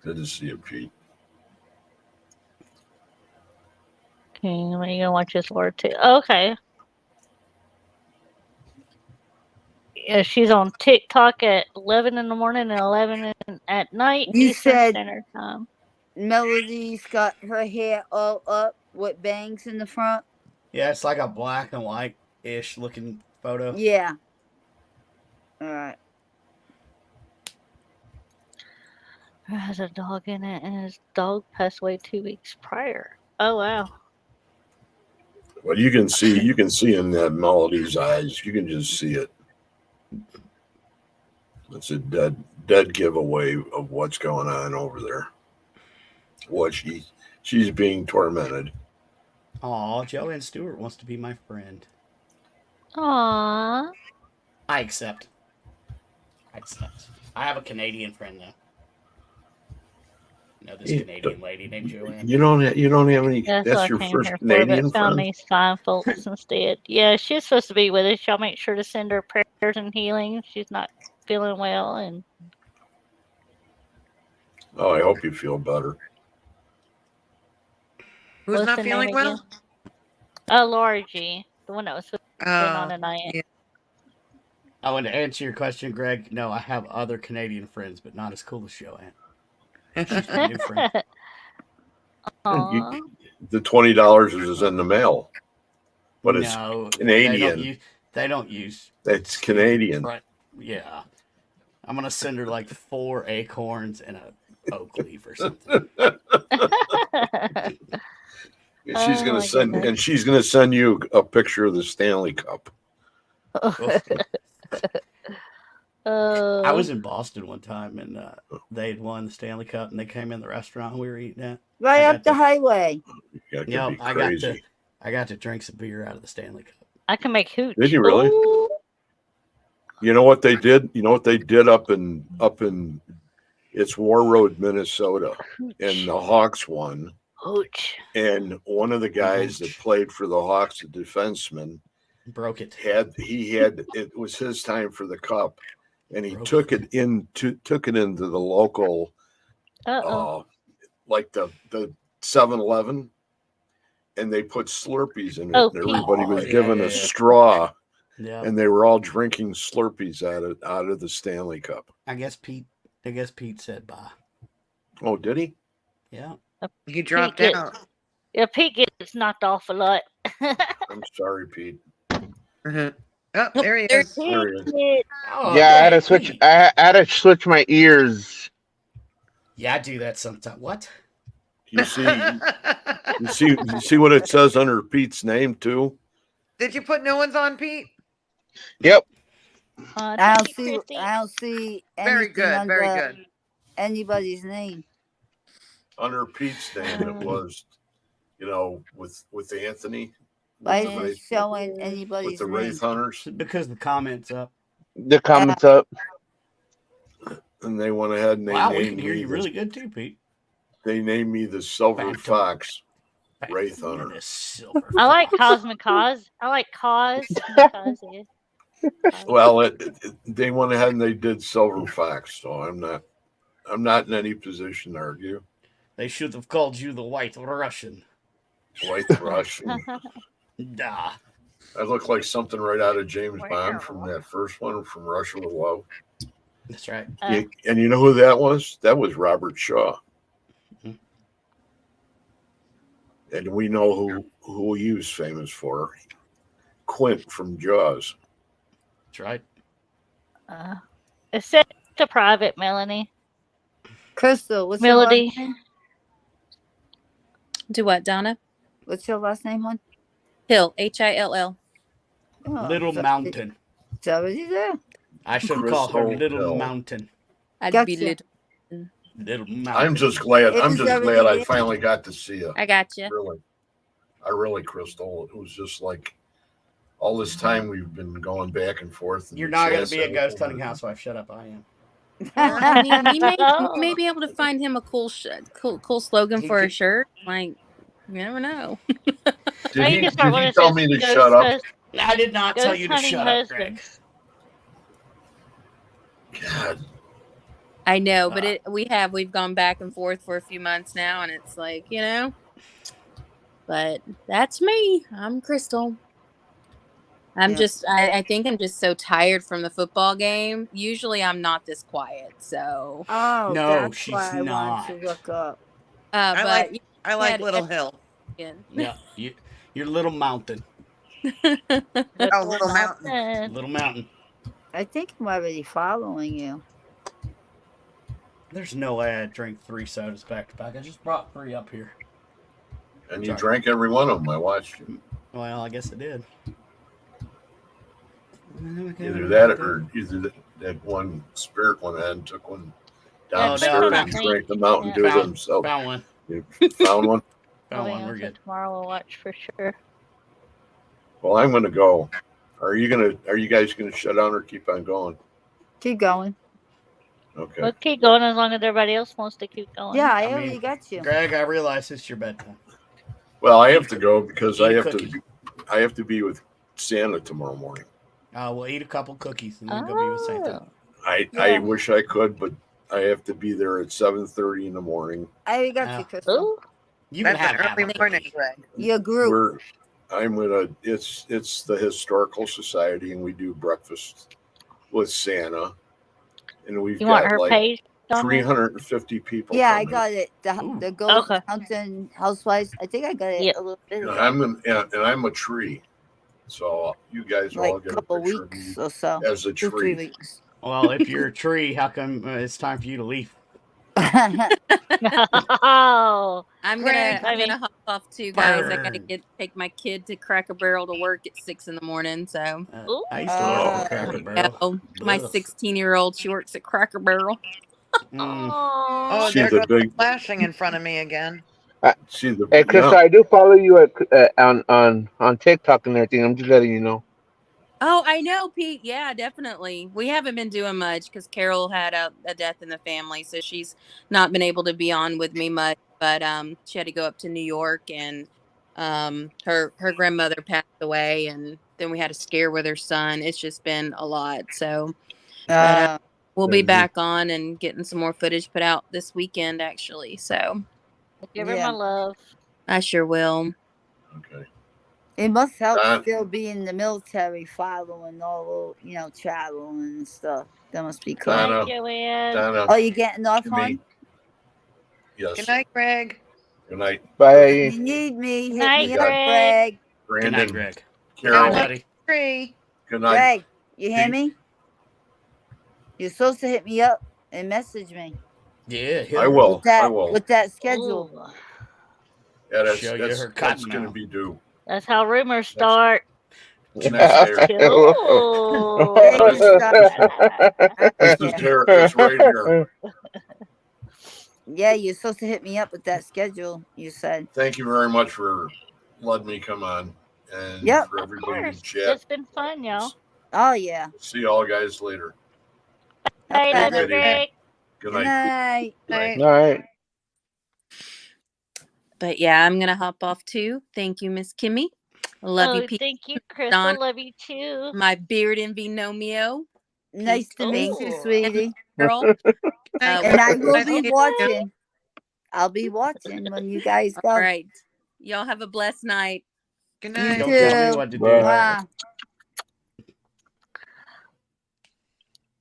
Good to see you, Pete. Okay, let me go watch this war too. Okay. Yeah, she's on TikTok at 11 in the morning and 11 at night You Eastern said Standard Time. Melody's got her hair all up with bangs in the front. Yeah, it's like a black and white ish looking photo. Yeah. All right. Has a dog in it, and his dog passed away 2 weeks prior. Oh wow. Well, you can see in that Melody's eyes. You can just see it. It's a dead giveaway of what's going on over there. What she's being tormented. Aw, Joanne Stewart wants to be my friend. Aww. I accept. I have a Canadian friend though. You know this Yeah, Canadian lady named Joanne. You don't have any. That's what That's I your came first here Canadian for, but found friend. these fine folks instead. Yeah, she's supposed to be with us. Y'all make sure to send her prayers and healing. She's not feeling well, and Oh, I hope you feel better. Who's what's not the name feeling well? again? Laura G, the one that was supposed to be on Oh, tonight. yeah. I want to answer your question, Greg. No, I have other Canadian friends, but not as cool as Joanne. She's my new friend. Aw. The $20 is in the mail, but it's No, Canadian. They don't use. It's Canadian. Right. Yeah. I'm gonna send her like 4 acorns and a oak leaf or something. And she's Oh, gonna my send goodness. and she's gonna send you a picture of the Stanley Cup. I was in Boston one time and they had won the Stanley Cup and they came in the restaurant we were eating at. Right up the highway. Yeah, it could Yep, be crazy. I got to drink some beer out of the Stanley Cup. I can make hooch. Did you really? Ooh. You know what they did? You know what they did up in it's War Road, Minnesota, and the Hawks won. Hooch. And one of the guys that played for the Hawks, the defenseman, broke it. It was his time for the cup, and he took it into the local, like the 7-Eleven, and they put Slurpees in it, and everybody was given a straw, and they were all drinking Slurpees out of the Stanley Cup. I guess Pete said bye. Oh, did he? Yeah. He dropped Pete out. Yeah, Pete gets knocked off a lot. I'm sorry, Pete. Oh, there he is. There he is. Oh, Yeah, I had to switch. I had to switch my ears. Yeah, I do that sometimes. What? You see what it says under Pete's name too? Did you put new ones on, Pete? Yep. I don't see Very anything good, under very good. anybody's name. Under Pete's name, it was, with Anthony. Why with the isn't it Wraith- showing with anybody's the name? Wraith Hunters, Because the comments up. The comments up. and they went ahead and they Wow, we named can hear me you really good too, Pete. They named me the Silver Back to- Fox Back Wraith to Hunter. this silver I like fox. Cosmic Cause. I like Cause. Cause, yeah. Well, they went ahead and they did Silver Fox, so I'm not in any position to argue. They should have called you the White Russian. White Russian. Nah. I look like something right out of James Bond from that first one, from Russia with Love. That's right. And you know who that was? That was Robert Shaw. Mhm. And we know who he was famous for. Quint from Jaws. That's right. It's set to private, Melanie. Crystal, what's Melody. your last name? Do what, Donna? What's your last name, hon? Hill, Hill. Oh, Little so- Mountain. So what is that? I should call her Crystal Little Hill. Mountain. I'd Gotcha. be little. Little Mountain. I'm just glad. It I'm is just everything glad I it is. finally got to see you. I got you. Really, Crystal. It was just like all this time we've been going back and forth. and You're not going to chasing be a ghost it. hunting housewife. Shut up. I am. I mean, we may be able to find him a cool slogan for a shirt. Like, you never know. Did he, can start did one he that tell says me to ghost shut up? hus- I did not tell Ghost you to hunting shut up, Greg. husbands. God. I know, but we've gone back and forth for a few months now, and it's like, but that's me. I'm Crystal. Yeah. I think I'm just so tired from the football game. Usually I'm not this quiet, so Oh, No, that's she's why I wanted not. to look up. I but like I we like had Little Hill. again. Yeah, you're Little Mountain. Oh, Little Mountain. Little Mountain. I think I'm already following you. There's no way I drank 3 sodas back to back. I just brought 3 up here. And you drank every one of them. I watched you. Well, I guess I did. Either that or that one spirit went ahead and took one downstairs and drank the Mountain Dew themselves. Found one. You found one? Found one. We're good. Tomorrow we'll watch for sure. Well, I'm going to go. Are you guys going to shut down or keep on going? Keep going. Okay. We'll keep going as long as everybody else wants to keep going. Yeah, I already got you. Greg, I realize it's your bedtime. Well, I have to go because I Eat a have to be with Santa tomorrow morning. We'll eat a couple cookies and then go be with Santa. I wish I could, but I have to be there at 7:30 in the morning. I already got you, Crystal. You can That's an have early morning, Greg. Your group. It's the Historical Society, and we do breakfast with Santa, and we've You want got her like page? on there? 350 people. Yeah, I coming. got it. The Ghost Okay. Mountain Housewives. I think I got it Yep. a little bit And ago. I'm a tree, so you guys all Like get a a couple picture of weeks me or so. as a 2-3 tree. weeks. Well, if you're a tree, how come it's time for you to leave? Oh, I'm Greg, gonna hop off too, guys. I gotta Burn. take my kid to Cracker Barrel to work at 6 a.m. So I used to work at Cracker Barrel. my Ugh. 16-year-old, she works at Cracker Barrel. Mm. Oh, See there the goes big- flashing in front of me again. See the Hey, Chris, I do follow you on TikTok and everything. I'm just letting you know. Oh, I know, Pete. Yeah, definitely. We haven't been doing much because Carol had a death in the family, so she's not been able to be on with me much. But she had to go up to New York, and her grandmother passed away, and then we had a scare with her son. It's just been a lot. So but, we'll be back on and getting some more footage put out this weekend, actually. So give her my love. I sure will. Okay. It must help Don- still be in the military, following all, travel and stuff. That must be cool. Donna, Thank you, Joanne. Donna, Oh, you getting off, to hon? me. Yes. Good night, Greg. Good night, If Bye. you need me, hit Night, me up, Greg. Greg. Good night, Brandon. Greg. Carol. Good night, buddy. Tree. Good night. Greg, you hear Pete. me? You're supposed to hit me up and message me Yeah, hit I her. will. with that I will. with that schedule. Ooh, Yeah, that's Show you her cotton going to mouth. be due. that's how rumors start. Next day. Ooh. This is Tara. It's right here. Yeah, you're supposed to hit me up with that schedule. You said. Thank you very much for letting me come on and Yep. for Of everybody course. to chat. It's been fun, y'all. Oh yeah. See y'all guys later. Hey, Okay. love you, Good Greg. Good Good night. night. Night. All right. But yeah, I'm gonna hop off too. Thank you, Miss Kimmy. Love you, Pete. Thank you, Crystal. Don. Love you too. My beard envy Nomeo. Nice to meet you, Ooh. sweetie. Girl. And I will I be love watching. I'll be watching when you guys go. All right. Y'all have a blessed night. Good You night. Don't tell me too. what to do. Bye.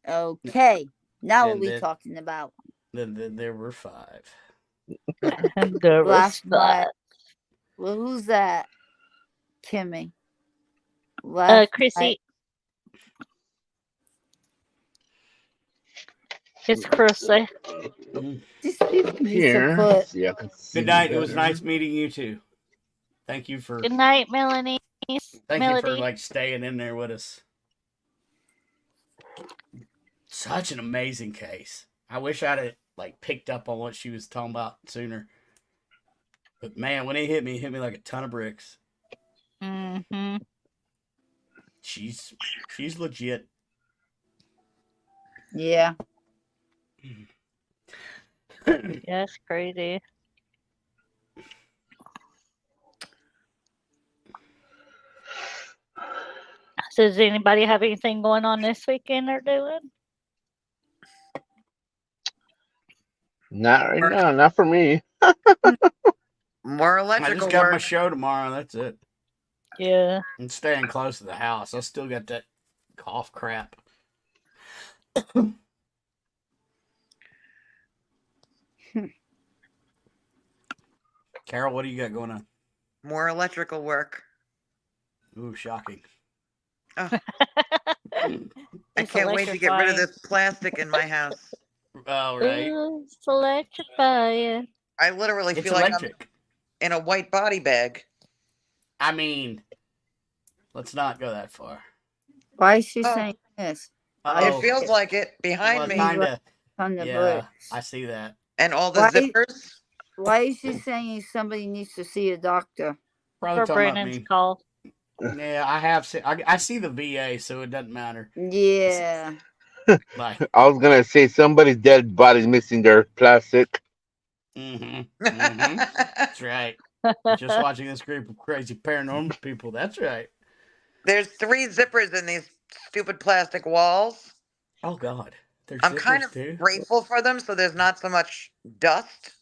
Mwah. Okay. Now what And we then- talking about? Then there were 5. There was Last night. that. Well, who's that? Kimmy. Last Chrissy. night. It's Chrissy. Just give me Here. some foot. Yeah, I can see Good night. It was better. nice meeting you too. Thank you for Good night, Melanie. thank Melody. you for staying in there with us. Such an amazing case. I wish I'd have picked up on what she was talking about sooner. But man, when it hit me like a ton of bricks. Mm-hmm. She's legit. Yeah. That's crazy. So does anybody have anything going on this weekend they're doing? Not right now. Not for me. More I electrical just got my work. show tomorrow. That's it. Yeah. I'm staying close to the house. I still got that cough crap. Carol, what do you got going on? More electrical work. Ooh, shocking. Oh, I It's can't wait to get rid of electrifying. this plastic in my house. Oh, right. Ooh, it's electrifying. I literally It's feel like I'm electric. in a white body bag. I mean, let's not go that far. Why is she Oh. saying this? Uh-oh. It feels like it behind Well, me. kind of. On the Yeah, bricks. I see that. And all the Why- zippers. Why is she saying somebody needs to see a doctor? Probably For talking about Brandon's me. call. Yeah, I have seen. I see the VA, so it doesn't matter. Yeah. Like, I was gonna say somebody's dead body's missing their plastic. That's right. Just watching this group of crazy paranormal people. That's right. There's 3 zippers in these stupid plastic walls. Oh God, there's I'm kind zippers of too. grateful for them, so there's not so much dust.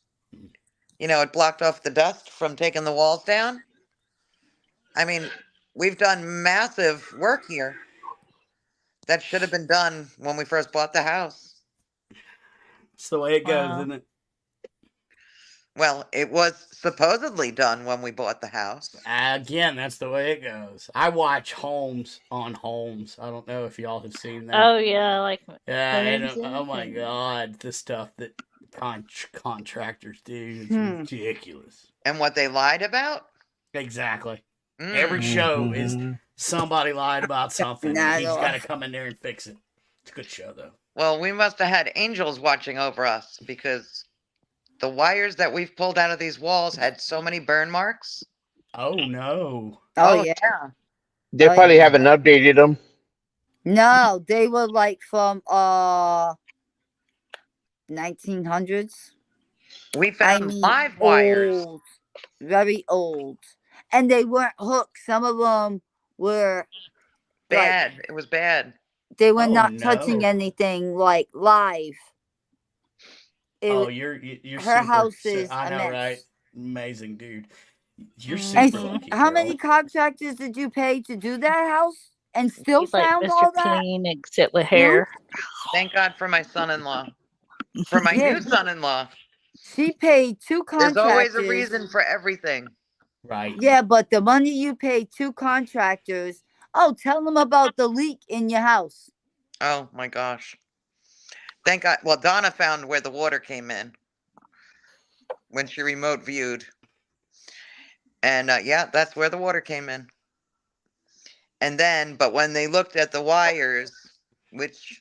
You know, it blocked off the dust from taking the walls down. I mean, we've done massive work here that should have been done when we first bought the house. It's the way it goes, Wow. isn't it? Well, it was supposedly done when we bought the house. Again, that's the way it goes. I watch Homes on Homes. I don't know if y'all have seen that. Oh yeah, like Yeah, and, homes and oh my things. God, the stuff that contractors do is ridiculous. And what they lied about? Exactly. Mm. Every show is somebody lied about something, and he's Not got to off. come in there and fix it. It's a good show, though. Well, we must have had angels watching over us because the wires that we've pulled out of these walls had so many burn marks. Oh no! Oh, yeah. They Oh, probably yeah. haven't updated them. No, they were like from 1900s. We I found mean, live wires. old, very old, and they weren't hooked. Some of them were like Bad. It was bad. they were Oh, not touching no. anything like live. It Oh, was, you're her super. house is I a know, mess. right? Amazing, dude. You're And super lucky. how Carol. many contractors did you pay to do that house and still He's like found Mr. all that? Clean except with Snoop? hair. Thank God for my son-in-law. For my Yeah. new son-in-law. She paid 2 There's always a contractors. reason for everything. Right. Yeah, but the money you paid 2 contractors. Oh, tell them about the leak in your house. Oh my gosh. Thank God. Well, Donna found where the water came in when she remote viewed. And yeah, that's where the water came in. And then, but when they looked at the wires, which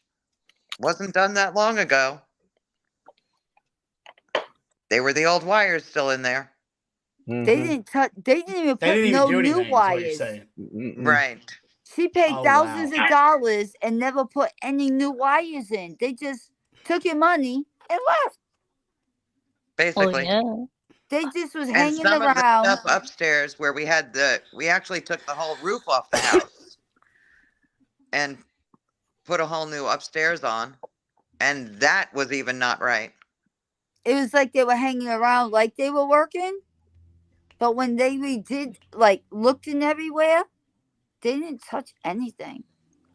wasn't done that long ago, they were the old wires still in there. They didn't touch. They didn't even They put didn't even no do anything. new Is what you're wires. saying. Right. She paid Oh, thousands wow. of dollars and never put any new wires in. They just took your money and left. Basically. Oh They just was And hanging some of the around. stuff upstairs where we actually took the whole roof off the house and put a whole new upstairs on. And that was even not right. It was like they were hanging around like they were working. But when they redid, like looked in everywhere, they didn't touch anything.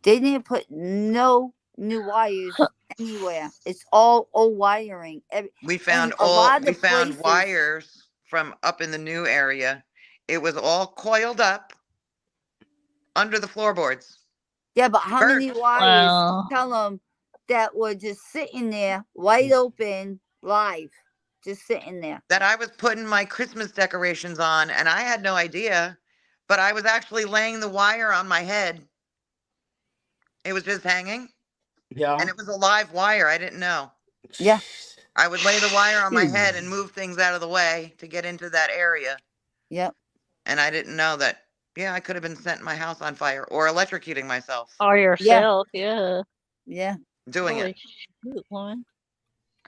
They didn't put no new wires anywhere. It's all old wiring. We found a lot we of found places- wires from up in the new area. It was all coiled up under the floorboards. Yeah, but how many Burnt. wires? Wow. Tell them that were just sitting there, wide open, live, just sitting there. That I was putting my Christmas decorations on, and I had no idea, but I was actually laying the wire on my head. It was just hanging, Yeah. and it was a live wire. I didn't know. Yeah. I would lay the wire on my head and move things out of the way to get into that area. Yep. And I didn't know that, yeah, I could have been setting my house on fire or electrocuting myself Or yourself, yeah. Yeah. doing Holy it. shoot, woman.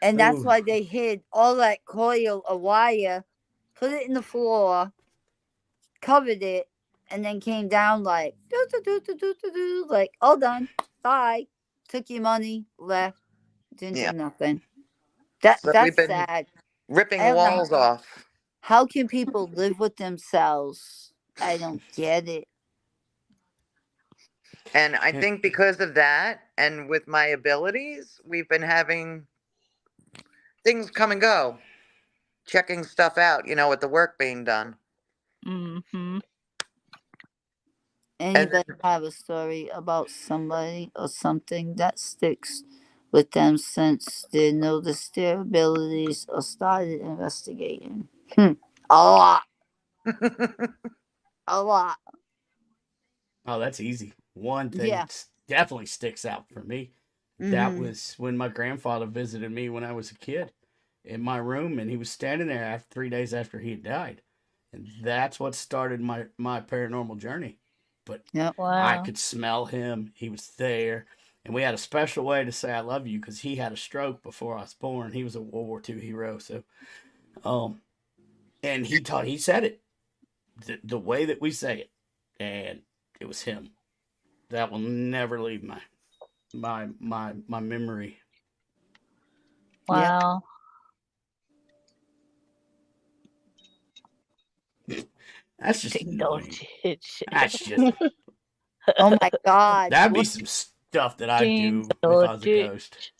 And that's Ooh. why they hid all that coil of wire, put it in the floor, covered it, and then came down like, like, all done. Bye. Took your money, left, didn't Yeah. do nothing. So we've That's been sad. I ripping don't know. walls off. How can people live with themselves? I don't get it. And I think because of that, and with my abilities, we've been having things come and go, checking stuff out, with the work being done. Mm-hmm. Anybody have a story about somebody or something that sticks with them since they noticed their abilities or started investigating? A lot. A lot. Oh, that's easy. One thing Yeah. definitely sticks out for me. That Mhm. was when my grandfather visited me when I was a kid in my room, and he was standing there 3 days after he had died, and that's what started my paranormal journey. But Yep. I Wow. could smell him. He was there, and we had a special way to say I love you because he had a stroke before I was born. He was a World War II hero, so and he said it the way that we say it, and it was him. That will never leave my memory. Wow. That's just Ding dong annoying. ditch. That's just Oh my God. that'd be What- some stuff that I'd Ding do if I dong was a ditch. ghost.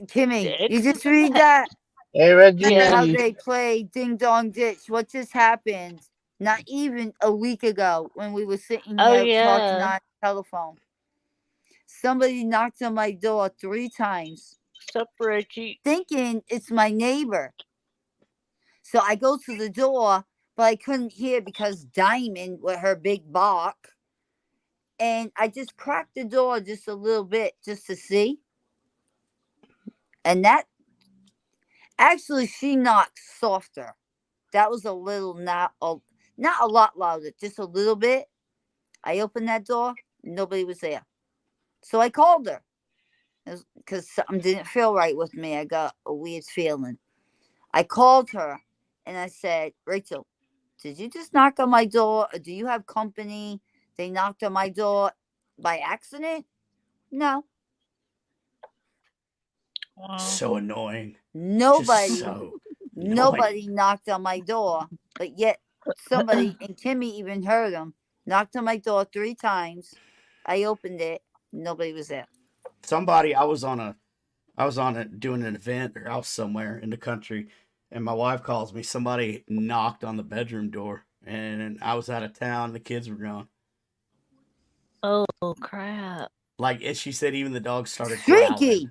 Kimmy, Dick. you just read that? Hey, How Reggie. they play Ding Dong Ditch. What just happened? Not even a week ago when we were sitting Oh, here talking yeah. on the telephone. Somebody knocked on my door 3 times, Sup, Reggie? thinking it's my neighbor. So I go to the door, but I couldn't hear because Diamond with her big bark. And I just cracked the door just a little bit just to see. And that actually she knocked softer. That was a little not a lot louder, just a little bit. I opened that door, nobody was there. So I called her because something didn't feel right with me. I got a weird feeling. I called her and I said, Rachel, did you just knock on my door? Or do you have company? They knocked on my door by accident? No. Wow. So annoying. Nobody, Just so annoying. nobody knocked on my door, but yet somebody, and Kimmy even heard them, knocked on my door 3 times. I opened it. Nobody was there. Somebody I was on a doing an event or out somewhere in the country, and my wife calls me. Somebody knocked on the bedroom door, and I was out of town. The kids were gone. Oh, crap. Like she said, even the dogs started growling. Streaky.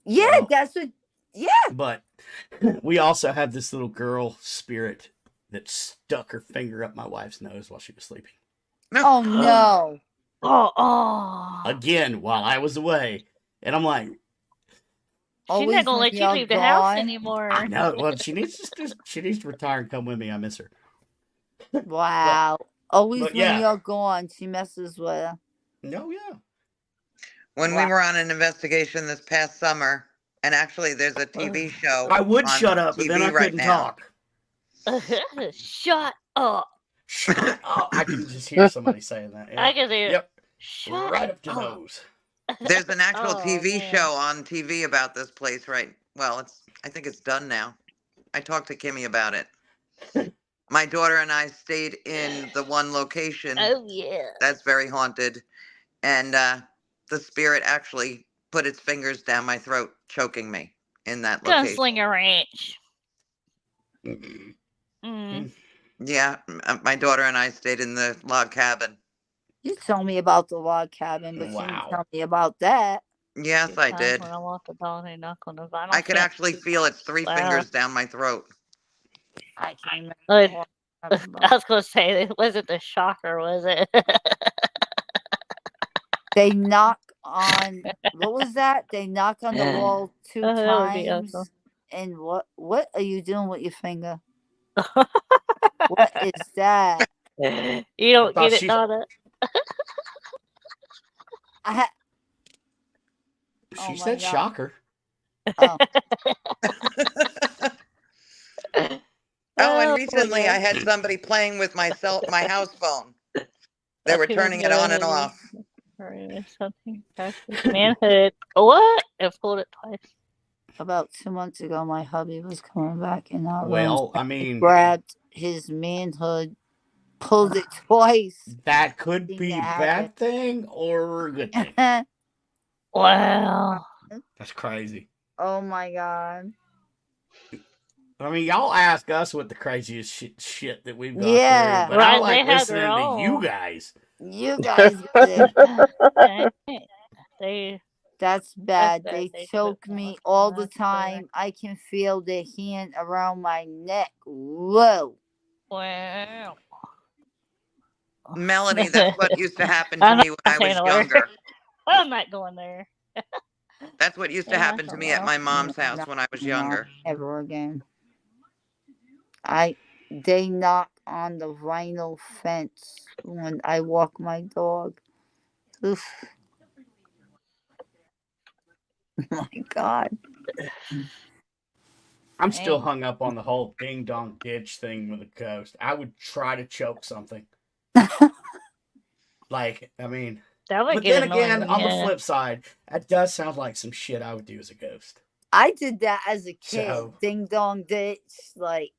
Yeah, Well, that's what. Yeah. But we also had this little girl spirit that stuck her finger up my wife's nose while she was sleeping. Oh no. Oh. Again, while I was away. And I'm like, She's Always not gonna when let you y'all leave the house gone. anymore. I know. Well, she needs to retire and come with me. I miss her. Wow. Always but when yeah. you're gone, she messes with her. No, yeah. When we were on an investigation this past summer, and actually there's a TV show. I would on shut up, but then TV I couldn't talk. Shut up. Shut up. I can just hear somebody saying that. Yeah. I can hear it. Yep. Shut Right up to up. nose. There's an actual Oh, TV man. show on TV about this place, right? Well, I think it's done now. I talked to Kimmy about it. My daughter and I stayed in the one location Oh, yeah. that's very haunted, and the spirit actually put its fingers down my throat, choking me in that location. Gunslinger Ranch. Mm. Yeah, my daughter and I stayed in the log cabin. You told me about the log cabin, but you didn't Wow. tell me about that. Yes, I did. When I walk the dog, they knock on the vinyl. I could actually feel its 3 Wow. fingers down my throat. I can't remember. I what I'm talking about. was gonna say it wasn't the shocker, was it? They knock on what was that? They knock on the wall 2 Oh, that would be times. awesome. And what are you doing with your finger? What is that? You don't thought get it, she- Donna. She Oh my said God. shocker. Oh. Oh, and Oh, recently yeah. I had somebody playing with my house phone. They were People turning it on and know off. or something. Manhood. What? I pulled it twice. about 2 months ago, my hubby was coming back in our room. Well, I mean, Grabbed his manhood, pulled it twice. that could Thing be a that bad thing or a good thing. happened. Wow. That's crazy. Oh my god. I mean, y'all ask us what the craziest shit that we've gone Yeah. through, but I Right, like they have their listening to you own. guys. You guys did. They That's bad. bad. They They choke took me one. all the That's bad. time. I can feel their hand around my neck. Whoa. Wow. Melanie, that's what used to happen to I'm me when I not was saying a word. younger. I'm not going there. That's what used to Yeah, happen to me at my mom's house Not when I was anymore. younger. Ever again. They knock on the vinyl fence when I walk my dog. Oof. My God. I'm still Dang. hung up on the whole ding dong ditch thing with a ghost. I would try to choke something. Like, I mean, That would but get then annoying. again, on the Yeah. flip side, that does sound like some shit I would do as a ghost. I did that as a kid. So- Ding dong ditch. Like,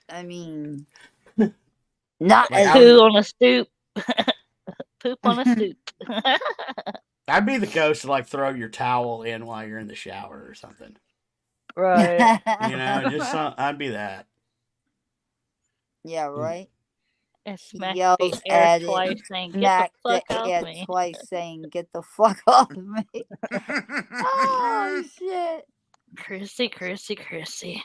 I mean, not Like, as Poo on a stoop. Poop on a stoop. I'd be the ghost to like throw your towel in while you're in the shower or something. Right. You know, just I'd be that. Yeah, right. And He smack yells the air at it, twice saying, "Get smack the the fuck off air me." twice, saying, "Get the fuck off me!" Oh shit! Chrissy.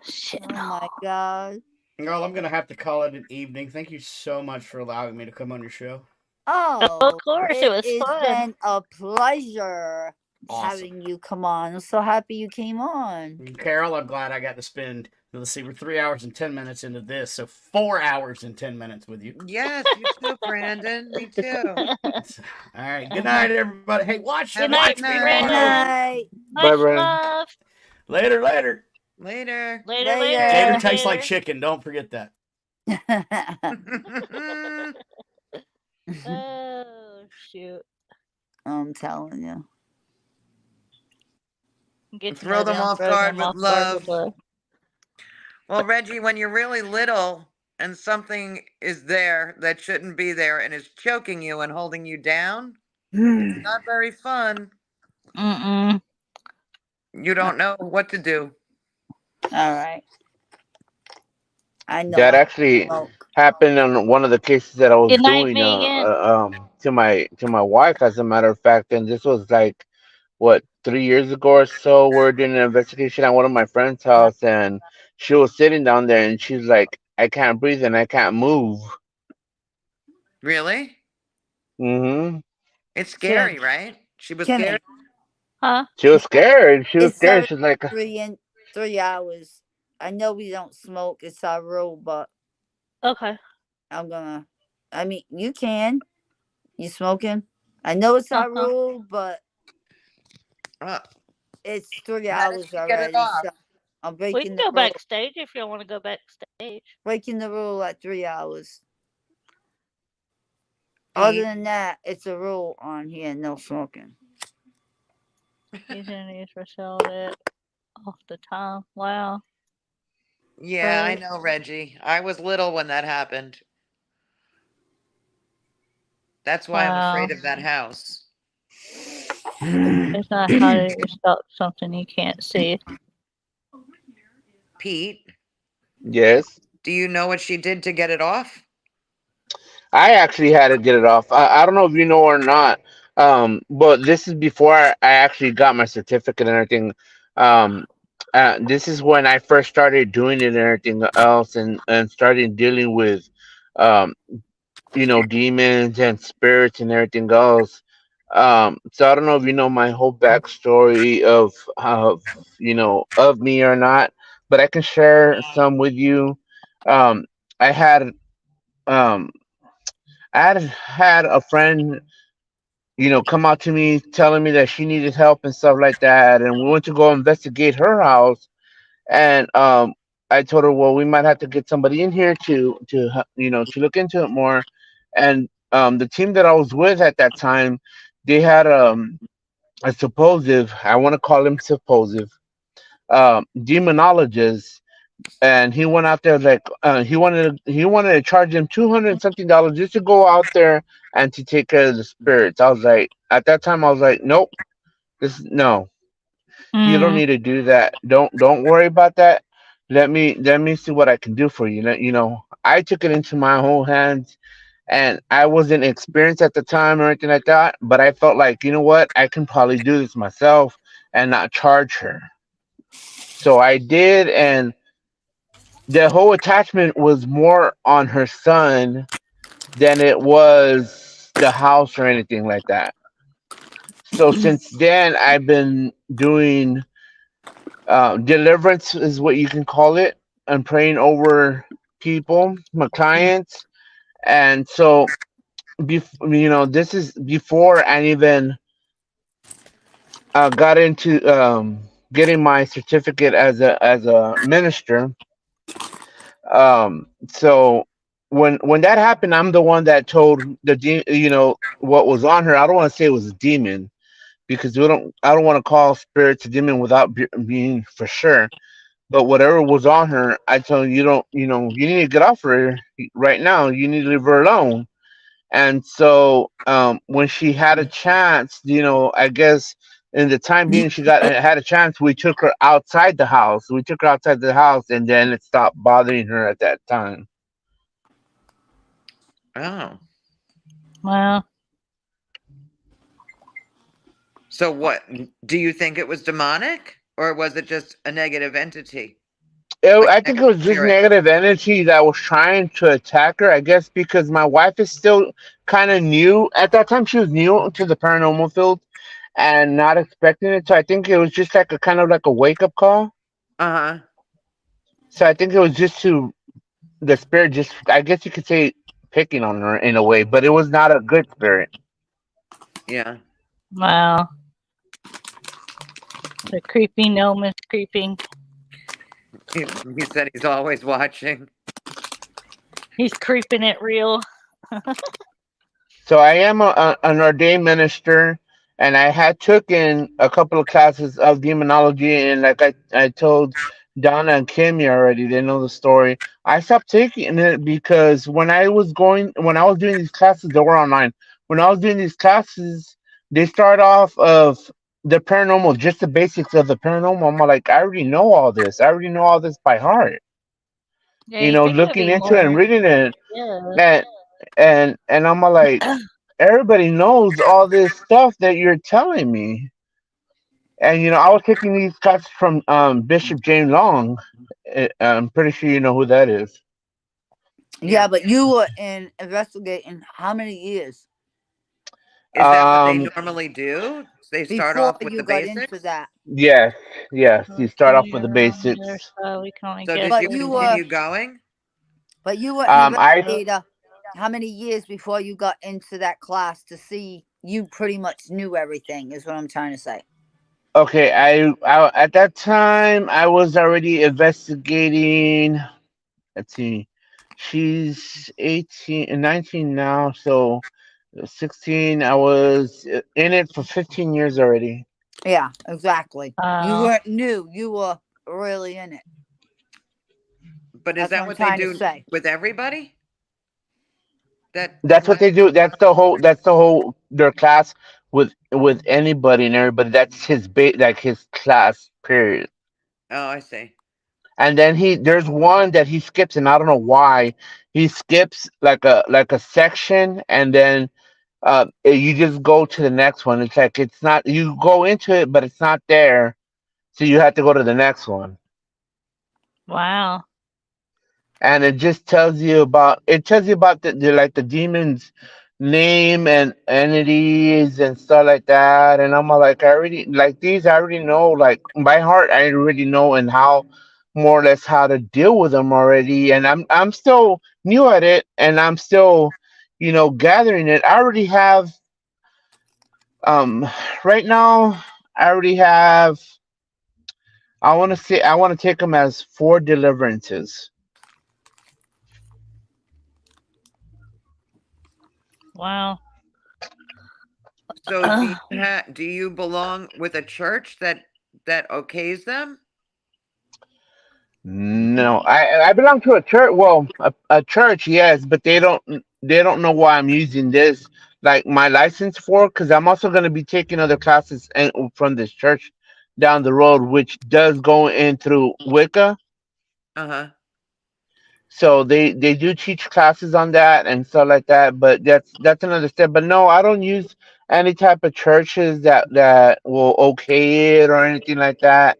Shit. Oh my god! Girl, I'm gonna have to call it an evening. Thank you so much for allowing me to come on your show. Oh, Of course, it was it's fun. been a pleasure Awesome. having you come on. I'm so happy you came on. Carol, I'm glad I got to spend, let's see, we're 3 hours and 10 minutes into this, so 4 hours and 10 minutes with you. Yes, you too, Brandon. Me too. All right, good night, everybody. Hey, watch Have a watch good me night. Good tomorrow. night. Much Brandon. love. Later. Later. Later. Later. Gator tastes like chicken. Don't forget that. Oh shoot. I'm telling you. Get to Throw know them off throw guard them with off guard with love. love. Well, Reggie, when you're really little and something is there that shouldn't be there and is choking you and holding you down, it's not very fun. Mm-mm. You don't know what to do. All right. I know. That I actually smoke. happened on one of the cases that I was Good night, doing Megan. to my wife, as a matter of fact, and this was like what 3 years ago or so. We're doing an investigation at one of my friend's house, and she was sitting down there, and she's like, "I can't breathe and I can't move." Really? Hmm. It's scary, right? She was Kimmy. scared. Huh? She was scared. She was It's scared. She's like, 3 hours. I know we don't smoke. It's our rule, but Okay. I mean, you can. You smoking? I know it's our Uh-huh. rule, but Uh, it's 3 How did hours she get already. it off? So I'm We breaking can the go rule. backstage if you want to go backstage. Breaking the rule at 3 hours. Other Pete, than that, it's a rule on here: no smoking. Using these for sale it off the time. Wow. yeah, I Right. know, Reggie. I was little when that happened. That's why I'm Wow. afraid of that house. It's not how to stop something you can't see. Pete, "Yes." do you know what she did to get it off? I actually had to get it off. I don't know if you know or not, but this is before I actually got my certificate and everything. Um, this is when I first started doing it and everything else, and started dealing with, um, demons and spirits and everything else. So I don't know if you know my whole backstory of me or not, but I can share some with you. Um, I had um I had a friend, come out to me telling me that she needed help and stuff like that, and we went to go investigate her house, and I told her, well, we might have to get somebody in here to look into it more, and the team that I was with at that time, they had a suppositive, I want to call him suppositive, demonologist, and he went out there like he wanted to charge him $200 just to go out there and to take care of the spirits. I was like, at that time, I was like, nope, no, you don't Mm. need to do that. Don't worry about that. Let me see what I can do for you. I took it into my own hands, and I wasn't experienced at the time or anything like that. But I felt like, you know what, I can probably do this myself and not charge her. So I did, and the whole attachment was more on her son than it was the house or anything like that. So since then, I've been doing deliverance, is what you can call it, and praying over people, my clients. And so, this is before I even got into getting my certificate as a minister. So when that happened, I'm the one that told what was on her. I don't want to say it was a demon, because I don't want to call spirits a demon without being for sure. But whatever was on her, I told her, you need to get off her right now. You need to leave her alone. And so when she had a chance, I guess in the time being she had a chance, we took her outside the house. We took her outside the house, and then it stopped bothering her at that time. Oh. Well, So what? Do you think it was demonic, or was it just a negative entity? Like I think it was just spirit? negative energy that was trying to attack her. I guess because my wife is still kind of new. At that time, she was new to the paranormal field and not expecting it. So I think it was just like a kind of like a wake up call. Uh-huh. So I think it was just the spirit, just, I guess you could say, picking on her in a way, but it was not a good spirit. Yeah. wow. The creepy gnome is creeping. He said he's always watching. He's creeping it real. So I am an ordained minister, and I had taken a couple of classes of demonology, and like I told Donna and Kimmy already, they know the story. I stopped taking it because when I was doing these classes, they were online. When I was doing these classes, they start off of the paranormal, just the basics of the paranormal. I'm like, I already know all this. I already know all this by heart. Yeah, you think it'd Looking be into it and more. reading it, Yeah. and I'm like, everybody knows all this stuff that you're telling me. And I was taking these classes from Bishop James Long. I'm pretty sure you know who that is. Yeah, but you were investigating how many years Is that what they Um, normally do? They start before off with you the got into basics? that? yes, yes. You start off with the There, basics. so we can only So guess. did But you what you he were, continue going? but you were an I investigator. How many years before you got into that class to see you pretty much knew everything? Is what I'm trying to say. Okay. I at that time I was already investigating. Let's see. She's 18 and 19 now, so 16. I was in it for 15 years already. Yeah, exactly. You Oh, weren't new. You were really in it. But is That's what that I'm what they trying to do say. with everybody? That That's what class? they do. That's the whole their class with anybody and everybody. That's like his class period. Oh, I see. And then there's one that he skips, and I don't know why he skips like a section, and then you just go to the next one. It's like it's not, you go into it, but it's not there, so you have to go to the next one. wow. And it tells you about the demon's name and entities and stuff like that. And I'm like, I already know, like by heart, I already know, and how more or less how to deal with them already. And I'm still new at it, and I'm still gathering it. I already have um right now, I already have, I want to take them as 4 deliverances. Wow. So do you belong with a church that okays them? No, I belong to a church. Well, a church, yes, but they don't know why I'm using this like my license for, because I'm also going to be taking other classes and from this church down the road, which does go in through Wicca. Uh-huh. So they do teach classes on that and stuff like that, but that's another step. But no, I don't use any type of churches that will okay it or anything like that.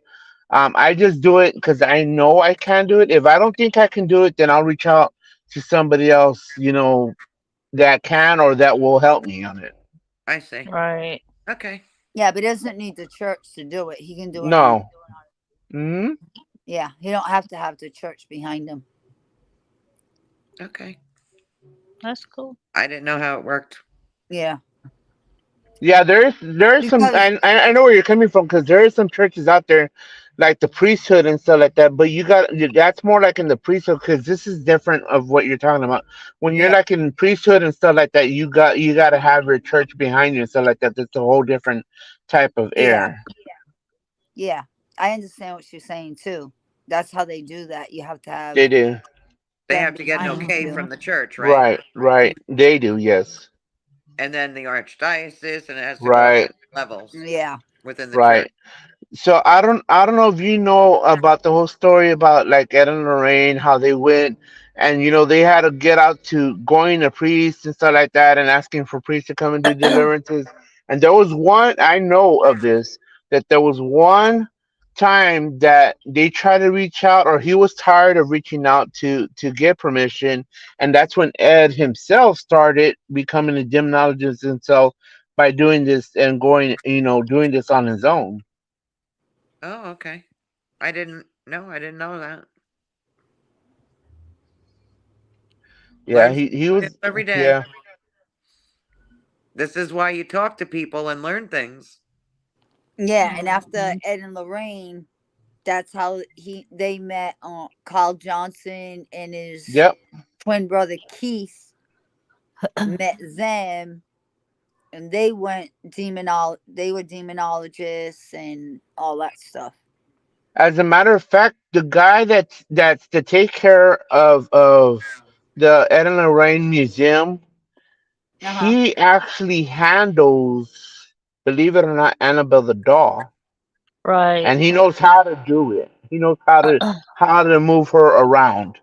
I just do it because I know I can do it. If I don't think I can do it, then I'll reach out to somebody else, that can or that will help me on it. I see. Right. Okay. Yeah, but he doesn't need the church to do it. He can do it on. No. Hmm. Yeah, he don't have to have the church behind him. Okay. That's cool. I didn't know how it worked. Yeah, Yeah, there is some. because I know where you're coming from because there is some churches out there, like the priesthood and stuff like that. But that's more like in the priesthood because this is different of what you're talking about. When you're yeah, like in priesthood and stuff like that, you got to have your church behind you and stuff like that. That's a whole different type of yeah, air. yeah. I understand what you're saying too. That's how they do that. You have to have They do. They them have to get an behind okay you. from the church, right? Right, right. They do, yes. And then the archdiocese, and it has to go up Right, levels Yeah, within the church. right. So I don't know if you know about the whole story about like Ed and Lorraine, how they went and they had to get out to going to priests and stuff like that and asking for priests to come and do deliverances. And there was one I know of this that there was one time that they tried to reach out or he was tired of reaching out to get permission, and that's when Ed himself started becoming a demonologist himself by doing this and going, doing this on his own. Oh, okay. I didn't know that. Yeah, Learn he something new was. every day. Yeah, This is why you talk to people and learn things. yeah. And after Ed and Lorraine, that's how they met. Carl Johnson and his yep. twin brother Keith met them, and they went They were demonologists and all that stuff. As a matter of fact, the guy that's to take care of the Ed and Lorraine Museum, Uh huh. he actually handles, believe it or not, Annabelle the doll, Right. and he knows how to do it. He knows how to move her around.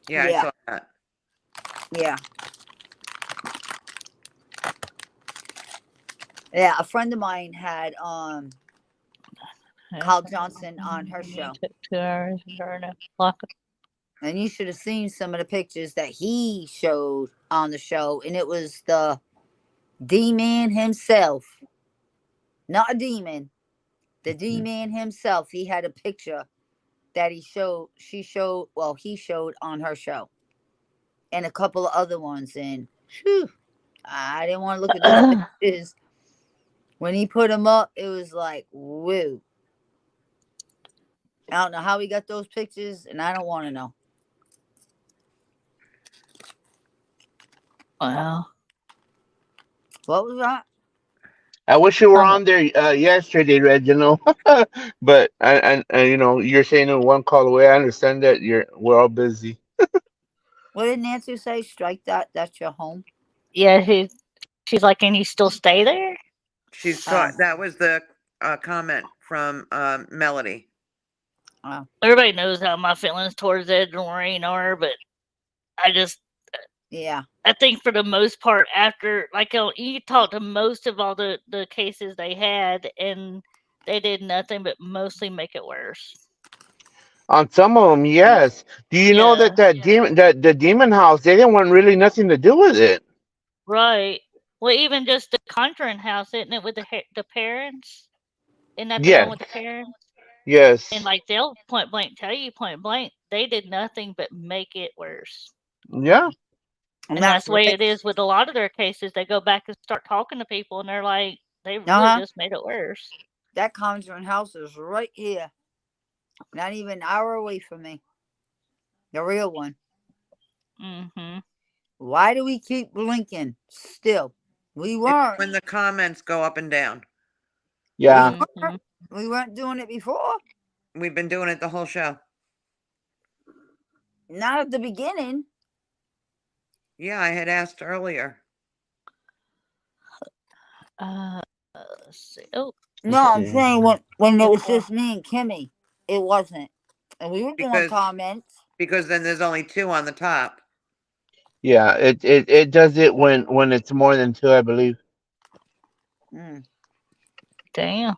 Yeah, I Yeah, saw that. yeah, yeah. A friend of mine had Carl Johnson on her show. Took 2 hours and turned a clock. And you should have seen some of the pictures that he showed on the show. And it was the D-Man himself. Not a demon. The D-Man himself. He had a picture that he showed on her show. And a couple of other ones. And whew, I didn't want to look at those pictures. When he put them up, it was like, woo. I don't know how he got those pictures, and I don't want to know. Wow. What was that? I wish you were Um, on there yesterday, Reginald. But you're saying in one call away. I understand that we're all busy. What did Nancy say? Strike that. That's your home. yeah, she's like, can you still stay there? She's Oh, taught. That was the comment from Melody. oh, Everybody knows how my feelings towards Ed and Lorraine are, but I yeah. think for the most part, after you talk to most of all the cases they had, and they did nothing but mostly make it worse. On some of them, yes. Do you know Yeah, that demon that the demon house, they didn't want really nothing to do with it. right. Well, even just the Conjuring House, isn't it, with the parents? Isn't that the one Yes, with the parents? And yes, they'll point blank tell you point blank, they did nothing but make it worse. yeah. And And that's that's the way right. it is with a lot of their cases. They go back and start talking to people, and they're like, they really Uh-huh. just made it worse. That Conjuring House is right here. Not even an hour away from me. The real one. Mm-hmm. Why do we keep blinking still? We It's weren't. when the comments go up and down. Yeah. We weren't. We weren't doing it before. We've been doing it the whole show. Not at the beginning. Yeah, I had asked earlier. Let's see. Oh, No, I'm Okay. saying when it was just me and Kimmy, it wasn't. And we were doing Because comments. then there's only 2 on the top. Yeah, it does it when it's more than 2, I believe. Mm. damn.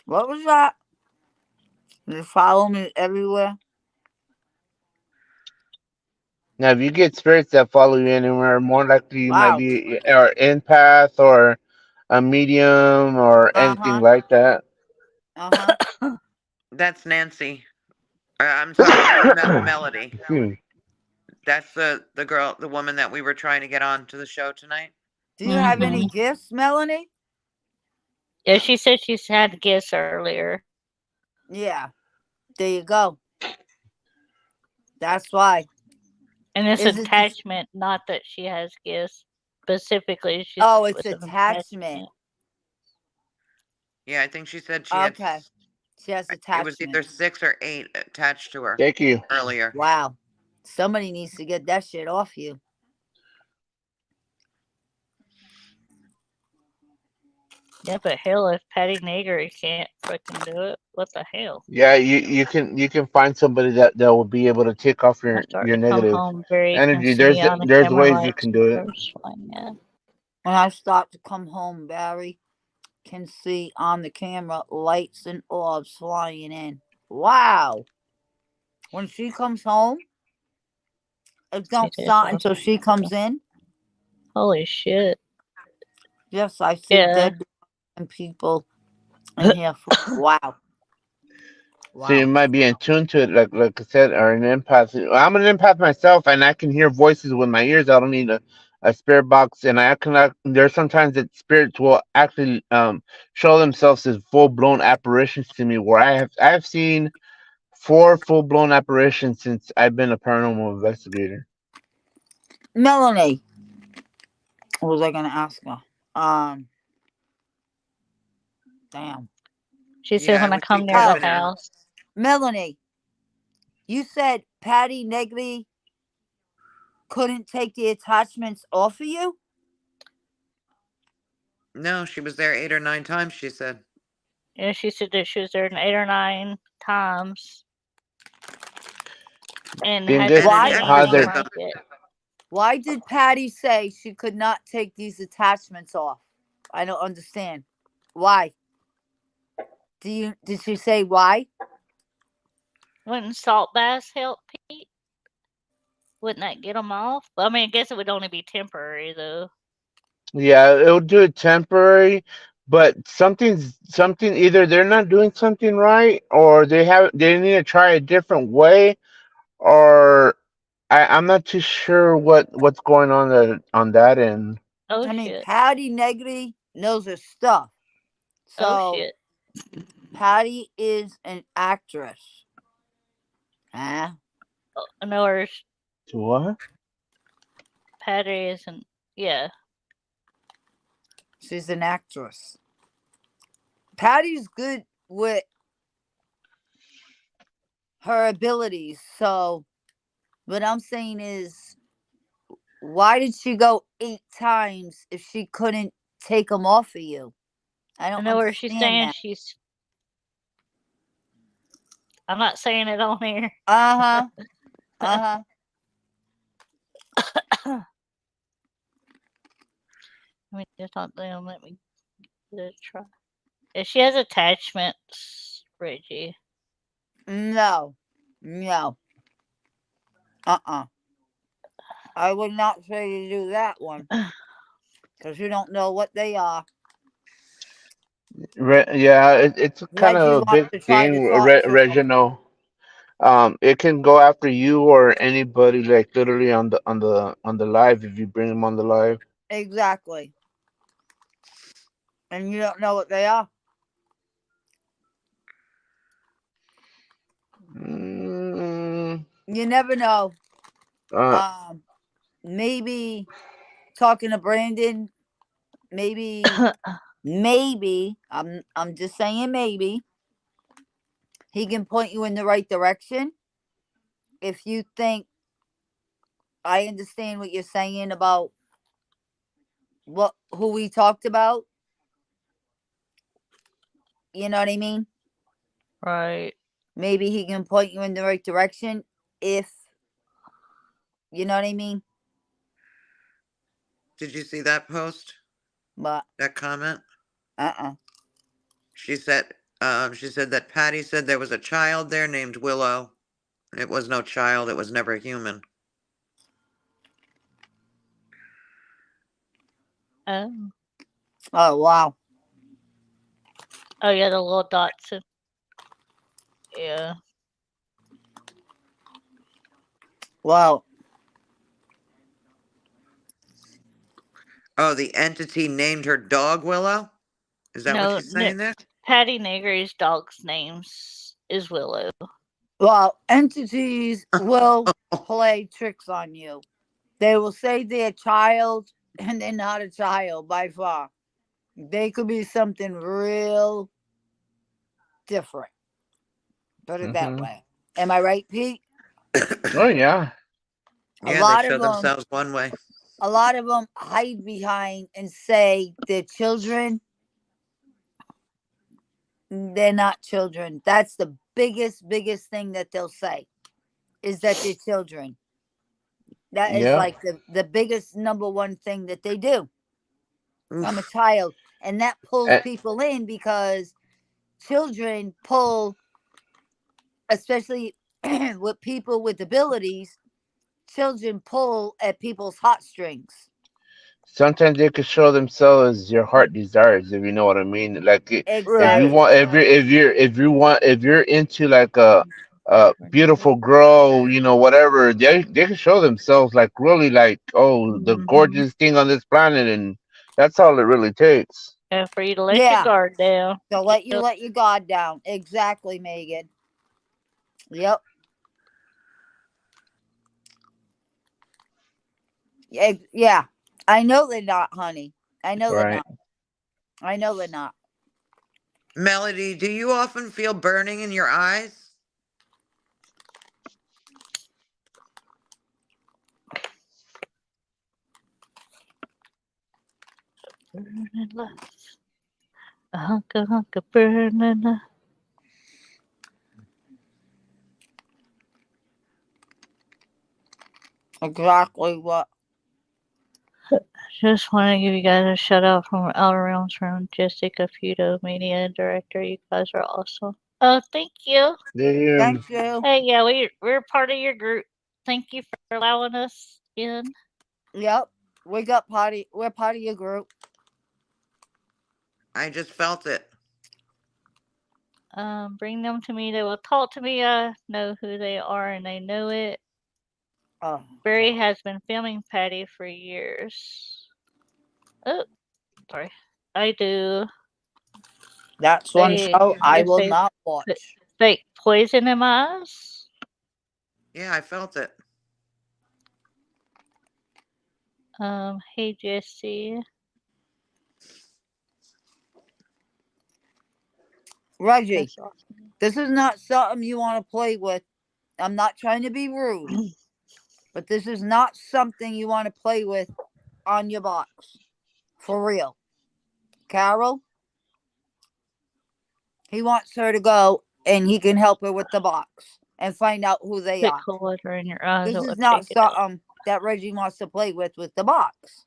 What was that? You follow me everywhere. Now, if you get spirits that follow you anywhere, more likely you might Wow. be or empath or a medium or anything Uh-huh. like that. Uh-huh. That's Nancy. I'm sorry, Melody. Excuse me. That's the girl, the woman that we were trying to get on to the show tonight. Do you have any Mhm. gifts, Melanie? Yeah, she said she's had gifts earlier. Yeah. There you go. That's why. And it's Is it the- attachment, not that she has gifts specifically. She Oh, said it's it was an attachment. Yeah, I think she said she had. Okay. She has It was either attachment. 6 or 8 attached to her Thank you. earlier. Wow. Somebody needs to get that shit off you. Yeah, but hell, if Patty Negri can't fucking do it, what the hell? Yeah, you can find somebody that will be able to take off I your start to come negative home very energy. can see on the There's camera ways you lights. can do it. Yeah. When I start to come home, Barry can see on the camera lights and orbs flying in. Wow. When she comes home, it don't She did start awesome. until she comes in. Holy shit. Yes, I see Yeah. dead and people in here. Wow. So you Wow. might be in tune to it, like I said, or an empath. I'm an empath myself, and I can hear voices with my ears. I don't need a spirit box, and I can. There's sometimes that spirits will actually show themselves as full blown apparitions to me, where I have seen 4 full blown apparitions since I've been a paranormal investigator. Melanie. What was I gonna ask her? Damn. She said Yeah, when I I would come keep near the keeping her. house. Melanie, you said Patty Negri couldn't take the attachments off of you? No, she was there 8 or 9 times, she said. Yeah, she said that she was there 8 or 9 times. And Thing had is, to Why? see me how on the they're blanket. Why did Patty say she could not take these attachments off? I don't understand. Why? Did she say why? Wouldn't salt baths help, Pete? Wouldn't that get them off? I mean, I guess it would only be temporary, though. yeah, it'll do it temporary, but something either they're not doing something right, or they need to try a different way, or I'm not too sure what's going on that end. Oh, I mean, shit. Patty Negri knows her stuff. Oh, So shit. Patty is an actress. Huh? I know her. What? Patty isn't. Yeah. She's an actress. Patty's good with her abilities. So what I'm saying is, why did she go 8 times if she couldn't take them off of you? I I don't know where she's understand saying that. she's. I'm not saying it on here. Uh-huh. Uh-huh. I mean, just not them. Let me give it a try. If she has attachments, Reggie. No. No. Uh-uh. I would not say to do that one. Because you don't know what they are. Yeah, it's kind Reggie of a wants big to try to thing, talk to him. Reginald. It can go after you or anybody, like literally on the live, if you bring them on the live. Exactly. And you don't know what they are. Mm, You never know. uh, Maybe talking to Brandon, maybe maybe, I'm just saying maybe, he can point you in the right direction. If you think, I understand what you're saying about who we talked about. You know what I mean? Right. Maybe he can point you in the right direction if, you know what I mean? Did you see that post? But That comment? uh-uh. She said that Patty said there was a child there named Willow. It was no child, it was never human. Oh. Oh wow. Oh yeah, the little dots. Yeah. Wow. Oh, the entity named her dog Willow? Is that what No, she's saying there? Patty Negri's dog's name is Willow. Well, entities will play tricks on you. They will say they're a child and they're not a child by far. They could be something real different. Put it that Mhm. way. Am I right, Pete? Oh yeah. Yeah, lot they of show them- themselves one way. A lot of them hide behind and say they're children. They're not children. That's the biggest thing that they'll say is that they're children. That is Yeah. like the biggest number one thing that they do. I'm a Oof. child. And that pulls Eh. people in because children pull, especially with people with abilities, children pull at people's heartstrings. Sometimes they could show themselves as your heart desires, if you know what I mean. Like if you Exactly. want, if you're into like a beautiful girl, you know, whatever, they can show themselves like really like, oh, the gorgeous thing on this planet, and that's all it really takes. And for you to let Yeah. your guard down. So let your guard down. Exactly, Megan. Yep. Yeah. I know they're not, honey. I know they're Right. not. I know they're not. Melody, do you often feel burning in your eyes? Burning lights. A hunka burning light. Exactly what. Just want to give you guys a shout out from Outer Realms from Jessica Fudo, Media Director. You guys are awesome. Oh, thank you. Thank you. Hey, yeah, we're part of your group. Thank you for allowing us in. Yep. We're part of your group. I just felt it. Bring them to me. They will talk to me. I know who they are and they know it. Oh. Barry has been filming Patty for years. Oh, sorry. I do. That's one show I will not watch. Fake poison in my eyes. Yeah, I felt it. Hey Jesse. Reggie, this is not something you want to play with. I'm not trying to be rude, but this is not something you want to play with on your box. For real. Carol, he wants her to go and he can help her with the box and find out who they Put are. water in your eyes. This it is will not take it out. something that Reggie wants to play with the box.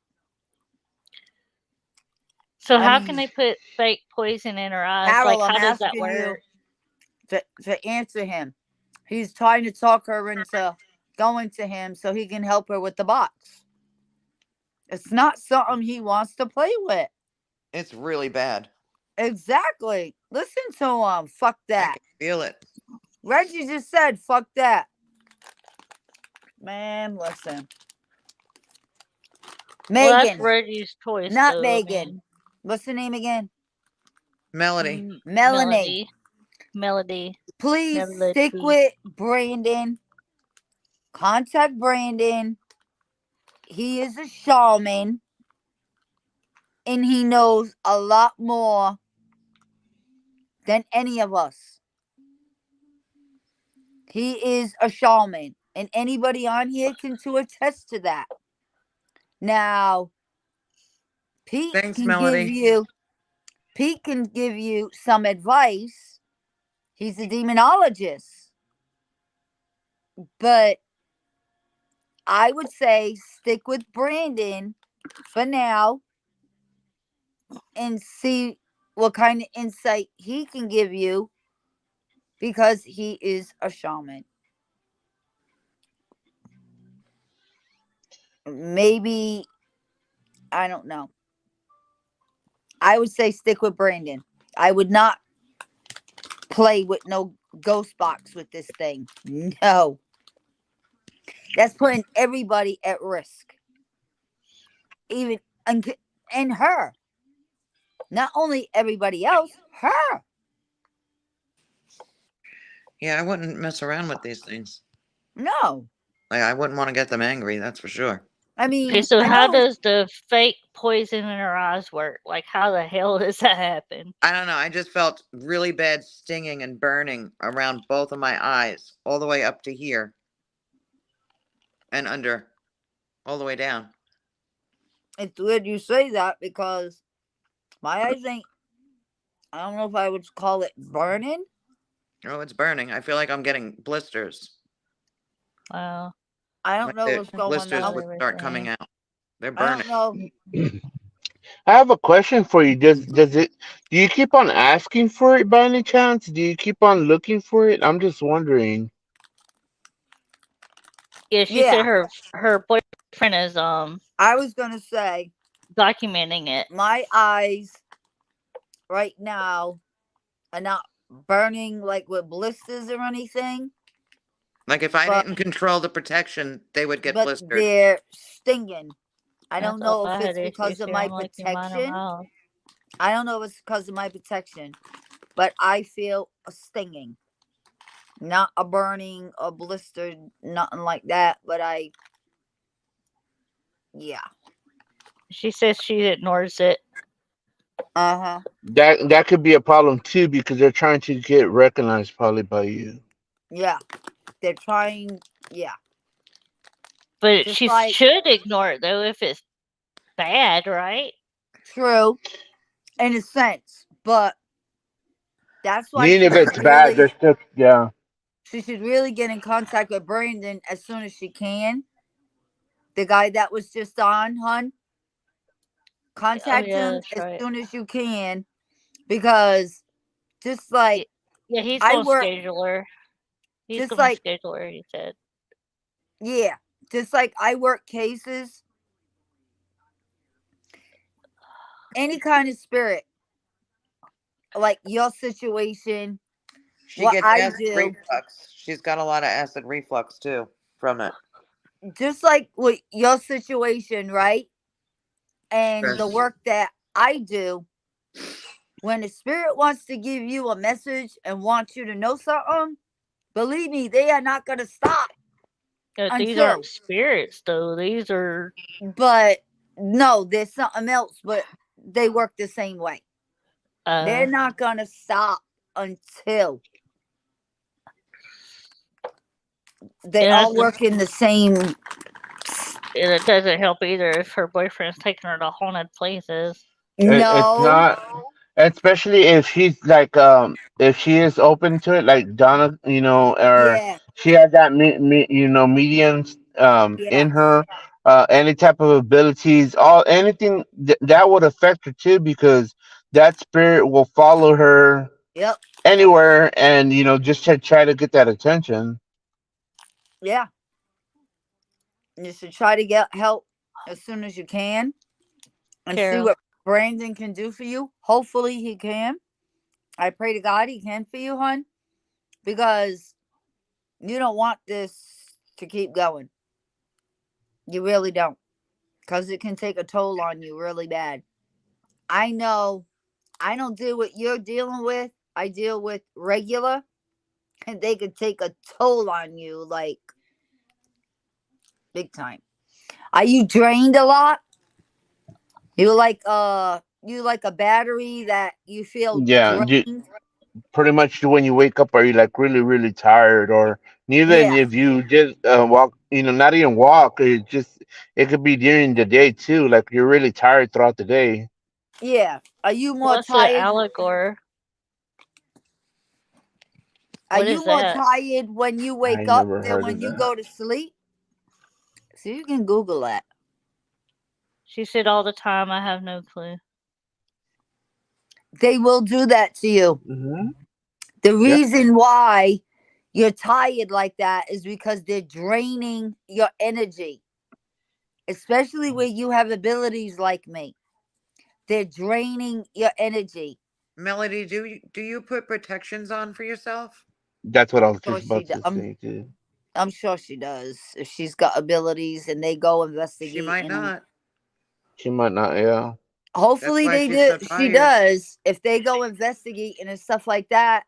So I how mean, can they put fake poison in her eyes? Carol, Like, I'm how does that asking you work? to answer him. He's trying to talk her into going to him so he can help her with the box. It's not something he wants to play with. It's really bad. Exactly. Listen to him. Fuck I that. can feel it. Reggie just said, fuck that. Man, listen. Well, that's Megan. Reggie's choice. Not though, Megan. What's the name again? Melody. Melanie. Melody. Please Melody. stick with Brandon. Contact Brandon. He is a shaman. and he knows a lot more than any of us. He is a shaman, and anybody on here can to attest to that. Now, Pete Thanks, can Melody. give you some advice. He's a demonologist. But I would say stick with Brandon for now and see what kind of insight he can give you, because he is a shaman. Maybe, I don't know. I would say stick with Brandon. I would not play with no ghost box with this thing. No. That's putting everybody at risk. Even and her. Not only everybody else, her. Yeah, I wouldn't mess around with these things. No. Like, I wouldn't want to get them angry, that's for sure. I Okay, mean, so I how know does the fake poison in her eyes work? Like, how the hell does that happen? I don't know. I just felt really bad stinging and burning around both of my eyes, all the way up to here and under, all the way down. it's weird you say that, because my eyes ain't, I don't know if I would call it burning. Oh, it's burning. I feel like I'm getting blisters. Wow. I don't Like know the what's going blisters on. would start coming out. They're I burning. don't know. I have a question for you. Do you keep on asking for it by any chance? Do you keep on looking for it? I'm just wondering. Yeah, she Yeah. said her boyfriend is I was gonna say documenting it. my eyes right now are not burning like with blisters or anything, Like, if I but didn't control the protection, they would get but blistered. they're stinging. I That's don't all know if I had it's because issues of here. my I'm like, you mind them protection. out. I don't know if it's because of my protection, but I feel a stinging. Not a burning, a blister, nothing like that, but yeah. She says she ignores it. Uh-huh. That could be a problem too because they're trying to get recognized probably by you. Yeah. They're trying, yeah. But Just she like, should ignore it though if it's bad, right? true, in a sense, but that's why Even if it's bad, they're still she should really get in contact with Brandon as soon as she can. The guy that was just on, hun. Contact yeah, him that's as right. soon as you can, because just like Yeah, he's I gonna work, schedule her. He's just gonna like, schedule her, he said. yeah, just like I work cases, any kind of spirit, like your situation, She what gets I acid do, reflux. She's got a lot of acid reflux too from it. just like with your situation, right? And Sure. the work that I do, when the spirit wants to give you a message and wants you to know something, believe me, they are not going to stop These until. aren't spirits though. These are. But no, there's something else, but they work the same way. They're not going to stop until they all work in the same. And it doesn't help either if her boyfriend's taking her to haunted places. It's No. not, especially if she's like, if she is open to it, like Donna, or Yeah. she has that, mediums, in Yes. her, any type of abilities, anything that would affect her too, because that spirit will follow her Yep. anywhere, and just to try to get that attention. Yeah. You should try to get help as soon as you can and see Carol. what Brandon can do for you. Hopefully he can. I pray to God he can for you, hon, because you don't want this to keep going. You really don't, because it can take a toll on you really bad. I know I don't deal with you're dealing with. I deal with regular, and they could take a toll on you like big time. Are you drained a lot? You like a battery that you feel Yeah, drained? pretty much when you wake up, are you like really, really tired, or even Yeah, if you just walk, not even walk, it could be during the day too. Like you're really tired throughout the day. yeah. Are you more What's an tired? Allegor? Are What you is more that? tired when you I wake up never than heard when of you that. go to sleep? So you can Google that. She said all the time. I have no clue. They will do that to you. Hmm. The Yeah, reason why you're tired like that is because they're draining your energy, especially where you have abilities like me. They're draining your energy. Melody, do you put protections on for yourself? that's what I was Sure just she about do- to I'm say too. I'm sure she does. If she's got abilities and they go She investigate might and not. She might not. Yeah. That's hopefully why they she's do. so She tired. does. If they go investigating and stuff like that,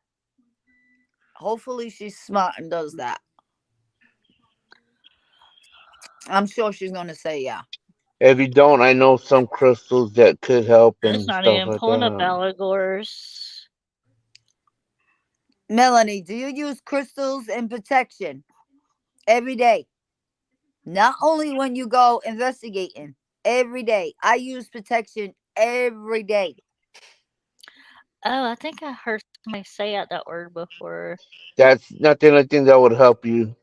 hopefully she's smart and does that. I'm sure she's gonna say yeah. If you don't, I know some crystals that could help It's and not stuff even like pulling up that. Allegors. Melanie, do you use crystals and protection every day? Not only when you go investigating, every day. I use protection every day. Oh, I think I heard somebody say out that word before. That's not the only thing that would help you.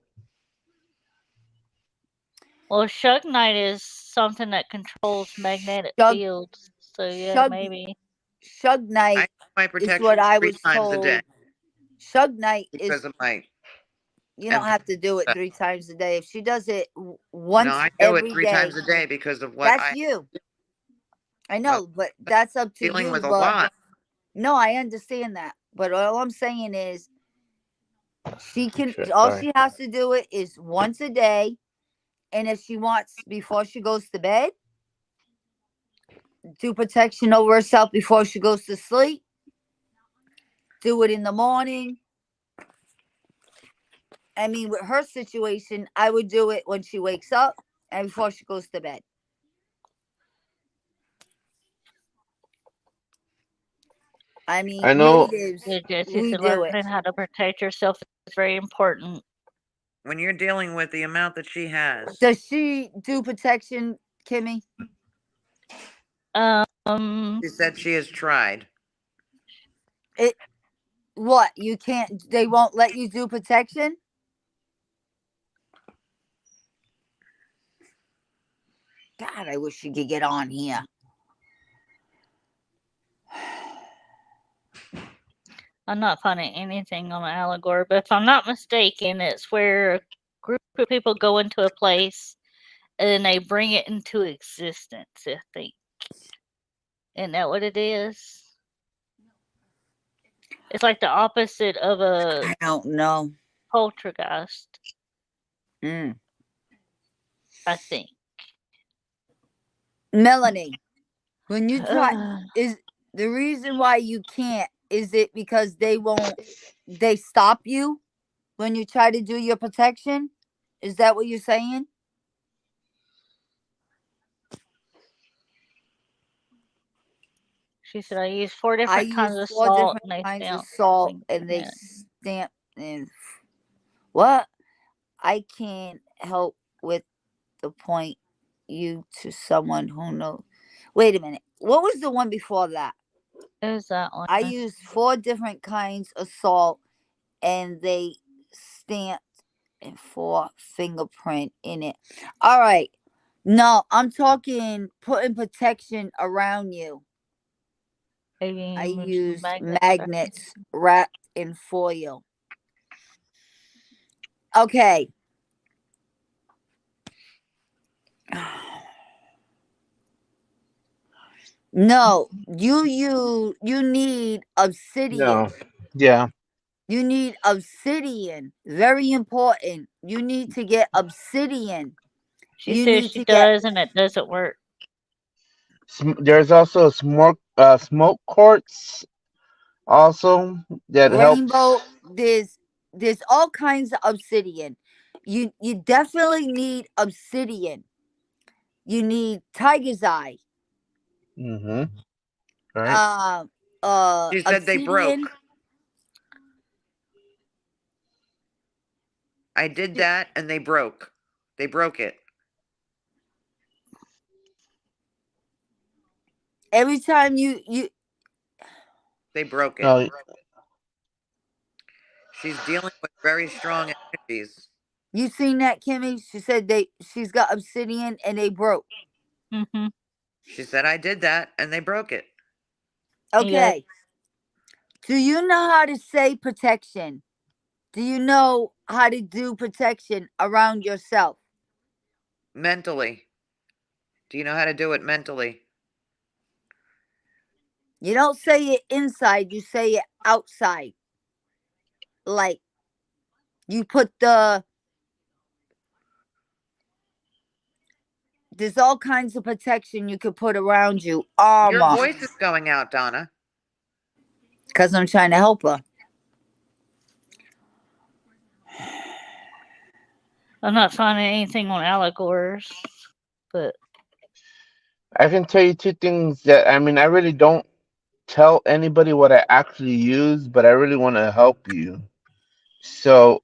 Well, Shug Knight is something that controls magnetic Shug, fields. So yeah, Shug, maybe. Shug I Knight use my is what protection I 3 was times a day told. Shug Knight is, because of my you don't empathy. have to do it 3 times a day. If she does it No, once I do it every 3 day, times a day because of what that's you. I well, know, but that's up to dealing you. with a But lot. no, I understand that. But all I'm saying is she can, Sure. all Sorry. she has to do it is once a day. And if she wants, before she goes to bed, do protection over herself before she goes to sleep. Do it in the morning. I mean, with her situation, I would do it when she wakes up and before she goes to bed. I mean, I know. natives, Yeah, Jesse we said do it. learning how to protect yourself is very important. When you're dealing with the amount that she has. Does she do protection, Kimmy? She said she has tried. It what? You can't, they won't let you do protection? God, I wish you could get on here. I'm not finding anything on Allegor, but if I'm not mistaken, it's where a group of people go into a place and then they bring it into existence, I think. Isn't that what it is? It's like the opposite of a I don't know. poltergeist, Mm. I think. Melanie, when you try, is the reason why you can't, is it because they stop you when you try to do your protection? Is that what you're saying? She said I use 4 I different kinds use of 4 salt different and they kinds of stamp salt things and in they it. stamp and what? I can't help with the point you to someone who knows. Wait a minute. What was the one before that? It was that one. I used 4 different kinds of salt and they stamped and 4 fingerprint in it. All right. No, I'm talking putting protection around you. Maybe I use use magnets. magnets wrapped in foil. Okay. No, you need obsidian. No. Yeah. You need obsidian. Very important. You need to get obsidian. She You says need she to get does and it doesn't work. There's also a smoke quartz also that rainbow. helps. There's all kinds of obsidian. You definitely need obsidian. You need tiger's eye. Mm-hmm. Right. She said they broke. obsidian. I did that and they broke. They broke it. Every time you They broke it. No. She's dealing with very strong energies. you seen that, Kimmy? She said she's got obsidian and they broke. Mm-hmm. She said I did that and they broke it. Okay. Do you know how to say protection? Do you know how to do protection around yourself? Mentally. Do you know how to do it mentally? You don't say it inside, you say it outside. Like you put there's all kinds of protection you could put around you. Your voice is going out, Donna. Because I'm trying to help her. I'm not finding anything on Allegors, but I can tell you two things that I really don't tell anybody what I actually use, but I really want to help you. So,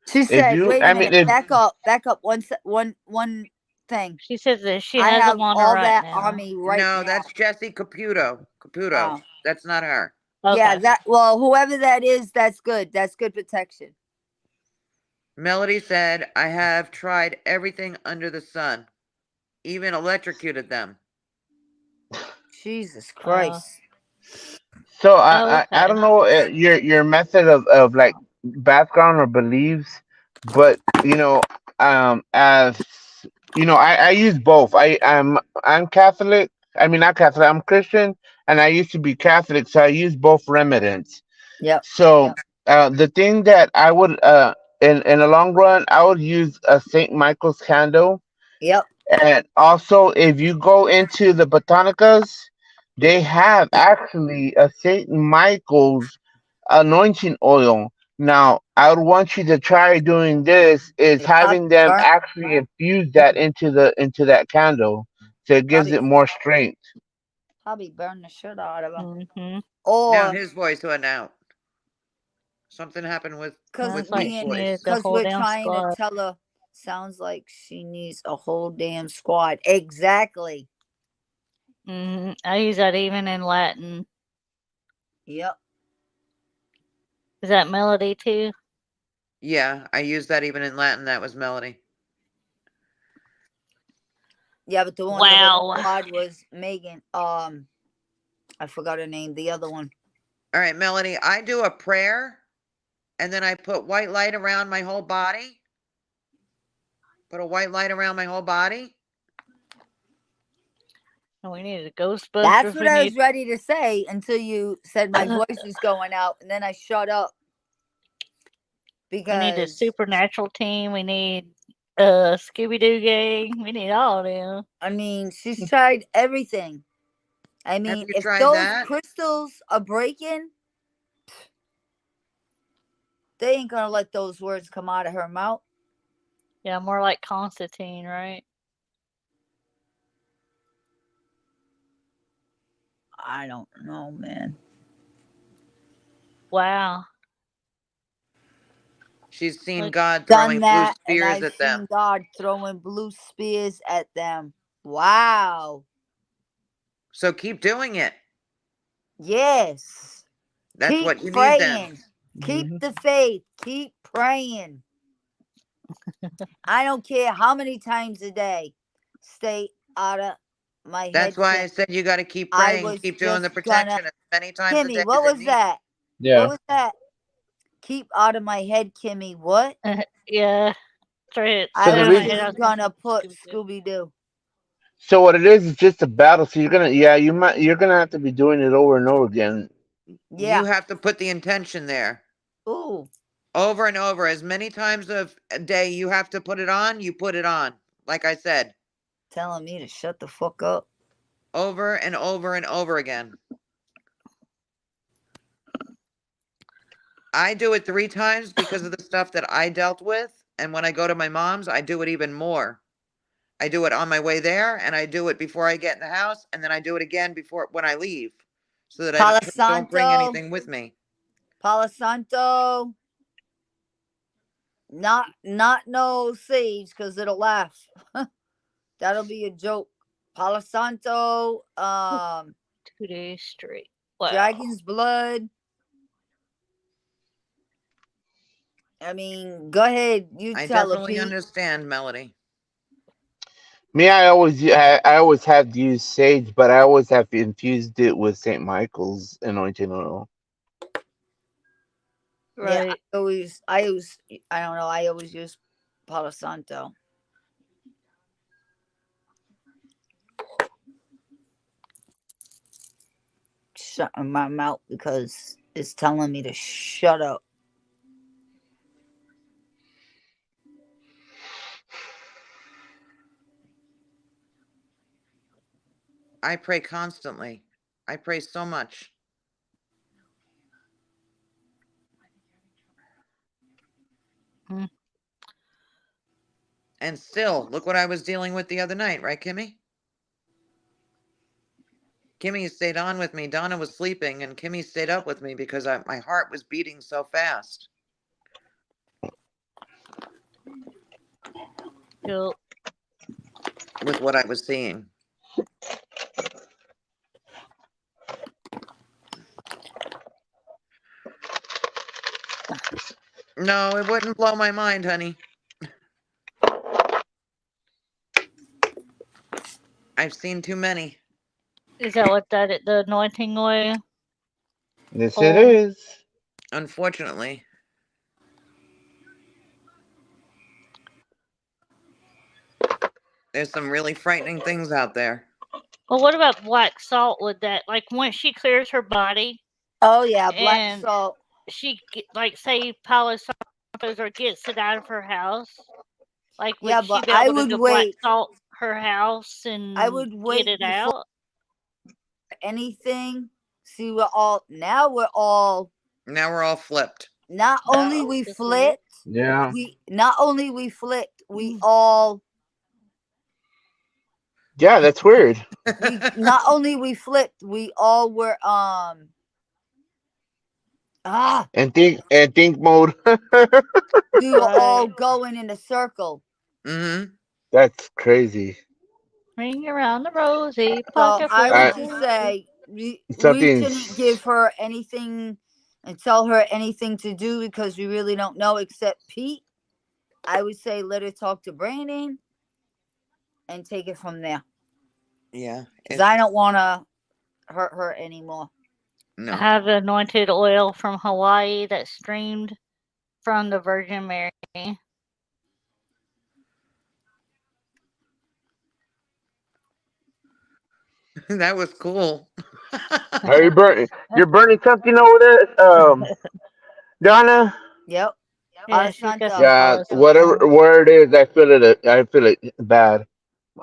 she if said, you, "Wait I a mean, minute, if back up one thing." she says that she I has have them on her all right that now. on me right No, now. that's Jesse Caputo. Oh. That's not her. Yeah, whoever that is, that's good. That's good protection. Melody said, I have tried everything under the sun, even electrocuted them. Jesus Christ. So I don't know your method of like background or beliefs, but as I use both. I'm Catholic. I mean, not Catholic. I'm Christian, and I used to be Catholic, so I use both remedies. Yep. So the thing that I would in the long run, I would use a Saint Michael's candle. Yep. And also, if you go into the Botanicas, they have actually a Saint Michael's anointing oil. Now, I would want you to try doing this is having them actually infuse that into that candle, so it gives it more strength. Probably burn the shit out of her. Mm-hmm. Now his voice went out. Something happened with Because Lee's voice. we're trying to tell her. Sounds like she needs a whole damn squad. Exactly. Mm-hmm. I use that even in Latin. Yep. Is that Melody too? Yeah, I used that even in Latin. That was Melody. Yeah, but the one the whole squad was Megan. I forgot her name. The other one. All right, Melody. I do a prayer, and then I put white light around my whole body. Put a white light around my whole body. And we need a Ghostbusters. That's what I was ready to say until you said my voice is going out, and then I shut up. Because we need a supernatural team. We need a Scooby-Doo gang. We need all of them. I mean, she's tried everything. I mean, if those crystals are breaking, they ain't gonna let those words come out of her mouth. Yeah, more like Constantine, right? I don't know, man. Wow. She's seen God throwing blue spears at them. Seen God throwing blue spears at them. Wow. So keep doing it. Yes. That's keep what you praying. need then. Keep the faith. Keep praying. I don't care how many times a day. Stay out of my head. That's why I said you got to keep praying. Keep doing the protection as many times a day. Kimmy, what was that? Yeah. What was that? Keep out of my head, Kimmy. What? Yeah. Right. I was gonna put Scooby-Doo. So what it is just a battle. So you're gonna have to be doing it over and over again. Yeah. You have to put the intention there. Ooh. Over and over. As many times of a day you have to put it on, you put it on. Like I said. Telling me to shut the fuck up. Over and over and over again. I do it 3 times because of the stuff that I dealt with. And when I go to my mom's, I do it even more. I do it on my way there, and I do it before I get in the house, and then I do it again when I leave, so that I Palo don't bring Santo, anything with me. Palo Santo, not no sage, because it'll laugh. That'll be a joke. Palo Santo, 2 days straight. Wow. Dragon's Blood. I mean, go ahead. You I tell her, definitely Pete. understand, Melody. Me, I always have used sage, but I always have infused it with St. Michael's anointing oil. Yeah, Right. I don't know. I always use Palo Santo. Shut my mouth because it's telling me to shut up. I pray constantly. I pray so much. Mm. And still, look what I was dealing with the other night, right, Kimmy? Kimmy stayed on with me. Donna was sleeping, and Kimmy stayed up with me because my heart was beating so fast Yep. with what I was seeing. No, it wouldn't blow my mind, honey. I've seen too many. Is that what the anointing oil? Yes, Oh. it is. Unfortunately. There's some really frightening things out there. Well, what about black salt with that? Like once she clears her body. Oh yeah, black and salt. She like say Palo Santos or gets it out of her house. Like would Yeah, she but be I able to would go black wait. salt her house and I would get wait it before out? anything. See, we're all now flipped. Not only we That's flipped, Yeah. we all Yeah, that's weird. we not only we flipped, we all were And think mode. we were all Right. going in a circle. Mm-hmm. That's crazy. Ring around the rosy, So pocket I full would of just gold. say we Something's shouldn't give her anything and tell her anything to do because we really don't know except Pete. I would say let her talk to Brandon and take it from there. Yeah. Because I don't want to hurt her anymore. No. I have anointed oil from Hawaii that streamed from the Virgin Mary. That was cool. Are you burning? You're burning something over there, Donna. Yep. Yeah, she's got some Yeah, Palo whatever Santo. where it is, I feel it. I feel it bad.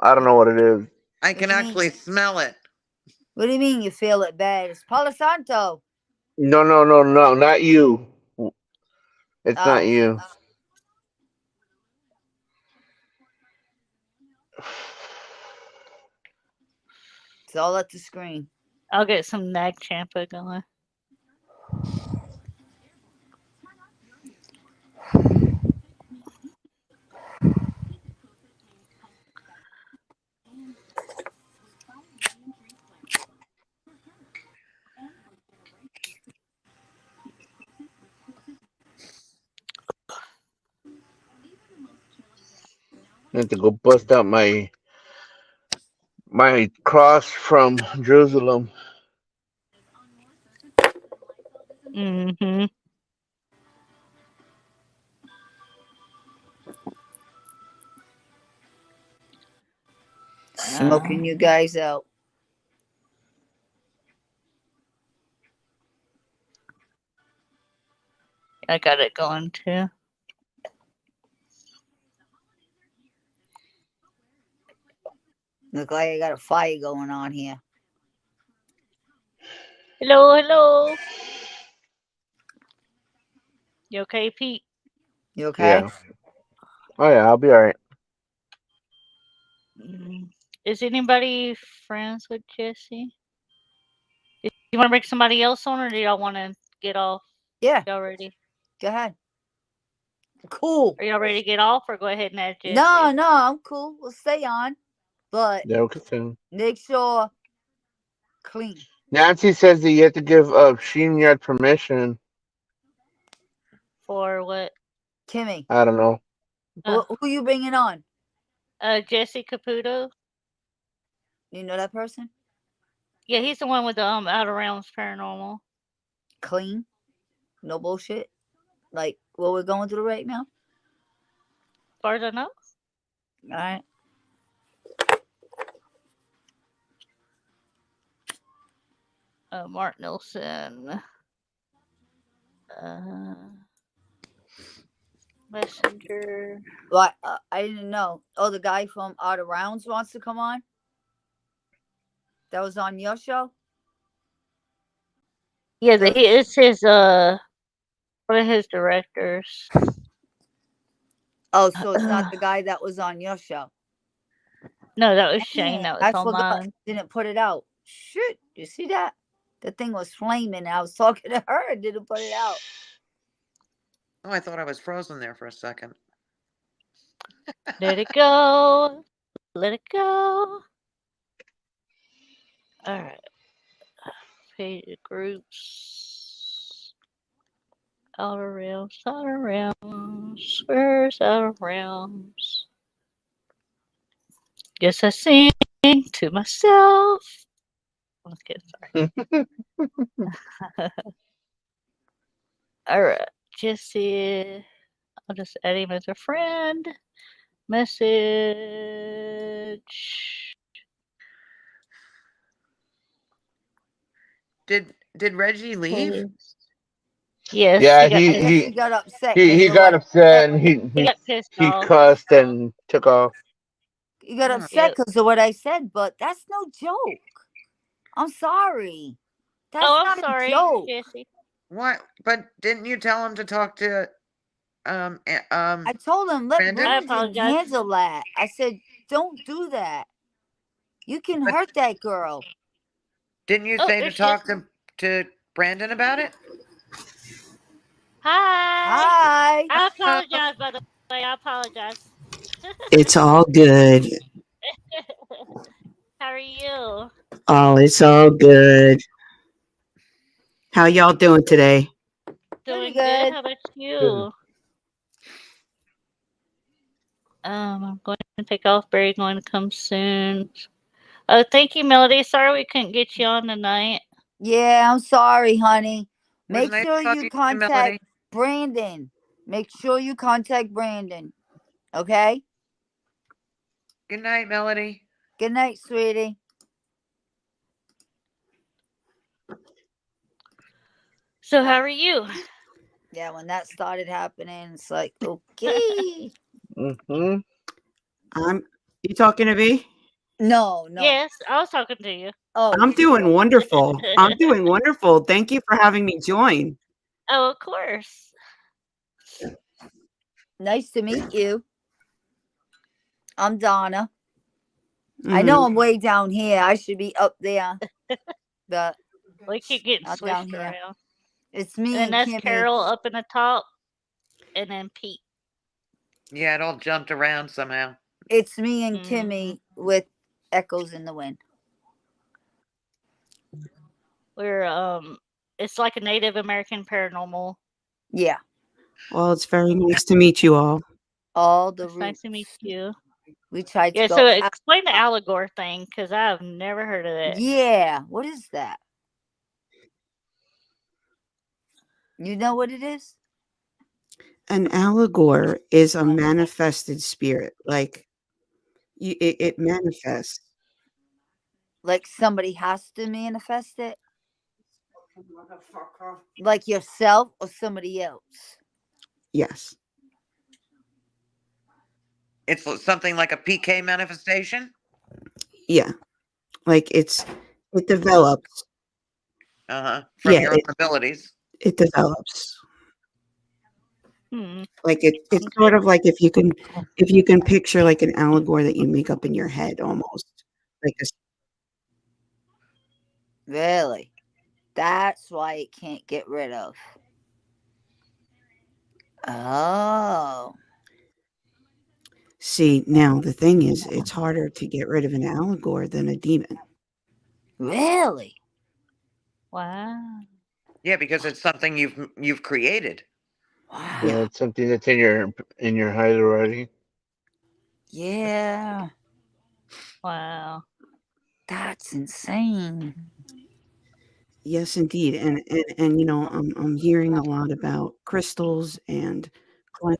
I don't know what it is. I can actually smell it. What do you mean you feel it bad? It's Palo Santo. No, not you. It's not you. It's all at the screen. I'll get some Nag Champa going. I have to go bust out my cross from Jerusalem. Mm-hmm. Smoking you guys out. I got it going too. Look like I got a fire going on here. Hello. You okay, Pete? You okay? Yeah. Oh yeah, I'll be all right. Is anybody friends with Jesse? You want to bring somebody else on, or do y'all want to get off? Yeah, Y'all ready? go ahead. Cool. Are y'all ready to get off, or go ahead and add Jesse? No, I'm cool. We'll stay on, but Yeah, okay. make sure clean. Nancy says that you have to give StreamYard permission. For what? Kimmy, I don't know. who you bringing on? Jesse Caputo. You know that person? Yeah, he's the one with the Outer Realms Paranormal. Clean, no bullshit. Like what we're going through right now. As far as I know. All right. Mark Nelson. Messenger. What? I didn't know. Oh, the guy from Outer Rounds wants to come on. That was on your show. Yeah, it's his one of his directors. Oh, so it's not the guy that was on your show. No, that was Shane. That was I on forgot. mine. Didn't put it out. Shit, you see that? The thing was flaming. I was talking to her and didn't put it out. Oh, I thought I was frozen there for a second. Let it go. Let it go. All right. Page groups. Outer Realms. Outer Realms. Where's Outer Realms? Guess I sing to myself. Let's get sorry. All right. Jesse. I'll just add him as a friend. Message. Did Reggie leave? Yes. Yeah, He got upset. he got upset and he got pissed he off. cussed and took off. He got upset because of what I said, but that's no joke. I'm sorry. That's I'm not sorry, a joke. Jesse. What? But didn't you tell him to talk to I told him let Brandon? I Brandon apologize. handle that. I said, don't do that. You can hurt that girl. Didn't you Oh, say to there she talk is. to Brandon about it? Hi. Hi. I apologize, by the way. I apologize. It's all good. How are you? Oh, it's all good. How y'all doing today? Doing good. good. How about you? I'm going to take off. Barry's going to come soon. Thank you, Melody. Sorry we couldn't get you on tonight. Yeah, I'm sorry, honey. Make nice sure talking you to you, Melody. contact Brandon. Make sure you contact Brandon. Okay? Good night, Melody. Good night, sweetie. So how are you? Yeah, when that started happening, it's like, okay. Mm-hmm. You talking to me? No. Yes, I was talking to you. Oh, I'm doing wonderful. I'm doing wonderful. Thank you for having me join. Oh, of course. nice to meet you. I'm Donna. I know I'm way down here. I should be up there. But We keep getting I'm switched down here. around. It's me And then and that's Kimmy. Carol up in the top, and then Pete. Yeah, it all jumped around somehow. It's me and Kimmy with Echoes in the Wind. We're it's like a Native American paranormal. Yeah. Well, it's very nice to meet you all. All the It's nice to meet you. We tried to Yeah, go so explain the Allegor thing, because I've never heard of that. Yeah, what is that? You know what it is? An allegor is a manifested spirit. Like it manifests. Like somebody has to manifest it? Like yourself or somebody else? Yes. It's something like a PK manifestation? Yeah. Like it develops. From your own abilities. It develops. Hmm. Like it's sort of like if you can picture like an allegor that you make up in your head almost. like a Really? That's why it can't get rid of. Oh. See, now the thing is, it's harder to get rid of an allegor than a demon. Really? Wow. Yeah, because it's something you've created. Wow. Yeah, it's something that's in your height already. Yeah. Wow. That's insane. Yes, indeed. And you know, I'm hearing a lot about crystals and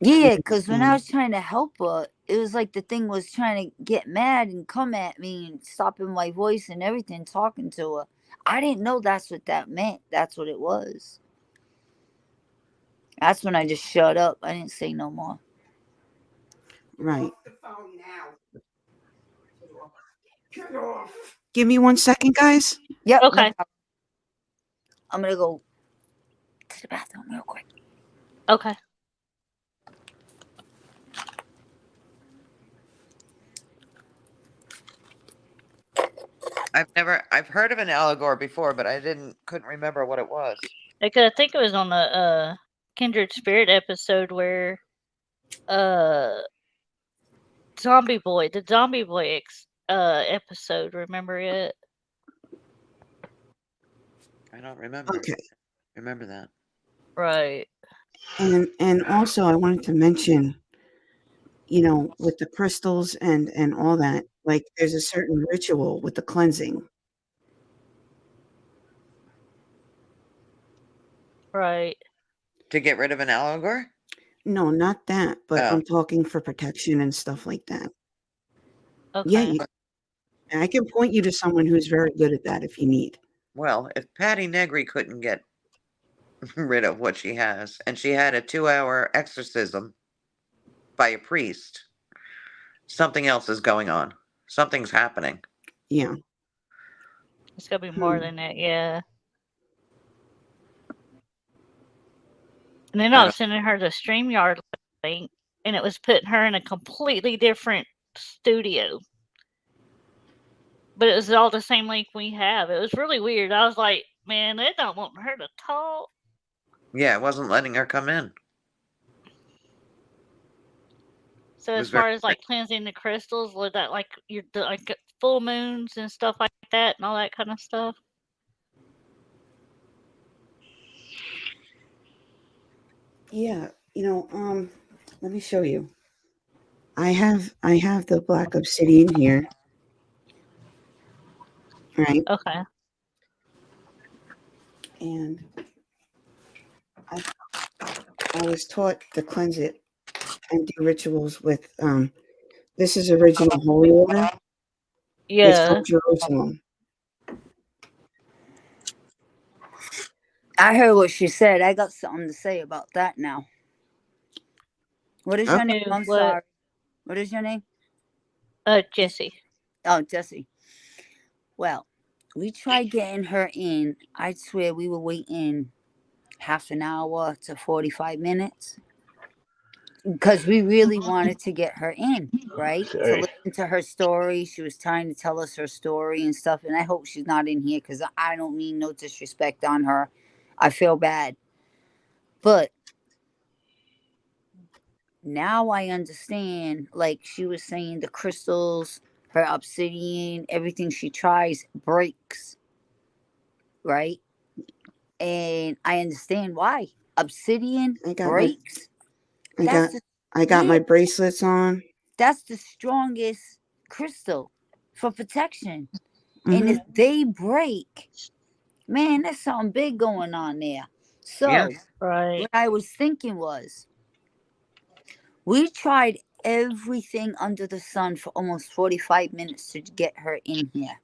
Yeah, cleansing because when I and was trying to help her, it was like the thing was trying to get mad and come at me and stopping my voice and everything, talking to her. I didn't know that's what that meant. That's what it was. That's when I just shut up. I didn't say no more. right. Give me 1 second, guys. Yep. No Okay. problem. I'm going to go to the bathroom real quick. Okay. I've heard of an allegor before, but I couldn't remember what it was. I think it was on the Kindred Spirit episode where the Zombie Boy episode, remember it? I don't remember. Okay. Remember that. Right. And also I wanted to mention, you know, with the crystals and all that, like there's a certain ritual with the cleansing. Right. To get rid of an allegor? No, not that, but Oh. I'm talking for protection and stuff like that. Okay. Yeah, I can point you to someone who's very good at that if you need. Well, if Patty Negri couldn't get rid of what she has, and she had a 2-hour exorcism by a priest, something else is going on. Something's happening. Yeah. It's gotta be more than that, yeah. And then I was sending her the StreamYard link, and it was putting her in a completely different studio. But it was all the same link we have. It was really weird. I was like, man, they don't want her to talk. Yeah, it wasn't letting her come in. So It as was very far as like cleansing the crystals, was that like like full moons and stuff like that and all that kind of stuff? Yeah, you know, let me show you. I have the black obsidian here. Right. Okay. And I was taught to cleanse it and do rituals with this is original holy water. It's Yeah. from Jerusalem. I heard what she said. I got something to say about that now. What is your name? I'm sorry. What is your name? Jessie. Oh, Jessie. Well, we tried getting her in. I swear we were waiting half an hour to 45 minutes because we really wanted to get her in, right? To listen to her story. She was trying to tell us her story and stuff. And I hope she's not in here because I don't mean no disrespect on her. I feel bad. But now I understand, like she was saying, the crystals, her obsidian, everything she tries breaks, right? And I understand why. Obsidian breaks. I got my bracelets on. That's the strongest crystal for protection. And if they break, man, there's something big going on there. So what I was thinking was, we tried everything under the sun for almost 45 minutes to get her in here.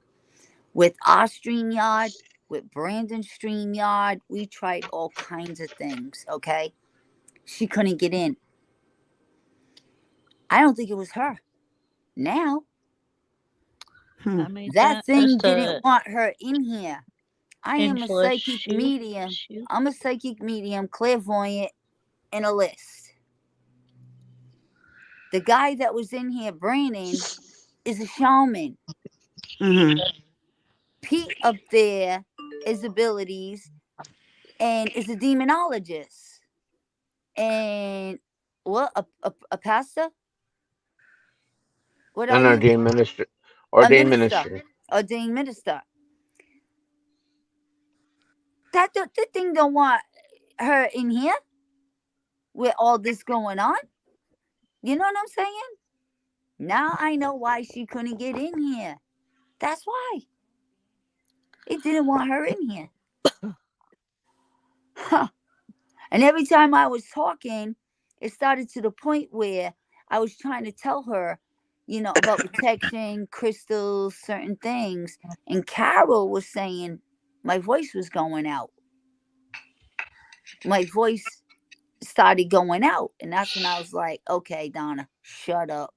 With our StreamYard, with Brandon's StreamYard, we tried all kinds of things, okay? She couldn't get in. I don't think it was her. Now, that thing didn't want her in here. I am a psychic medium. I'm a psychic medium, clairvoyant, and a list. The guy that was in here, Brandon, is a shaman. Mm-hmm. Pete up there is abilities and is a demonologist. And what a pastor? What are An you? ordained minister. A Ordained minister. minister. Ordained minister. The thing don't want her in here with all this going on. You know what I'm saying? Now I know why she couldn't get in here. That's why. It didn't want her in here. Huh. And every time I was talking, it started to the point where I was trying to tell her, about protection, crystals, certain things. And Carol was saying my voice was going out. My voice started going out. And that's when I was like, okay, Donna, shut up.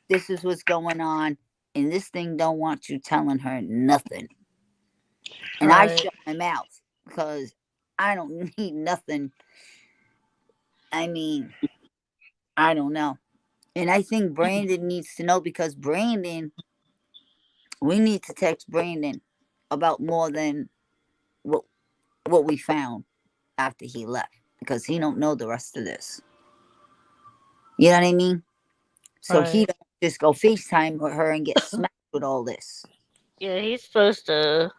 This is what's going on. And this thing don't want you telling her nothing. And I shut my mouth because I don't need nothing. I mean, I don't know. And I think Brandon needs to know, because Brandon, we need to text Brandon about more than what we found after he left, because he don't know the rest of this. You know what I mean? So he don't just go FaceTime with her and get smacked with all this. Yeah, he's supposed to.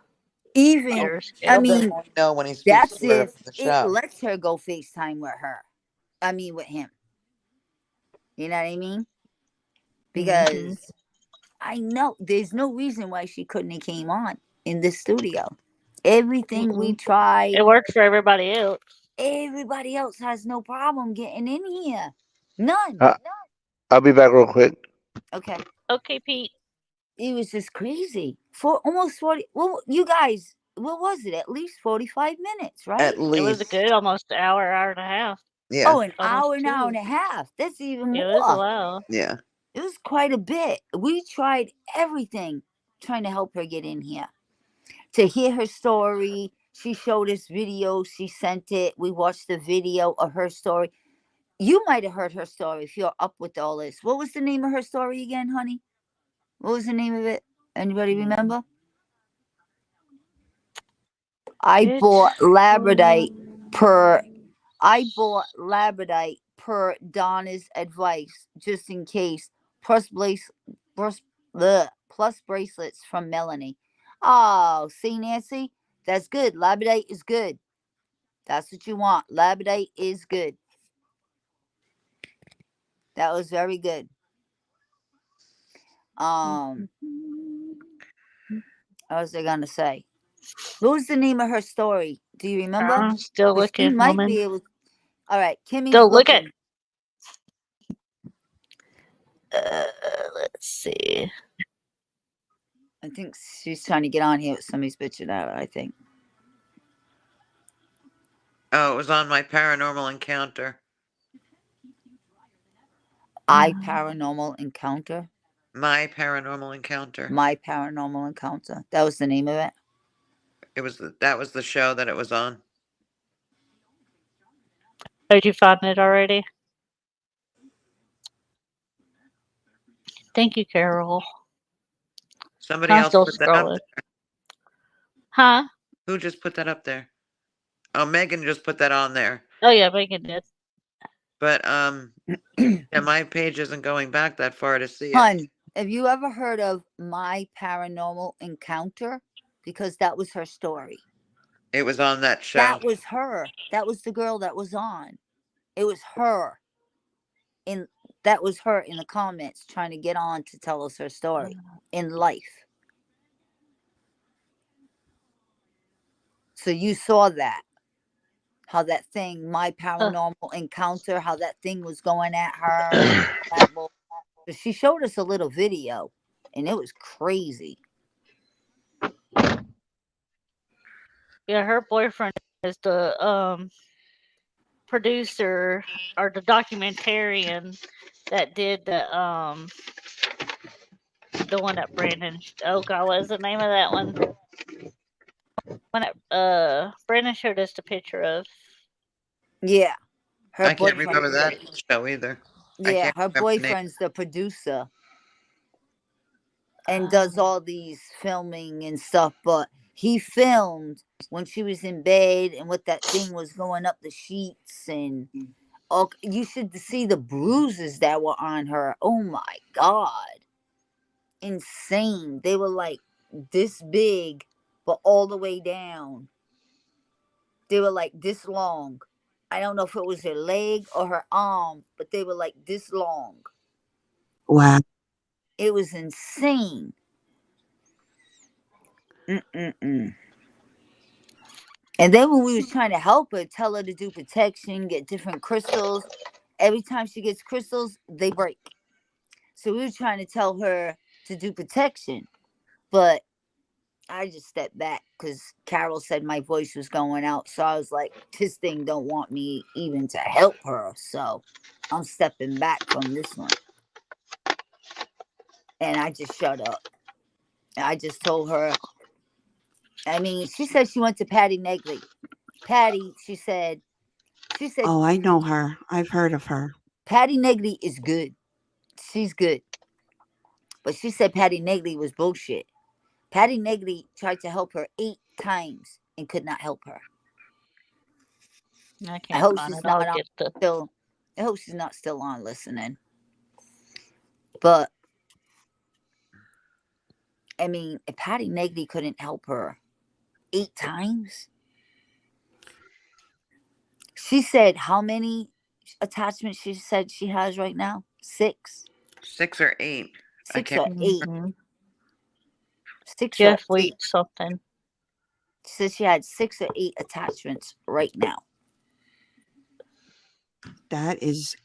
Even, I mean, know when he speaks that's to her if for the it show. lets her go FaceTime with her. I mean, with him. You know what I mean? Because I know there's no reason why she couldn't have came on in this studio. Everything we tried. It works for everybody else. Everybody else has no problem getting in here. None. I'll be back real quick. Okay. Okay, Pete. It was just crazy. For almost 40. Well, you guys, what was it? At least 45 minutes, right? At least. It was a good almost hour and a half. Yeah. Oh, an Almost hour and two. a half. That's even Yeah, more. it was a while. Yeah. It was quite a bit. We tried everything trying to help her get in here. To hear her story. She showed us video. She sent it. We watched the video of her story. You might have heard her story if you're up with all this. What was the name of her story again, honey? What was the name of it? Anybody remember? I bought labradite per Donna's advice, just in case. Plus bracelets from Melanie. Oh, see, Nancy? That's good. Labradite is good. That's what you want. Labradite is good. That was very good. What was I gonna say? What was the name of her story? Do you remember? I'm still 'Cause looking, she might woman. be able. All right, Kimmy's Still looking. Let's see. I think she's trying to get on here with somebody's bitching out. I think. Oh, it was on my paranormal encounter. Paranormal Encounter. My paranormal encounter. My Paranormal Encounter. That was the name of it. That was the show that it was on. Did you find it already? Thank you, Carol. Somebody I'm else still put that up scrolling. there. Huh? Who just put that up there? Oh, Megan just put that on there. Oh yeah, Megan did. But yeah, my page isn't going back that far to see it. Hun, have you ever heard of My Paranormal Encounter? Because that was her story. It was on that show. That was her. That was the girl that was on. It was her. That was her in the comments trying to get on to tell us her story in life. So you saw that. How that thing, My Paranormal Encounter, how that thing was going at her. She showed us a little video, and it was crazy. Yeah, her boyfriend is the producer or the documentarian that did the one that Brandon. Oh God, what was the name of that one? When Brandon showed us the picture of. Yeah, I can't remember that show either. Yeah, her boyfriend's the producer. and does all these filming and stuff, but he filmed when she was in bed and what that thing was going up the sheets, and oh, you should see the bruises that were on her. Oh my God. Insane. They were like this big, but all the way down. They were like this long. I don't know if it was her leg or her arm, but they were like this long. Wow. It was insane. Mm-mm-mm. And then when we was trying to help her, tell her to do protection, get different crystals. Every time she gets crystals, they break. So we were trying to tell her to do protection, but I just stepped back because Carol said my voice was going out. So I was like, this thing don't want me even to help her. So I'm stepping back from this one. And I just shut up. I just told her, I mean, she said she went to Patty Negley. Patty, she said, Oh, I know her. I've heard of her. Patty Negley is good. She's good. But she said Patty Negley was bullshit. Patty Negley tried to help her 8 times and could not help her. I I can't hope find she's it. I'll not on get the. still. I hope she's not still on listening. But I mean, if Patty Negley couldn't help her 8 times, she said how many attachments she said she has right now? 6. 6 or 8. I 6 can't or 8. Mm-hmm. 6 Jeff or 8. Wheat something. She said she had 6 or 8 attachments right now. That is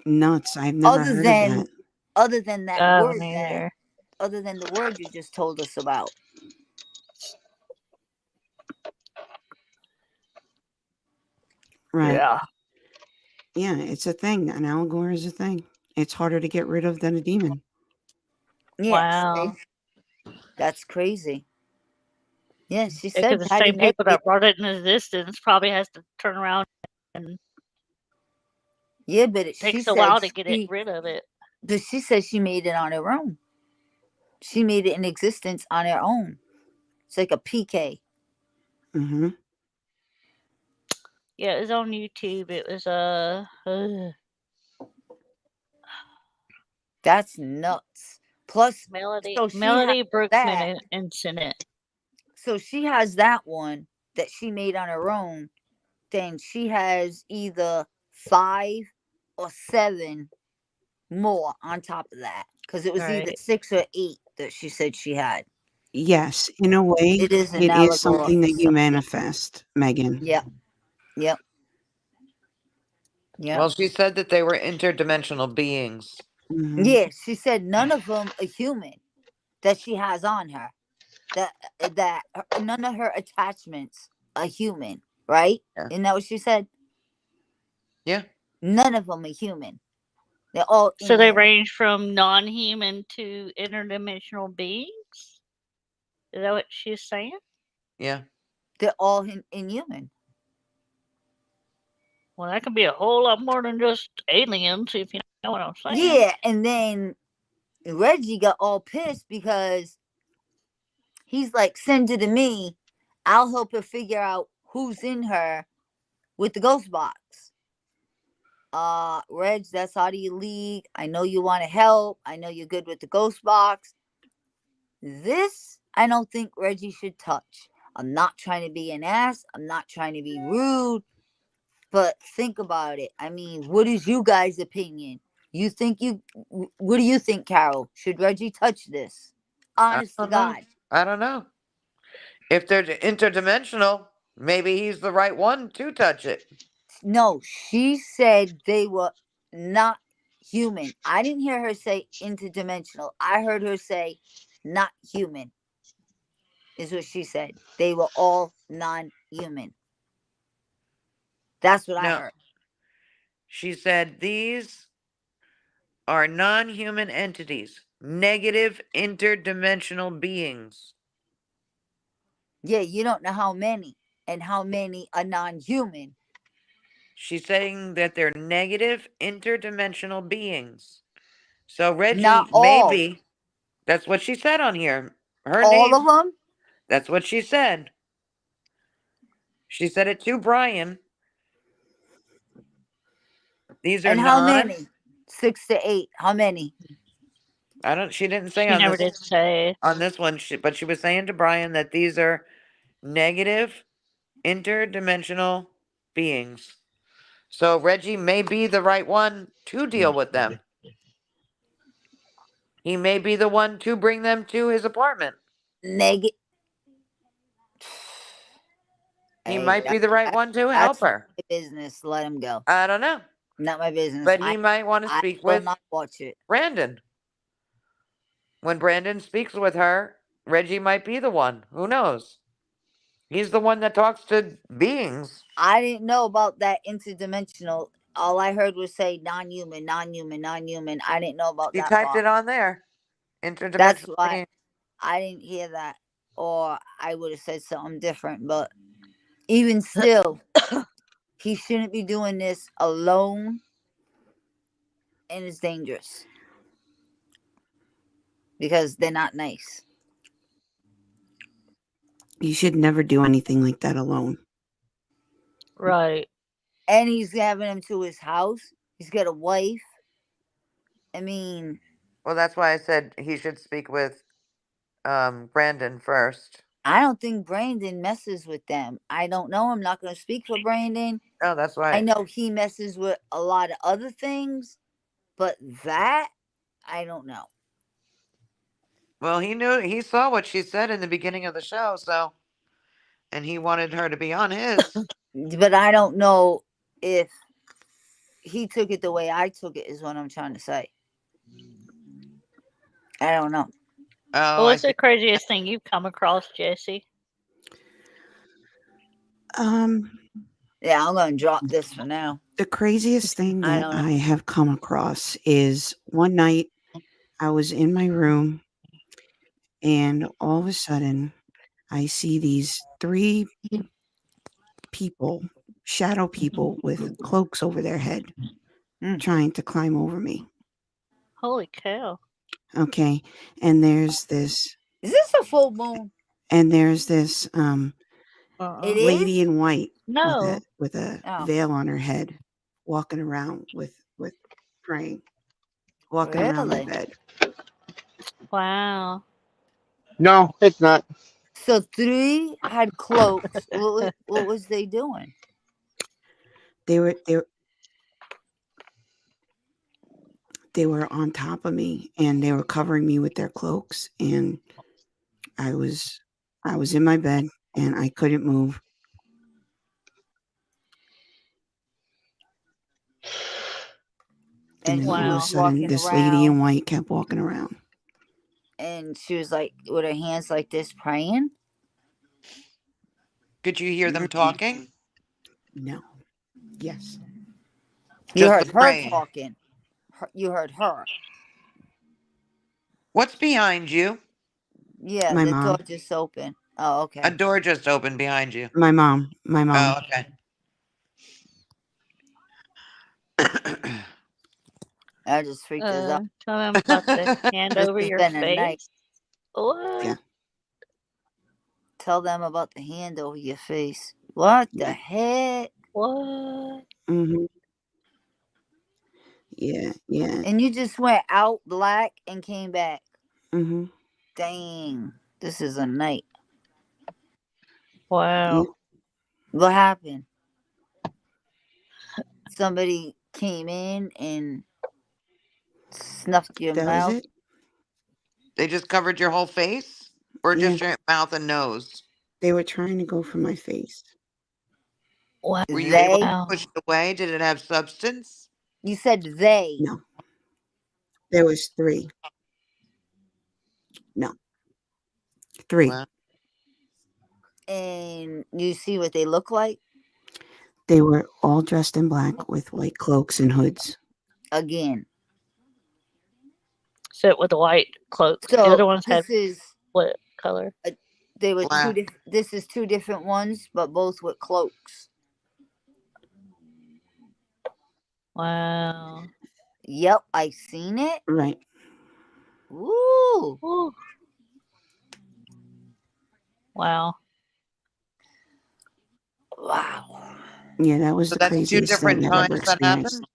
nuts. I've never heard of that. Other than that Oh, word neither. other than the word you just told us about. Right. Yeah. Yeah, it's a thing. An Algor is a thing. It's harder to get rid of than a demon. Yeah, Wow. see? That's crazy. Yeah, she Because said the Patty same people Negley. that brought it in existence probably has to turn around and Yeah, but she takes a said while to get she, rid of it. but she said she made it on her own. She made it in existence on her own. It's like a PK. Mm-hmm. Yeah, it was on YouTube. It was That's nuts. Plus, Melody so she Melody has Brookman that. incident. So she has that one that she made on her own. Then she has either 5 or 7 more on top of that, because it was either Right. 6 or 8 that she said she had. Yes, in a way, It is an it is Allegor. something that you manifest, Megan. Yep. Yep. Yep. Well, she said that they were interdimensional beings. Mhm. Yeah, she said none of them are human that she has on her. That none of her attachments are human, right? Yeah. Isn't that what she said? Yeah. None of them are human. They're all So they inhuman. range from non-human to interdimensional beings? Is that what she's saying? Yeah. They're all inhuman. Well, that can be a whole lot more than just aliens, if you know what I'm saying. Yeah, and then Reggie got all pissed because he's like, send it to me. I'll help her figure out who's in her with the ghost box. Reg, that's out of your league. I know you want to help. I know you're good with the ghost box. This, I don't think Reggie should touch. I'm not trying to be an ass. I'm not trying to be rude. But think about it. I mean, what is you guys' opinion? What do you think, Carol? Should Reggie touch this? Honest to God. I don't know. If they're interdimensional, maybe he's the right one to touch it. No, she said they were not human. I didn't hear her say interdimensional. I heard her say not human, is what she said. They were all non-human. That's what I heard. She said these are non-human entities, negative interdimensional beings. Yeah, you don't know how many and how many are non-human. She's saying that they're negative interdimensional beings. So Reggie, Not all. maybe. That's what she said on here. Her All name. of them? That's what she said. She said it to Brian. These are And how non. many? 6 to 8. How many? I don't. She didn't say She on never this did say. on this one. But she was saying to Brian that these are negative, interdimensional beings. So Reggie may be the right one to deal with them. He may be the one to bring them to his apartment. Negative. He might be the right one to help That's not her. my business. Let him go. I don't know. Not my business. But he might want to I speak will with not watch it. Brandon. When Brandon speaks with her, Reggie might be the one. Who knows? He's the one that talks to beings. I didn't know about that interdimensional. All I heard was say non-human, non-human, non-human. I didn't know about He that typed part. it on there. Interdimensional That's why beings. I didn't hear that, or I would have said something different. But even still, he shouldn't be doing this alone, and it's dangerous because they're not nice. You should never do anything like that alone. Right. And he's having him to his house. He's got a wife. I mean, Well, that's why I said he should speak with Brandon first. I don't think Brandon messes with them. I don't know. I'm not going to speak for Brandon. Oh, that's why. I know he messes with a lot of other things, but that, I don't know. Well, he saw what she said in the beginning of the show, so, and he wanted her to be on his. But I don't know if he took it the way I took it, is what I'm trying to say. I don't know. Oh, What's the craziest thing you've come across, Jesse? Yeah, I'm going to drop this for now. The craziest thing I that don't know. I have come across is one night I was in my room and all of a sudden I see these 3 people, shadow people with cloaks over their head trying to climb over me. Holy cow. Okay. And there's this. Is this a full moon? And there's this It lady is? in white No. with a Oh. veil on her head walking around with praying. Walking around my Really? bed. Wow. No, it's not. So 3 had cloaks. What was they doing? They were on top of me and they were covering me with their cloaks, and I was in my bed and I couldn't move. And then all of a sudden this lady in white kept walking around. And she was like with her hands like this praying. Could you hear them talking? No. Yes. You Just heard the her praying. talking. You heard her. What's behind you? Yeah, My the mom. door just opened. Oh, okay. A door just opened behind you. My mom. Oh, okay. I just freaked us out. Tell them about the hand This over has your been a night. face. What? Yeah. Tell them about the hand over your face. What the heck? What? Mm-hmm. Yeah. And you just went out black and came back. Mm-hmm. Dang. This is a night. Wow. What happened? Somebody came in and snuffed your That mouth. was it? They just covered your whole face? Or just your mouth and nose? They were trying to go for my face. Wow. Were you able to push it away? Did it have substance? You said they. No. There was 3. No. 3. Wow. And you see what they look like? They were all dressed in black with white cloaks and hoods. Again. Sit with the white cloak. So the other ones had this is what color? They were Black. this is 2 different ones, but both with cloaks. Wow. Yep, I seen it. Right. Ooh. Ooh. Ooh. Wow. Wow. Yeah, that was So the that's two craziest thing different I've ever times that experienced. happened?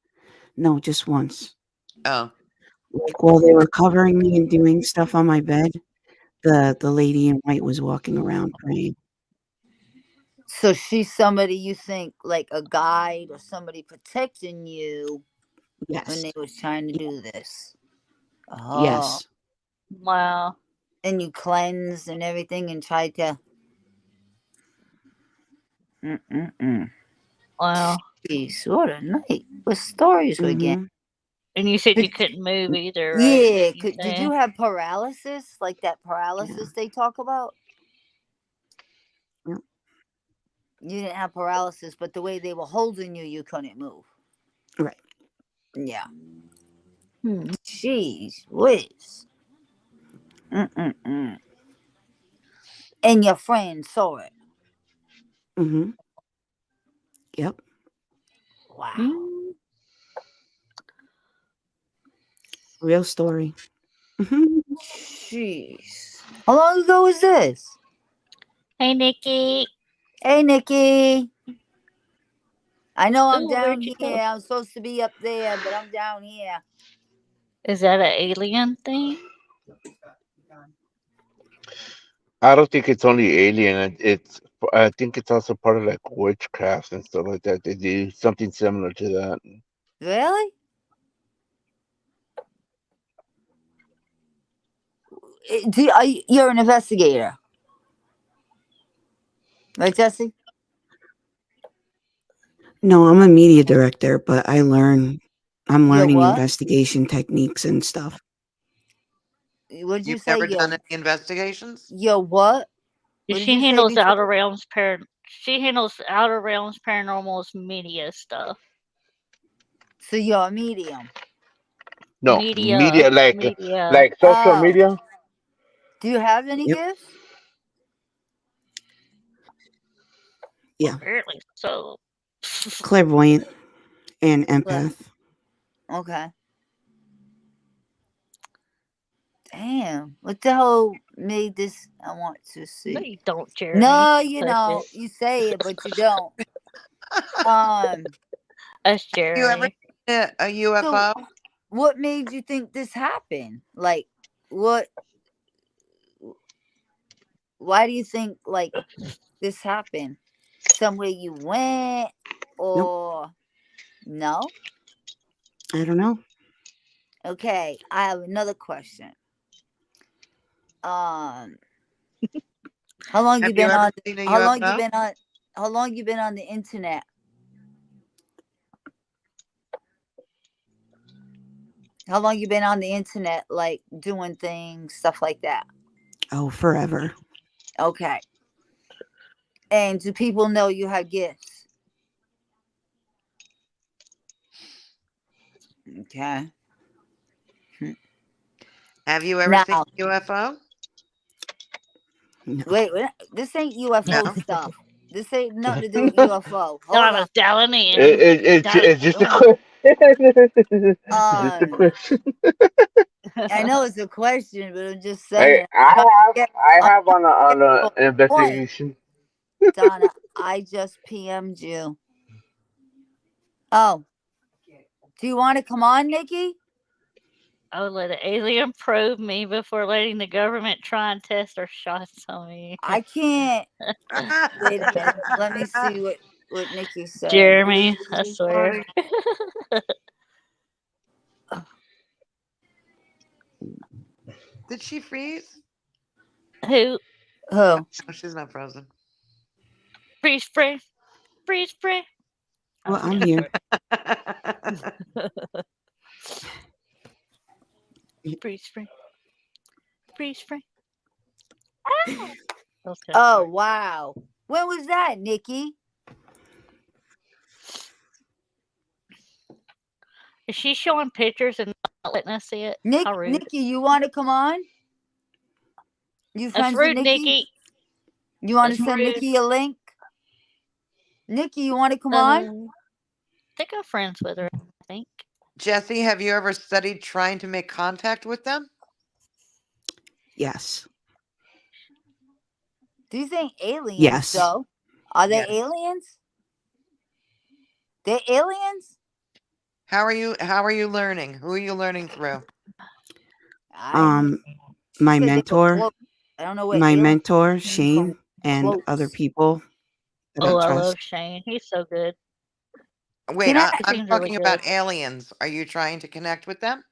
No, just once. Oh. Like while they were covering me and doing stuff on my bed, the lady in white was walking around praying. So she's somebody you think like a guide or somebody protecting you when Yes. they was trying to do this. Oh. Yes. Wow. And you cleansed and everything and tried to. Wow. Jeez, what a night. What stories we get. hmm And you said you Did- couldn't move either, right? Yeah. You Did you said? have paralysis? Like that paralysis they talk about? Yep. You didn't have paralysis, but the way they were holding you, you couldn't move. Right. Yeah. Jeez whiz. And your friend saw it. hmm Yep. Wow. Mm. Real story. Jeez. How long ago was this? Hey, Nikki. Hey, Nikki. I know I'm Ooh, down where'd you here. go? I'm supposed to be up there, but I'm down here. Is that an alien thing? I don't think it's only alien. I think it's also part of like witchcraft and stuff like that. They do something similar to that. Really? You're an investigator, right, Jesse? No, I'm a media director, but I'm You're learning what? investigation techniques and stuff. What'd you You've say? never done any investigations? You're what? What did She you say handles before? outer realms She handles outer realms paranormal's media stuff. So you're a medium. No, Media. like social Oh. media. Do you have any Yep. gifts? Yeah. Apparently so. Clairvoyant and empath. Okay. Damn. What the hell made this? I want to see. No, you don't, Jeremy. No, you Touch know, it. you say it, but you don't. That's You ever Jeremy. seen a UFO? What made you think this happened? Like, what? Why do you think like this happened? Somewhere you went, or no? I don't know. Okay, I have another question. How long Have you been you ever on? seen a How long you UFO? been on? How long you been on the internet? How long you been on the internet, like doing things, stuff like that? Oh, forever. Okay. And do people know you have gifts? Okay. Have you ever seen Now, a UFO? No. wait, this ain't UFO No. stuff. This ain't nothing to do with UFO. Hold I on. was dialing in. It's just a question. Just a question. I know it's a question, but I'm just saying. I have on Point. an investigation. Donna, I just PM'd you. Oh. Do you want to come on, Nikki? I would let an alien probe me before letting the government try and test their shots on me. I can't. Wait a minute. Let me see what Nikki said. Jeremy, I swear. Did she freeze? Who? Who? No, she's not frozen. Freeze spray. Freeze spray. Well, I'm here. Freeze spray. Freeze spray. Ah! Okay. Oh, wow. When was that, Nikki? Is she showing pictures and not letting us see it? How rude. Nikki, you want to come on? You That's friends with rude, Nikki. You want to That's send rude. Nikki a link? Nikki, you want to come on? I think I'm friends with her, I think. Jesse, have you ever studied trying to make contact with them? Yes. These ain't aliens, Yes. though. Are they Yes. aliens? They're aliens? How are you learning? Who are you learning through? She My said they were mentor, cloaked. I don't know where my aliens mentor, came Shane, from. and other Cloaks. people that I Oh, I trust. love Shane. He's so good. Wait, Can I? He I'm seems really talking good. about aliens. Are you trying to connect with them?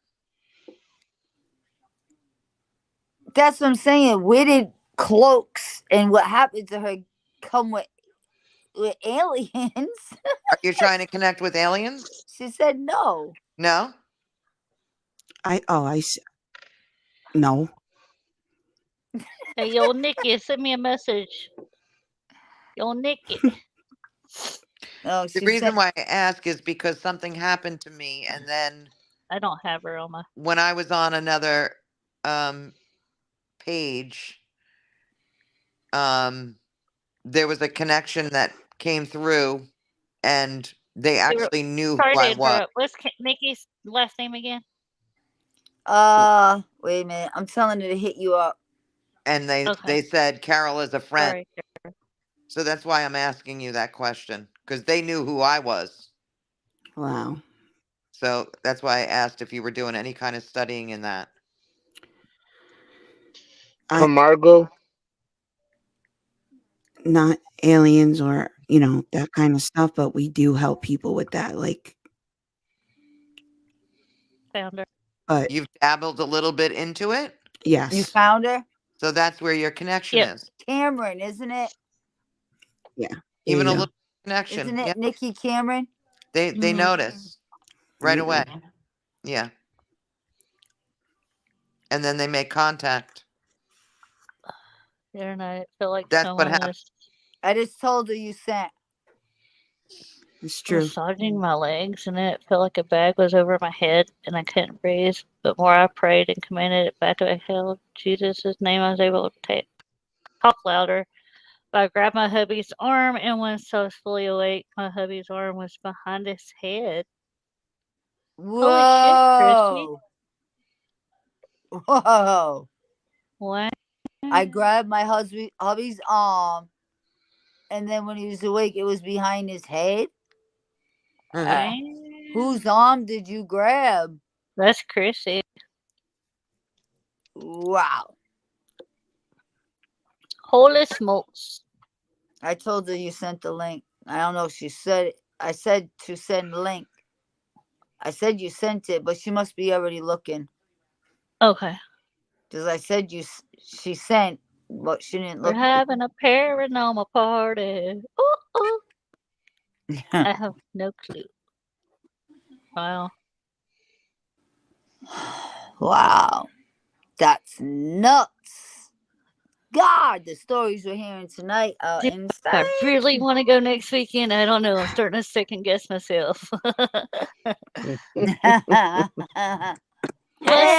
That's what I'm saying. Where did cloaks and what happened to her come with aliens? Are you trying to connect with aliens? She said no. No? No. Hey, yo, Nikki, send me a message. Yo, Nikki. No, The she reason said why I ask is because something happened to me, and then I don't have her on my. when I was on another page, there was a connection that came through, and they actually knew Sorry who to I was. interrupt. What's Nikki's last name again? wait a minute. I'm telling her to hit you up. And they Okay. said Carol is a friend. Sorry. So that's why I'm asking you that question, because they knew who I was. Wow. So that's why I asked if you were doing any kind of studying in that. Camargo. Not aliens or, you know, that kind of stuff, but we do help people with that. Like, Found her. but You've dabbled a little bit into it? You yes. found her? So that's where your connection Yep. is. Cameron, isn't it? Yeah. There Even you a go. little connection. Isn't it Yeah. Nikki Cameron? They Mhm. notice right There you away. go. Yeah. And then they make contact. There, and I feel like That's what someone happened. was I just told her you sent. It's true. massaging my legs, and then it felt like a bag was over my head, and I couldn't breathe. But more I prayed and commanded it back to hell. Jesus' name, I was able to talk louder. But I grabbed my hubby's arm, and once I was fully awake, my hubby's arm was behind his head. Holy shit, Christy. Whoa. Whoa. What? I grabbed my hubby's arm, and then when he was awake, it was behind his head. Whose arm did you grab? That's Chrissy. Wow. Holy smokes. I told her you sent the link. I don't know if she said it. I said to send link. I said you sent it, but she must be already looking. Okay. Because I said she sent, but she didn't We're look. having a paranormal party. Ooh. I have no clue. Wow. Wow. That's nuts. God, the stories we're hearing tonight are insane. I really want to go next weekend. I don't know. I'm starting to second guess myself. What's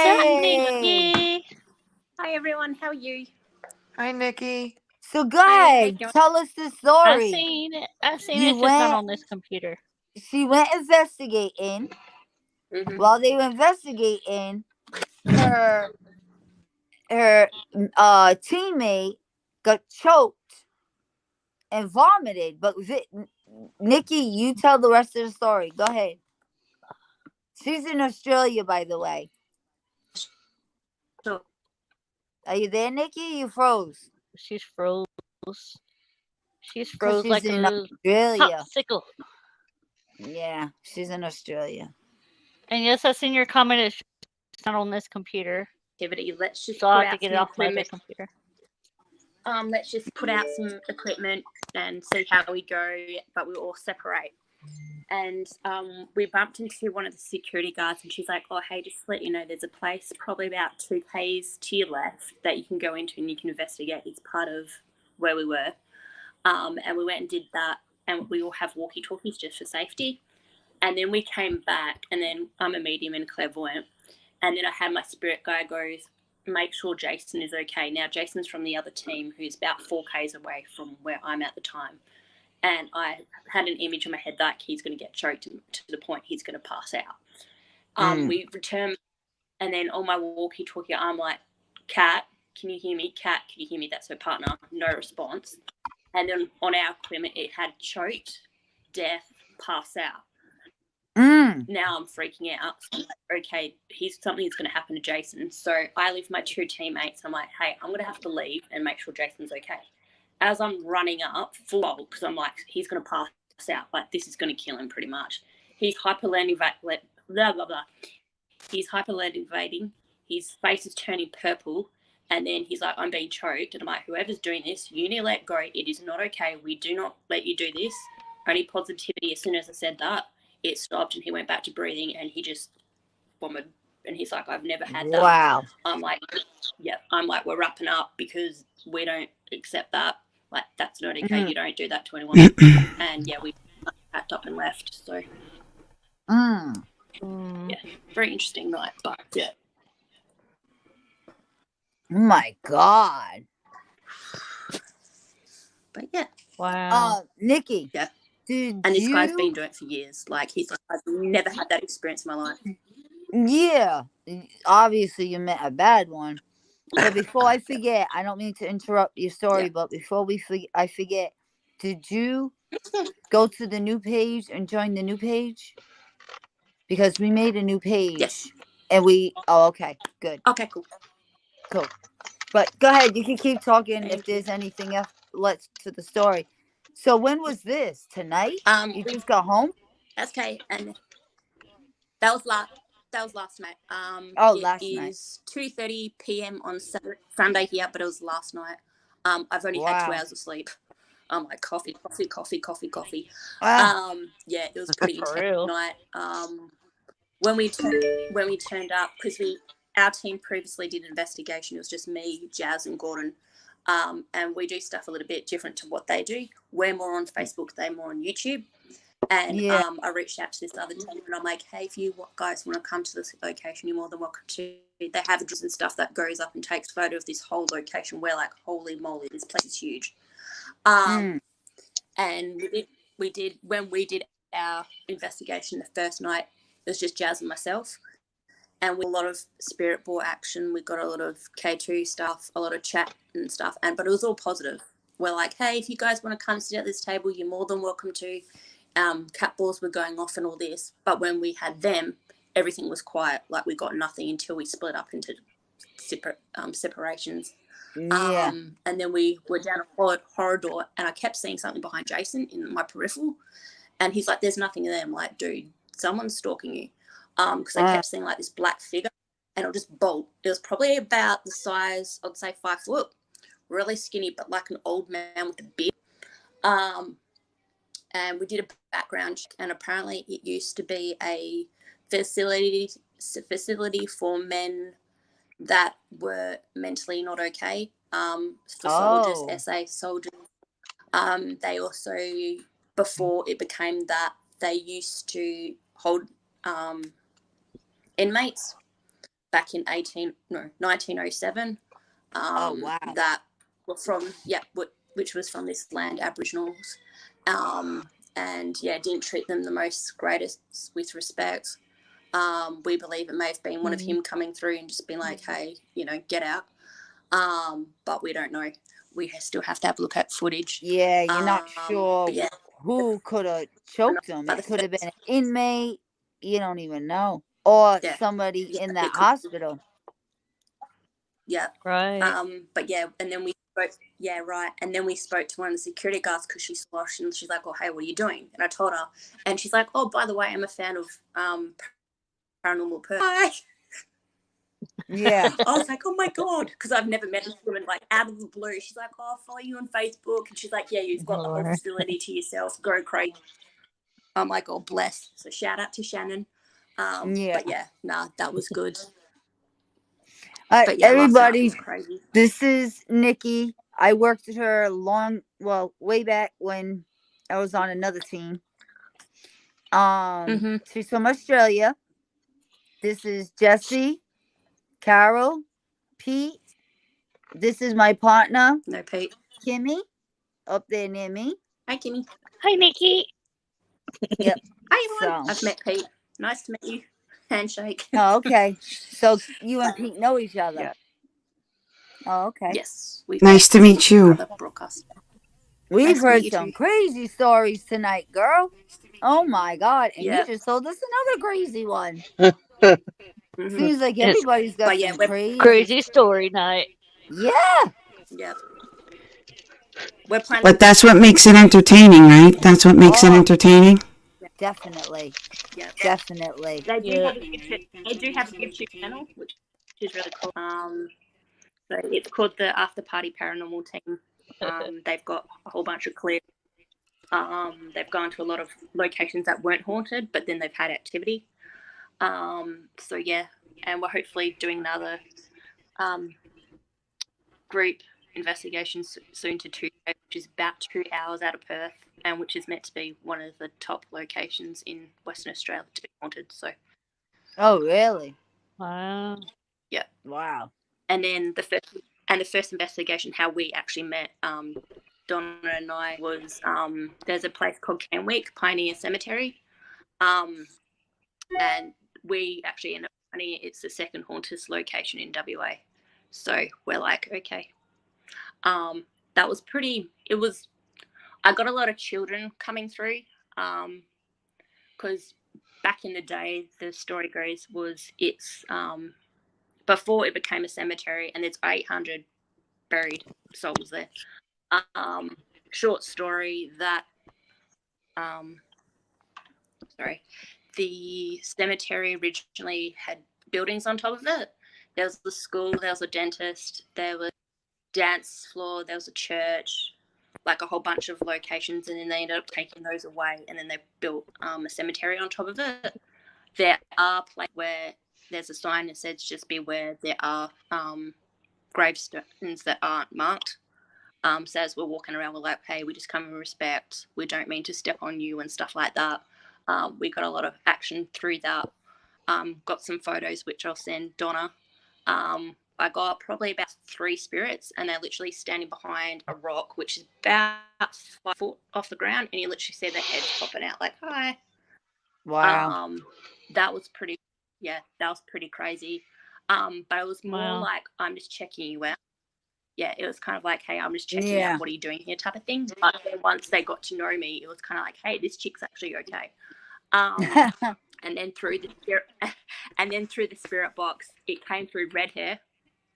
up, Nikki? Hi everyone, how are you? Hi, Nikki. So go Hi, how you ahead, doing? tell us the I've story. seen it. I've seen You it, just not went- on this computer. She went investigating. While they were investigating, her teammate got choked and vomited. But Nikki, you tell the rest of the story. Go ahead. She's in Australia, by the way. Sure. Are you there, Nikki? You froze. She's froze. She's 'Cause froze she's like in a Australia. popsicle. Yeah, she's in Australia. And yes, I've seen your comment. It's not on this computer. Let's just So I'll put have to out get it some off my other equipment. computer. Let's just put out some equipment and see how we go, but we'll all separate. And we bumped into one of the security guards, and she's like, "Oh, hey, just to let you know, there's a place probably about 2 k's to your left that you can go into and you can investigate. It's part of where we were." And we went and did that, and we all have walkie-talkies just for safety. And then we came back, and then I'm a medium and clairvoyant, and then I had my spirit guy goes, "Make sure Jason is okay." Now, Jason's from the other team, who's about 4 k's away from where I'm at the time. And I had an image in my head that he's going to get choked to the point he's going to pass out. We returned, and then on my walkie-talkie, I'm like, "Kat, can you hear me? Kat, can you hear me? That's her partner. No response. And then on our equipment, it had choked, death, pass out. Now I'm freaking out. So I'm like, okay, something's going to happen to Jason. So I leave my 2 teammates. I'm like, hey, I'm going to have to leave and make sure Jason's okay. As I'm running up, full because I'm like, he's going to pass out. Like, this is going to kill him pretty much. He's hyperventilating. Blah, blah, blah. He's hyperventilating. His face is turning purple. And then he's like, I'm being choked. And I'm like, whoever's doing this, you need to let go. It is not okay. We do not let you do this. Only positivity. As soon as I said that, it stopped and he went back to breathing and he just vomited. And he's like, I've never had that. Wow. I'm like, yeah. I'm like, we're wrapping up because we don't accept that. Like, that's not okay. You don't do that to anyone. And yeah, we packed up and left. So yeah, very interesting night. But yeah. My God. But yeah. Wow. Nikki. Yeah. Did and this you... guy's been doing it for years. Like, he's like, I've never had that experience in my life. Yeah. Obviously, you met a bad one. But before I forget, I don't mean to interrupt your story, but before I forget, did you go to the new page and join the new page? Because we made a new page. Yes. And oh, okay, good. Okay, cool. Cool. But go ahead, you can keep talking if there's anything else left to the story. So when was this? Tonight? You just got home? That's okay. And that was last night. Last night. It is 2:30 p.m. on Sunday here, but it was last night. I've only had 2 hours of sleep. I'm like, coffee. Wow. Yeah, it was pretty intense night. When we turned up, because our team previously did an investigation. It was just me, Jazz, and Gordon. And we do stuff a little bit different to what they do. We're more on Facebook, they're more on YouTube. And I reached out to this other team and I'm like, hey, if you guys want to come to this location, you're more than welcome to. They have videos and stuff that goes up and takes photo of this whole location. We're like, holy moly, this place is huge. And we did when we did our investigation the first night, it was just Jazz and myself. And we had a lot of spirit ball action. We got a lot of K2 stuff, a lot of chat and stuff. But it was all positive. We're like, hey, if you guys want to come sit at this table, you're more than welcome to. Cat balls were going off and all this. But when we had them, everything was quiet. Like, we got nothing until we split up into separations. Yeah. And then we were down a corridor and I kept seeing something behind Jason in my peripheral. And he's like, there's nothing there. I'm like, dude, someone's stalking you. Because I kept seeing like this black figure and it'll just bolt. It was probably about the size, I'd say 5 foot, really skinny, but like an old man with a beard. And we did a background check, and apparently it used to be a facility for men that were mentally not okay. For soldiers, SA soldiers. They also, before it became that, they used to hold inmates back in 1907. Wow. That were from, which was from this land, Aboriginals. And didn't treat them the most greatest with respect. We believe it may have been one of him coming through and just being like, hey, get out. But we don't know. We still have to have a look at footage. Yeah, you're not sure who could have choked him. It could have been an inmate. You don't even know. Or somebody in that hospital. Yeah. Right. But and then we spoke. Yeah, right. And then we spoke to one of the security guards because she sloshed and she's like, "Oh, hey, what are you doing?" And I told her, and she's like, "Oh, by the way, I'm a fan of Paranormal Person." Hi. Yeah. I was like, "Oh my god," because I've never met this woman like out of the blue. She's like, "Oh, I'll follow you on Facebook," and she's like, "Yeah, you've got the whole facility to yourself. Go crazy." I'm like, "Oh, bless." So shout out to Shannon. But that was good. Everybody, crazy. This is Nikki. I worked with her way back when I was on another team. She's from Australia. This is Jesse, Carol, Pete. This is my partner. No, Pete. Kimmy, up there near me. Hi, Kimmy. Hi, Nikki. Yep. Hi, everyone. I've met Pete. Nice to meet you. Handshake. Oh, okay. So you and Pete know each other. Oh, okay. Yes, we've Nice to meet you. other broadcasts. We've Nice to heard meet you some too. crazy stories tonight, girl. Oh my God. And Yeah. you just told us another crazy one. Mhm. Seems like It's everybody's got But yeah, some we're crazy story night. Yeah. yeah. We're planning. But that's what makes it entertaining, right? That's what makes it Oh, entertaining. definitely. Yeah. Definitely. They do Yeah. have a YouTube. They do have a YouTube channel, which is really cool. So it's called the After Party Paranormal Team. They've got a whole bunch of clips. They've gone to a lot of locations that weren't haunted, but then they've had activity. So yeah, and we're hopefully doing another group investigation soon to Tuesday, which is about 2 hours out of Perth, and which is meant to be one of the top locations in Western Australia to be haunted. So Oh, really? Wow. yeah. Wow. And then the first investigation, how we actually met, Donna and I, was there's a place called Canwick Pioneer Cemetery, and we actually ended up finding it's the second hauntest location in WA. So we're like, okay, that was pretty. It was. I got a lot of children coming through, because back in the day, the story goes was it's before it became a cemetery, and there's 800 buried souls there. Short story that the cemetery originally had buildings on top of it. There was the school, there was a dentist, there was a dance floor, there was a church, like a whole bunch of locations, and then they ended up taking those away, and then they built a cemetery on top of it. There are places where there's a sign that says just beware. There are gravestones that aren't marked. So as we're walking around, we're like, hey, we just come in respect. We don't mean to step on you and stuff like that. We got a lot of action through that. Got some photos, which I'll send Donna. I got probably about 3 spirits, and they're literally standing behind a rock, which is about 5 foot off the ground, and you literally see their heads popping out like, hi. Wow. That was pretty, that was pretty crazy. But it was more like, I'm just checking you out. Yeah, it was kind of like, hey, I'm just checking out, what are you doing here type of thing. But then once they got to know me, it was kind of like, hey, this chick's actually okay. And then through the spirit box, it came through red hair,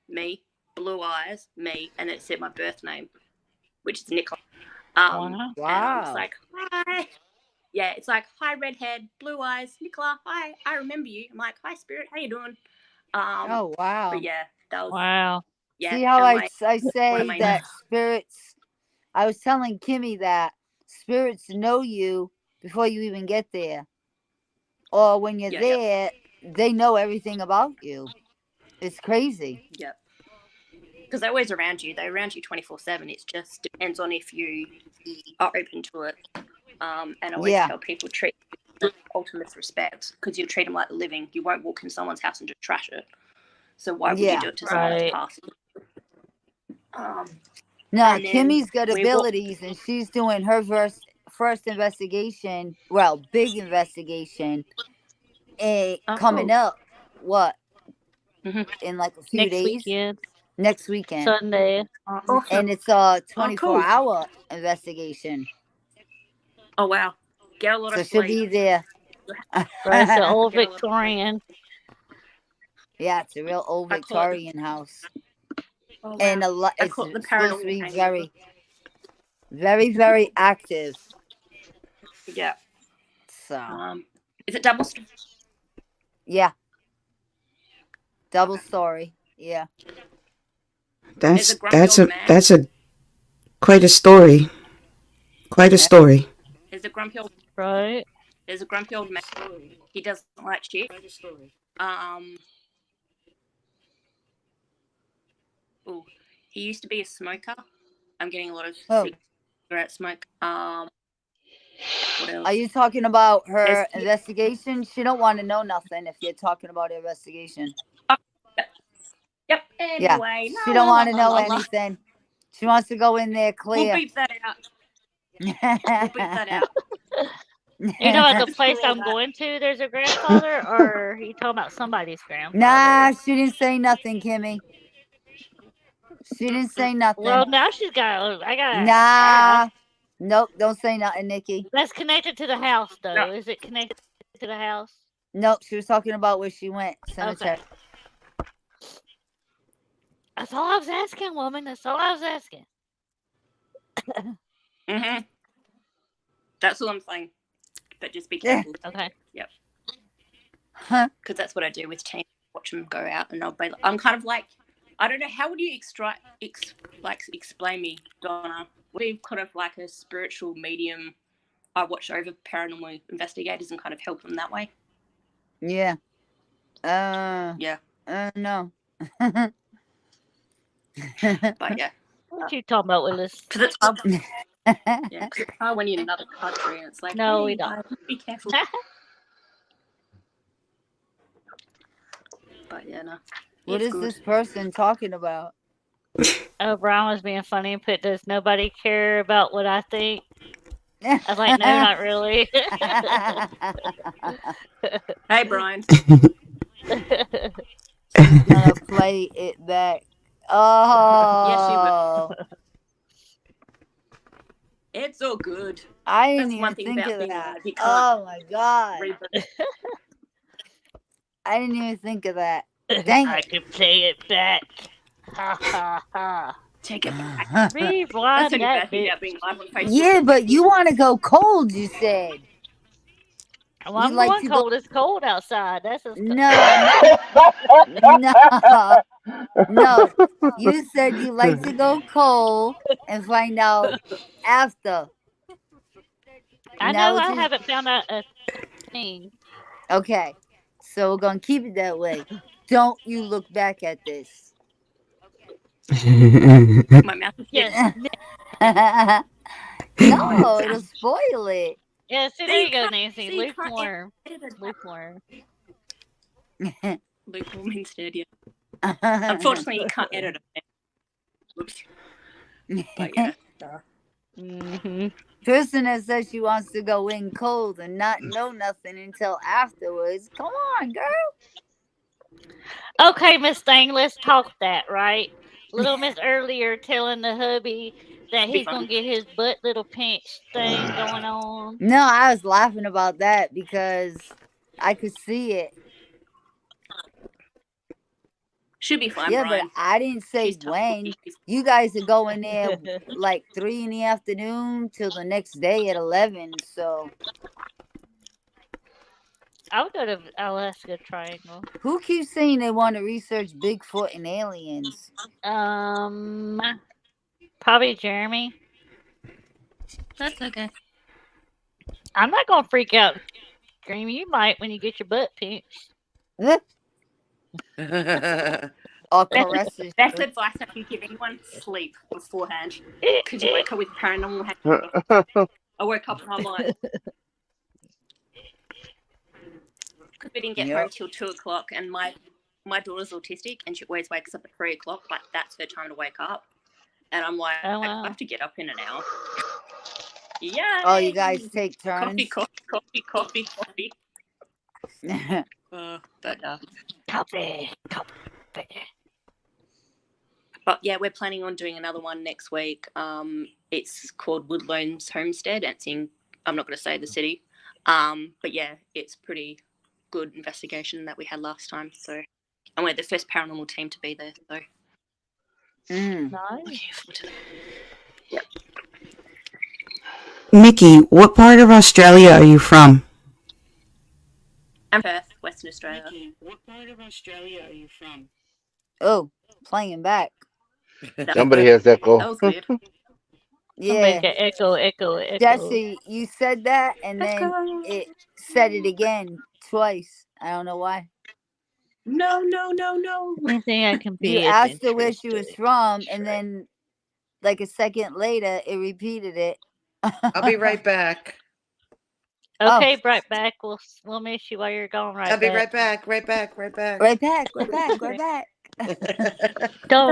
me, blue eyes, me, and it said my birth name, which is Nicola. And I was like, hi. Yeah, it's like, hi, redhead, blue eyes, Nicola, hi, I remember you. I'm like, hi, spirit, how you doing? Oh, wow. But yeah, that was Wow. Yeah, See how and I say that spirits, I was telling Kimmy that spirits know you before you even get there. Or when you're there, they know everything about you. It's crazy. Yep. Because they're always around you. They're around you 24/7. It just depends on if you are open to it. And I always tell people, treat with ultimate respect, because you treat them like the living. You won't walk in someone's house and just trash it. So why would you do it to someone that's passed? No, Kimmy's got abilities, and she's doing her first investigation. Well, big investigation. Coming up, what? In like a few days. Next weekend. Sunday. And it's a 24-hour investigation. Oh wow! Get a lot of sleep. sleep. She'll be there. Right, it's the old Victorian. Yeah, it's a real old Victorian house. Oh, wow. And it's supposed to be very, very, very active. Yeah. So. Is it double story? Yeah. Double story. Yeah. That's quite a story. Quite a story. There's a grumpy old right. There's a grumpy old man. He doesn't like shit. He used to be a smoker. I'm getting a lot of cigarette smoke. What else? Are you talking about her investigation? She don't want to know nothing if you're talking about her investigation. Yep. Anyway, yeah. She don't want to know anything. She wants to go in there clear. We'll beep that out. We'll beep that out. You know, at the place I'm going to, there's a grandfather, or are you talking about somebody's grandfather? Nah, she didn't say nothing, Kimmy. She didn't say nothing. Well, now she's got. I got. Nah. Nope. Don't say nothing, Nikki. That's connected to the house, though. Is it connected to the house? Nope. She was talking about where she went. Cemetery. Okay. That's all I was asking, woman. That's all I was asking. Mhm. That's all I'm saying. But just be careful. Okay. Yep. Huh? Because that's what I do with teams. Watch them go out, and I'm kind of like, I don't know. How would you explain me, Donna? What are you kind of like a spiritual medium? I watch over paranormal investigators and kind of help them that way. Yeah. Yeah. No. But yeah. What you talking about, Willis? Because it's hard. Yeah, because it's hard when you're in another country and it's like, No, hey, we don't. Be careful. But yeah, no. What It's is good. this person talking about? Oh, Brian was being funny and put, does nobody care about what I think? I was like, no, not really. Hey, Brian. She's gonna play it back. Oh. Yes, it's all good. I didn't That's one even thing think about of being that. alive. You can't Oh my god. read the- I didn't even think of that. Dang I it. can play it back. Ha ha ha. Take it back. Rewind That's the only that bad thing bitch. about being live on Facebook. Yeah, but you want to go cold, you said. Well, I'm You like going to go- cold. It's cold outside. That's a No. You said you like to go cold and find out after. I Now know it's I just- haven't found out a thing. Okay. So we're going to keep it that way. Don't you look back at this. My mouth is Yes. No, it'll spoil it. Yeah, see, See, there you you go, can't- Nancy. see, you can't Lukewarm. edit it. Lukewarm. Lukewarm instead, yeah. Unfortunately, you can't edit it. Whoops. But yeah. Mm-hmm. Person that says she wants to go in cold and not know nothing until afterwards. Come on, girl. Okay, Miss Thing, let's talk that, right? Little Miss earlier telling the hubby that he's gonna get his butt little pinch thing going on. No, I was laughing about that because I could see it. Should be fine, Yeah, Brian. but I didn't say She's tough. when. You guys are going there like 3 in the afternoon till the next day at 11. So I would go to Alaska Triangle. who keeps saying they want to research Bigfoot and aliens? Probably Jeremy. That's okay. I'm not gonna freak out, Jeremy. You might when you get your butt pinched. Or caresses. Best advice I can give anyone: sleep beforehand. Because you wake up with paranormal hangover. I woke up and I'm like, because we didn't get home till 2 o'clock, and my daughter's autistic, and she always wakes up at 3 o'clock. Like that's her time to wake up, and I'm like, Oh, wow. I have to get up in an hour. Yeah. Oh, you guys take turns? Coffee. Coffee. But yeah, we're planning on doing another one next week. It's called Woodloans Homestead. It's in, I'm not going to say the city. But yeah, it's pretty good investigation that we had last time. So, and we're the first paranormal team to be there. So, Nice. Yep. Nikki, what part of Australia are you from? I'm Perth, Western Australia. What part of Australia are you from? Oh, playing back. Somebody has echo. That was weird. Yeah. Echo. Jesse, you said that and then it said it again twice. I don't know why. No. Anything I can You be. asked her where she was from, and then like a second later, it repeated it. I'll be right back. Okay, right back. We'll miss you while you're gone. I'll be right back. Right back. Right back. Go.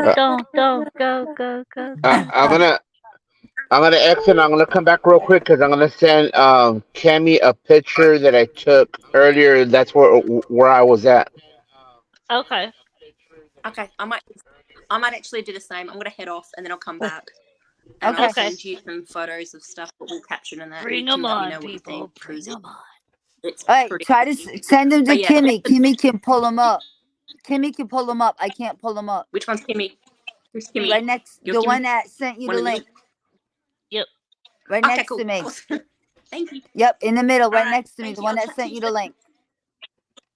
I'm gonna exit. I'm gonna come back real quick because I'm gonna send Cammy a picture that I took earlier. That's where I was at. Okay. Okay, I might actually do the same. I'm gonna head off and then I'll come back. And Okay. I'll send you some photos of stuff that we'll capture in that. Bring You can them let me on, know what you people. think. Bring 'Cause them on. it's All right, pretty try to send them to But yeah, Kimmy. Kimmy can pull them up. Kimmy can pull them up. I can't pull them up. which one's Kimmy? Who's Kimmy? Right next, Your the Kimmy? one that sent you One the in the link. Yep. Right Okay, next cool. to me. Awesome. Thank you. Yep, in the middle, right Alright, next to me, thank the you. one I'll that chat to sent you you the soon. link.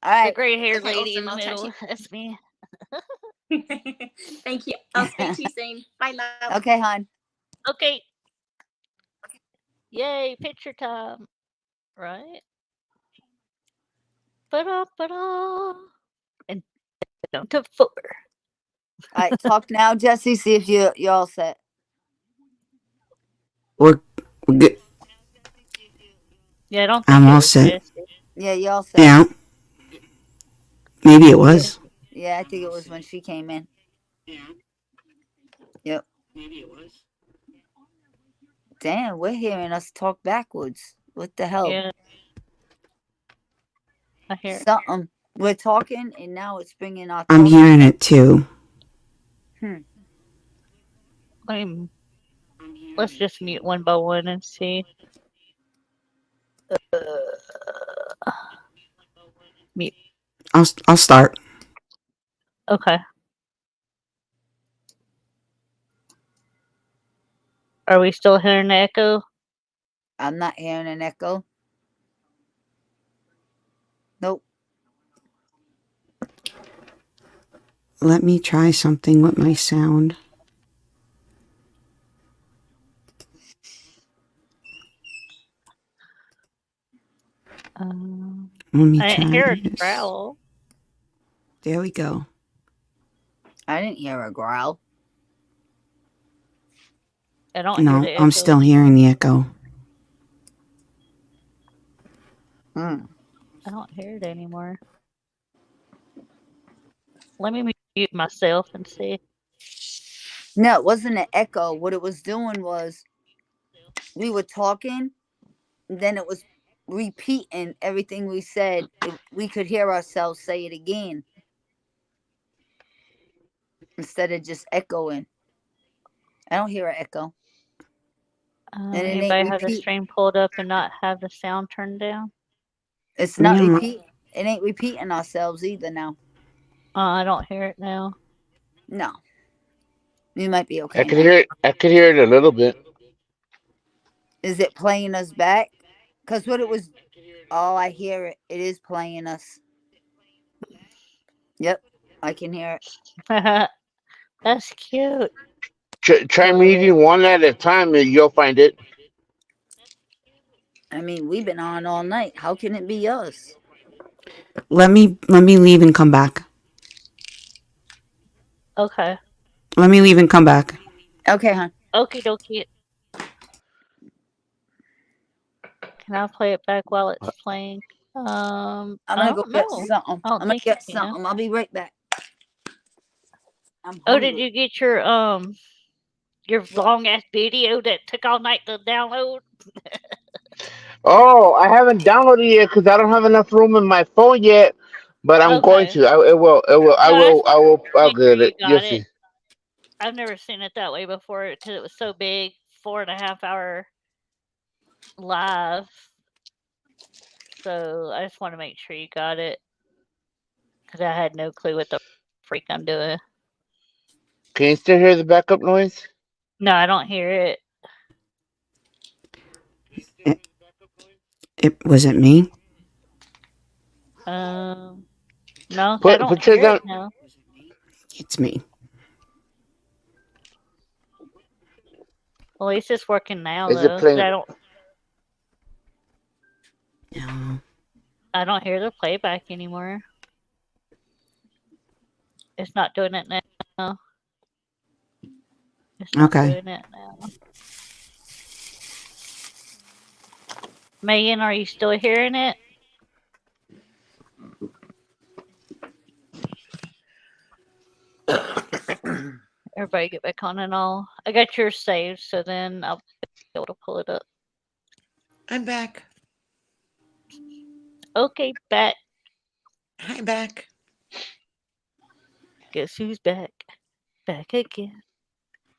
All The right. gray haired Okay, lady in awesome. the I'll chat middle. That's me. to you. Thank you. I'll speak to you soon. Bye, love. Okay, hon. Okay. Yay, picture time. Right? Ba-da. And down to 4. All right, talk now, Jesse. See if you're all set. We're good. Yeah, I don't think I'm it all was set. Jesse. Yeah, you all set. Yeah. Maybe it was. Yeah, I think it was when she came in. Yep. Damn, we're hearing us talk backwards. What the hell? Yeah. I hear it. Something. We're talking, and now it's bringing our. I'm talking hearing back. it too. Let's just mute one by one and see. Mute. I'll start. Okay. Are we still hearing the echo? I'm not hearing an echo. Nope. Let me try something with my sound. Let me I didn't try hear a this. growl. There we go. I didn't hear a growl. I don't hear No, the I'm echo. still hearing the echo. I don't hear it anymore. Let me mute myself and see. No, it wasn't an echo. What it was doing was we were talking, then it was repeating everything we said. We could hear ourselves say it again instead of just echoing. I don't hear an echo. And it ain't Anybody have the repeat. stream pulled up and not have the sound turned down? It's not Yeah. repeat. It ain't repeating ourselves either now. I don't hear it now. No. You might be okay I could now. hear it. I could hear it a little bit. Is it playing us back? Because what it was. Oh, I hear it. It is playing us. Yep. I can hear it. That's cute. Try meeting one at a time, and you'll find it. I mean, we've been on all night. How can it be us? Let me leave and come back. Okay. Let me leave and come back. Okay, hon. Okie dokie. Can I play it back while it's playing? I'm I gonna go don't get know. something. I don't I'm gonna think you get can. something. I'll be right back. I'm Oh, did hungry. you get your long ass video that took all night to download? Oh, I haven't downloaded it yet because I don't have enough room in my phone yet. But I'm going Okay. to. It will. It will. I No, I will. just I will. I'll make sure get you it. You'll got it. see. I've never seen it that way before because it was so big, 4.5 hour live. So I just want to make sure you got it because I had no clue what the freak I'm doing. Can you still hear the backup noise? No, I don't hear it. Was it me? No, I Put don't put yours hear on. it now. It's me. At least it's working now Is it though. 'Cause playing? No. I don't hear the playback anymore. It's not doing it now. It's not Okay. doing it now. Megan, are you still hearing it? Everybody get back on and all. I got yours saved, so then I'll be able to pull it up. I'm back. Okay, back. Hi, back. Guess who's back? Back again.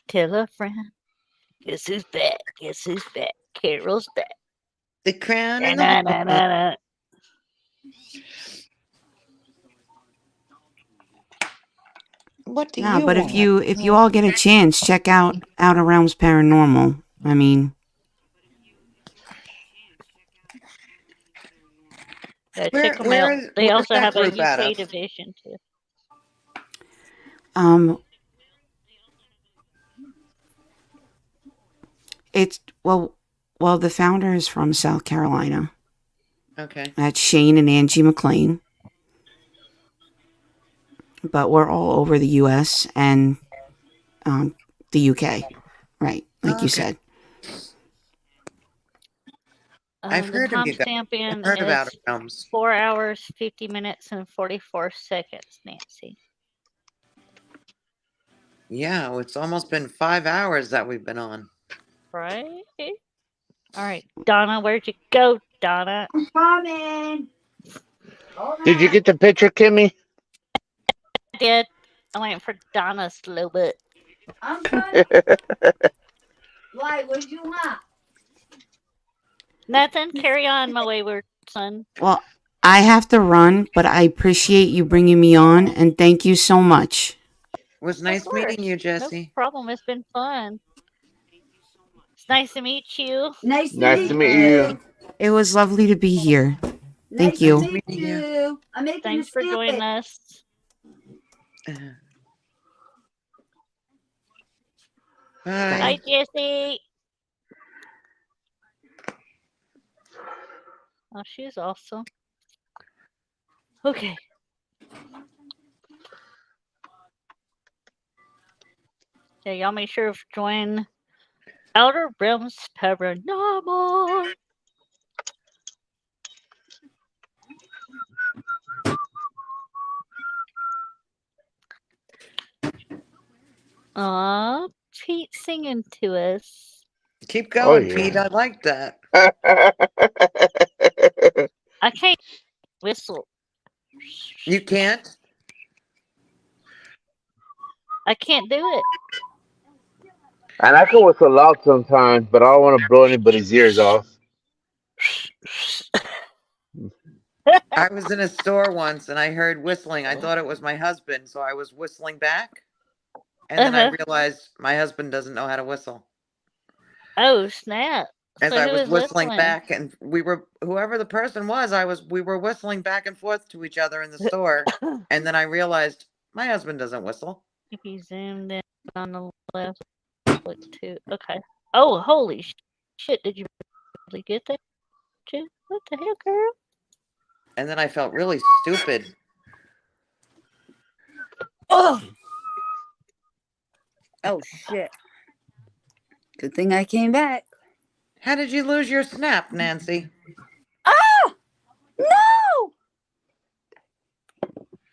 Tell a friend. Guess who's back? Guess who's back? Carol's back. The crown and Na, the na, na, na. What do Yeah, you but want? if you all get a chance, check out Outer Realms Paranormal. I mean, Yeah, Where check them out. where They where's also that have a group out UK of? division too. um, it's well, the founder is from South Carolina. Okay. That's Shane and Angie McLean. But we're all over the U.S. and the U.K. Right, like you Okay. said. I've The heard of you guys. timestamp I've in heard of Outer is Realms. 4 hours, 50 minutes, and 44 seconds, Nancy. Yeah, well, it's almost been 5 hours that we've been on. Right? All right, Donna, where'd you go, Donna? I'm coming. Hold Did you on. get the picture, Kimmy? I did. I went for Donna's little bit. I'm coming. Why? What did you want? Nothing. Carry on, my wayward son. Well, I have to run, but I appreciate you bringing me on, and thank you so much. It was Of nice meeting course. you, No Jesse. problem. It's been fun. It's nice to meet you. Nice to Nice meet to meet you. you. It was lovely to be here. Thank Nice you. to meet you. I'm making Thanks a for joining sandwich. us. Bye. Bye, Jesse. Oh, she's awesome. Okay. Yeah, y'all make sure to join Outer Realms Paranormal. Aw, Pete singing to us. Keep Oh going, Pete. yeah. I like that. I can't whistle. You can't? I can't do it. And I can whistle loud sometimes, but I don't want to blow anybody's ears off. I was in a store once and I heard whistling. I thought it was my husband, so I was whistling back. And then I realized my husband doesn't know how to whistle. Oh, snap. As So I who was is whistling whistling? back, and whoever the person was, we were whistling back and forth to each other in the store. And then I realized my husband doesn't whistle. If you zoomed in on the left, click to. Okay. Oh, holy shit. Did you really get that? What the hell, girl? And then I felt really stupid. Oh. Oh shit. Good thing I came back. How did you lose your snap, Nancy? Ah! No!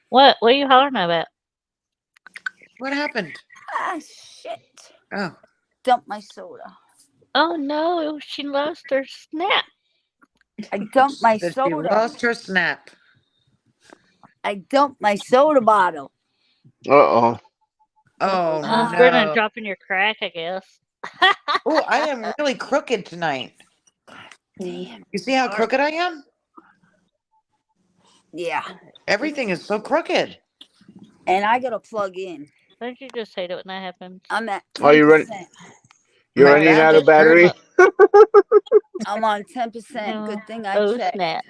What are you hollering about? What happened? Ah shit. Oh. Dumped my soda. Oh no, she lost her snap. I dumped my That she soda. lost her snap. I dumped my soda bottle. Uh-oh. Oh Brennan no. dropping your crack, I guess. Oh, I am really crooked tonight. Yeah. You see how crooked I am? Yeah. Everything is so crooked. And I gotta plug in. Don't you just hate it when that happens? I'm at 10%. Oh, you're My running out of battery- battery? I'm on 10%. Good thing I Oh, checked. snap.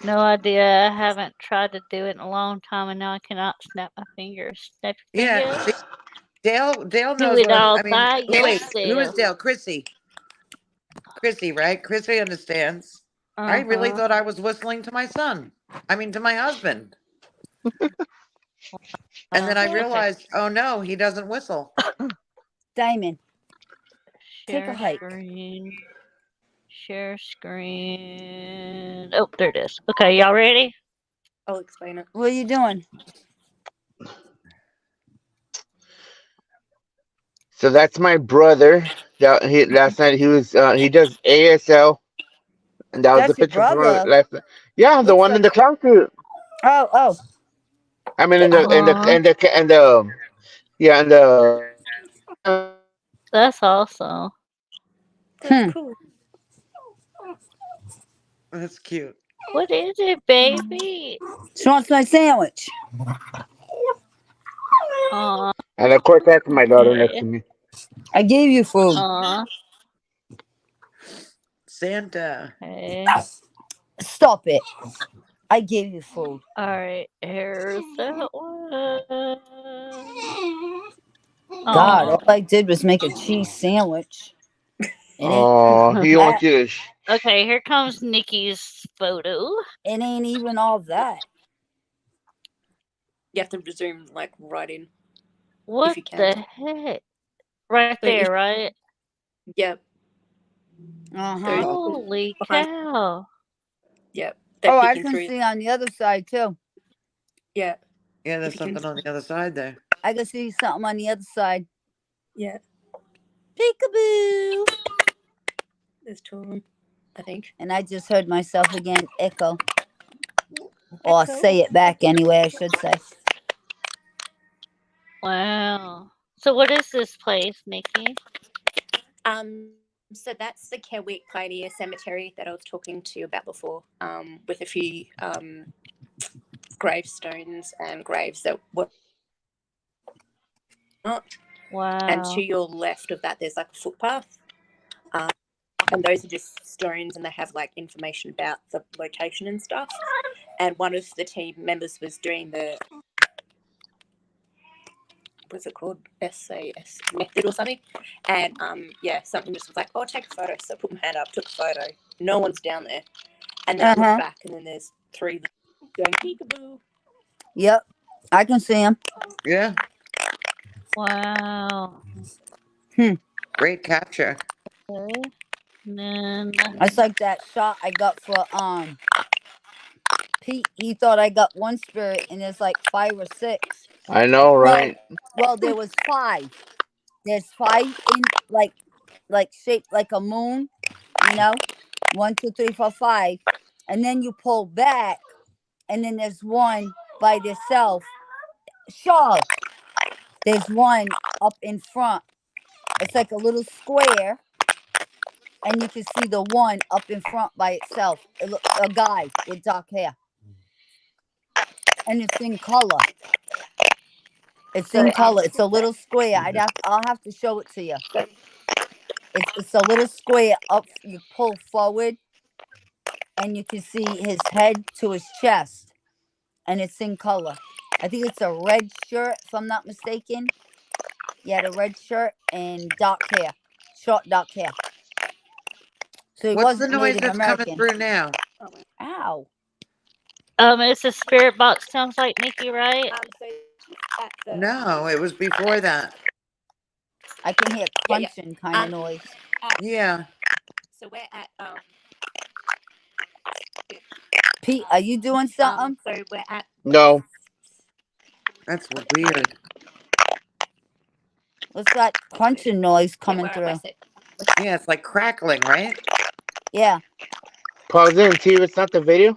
No idea. I haven't tried to do it in a long time, and now I cannot snap my fingers. Snap your Yeah. fingers. See, Dale knows Do it what all I mean. by Wait, who is yourself. Dale? Chrissy, right? Chrissy understands. I really Uh-huh. thought I was whistling to my son. I mean, to my husband. And then I Okay. realized, oh no, he doesn't whistle. Diamond. Take a Share hike. screen. Share screen. Oh, there it is. Okay, y'all ready? I'll explain it. What are you doing? So that's my brother. Last night he does ASL, and that was That's the your picture from brother. last night. Yeah, the Looks one in like- the clown suit. Oh. I mean, Aw, yeah, and the that's awesome. That's Hmm. cool. That's cute. What is it, baby? She wants my sandwich. Aw, and of course that's my daughter next okay. to me. I gave you food. Aw, Santa. okay. Stop it. I gave you food. Alright, here's that one. God, Aw. all I did was make a cheese sandwich. It ain't Oh, he that. wants you to. Okay, here comes Nikki's photo. It ain't even all that. You have to zoom like right in if What you can. the heck? Right So if there, right? yep, Uh those huh. Holy behind cow. yep, they're Oh, I peeking can through. see on the other side too. Yeah, Yeah, if there's you can. something on the other side there. I can see something on the other side. Yeah, Peekaboo. there's two of them, I think. And I just heard myself again echo. Or Echo. say it back anyway, I should say. Wow. So what is this place, Nikki? So that's the Kewick Pioneer Cemetery that I was talking to you about before, with a few gravestones and graves that were not. And to Wow. your left of that, there's like a footpath. And those are just stones, and they have like information about the location and stuff. And one of the team members was doing the, what's it called, SAS method or something. And yeah, something just was like, oh, take a photo. So I put my hand up, took a photo. No one's down there. And then I look back, and then there's three going peekaboo. Yep. I can see him. Yeah, Wow. great capture. Okay. And then It's like that shot I got for Pete. He thought I got one spirit and there's like 5 or 6. I know, right? Well, there was 5. There's 5 in like shaped like a moon, you know? 1, 2, 3, 4, 5. And then you pull back and then there's one by itself. Shaw. There's one up in front. It's like a little square. And you can see the one up in front by itself. A guy with dark hair. And it's in color. It's in color. It's a little square. I'll have to show it to you. It's a little square up. You pull forward, and you can see his head to his chest, and it's in color. I think it's a red shirt, if I'm not mistaken. Yeah, the red shirt and dark hair, short dark hair. So he What's the wasn't noise Native that's coming American. through now? Ow. it's a spirit box, sounds like, Nikki, right? No, it was before that. I can hear Yeah. crunching kind of noise. Yeah. So we're at Pete, are you doing something? so we're at No. That's weird. What's that crunching noise yeah, coming we're at through? West. Yeah, it's like crackling, right? Yeah, Pause in, see if it's not the video.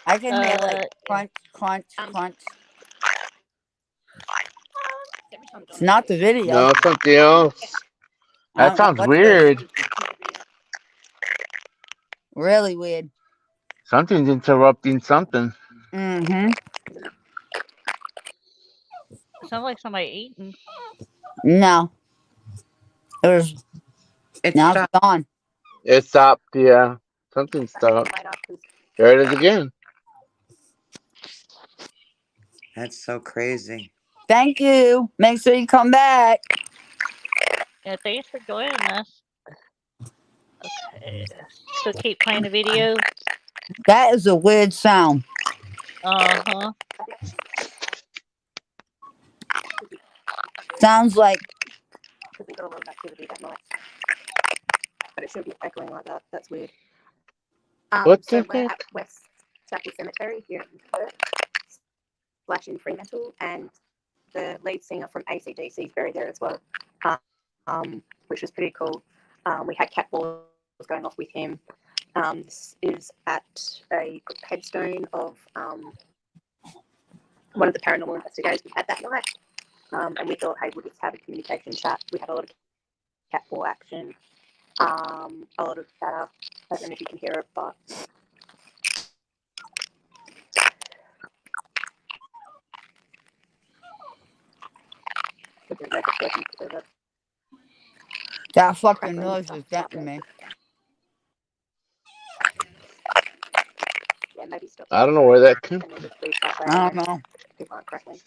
I can hear like Yeah. crunch, crunch. It's not the video. No, it's something else. I That don't know sounds what it is. weird. Really weird. Something's interrupting something. Mm-hmm. Sounds like somebody eating. No. There's It's now stopped. it's gone. It stopped. Yeah, something stopped. There it is again. That's so crazy. Thank you. Make sure you come back. Yeah, thanks for joining us. Okay. So keep playing the video. That is a weird sound. Uh-huh. Sounds like Because we got a lot of activity that night. But it should be echoing like that. That's weird. What So the we're heck? at West Chapel Cemetery here in Perth, / in Fremantle, and the lead singer from AC/DC is buried there as well, which was pretty cool. We had catballs going off with him. This is at a headstone of one of the paranormal investigators we had that night. And we thought, hey, we'll just have a communication chat. We had a lot of cat ball action, a lot of chatter. I don't know if you can hear it, but That fucking noise is getting me. yeah, maybe stop. I don't know where that came from. I don't know. People aren't crackling.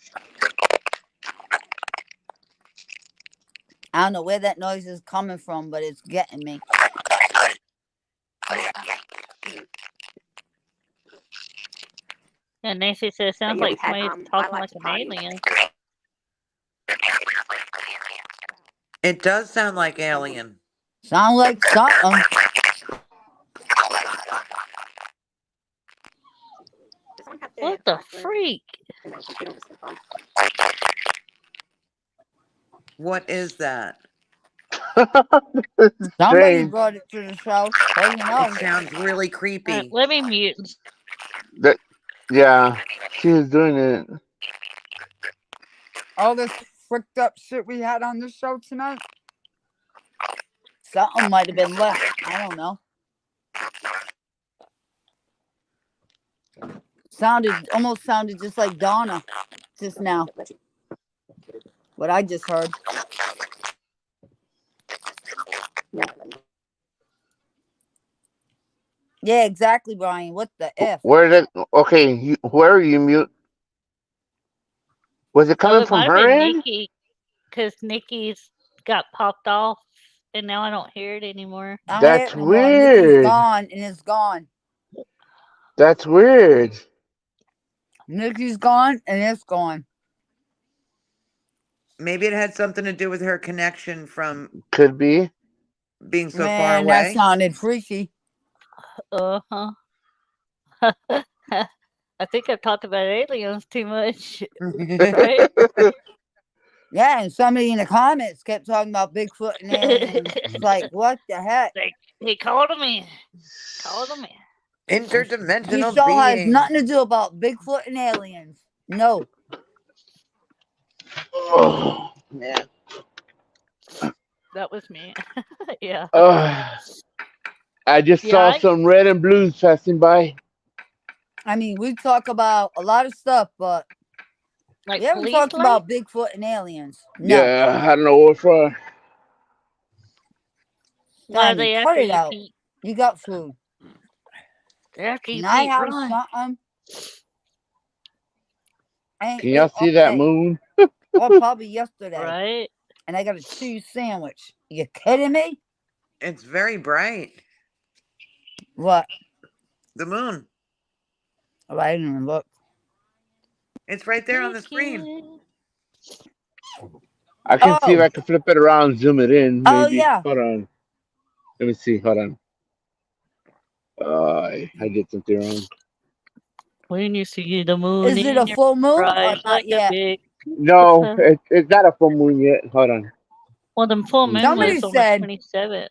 I don't know where that noise is coming from, but it's getting me. And Nancy says, sounds yeah, we like had, somebody's I talking like like to an party. alien. It does sound like alien. Sound like something. What the freak? What is that? Somebody Strange. brought it to the show. Well, you know. It sounds really creepy. Let me mute. That, yeah, she was doing it. All this fricked up shit we had on the show tonight. Something might have been left. I don't know. Almost sounded just like Donna just now. What I just heard. Yeah, exactly, Brian. What the F? Where did? Okay, where are you mute? Was it coming It from might have her been end? Nikki, because Nikki's got popped off, and now I don't hear it anymore. I don't hear That's it no more. Nikki's weird. gone, and it's gone. That's weird. Nikki's gone, and it's gone. Maybe it had something to do with her connection from Could be. being so far Man, that away. sounded freaky. Uh-huh. I think I've talked about aliens too much. Right? Yeah, and somebody in the comments kept talking about Bigfoot and aliens. It's like, what the heck? He called him in. Called him in. Interdimensional This show has being. nothing to do about Bigfoot and aliens. No. Oh man. That was me. Yeah. I just saw some red and blues passing by. I mean, we talk about a lot of stuff, but like we haven't talked about Bigfoot and aliens. No. Yeah, I don't know what for. Why are Johnny, they cut after it you, out. Pete? You got food. They're after you, Can I Pete. have Run. something? I ain't Can y'all ate all see that day. moon? Or probably yesterday. Right? And I got a cheese sandwich. You kidding me? It's very bright. What? The moon. Oh, I didn't even look. It's right there on the screen. I can see if Oh. I can flip it around, zoom it in. Maybe. Oh, yeah. Hold on. Let me see. Hold on. I did something wrong. When you see the moon, Is it a full moon or rise not like a yet? big. No, it's not a full moon yet. Hold on. Well, the full moon Somebody was on said, the 27th.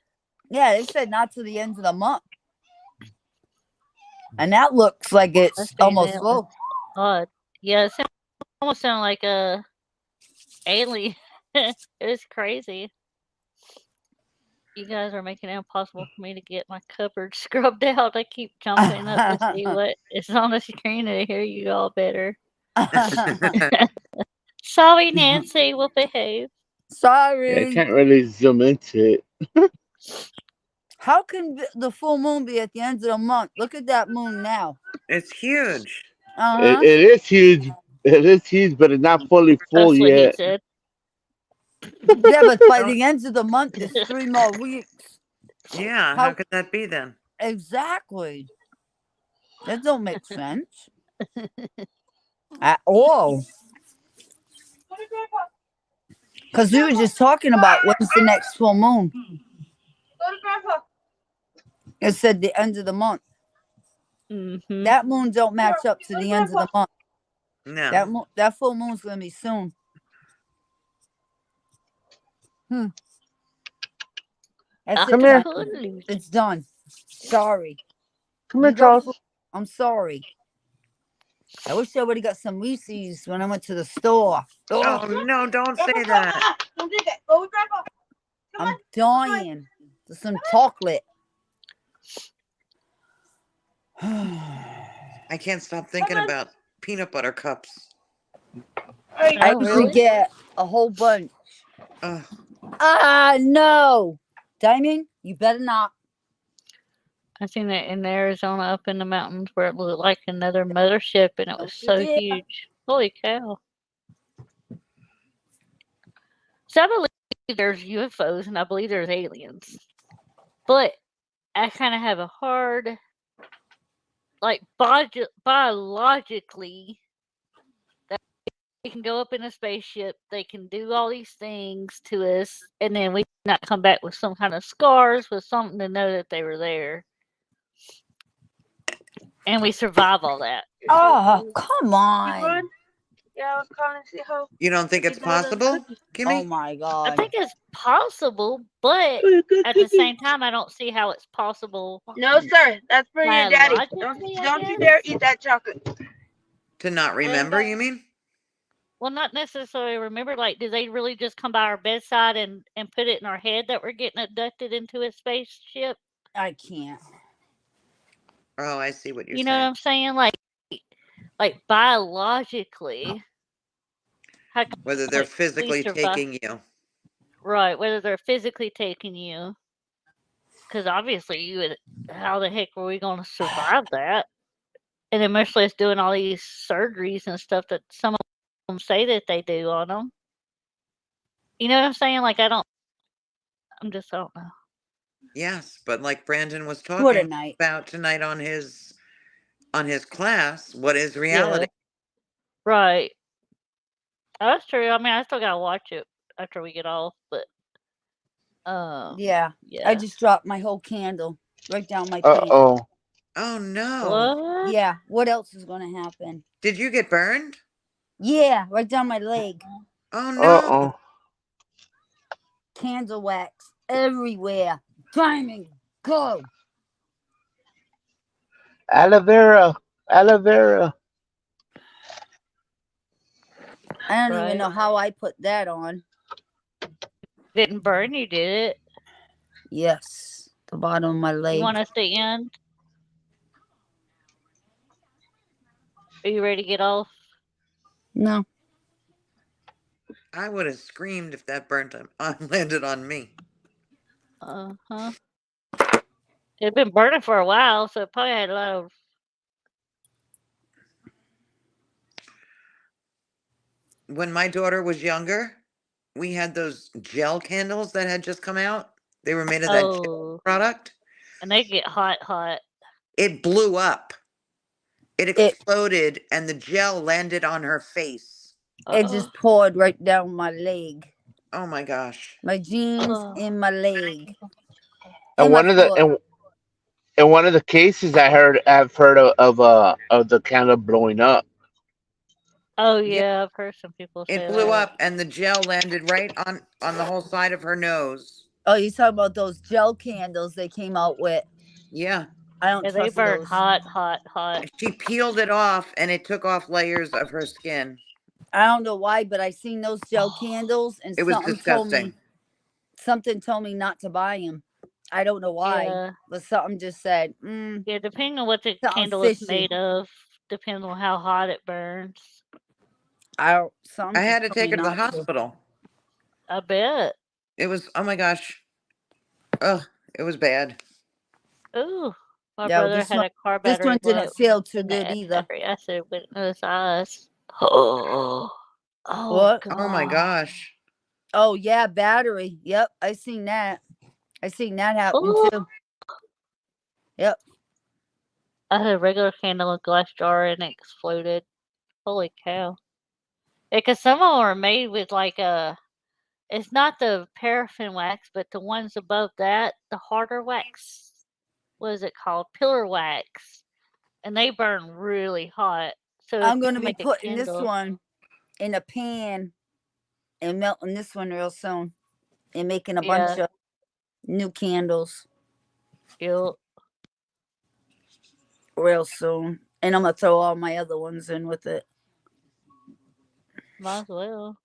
yeah, they said not to the end of the month. And that looks like it's almost full. Odd. Yeah, it almost sounded like a alien. It was crazy. You guys are making it impossible for me to get my cupboard scrubbed out. I keep jumping up to see what is on the screen to hear you all better. Sorry, Nancy. We'll behave. Sorry. Yeah, I can't really zoom into it. How can the full moon be at the end of the month? Look at that moon now. It's huge. Uh-huh. It is huge. It is huge, but it's not fully full That's what he yet. said. Yeah, but by the end of the month, it's 3 more weeks. Yeah, how could that be then? Exactly. That don't make sense. At all. Because we were just talking about when's the next full moon. It said the end of the month. Mm-hmm. That moon don't match up to the end of the month. No. That full moon's going to be soon. That's Come it. here. Johnny. It's done. Sorry. Come here, Charles. I'm sorry. I wish I would have got some Reese's when I went to the store. Oh Ugh, no, don't say Grandpa, that. Don't do that. Go with Grandpa. Come I'm on. Come on. dying for some chocolate. I can't stop thinking about peanut butter cups. Hey, I Oh, used to really? get a whole bunch. Ugh. No. Diamond, you better not. I seen it in Arizona up in the mountains where it looked like another mothership and it was so Yeah. huge. Holy cow. So I believe there's UFOs and I believe there's aliens. But I kind of have a hard, like, biologically, that they can go up in a spaceship, they can do all these things to us, and then we not come back with some kind of scars, with something to know that they were there. And we survive all that. Oh, come You on. good? Yeah, I was calling to see how You don't think it's you doing those possible, cookies. Oh Kimmy? my I God. think it's possible, but Good at the cookies. same time, I don't see how it's possible No, sir. That's for your daddy. biologically, I Don't you guess. dare eat that chocolate. To not remember, you mean? Well, not necessarily remember. Like, did they really just come by our bedside and put it in our head that we're getting abducted into a spaceship? I can't. Oh, I see what you're You know what saying. I'm saying? Like biologically, how come Whether they're we physically survive? taking you. Right, whether they're physically taking you, because obviously you would. How the heck were we going to survive that? And then much less doing all these surgeries and stuff that some of them say that they do on them. You know what I'm saying? Like I don't know. Yes, but like Brandon was What a talking night. about tonight on his class, what is Yeah, reality? right. Oh, that's true. I mean, I still gotta watch it after we get off, but Yeah. I yeah. just dropped my whole candle right down my Uh pants. oh. Oh no. What? Yeah. What else is going to happen? Did you get burned? Yeah. Right down my leg. Oh Uh no. oh. Candle wax everywhere. Diamond, go. Aloe vera. Aloe vera. I don't even Right. know how I put that on. Didn't burn you, did it? Yes. The bottom of my You leg. want us to end? Are you ready to get off? No. I would have screamed if that landed on me. Uh-huh. It had been burning for a while, so it probably had a lot of. When my daughter was younger, we had those gel candles that had just come out. They were made of that gel Oh, product. and they get hot. It blew up. It It exploded and the gel landed on her face. it Uh-oh. just poured right down my leg. Oh my gosh. My jeans Oh. and my leg. And And my one of the foot. in one of the cases I've heard of the candle blowing up. Oh Yeah, yeah, I've heard some people say it blew that. up and the gel landed right on the whole side of her nose. Oh, you talking about those gel candles they came out with? Yeah. I don't Yeah, they trust burn those. hot. She peeled it off and it took off layers of her skin. I don't know why, but I seen those gel candles and It was disgusting. something told me not to buy them. I don't know why, Yeah, but something just said, yeah. Depending on what the something candle is fishy. made of, depends on how hot it burns. Something I had just to told take me her to the not to. hospital. I bet. It was, oh my gosh. Ugh, it was bad. Ooh, my Yeah, brother had a car this battery one blow didn't up feel too in the good either. battery acid went in his eyes. Oh What? Oh my God. gosh. Oh yeah, battery. Yep, I seen that. I seen that happen Ooh. too. Yep. I had a regular candle in a glass jar and it exploded. Holy cow! Because some of them are made with like it's not the paraffin wax, but the ones above that, the harder wax. What is it called? Pillar wax, and they burn really hot. So if I'm you gonna be make a putting this candle, one in a pan and melting this one real soon and making a bunch yeah, of new candles you'll real soon. And I'm gonna throw all my other ones in with it. Might as well.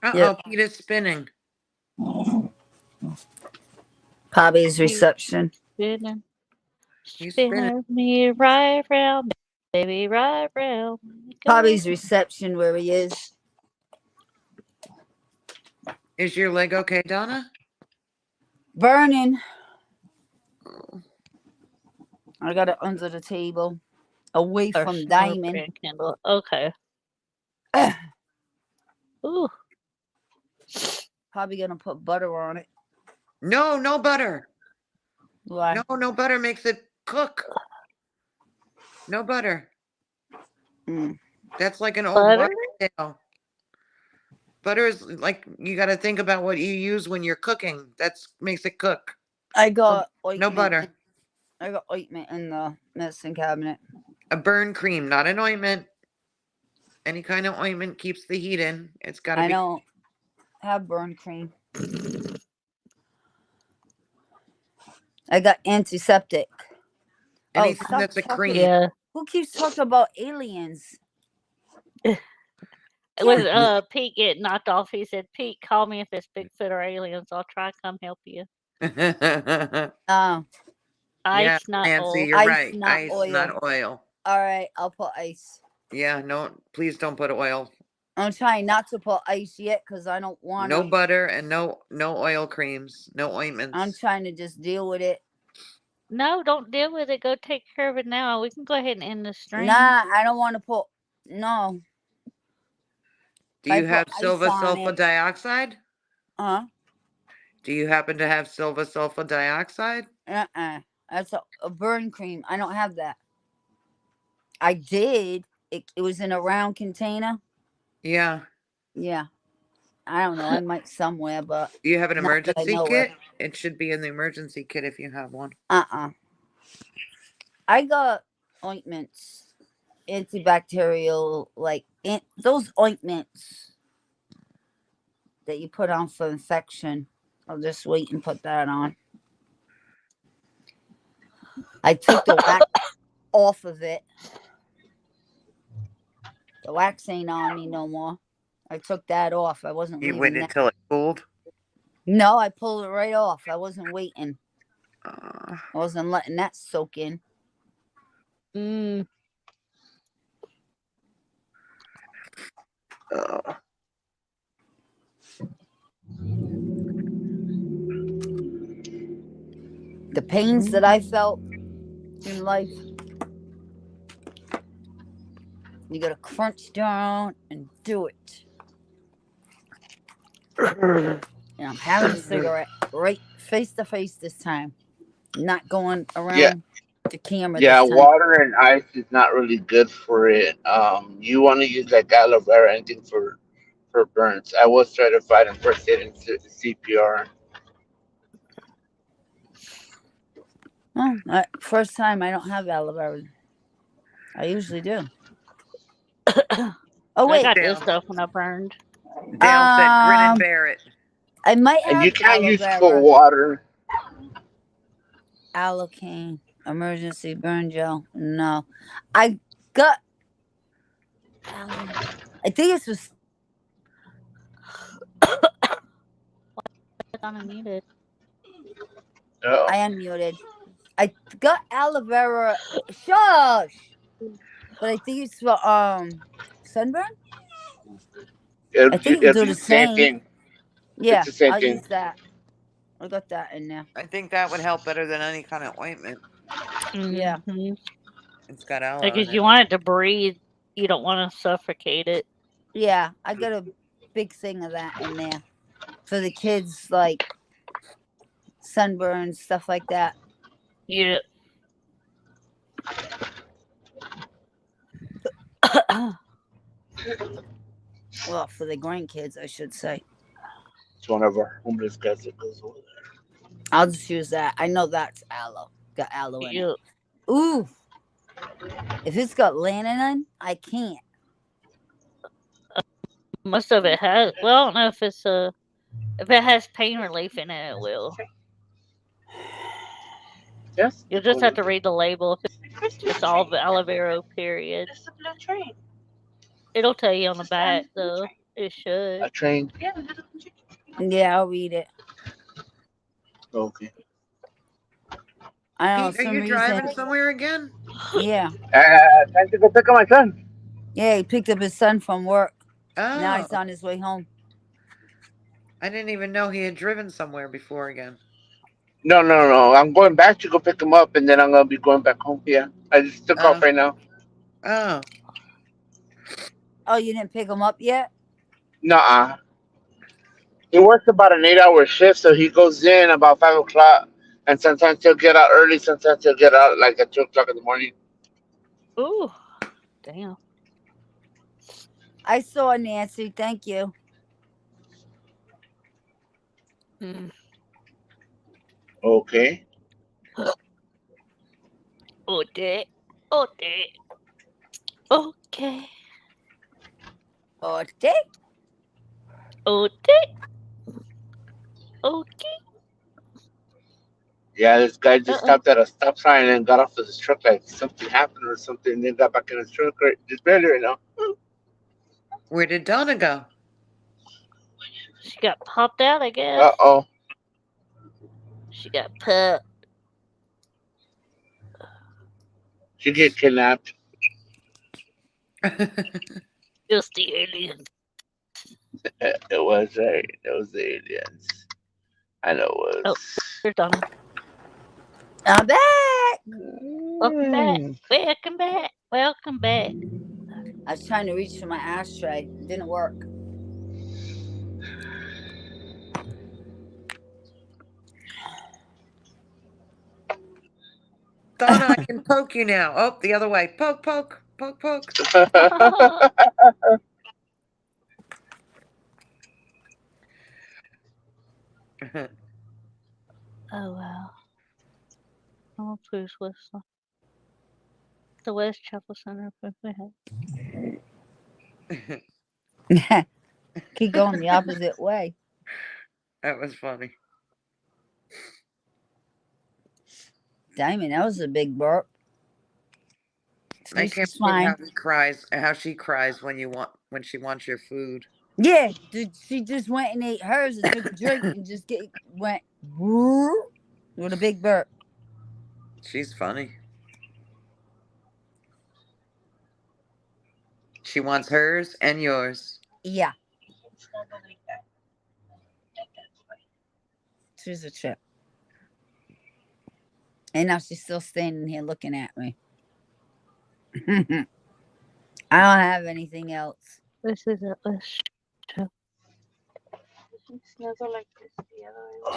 Uh-oh, Peter's spinning. Bobby's reception. Spinning. He's spinning. Me right round, baby, right round. Bobby's reception where he is. Is your leg okay, Donna? Burning. I got it under the table. Away Or from smoke Diamond. and candle. Okay. Ooh. Probably gonna put butter on it. No, no butter. Why? No, no butter makes it cook. No butter. That's like an old Butter? wives' tale. Butter is like, you got to think about what you use when you're cooking. That's makes it cook. I got No ointment. butter. I got ointment in the medicine cabinet. A burn cream, not an ointment. Any kind of ointment keeps the heat in. It's got to I be. don't have burn cream. I got antiseptic. Anything stop that's a talking. cream. Yeah. Who keeps talking about aliens? With Pete getting knocked off, he said, "Pete, call me if it's Bigfoot or aliens. I'll try to come help you." Oh. Ice, Yeah, not Nancy, oil. you're Ice, right. not Ice, oil. not oil. All right, I'll put ice. Yeah, no, please don't put oil. I'm trying not to put ice yet because I don't want No to. butter and no oil creams, no ointments. I'm trying to just deal with it. No, don't deal with it. Go take care of it now. We can go ahead and end the stream. Nah, I don't want to put. No. Do I you put have ice silver on sulfur it. dioxide? Huh? Do you happen to have silver sulfur dioxide? That's a burn cream. I don't have that. I did. It was in a round container. Yeah. Yeah. I don't know. I might somewhere, but Do you have an not that I emergency know kit? of. It should be in the emergency kit if you have one. I got ointments, antibacterial, like those ointments that you put on for infection. I'll just wait and put that on. I took the wax off of it. The wax ain't on me no more. I took that off. I wasn't You leaving waited that. till it cooled? No, I pulled it right off. I wasn't waiting. I wasn't letting that soak in. Mm. The pains that I felt in life, you gotta crunch down and do it. And I'm having a cigarette right face to face this time. Not going around Yeah. the camera Yeah, this time. water and ice is not really good for it. You want to use like aloe vera, anything for burns. I was certified in first aid and CPR. Oh, first time I don't have aloe vera. I usually do. Oh I wait, got this stuff when I burned. Dale said grin and bear it. I might have And you can't aloe use vera. cold water. Allocaine emergency burn gel. No, I got. I think this was. I'm unmuted. Oh. I unmuted. I got aloe vera. Shush. But I think it's for sunburn. I think It's it'll do the the same same. thing. Yeah, It's the same I'll thing. use that. I got that in there. I think that would help better than any kind of ointment. Yeah. It's got aloe Because in you it. want it to breathe. You don't want to suffocate it. Yeah, I got a big thing of that in there for the kids, like sunburns, stuff like that. Yeah. Well, for the grandkids, I should say. It's one of our homeless guys that goes over there. I'll just use that. I know that's aloe. Got aloe in it. Ooh. If it's got lanolin, I can't. Most of it has. Well, I don't know if it's if it has pain relief in it, it will. Yes. You'll just have to read the label. If It's all the Olivero period. It's the blue train. It'll tell you on the back, though. It should. A train. Yeah, the little chicken. Yeah, I'll read it. Okay. I don't know, Pete, are some you reason. driving somewhere again? Yeah. Time to go pick up my son. Yeah, he picked up his son from work. Now Oh, he's on his way home. I didn't even know he had driven somewhere before again. No. I'm going back to go pick him up, and then I'm gonna be going back home. Yeah, I just took off right now. Oh, Oh, you didn't pick him up yet? Nuh-uh. He works about an 8-hour shift, so he goes in about 5 o'clock, and sometimes he'll get out early. Sometimes he'll get out like at 2 o'clock in the morning. Ooh, damn. I saw Nancy. Thank you. Okay. Okay. Okay. Okay. Okay. Okay. Okay. Yeah, this guy just stopped at a stop sign and got off of his truck like something happened or something, and then got back in his truck just barely right now. where did Donna go? She got popped out, I guess. Uh-oh. She got popped. She get kidnapped. Just the aliens. It was right. It was the aliens. I know it was. Oh, there's Donna. I'm back. Welcome back. Welcome back. Welcome back. I was trying to reach for my ashtray. It didn't work. Donna, I can poke you now. Oh, the other way. Poke, poke, poke, poke. Oh, wow. Oh, please, West. The West Chapel Center. Keep going the opposite way. That was funny. Diamond, that was a big burp. I She's can't fine. believe how she cries when she wants your food. Yeah, she just went and ate hers and took a drink and just went with a big burp. She's funny. She wants hers and yours. Yeah. She's a trip. And now she's still standing here looking at me. I don't have anything else. This is a West Chapel. Snuggle like this the other way.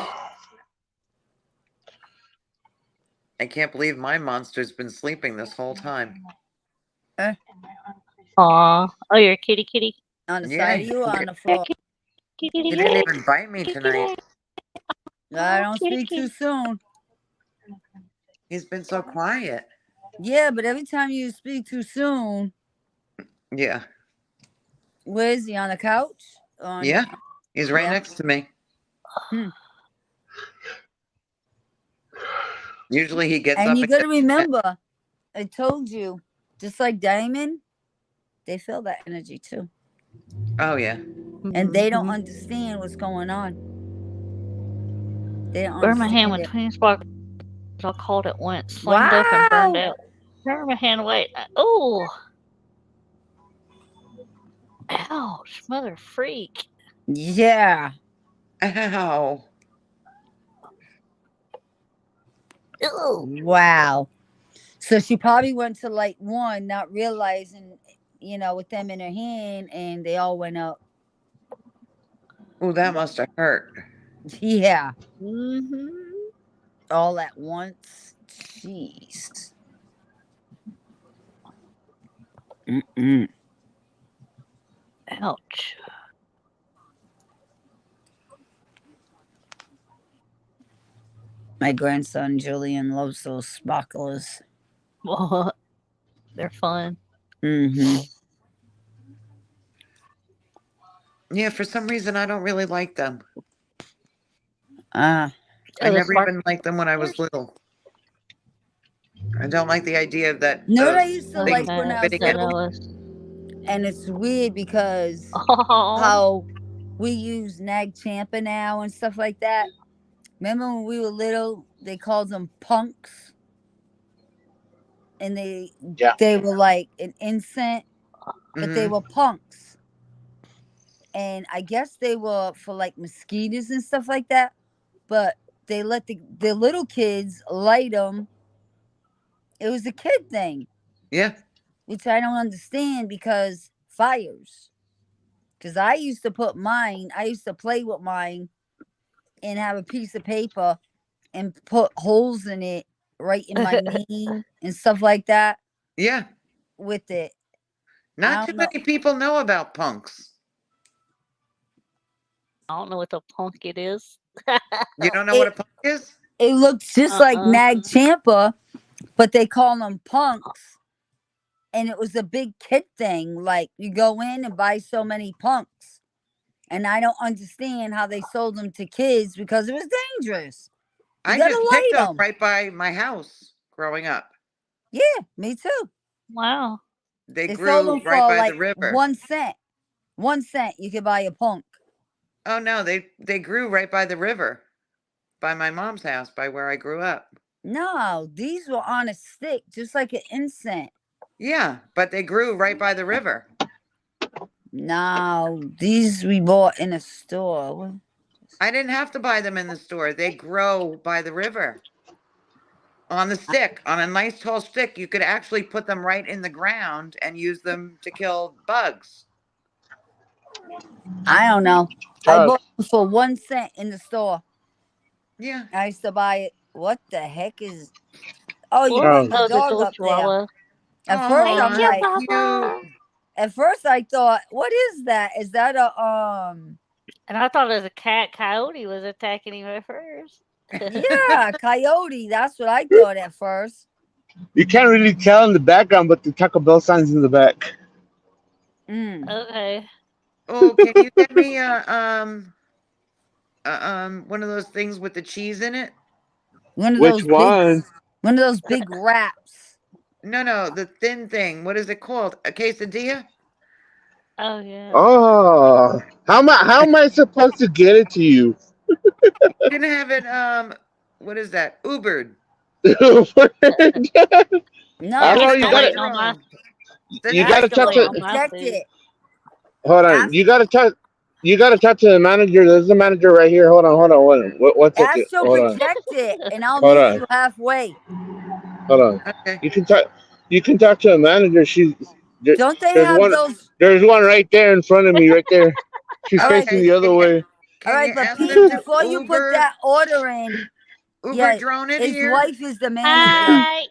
I can't believe my monster's been sleeping this whole time. Aw. Oh, you're a kitty. On the Yeah, side of you or on the floor? He didn't even bite me tonight. I don't speak too soon. He's been so quiet. Yeah, but every time you speak too soon, Yeah. where is he? On the couch? Yeah. He's right next to me. Usually he gets up. And you got to gets- remember, I told you, just like Diamond, they feel that energy too. Oh, yeah. And they don't understand what's going on. They don't Birmingham understand with it. twin sparks. I called it once. Flamed up and burned out. Birmingham, wait. Oh. Ouch, mother freak. Yeah. Ow. Ew. Wow. So she probably went to light one, not realizing, with them in her hand, and they all went up. Oh, that must have hurt. Yeah. Mm-hmm. All at once. Jeez. Mm-mm. Ouch. My grandson Julian loves those sparklers. What? They're fun. Mm-hmm. Yeah, for some reason I don't really like them. Ah. I never even liked them when I was little. I don't like the idea of that. You know what I used to things like when I was fitting in. little? And it's weird because Oh. how we use Nag Champa now and stuff like that. Remember when we were little, they called them punks? And they were like an incense, but they were punks. And I guess they were for like mosquitoes and stuff like that. But they let the little kids light them. It was a kid thing. Yeah. Which I don't understand because fires. Because I used to put mine, I used to play with mine and have a piece of paper and put holes in it right in my knee and stuff like that. Yeah. With it. Not too many people know about punks. I don't know what the punk it is. You don't know what a punk is? It looks just like Nag Champa, but they call them punks. And it was a big kid thing. Like, you go in and buy so many punks. And I don't understand how they sold them to kids because it was dangerous. I just picked them right by my house growing up. Yeah, me too. Wow. They sold grew them right for by like the river. 1 cent. 1 cent, you could buy a punk. Oh no, they grew right by the river, by my mom's house, by where I grew up. No, these were on a stick, just like an incense. Yeah, but they grew right by the river. No, these we bought in a store. I didn't have to buy them in the store. They grow by the river. On the stick, on a nice tall stick, you could actually put them right in the ground and use them to kill bugs. I don't know. I bought them for 1 cent in the store. Yeah. I used to buy it. What the heck is... Oh, you What? got the Oh, dog the up there. Chihuahua. At first, I'm Thank you, like... Papa. At first, I thought, what is that? Is that a... And I thought it was a cat. Coyote was attacking him at first. Yeah, coyote. That's what I thought at first. You can't really tell in the background, but the Taco Bell sign's in the back. Okay. Oh, can you get me one of those things with the cheese in it? One of Which those one? Big, one of those big wraps. No, the thin thing. What is it called? A quesadilla? Oh yeah. Oh, how am I supposed to get it to you? You can have it. What is that? Ubered. No, I know you gotta. You gotta talk to. Protect it. Hold on. You gotta talk. You gotta talk to the manager. There's a manager right here. Hold on. One second. Ask to Hold on. protect it, and I'll Hold meet on. you halfway. Hold on. Okay. You can talk. You can talk to the manager. Don't they have those? There's one right there in front of me. Right there. She's All right. facing the other way. All right, you but ask Pete, them to before you put Uber- that order in, Uber drone it his here? wife is the manager. Hi.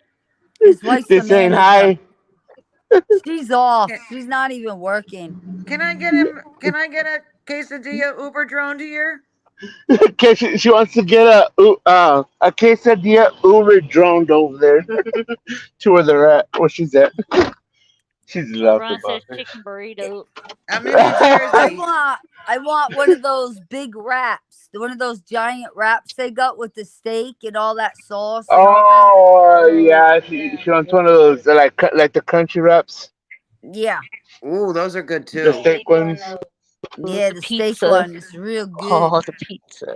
His wife's They're the saying manager. hi. She's off. She's not even working. Can I get him? Can I get a quesadilla Uber drone to here? Okay, she wants to get a quesadilla Uber droned over there to where they're at. Where she's at. She's laughing Ron about says chicken burrito. I'm in New Jersey. I want one of those big wraps. One of those giant wraps they got with the steak and all that sauce. And Oh yeah, she wants one of those like the crunchy wraps, yeah. Ooh, those are good the too. steak ones. Yeah, the steak pizza. one is real good. Oh, the pizza.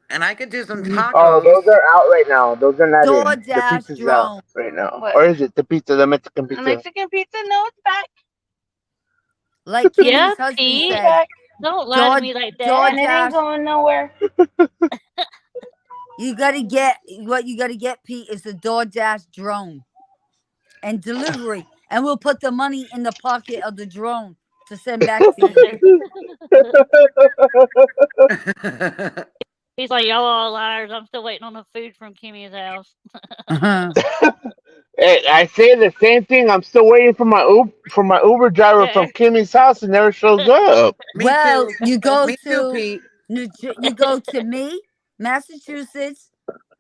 And I could do some Oh, tacos. those are out right now. Those are not in. The DoorDash pizza's drone. out right now. What? Or is it the pizza, the Mexican pizza? Mexican pizza? No, it's back. Like Yeah, Kimmy's husband Pete. said. Don't lie to me like that. And it ain't going nowhere. You gotta get what you gotta get, Pete, is the DoorDash drone and delivery, and we'll put the money in the pocket of the drone to send back to you. He's like, y'all all liars. I'm still waiting on the food from Kimmy's house. Hey, I say the same thing. I'm still waiting for my Uber driver from Kimmy's house and never shows up. Well, you go Me too, to Pete. you go to me, Massachusetts,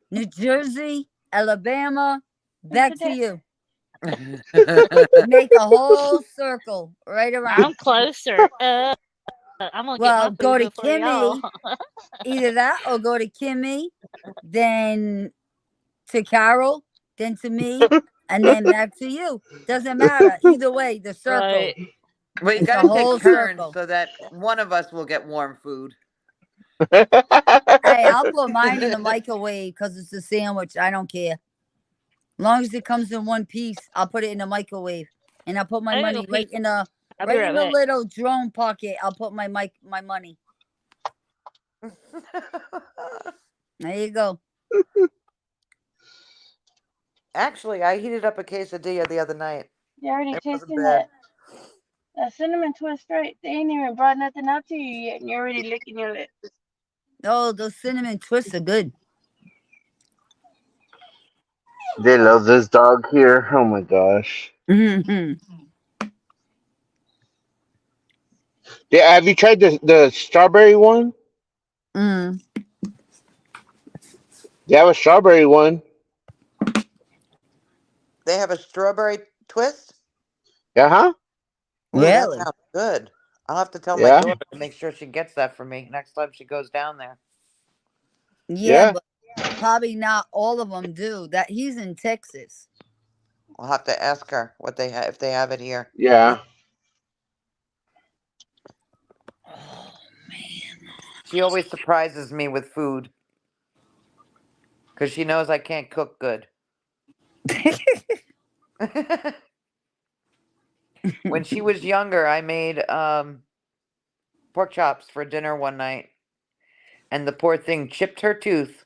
New Jersey, Alabama, back to you. Make a whole circle right around. I'm closer. I'm gonna Well, get my go food to before y'all. Kimmy. Either that or go to Kimmy, then to Carol, then to me, and then back to you. Doesn't matter. Either way, the circle. Right. We It's a gotta whole take turns circle. so that one of us will get warm food. Hey, I'll put mine in the microwave because it's a sandwich. I don't care. As long as it comes in one piece, I'll put it in the microwave, and I'll put my I gotta go money right pee. in the I'll be right right in the back. little drone pocket. I'll put my money. There you go. Actually, I heated up a quesadilla the other night. You already It wasn't tasting bad. that cinnamon twist, right? They ain't even brought nothing up to you yet, and you're already licking your lips. Oh, those cinnamon twists are good. They love this dog here. Oh my gosh. Hmm. Yeah, have you tried the strawberry one? Mm. They have a strawberry one. They have a strawberry twist? Yeah, huh? Ooh, that Really? sounds good. I'll have to tell my Yeah, daughter to make sure she gets that for me next time she goes down there. Yeah, yeah. but probably not all of them do. That he's in Texas. I'll have to ask her what they have if they have it here. Yeah. She always surprises me with food because she knows I can't cook good. When she was younger, I made pork chops for dinner one night, and the poor thing chipped her tooth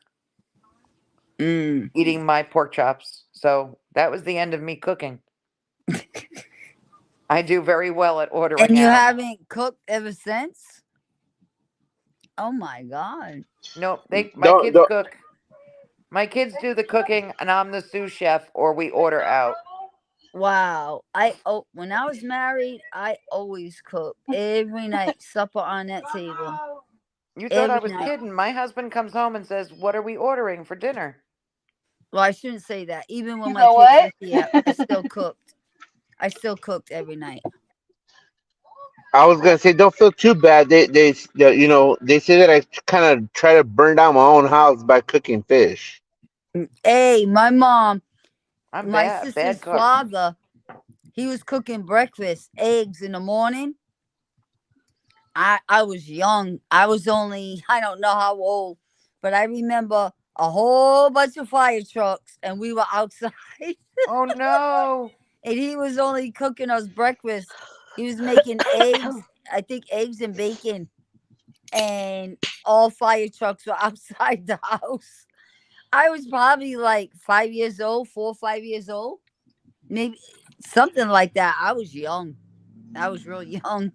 Mm. eating my pork chops. So that was the end of me cooking. I do very well at ordering And you out. haven't cooked ever since? Oh my God. Nope, my Don't kids don't. cook. My kids do the cooking, and I'm the sous chef, or we order out. Wow. When I was married, I always cooked every night, supper on that table. You thought I Every was night. kidding. My husband comes home and says, "What are we ordering for dinner?" Well, I shouldn't say that. Even when You my know kids what? were here, I still cooked. I still cooked every night. I was gonna say don't feel too bad. You know they say that I kind of try to burn down my own house by cooking fish. Hey, my mom, I'm my bad sister's cook. father, he was cooking breakfast, eggs in the morning. I was young. I was only, I don't know how old, but I remember a whole bunch of fire trucks and we were outside. Oh no. And he was only cooking us breakfast. He was making eggs, I think eggs and bacon. And all fire trucks were outside the house. I was probably like 5 years old, 4 or 5 years old. Maybe something like that. I was young. I was real young.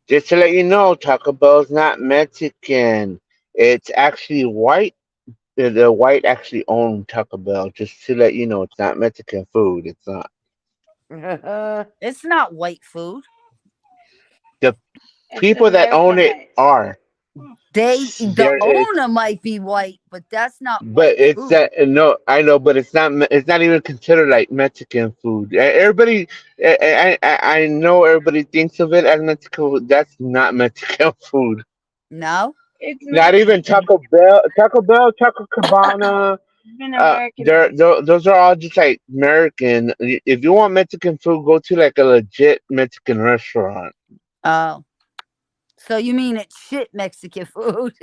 Just to let you know, Taco Bell's not Mexican. It's actually white. The white actually own Taco Bell. Just to let you know, it's not Mexican food. It's not. It's not white food. The It's people that own it Americanized. are. The There is, owner might be white, but that's not but white it's food. that no, I know, but it's not. It's not even considered like Mexican food. Everybody, I know everybody thinks of it as Mexican food. That's not Mexican food. No. It's Not even Mexican. Taco Bell, Taco Cabana. It's been Americanized. Those are all just like American. If you want Mexican food, go to like a legit Mexican restaurant. Oh. So you mean it's shit Mexican food?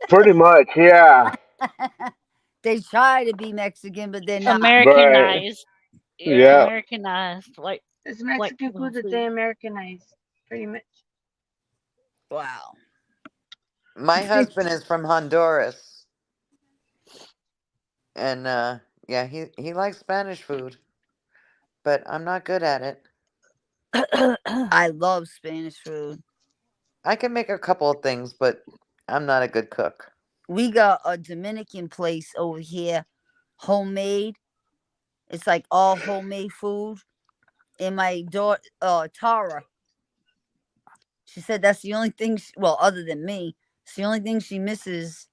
Pretty much, yeah. They try to be Mexican, but they're not. Right. Americanized. Yeah, Yeah. Americanized. Like It's white Mexican people food that food. they Americanized, pretty much. Wow. My husband is from Honduras, and yeah, he likes Spanish food, but I'm not good at it. I love Spanish food. I can make a couple of things, but I'm not a good cook. We got a Dominican place over here, homemade. It's like all homemade food. And my daughter, Tara, she said that's the only thing, well, other than me, it's the only thing she misses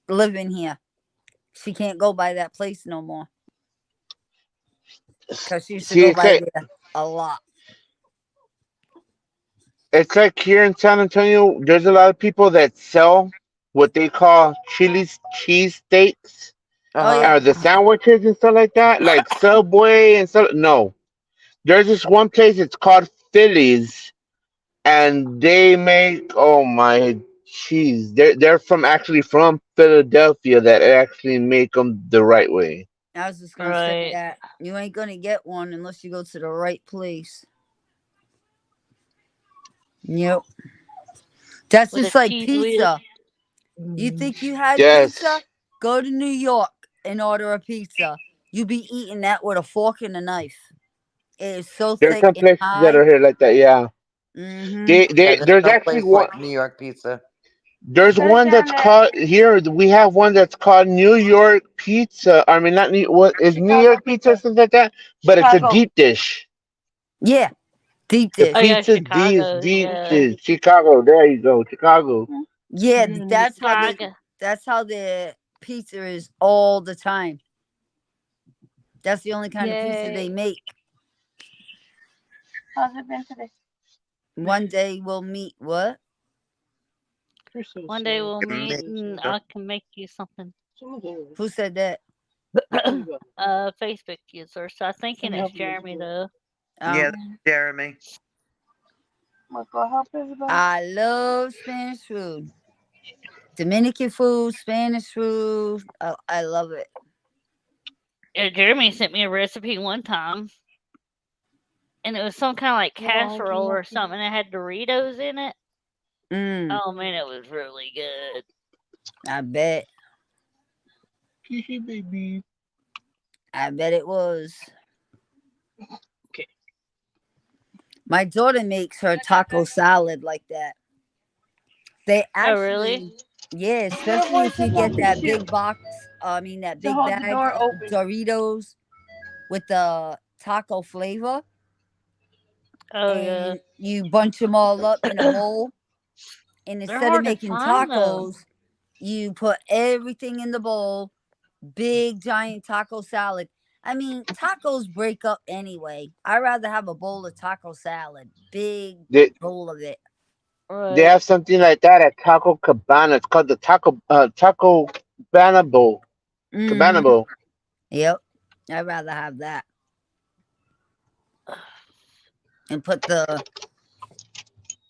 living here. She can't go by that place no more. Because she used to See, go by there a lot. it's like here in San Antonio, there's a lot of people that sell what they call Chili's cheese steaks. Oh yeah. The sandwiches and stuff like that, like Subway and stuff. No, there's this one place. It's called Phillies, and they make, oh my cheese. They're from actually from Philadelphia that actually make them the right way. I was just gonna say Right. that you ain't gonna get one unless you go to the right place. Yep. That's With a just like cheese whiz. pizza. You think you had pizza? Yes, Go to New York and order a pizza. You be eating that with a fork and a knife. It is so there's thick some and places that high. are here like that. Yeah, Mm-hmm. Yeah, there's there's no actually place one. like New York pizza. There's Goes one down that's to called here. We have one that's called New York Pizza. I mean, not New. What is New Chicago York Pizza or pizza. something like that? But it's a Chicago. deep dish. Yeah, deep The Oh dish. yeah, pizza's Chicago. deep Yeah. dish. Chicago. There you go, Chicago. Yeah, that's how Chicago. the pizza is all the time. That's the only kind of pizza Yay. they make. How's it been today? One day we'll meet. What? One day we'll meet Make and sure. I can make you something. Who said that? Facebook user. So I'm thinking it's Jeremy though. Yeah, Um, that's Jeremy. What go help Isabel? I love Spanish food. Dominican food, Spanish food. I love it. Yeah, Jeremy sent me a recipe one time. And it was some kind of like casserole or something. And it had Doritos in it. Mm, Oh man, it was really good. I bet. Baby. I bet it was. My daughter makes her taco salad like that. They Oh actually, really? yeah, Little especially boy if you says get I'll that miss you. big box. That To big hold the bag door of open. Doritos with the taco flavor, Oh yeah. and you bunch them all up in a bowl. And They're instead of hard to making find though. tacos, you put everything in the bowl. Big giant taco salad. I mean, tacos break up anyway. I'd rather have a bowl of taco salad. Big They bowl of it. they Right. have something like that at Taco Cabana. It's called the Taco Cabana Bowl. Cabana Mm-hmm. Bowl. Yep. I'd rather have that. And put the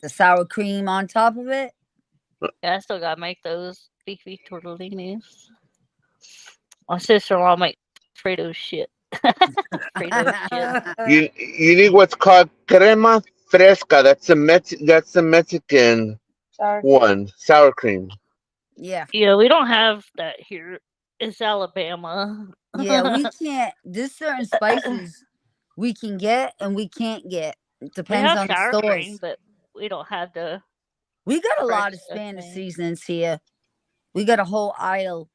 sour cream on top of it. Yeah, I still gotta make those beefy tortellinis. My sister-in-law make Fredo shit. Fredo shit. You need what's called crema fresca. That's the Mexican Sour cream. one. Sour cream. Yeah. Yeah, we don't have that here. It's Alabama. Yeah, we can't. There's certain spices we can get and we can't get. It We depends have on the sour stores. cream, but we don't have the We got a lot fresh of stuff Spanish thing. seasonings here. We got a whole aisle.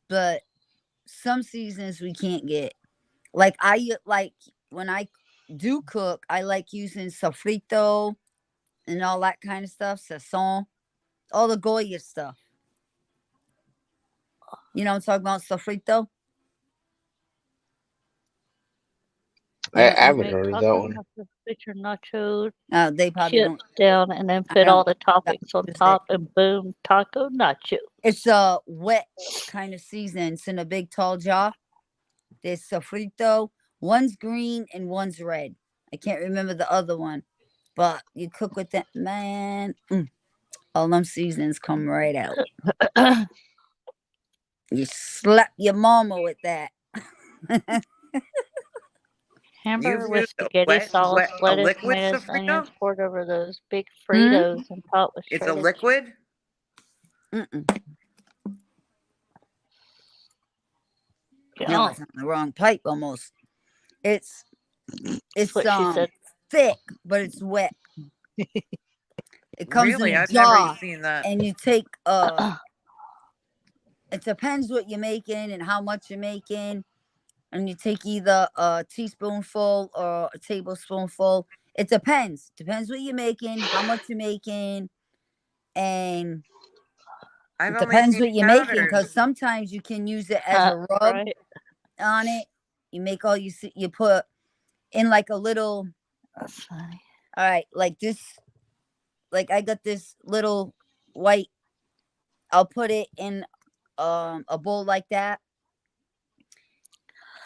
But some seasons we can't get. Like when I do cook, I like using sofrito and all that kind of stuff, sazon, all the Goya stuff. You know what I'm talking about, sofrito? I You don't know? haven't Make heard of that taco one. nachos, put your nacho They probably chips don't. down and then I put all don't. the toppings on Use it. top and boom, taco nacho. It's a wet kind of season. It's in a big tall jar. There's sofrito. One's green and one's red. I can't remember the other one. But you cook with that, man. All them seasonings come right out. You slap your mama with that. Hamburger You've with used spaghetti sauce, a lettuce, liquid tomatoes, sofrito? onions poured over those big Hmm? Fritos and topped with It's a shredded cheese. liquid? Mm-mm. No, Yeah, it's on the wrong pipe almost. It's that's what she said. thick, but it's wet. It comes Really? in a I've never jar, seen that. and you take it depends what you're making and how much you're making, and you take either a teaspoonful or a tablespoonful. It depends. Depends what you're making, how much you're making, and I've it only depends seen what you're making. powdered. Because sometimes you can use it as a rub Right. on it. You make all you put in like a little. That's funny. All right, like this. Like I got this little white. I'll put it in a bowl like that,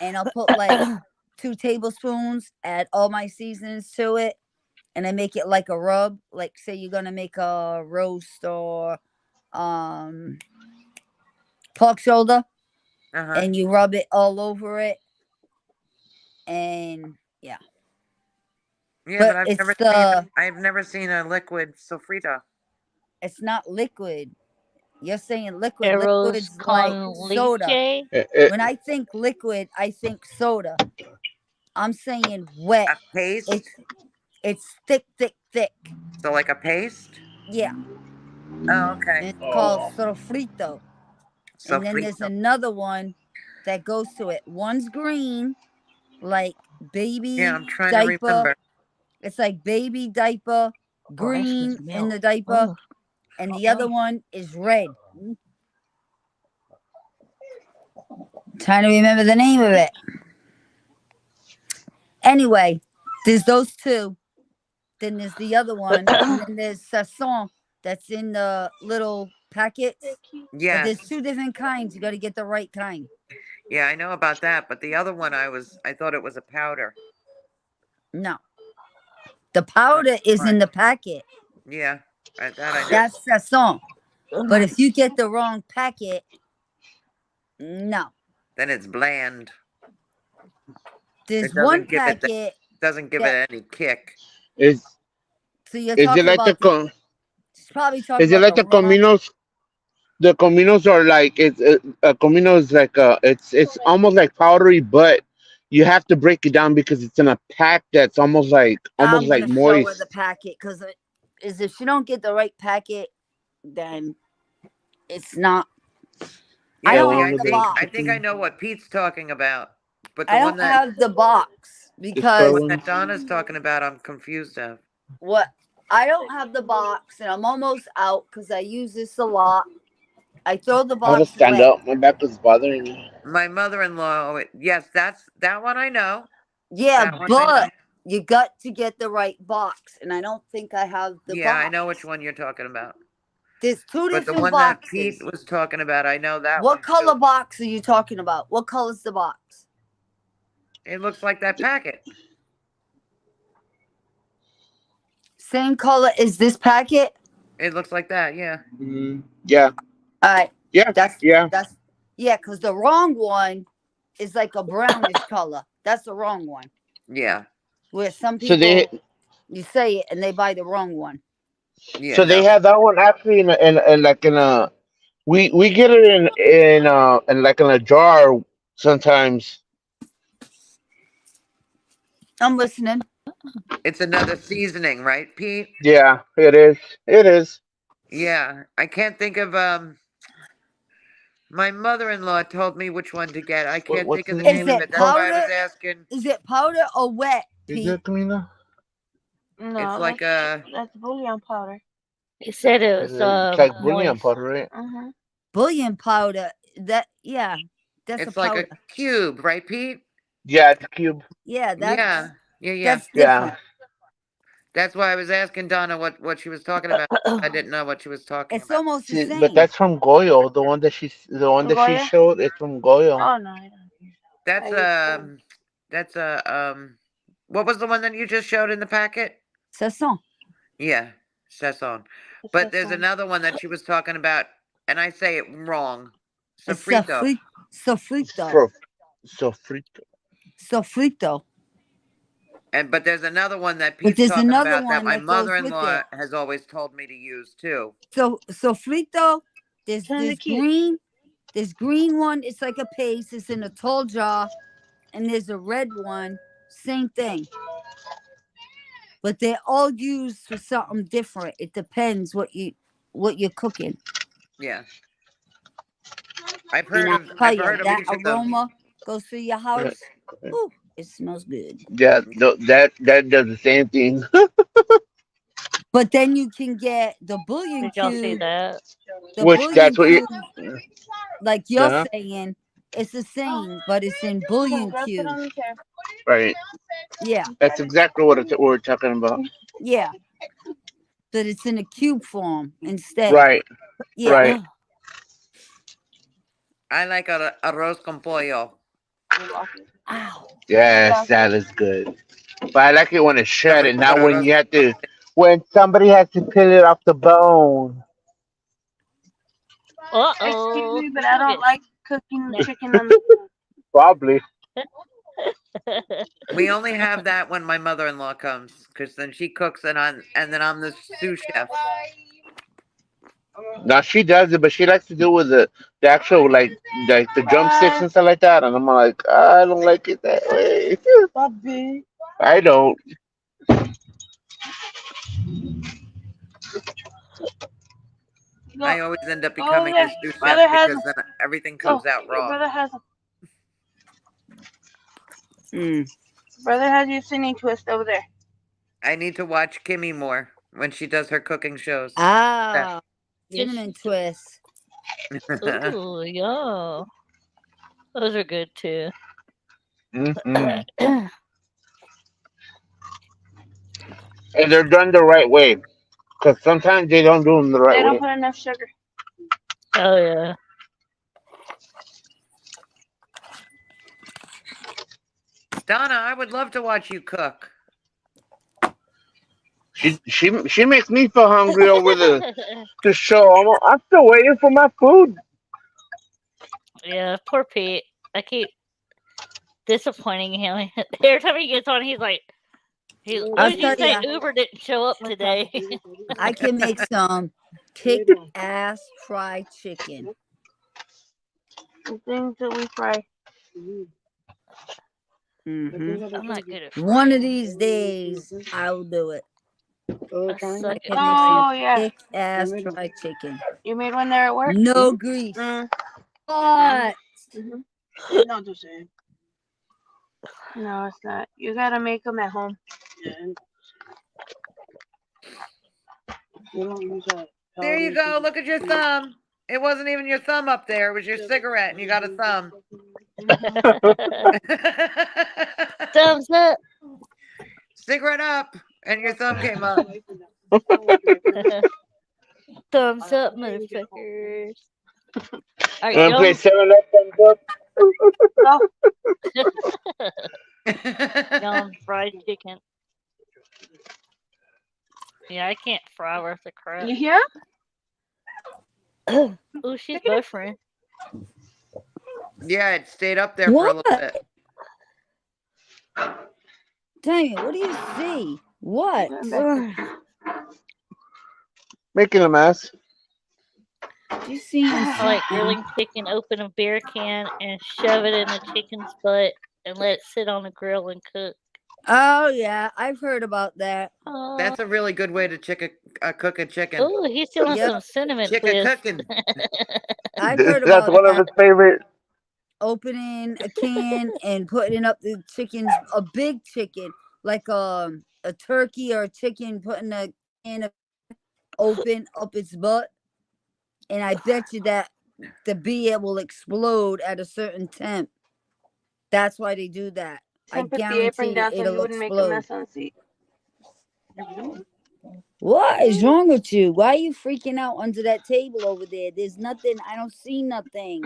and I'll put like 2 tablespoons, add all my seasonings to it, and I make it like a rub. Like say you're gonna make a roast or pork shoulder, and you rub it all over it, and yeah. Yeah, But but it's the I've never seen a liquid sofrito. it's not liquid. You're saying liquid. Arroz Liquid's like con soda. leche. When I think liquid, I think soda. I'm saying wet. A paste? It's thick. So like a paste? Yeah. Oh, okay. It's called sofrito. And then there's Sofrito. another one that goes to it. One's green, like baby Yeah, I'm trying to diaper. remember. It's like baby diaper, green in the diaper, and the other one is red. Trying to remember the name of it. Anyway, there's those 2. Then there's the other one, and then there's sazon that's in the little packets. Yeah. But there's 2 different kinds. You got to get the right kind. Yeah, I know about that, but the other one I thought it was a powder. No. The powder is in the packet. Yeah, that I know. That's sazon. But if you get the wrong packet, no. Then it's bland. There's It doesn't one give it packet. doesn't give that- it any kick. Is So you're is talking it like the about probably talking is it about like the cominos? The cominos are like a comino is like it's almost like powdery, but you have to break it down because it's in a pack that's almost like I'm gonna show her moist. the packet because is if you don't get the right packet, then it's not. I Yeah, don't see, have the box. I think I know what Pete's talking about, but the I one don't that have the box the because one that Donna's talking about, I'm confused of. what I don't have the box, and I'm almost out because I use this a lot. I throw the How to box stand away. up? My back is bothering me. My mother-in-law, yes, that one I know. Yeah, That one I know. but you got to get the right box, and I don't think I have the Yeah, box. I know which one you're talking about. There's 2 But the different one that boxes. Pete was talking about, I know that What one. color box are you talking about? What color's the box? It looks like that packet. Same color as this packet? It looks like that, yeah. Yeah. All right. Yeah. That's Yeah. because the wrong one is like a brownish color. That's the wrong one. Yeah. Where some So people you say it and they buy the wrong one. Yeah. So they have that one actually in like in a we get it in like in a jar sometimes. I'm listening. It's another seasoning, right, Pete? Yeah, it is. It is. Yeah. I can't think of my mother-in-law told me which one to get. I can't what's think of the the name Is of it it. That's why I powder? was asking. Is it powder or wet, Is Pete? it, Camila? No, It's like a that's bouillon powder. He said it was It's like bouillon moist. powder, right? Bouillon powder. That's it's a like powder. a cube, right, Pete? Yeah, it's a cube. Yeah, that's Yeah. that's different. Yeah. That's why I was asking Donna what she was talking about. I didn't know what she was talking It's about. almost the See, same. but that's from Goyo. The one that she Goya? showed is from Goyo. Oh no, I don't. That's what was the one that you just showed in the packet? Sazon. Yeah, Sazon. But there's another one that she was talking about, and I say it wrong. It's Sofrito. sofrito. Sofrito. Sofrito. But there's another one that But Pete's there's talking another about that one my that goes with mother-in-law it. has always told me to use too. So sofrito. There's Turn the this key. green. This green one. It's like a paste. It's in a tall jar, and there's a red one. Same thing. But they're all used for something different. It depends what you're cooking. Yeah. I've And heard I'll of tell you, each that of them. aroma goes through your house. Ooh, it smells good. Yeah, that does the same thing. But then you can get the bouillon Did y'all see cube. that? The Which bouillon that's what you. cube, like you're Uh-huh. saying, it's the same, but it's in bouillon Go sit cube. on the chair. Right. Yeah, That's exactly what we're talking about. yeah. But it's in a cube form instead. Right. Yeah. Right. I like arroz con pollo. Ow. Yes, that is good. But I like it when it's Somebody shredded, put not when arroz. you have to. When somebody has to peel it off the bone. Uh-oh. Excuse me, but I don't like cooking chicken on Probably. We only have that when my mother-in-law comes, because then she cooks and then I'm the sous chef. Now she does it, but she likes to do it with the actual like the drumsticks and stuff like that. And I'm like, I don't like it that way. I don't. I always end up Oh, becoming yeah. the sous chef Brother has because then everything Oh, comes out your raw. brother has Mm. brother has your singing twist over there. I need to watch Kimmy more when she does her cooking shows. Ah, Yes, cinnamon twist. Ooh, yeah. Those are good too. Mm-hmm. And they're done the right way, because sometimes they don't do them the They right don't way. put enough sugar. Oh yeah. Donna, I would love to watch you cook. She makes me feel hungry over the show. I'm still waiting for my food. Yeah, poor Pete. I keep disappointing him. Every time he gets on, he's like, what I'll did you tell say? ya, Uber didn't show up today. I can make some kick ass fried chicken. The things that we fry. Mm-hmm. I'm not good at One of frying. these days, I'll do it. I suck I at can make frying. Oh some yeah. kick ass fried chicken. You made one there at work? No grease. What? No, just saying. No, it's not. You gotta make them at home. There you go. Look at your thumb. It wasn't even your thumb up there. It was your cigarette, and you got a thumb. Thumbs up. Cigarette up, and your thumb came up. Thumbs up, motherfuckers. All right, You want to play y'all. 7 Up, thumbs up? Yum, fried chicken. Yeah, I can't fry worth a crap. You hear? Oh, she's buffering. Yeah, it stayed up there for a little bit. Dang it, what do you see? What? Making a mess. You seeing I like something? grilling chicken, open a beer can and shove it in the chicken's butt and let it sit on the grill and cook. Oh yeah, I've heard about that. That's a really good way to cook a chicken. Oh, he's doing some cinnamon Chicken twist. cooking. I've heard That's about one of that. his favorite. Opening a can and putting up the chickens, a big chicken, like a turkey or a chicken, putting a can of open up its butt, and I bet you that the bee will explode at a certain temp. That's why they do that. I Put the apron guarantee down so you it'll wouldn't make a explode. mess on the seat. What is wrong with you? Why are you freaking out under that table over there? There's nothing. I don't see nothing.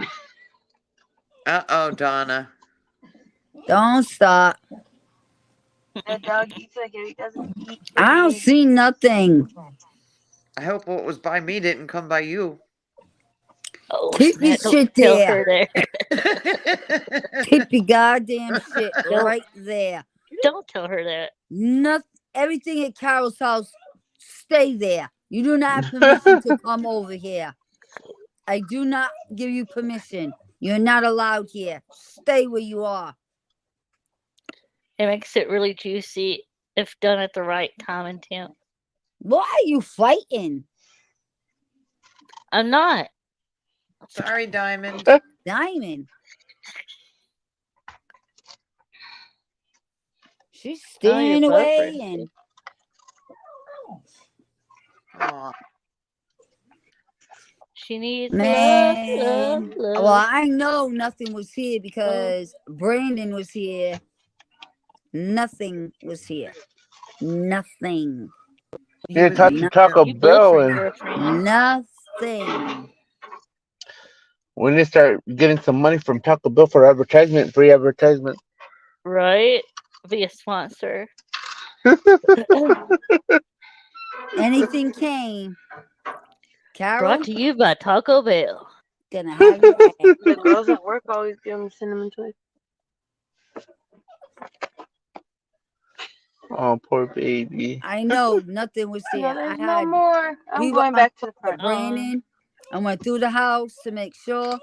Uh-oh, Donna. Don't stop. That dog eats like it doesn't eat. I don't see nothing. I hope what was by me didn't come by you. Oh, Keep your snap, shit don't tell there. her there. Keep your goddamn shit right there. Don't tell her that. Nothing. Everything at Carol's house, stay there. You do not have permission to come over here. I do not give you permission. You're not allowed here. Stay where you are. It makes it really juicy if done at the right time and temp. Why are you fighting? I'm not. Sorry, Diamond. Diamond. She's staring away and she needs man. love. Well, I know nothing was here because Brandon was here. Nothing was here. Nothing. Yeah, Taco Bell and Nothing. We need to start getting some money from Taco Bell for advertisement, free advertisement. Right? Be a sponsor. Anything came. Carol, Brought to you by Taco Bell. gonna have your back. The girls at work always give them cinnamon toys. Oh, poor baby. I know nothing was No, there. I there's no had more. I'm we going went back to the front. Brandon. I went through the house to make sure.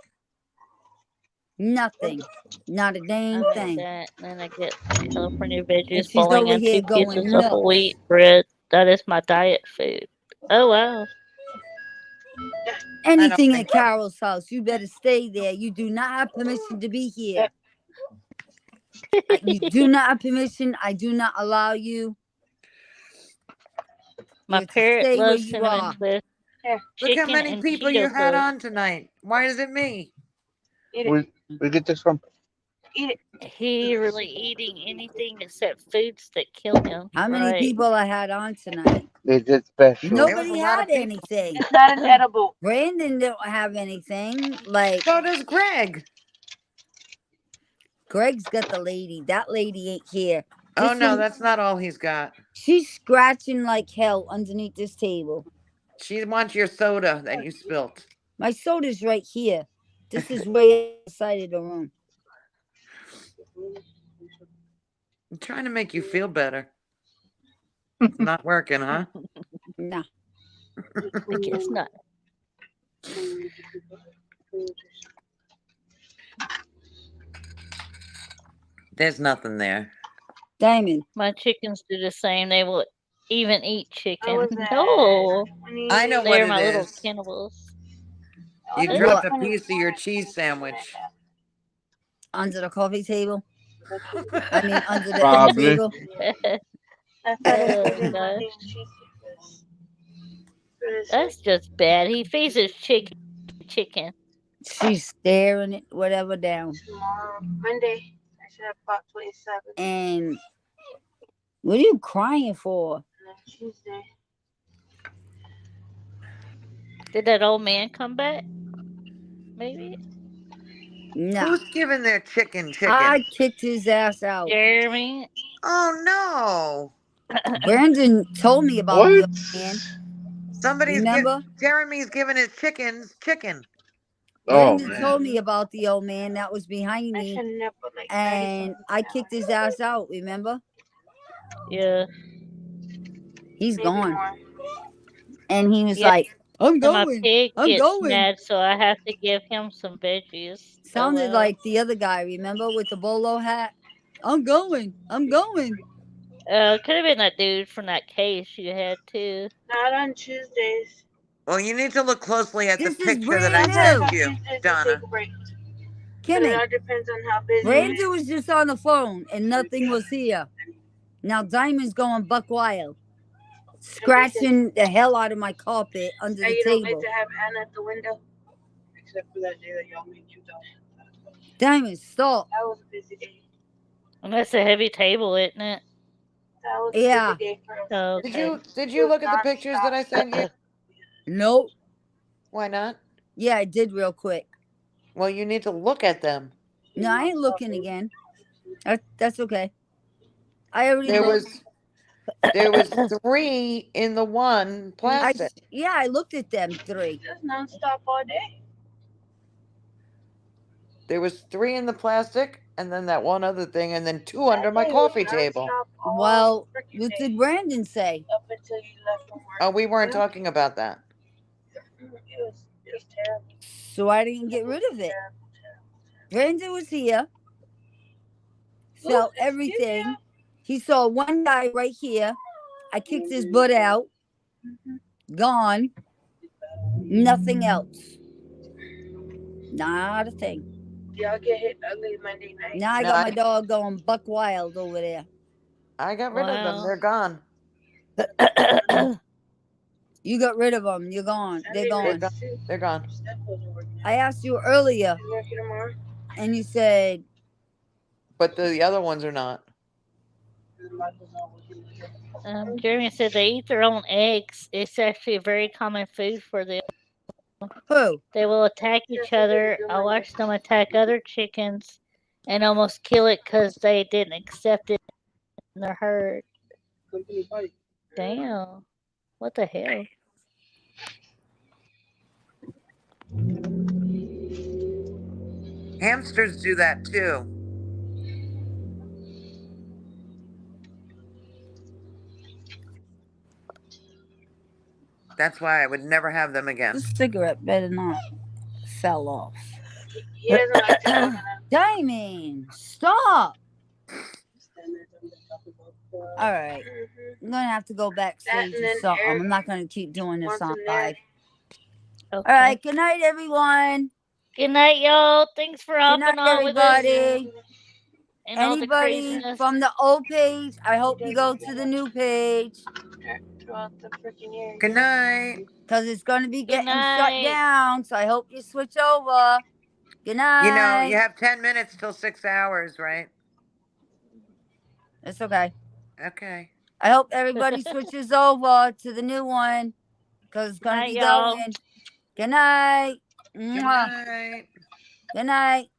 Nothing. Not a I dang get thing. that. Then I get California And veggies she's bowling over and here 2 going pieces of nuts. whole wheat bread. That is my diet food. Oh wow. Anything at Carol's house, you better stay there. You do not have permission to be here. You do not have permission. I do not allow you. My You're to parrot stay where loves you cinnamon are. twist. Look how Chicken many and people you Cheeto had toast. on tonight. Why is it me? We get this from. He really eating anything except foods that kill him. How many right? people I had on tonight? They did special. Nobody had anything. It's not an edible. Brandon don't have anything. Like, so does Greg. Greg's got the lady. That lady ain't here. Oh This no, one- that's not all he's got. She's scratching like hell underneath this table. She wants your soda that you spilt. My soda's right here. This is way outside of the room. I'm trying to make you feel better. It's not working, huh? Nah. I guess not. There's nothing there. Diamond. My chickens do the same. They will even eat chicken. was that? No. I know They're what my it little is. cannibals. You dropped a piece of your cheese sandwich. Under the coffee table. I mean, under the Probably. table. Oh, gosh. That's just bad. He feeds his chicken. She's staring it, whatever, down. Tomorrow, Monday, I should have bought 27. And what are you crying for? And then Tuesday. Did that old man come back? Maybe. No. Who's giving their chicken? I kicked his ass out. Jeremy. Oh no. Brandon told me about the old man. Somebody's Remember? Jeremy's giving his chickens chicken. Oh, Brandon man. told me about the old man that was behind I me. shouldn't have put like And I kicked his ass out, remember? Yeah. He's maybe gone. more. And he was Yeah. like, I'm And my going. pig I'm gets going. mad, so I have to give him some veggies. Sounded well. like the other guy, remember, with the bolo hat? I'm going. I'm going. Could have been that dude from that case you had too. Not on Tuesdays. Well, you need to look closely at This the is picture that I brand sent new. you, Tuesdays we Donna. take a break. But Kimmy, it all depends on how busy it Brandon is. was just on the phone and nothing was here. Now Diamond's going buck wild. Scratching the hell out of my carpet under And the you don't table. get to have Anna at the window. Except for that day that y'all made 2,000. Diamond, stop. That was a busy day. And that's a heavy table, isn't it? That was Yeah. a busy day for us. Okay. Did you look at the pictures that I sent you? Nope. Why not? Yeah, I did real quick. Well, you need to look at them. No, I ain't looking again. That's okay. I already There looked. there was 3 in the one plastic. I looked at them 3. Just nonstop all day. There was 3 in the plastic, and then that one other thing, and then 2 under my coffee table. Well, what did Brandon say? Up until you left from work. Oh, we weren't talking about that. It was terrible. So I didn't get rid of it. Brandon was here. Felt everything. He saw one guy right here. I kicked his butt out. Gone. Nothing else. Not a thing. Y'all get hit ugly Monday night. Now I got my dog going buck wild over there. I got rid of them. Wow. They're gone. You got rid of them. You're gone. They're They're gone. gone. They're gone. I asked you earlier, You working tomorrow? and you said, But the other ones are not. Jeremy said they eat their own eggs. It's actually a very common food for them. Who? They will attack each other. I watched them attack other chickens and almost kill it because they didn't accept it in their herd. Damn. What the hell? Hamsters do that too. That's why I would never have them again. This cigarette better not fell off. He doesn't like to. Damon, stop. All right. I'm going to have to go backstage or something. I'm not going to keep doing this on live. Okay. All right. Good night, everyone. Good night, y'all. Thanks for Good hopping night, on with us. everybody. And all the Anybody craziness. from the old page, I hope you go to the new page. Throughout the freaking year. Good night. Because it's going to be Good getting shut night. down. So I hope you switch over. Good night. You know, you have 10 minutes till 6 hours, right? It's okay. Okay. I hope everybody switches over to the new one. Because it's going to Night, be y'all. going. Good night. Good Mwah. night. Good night.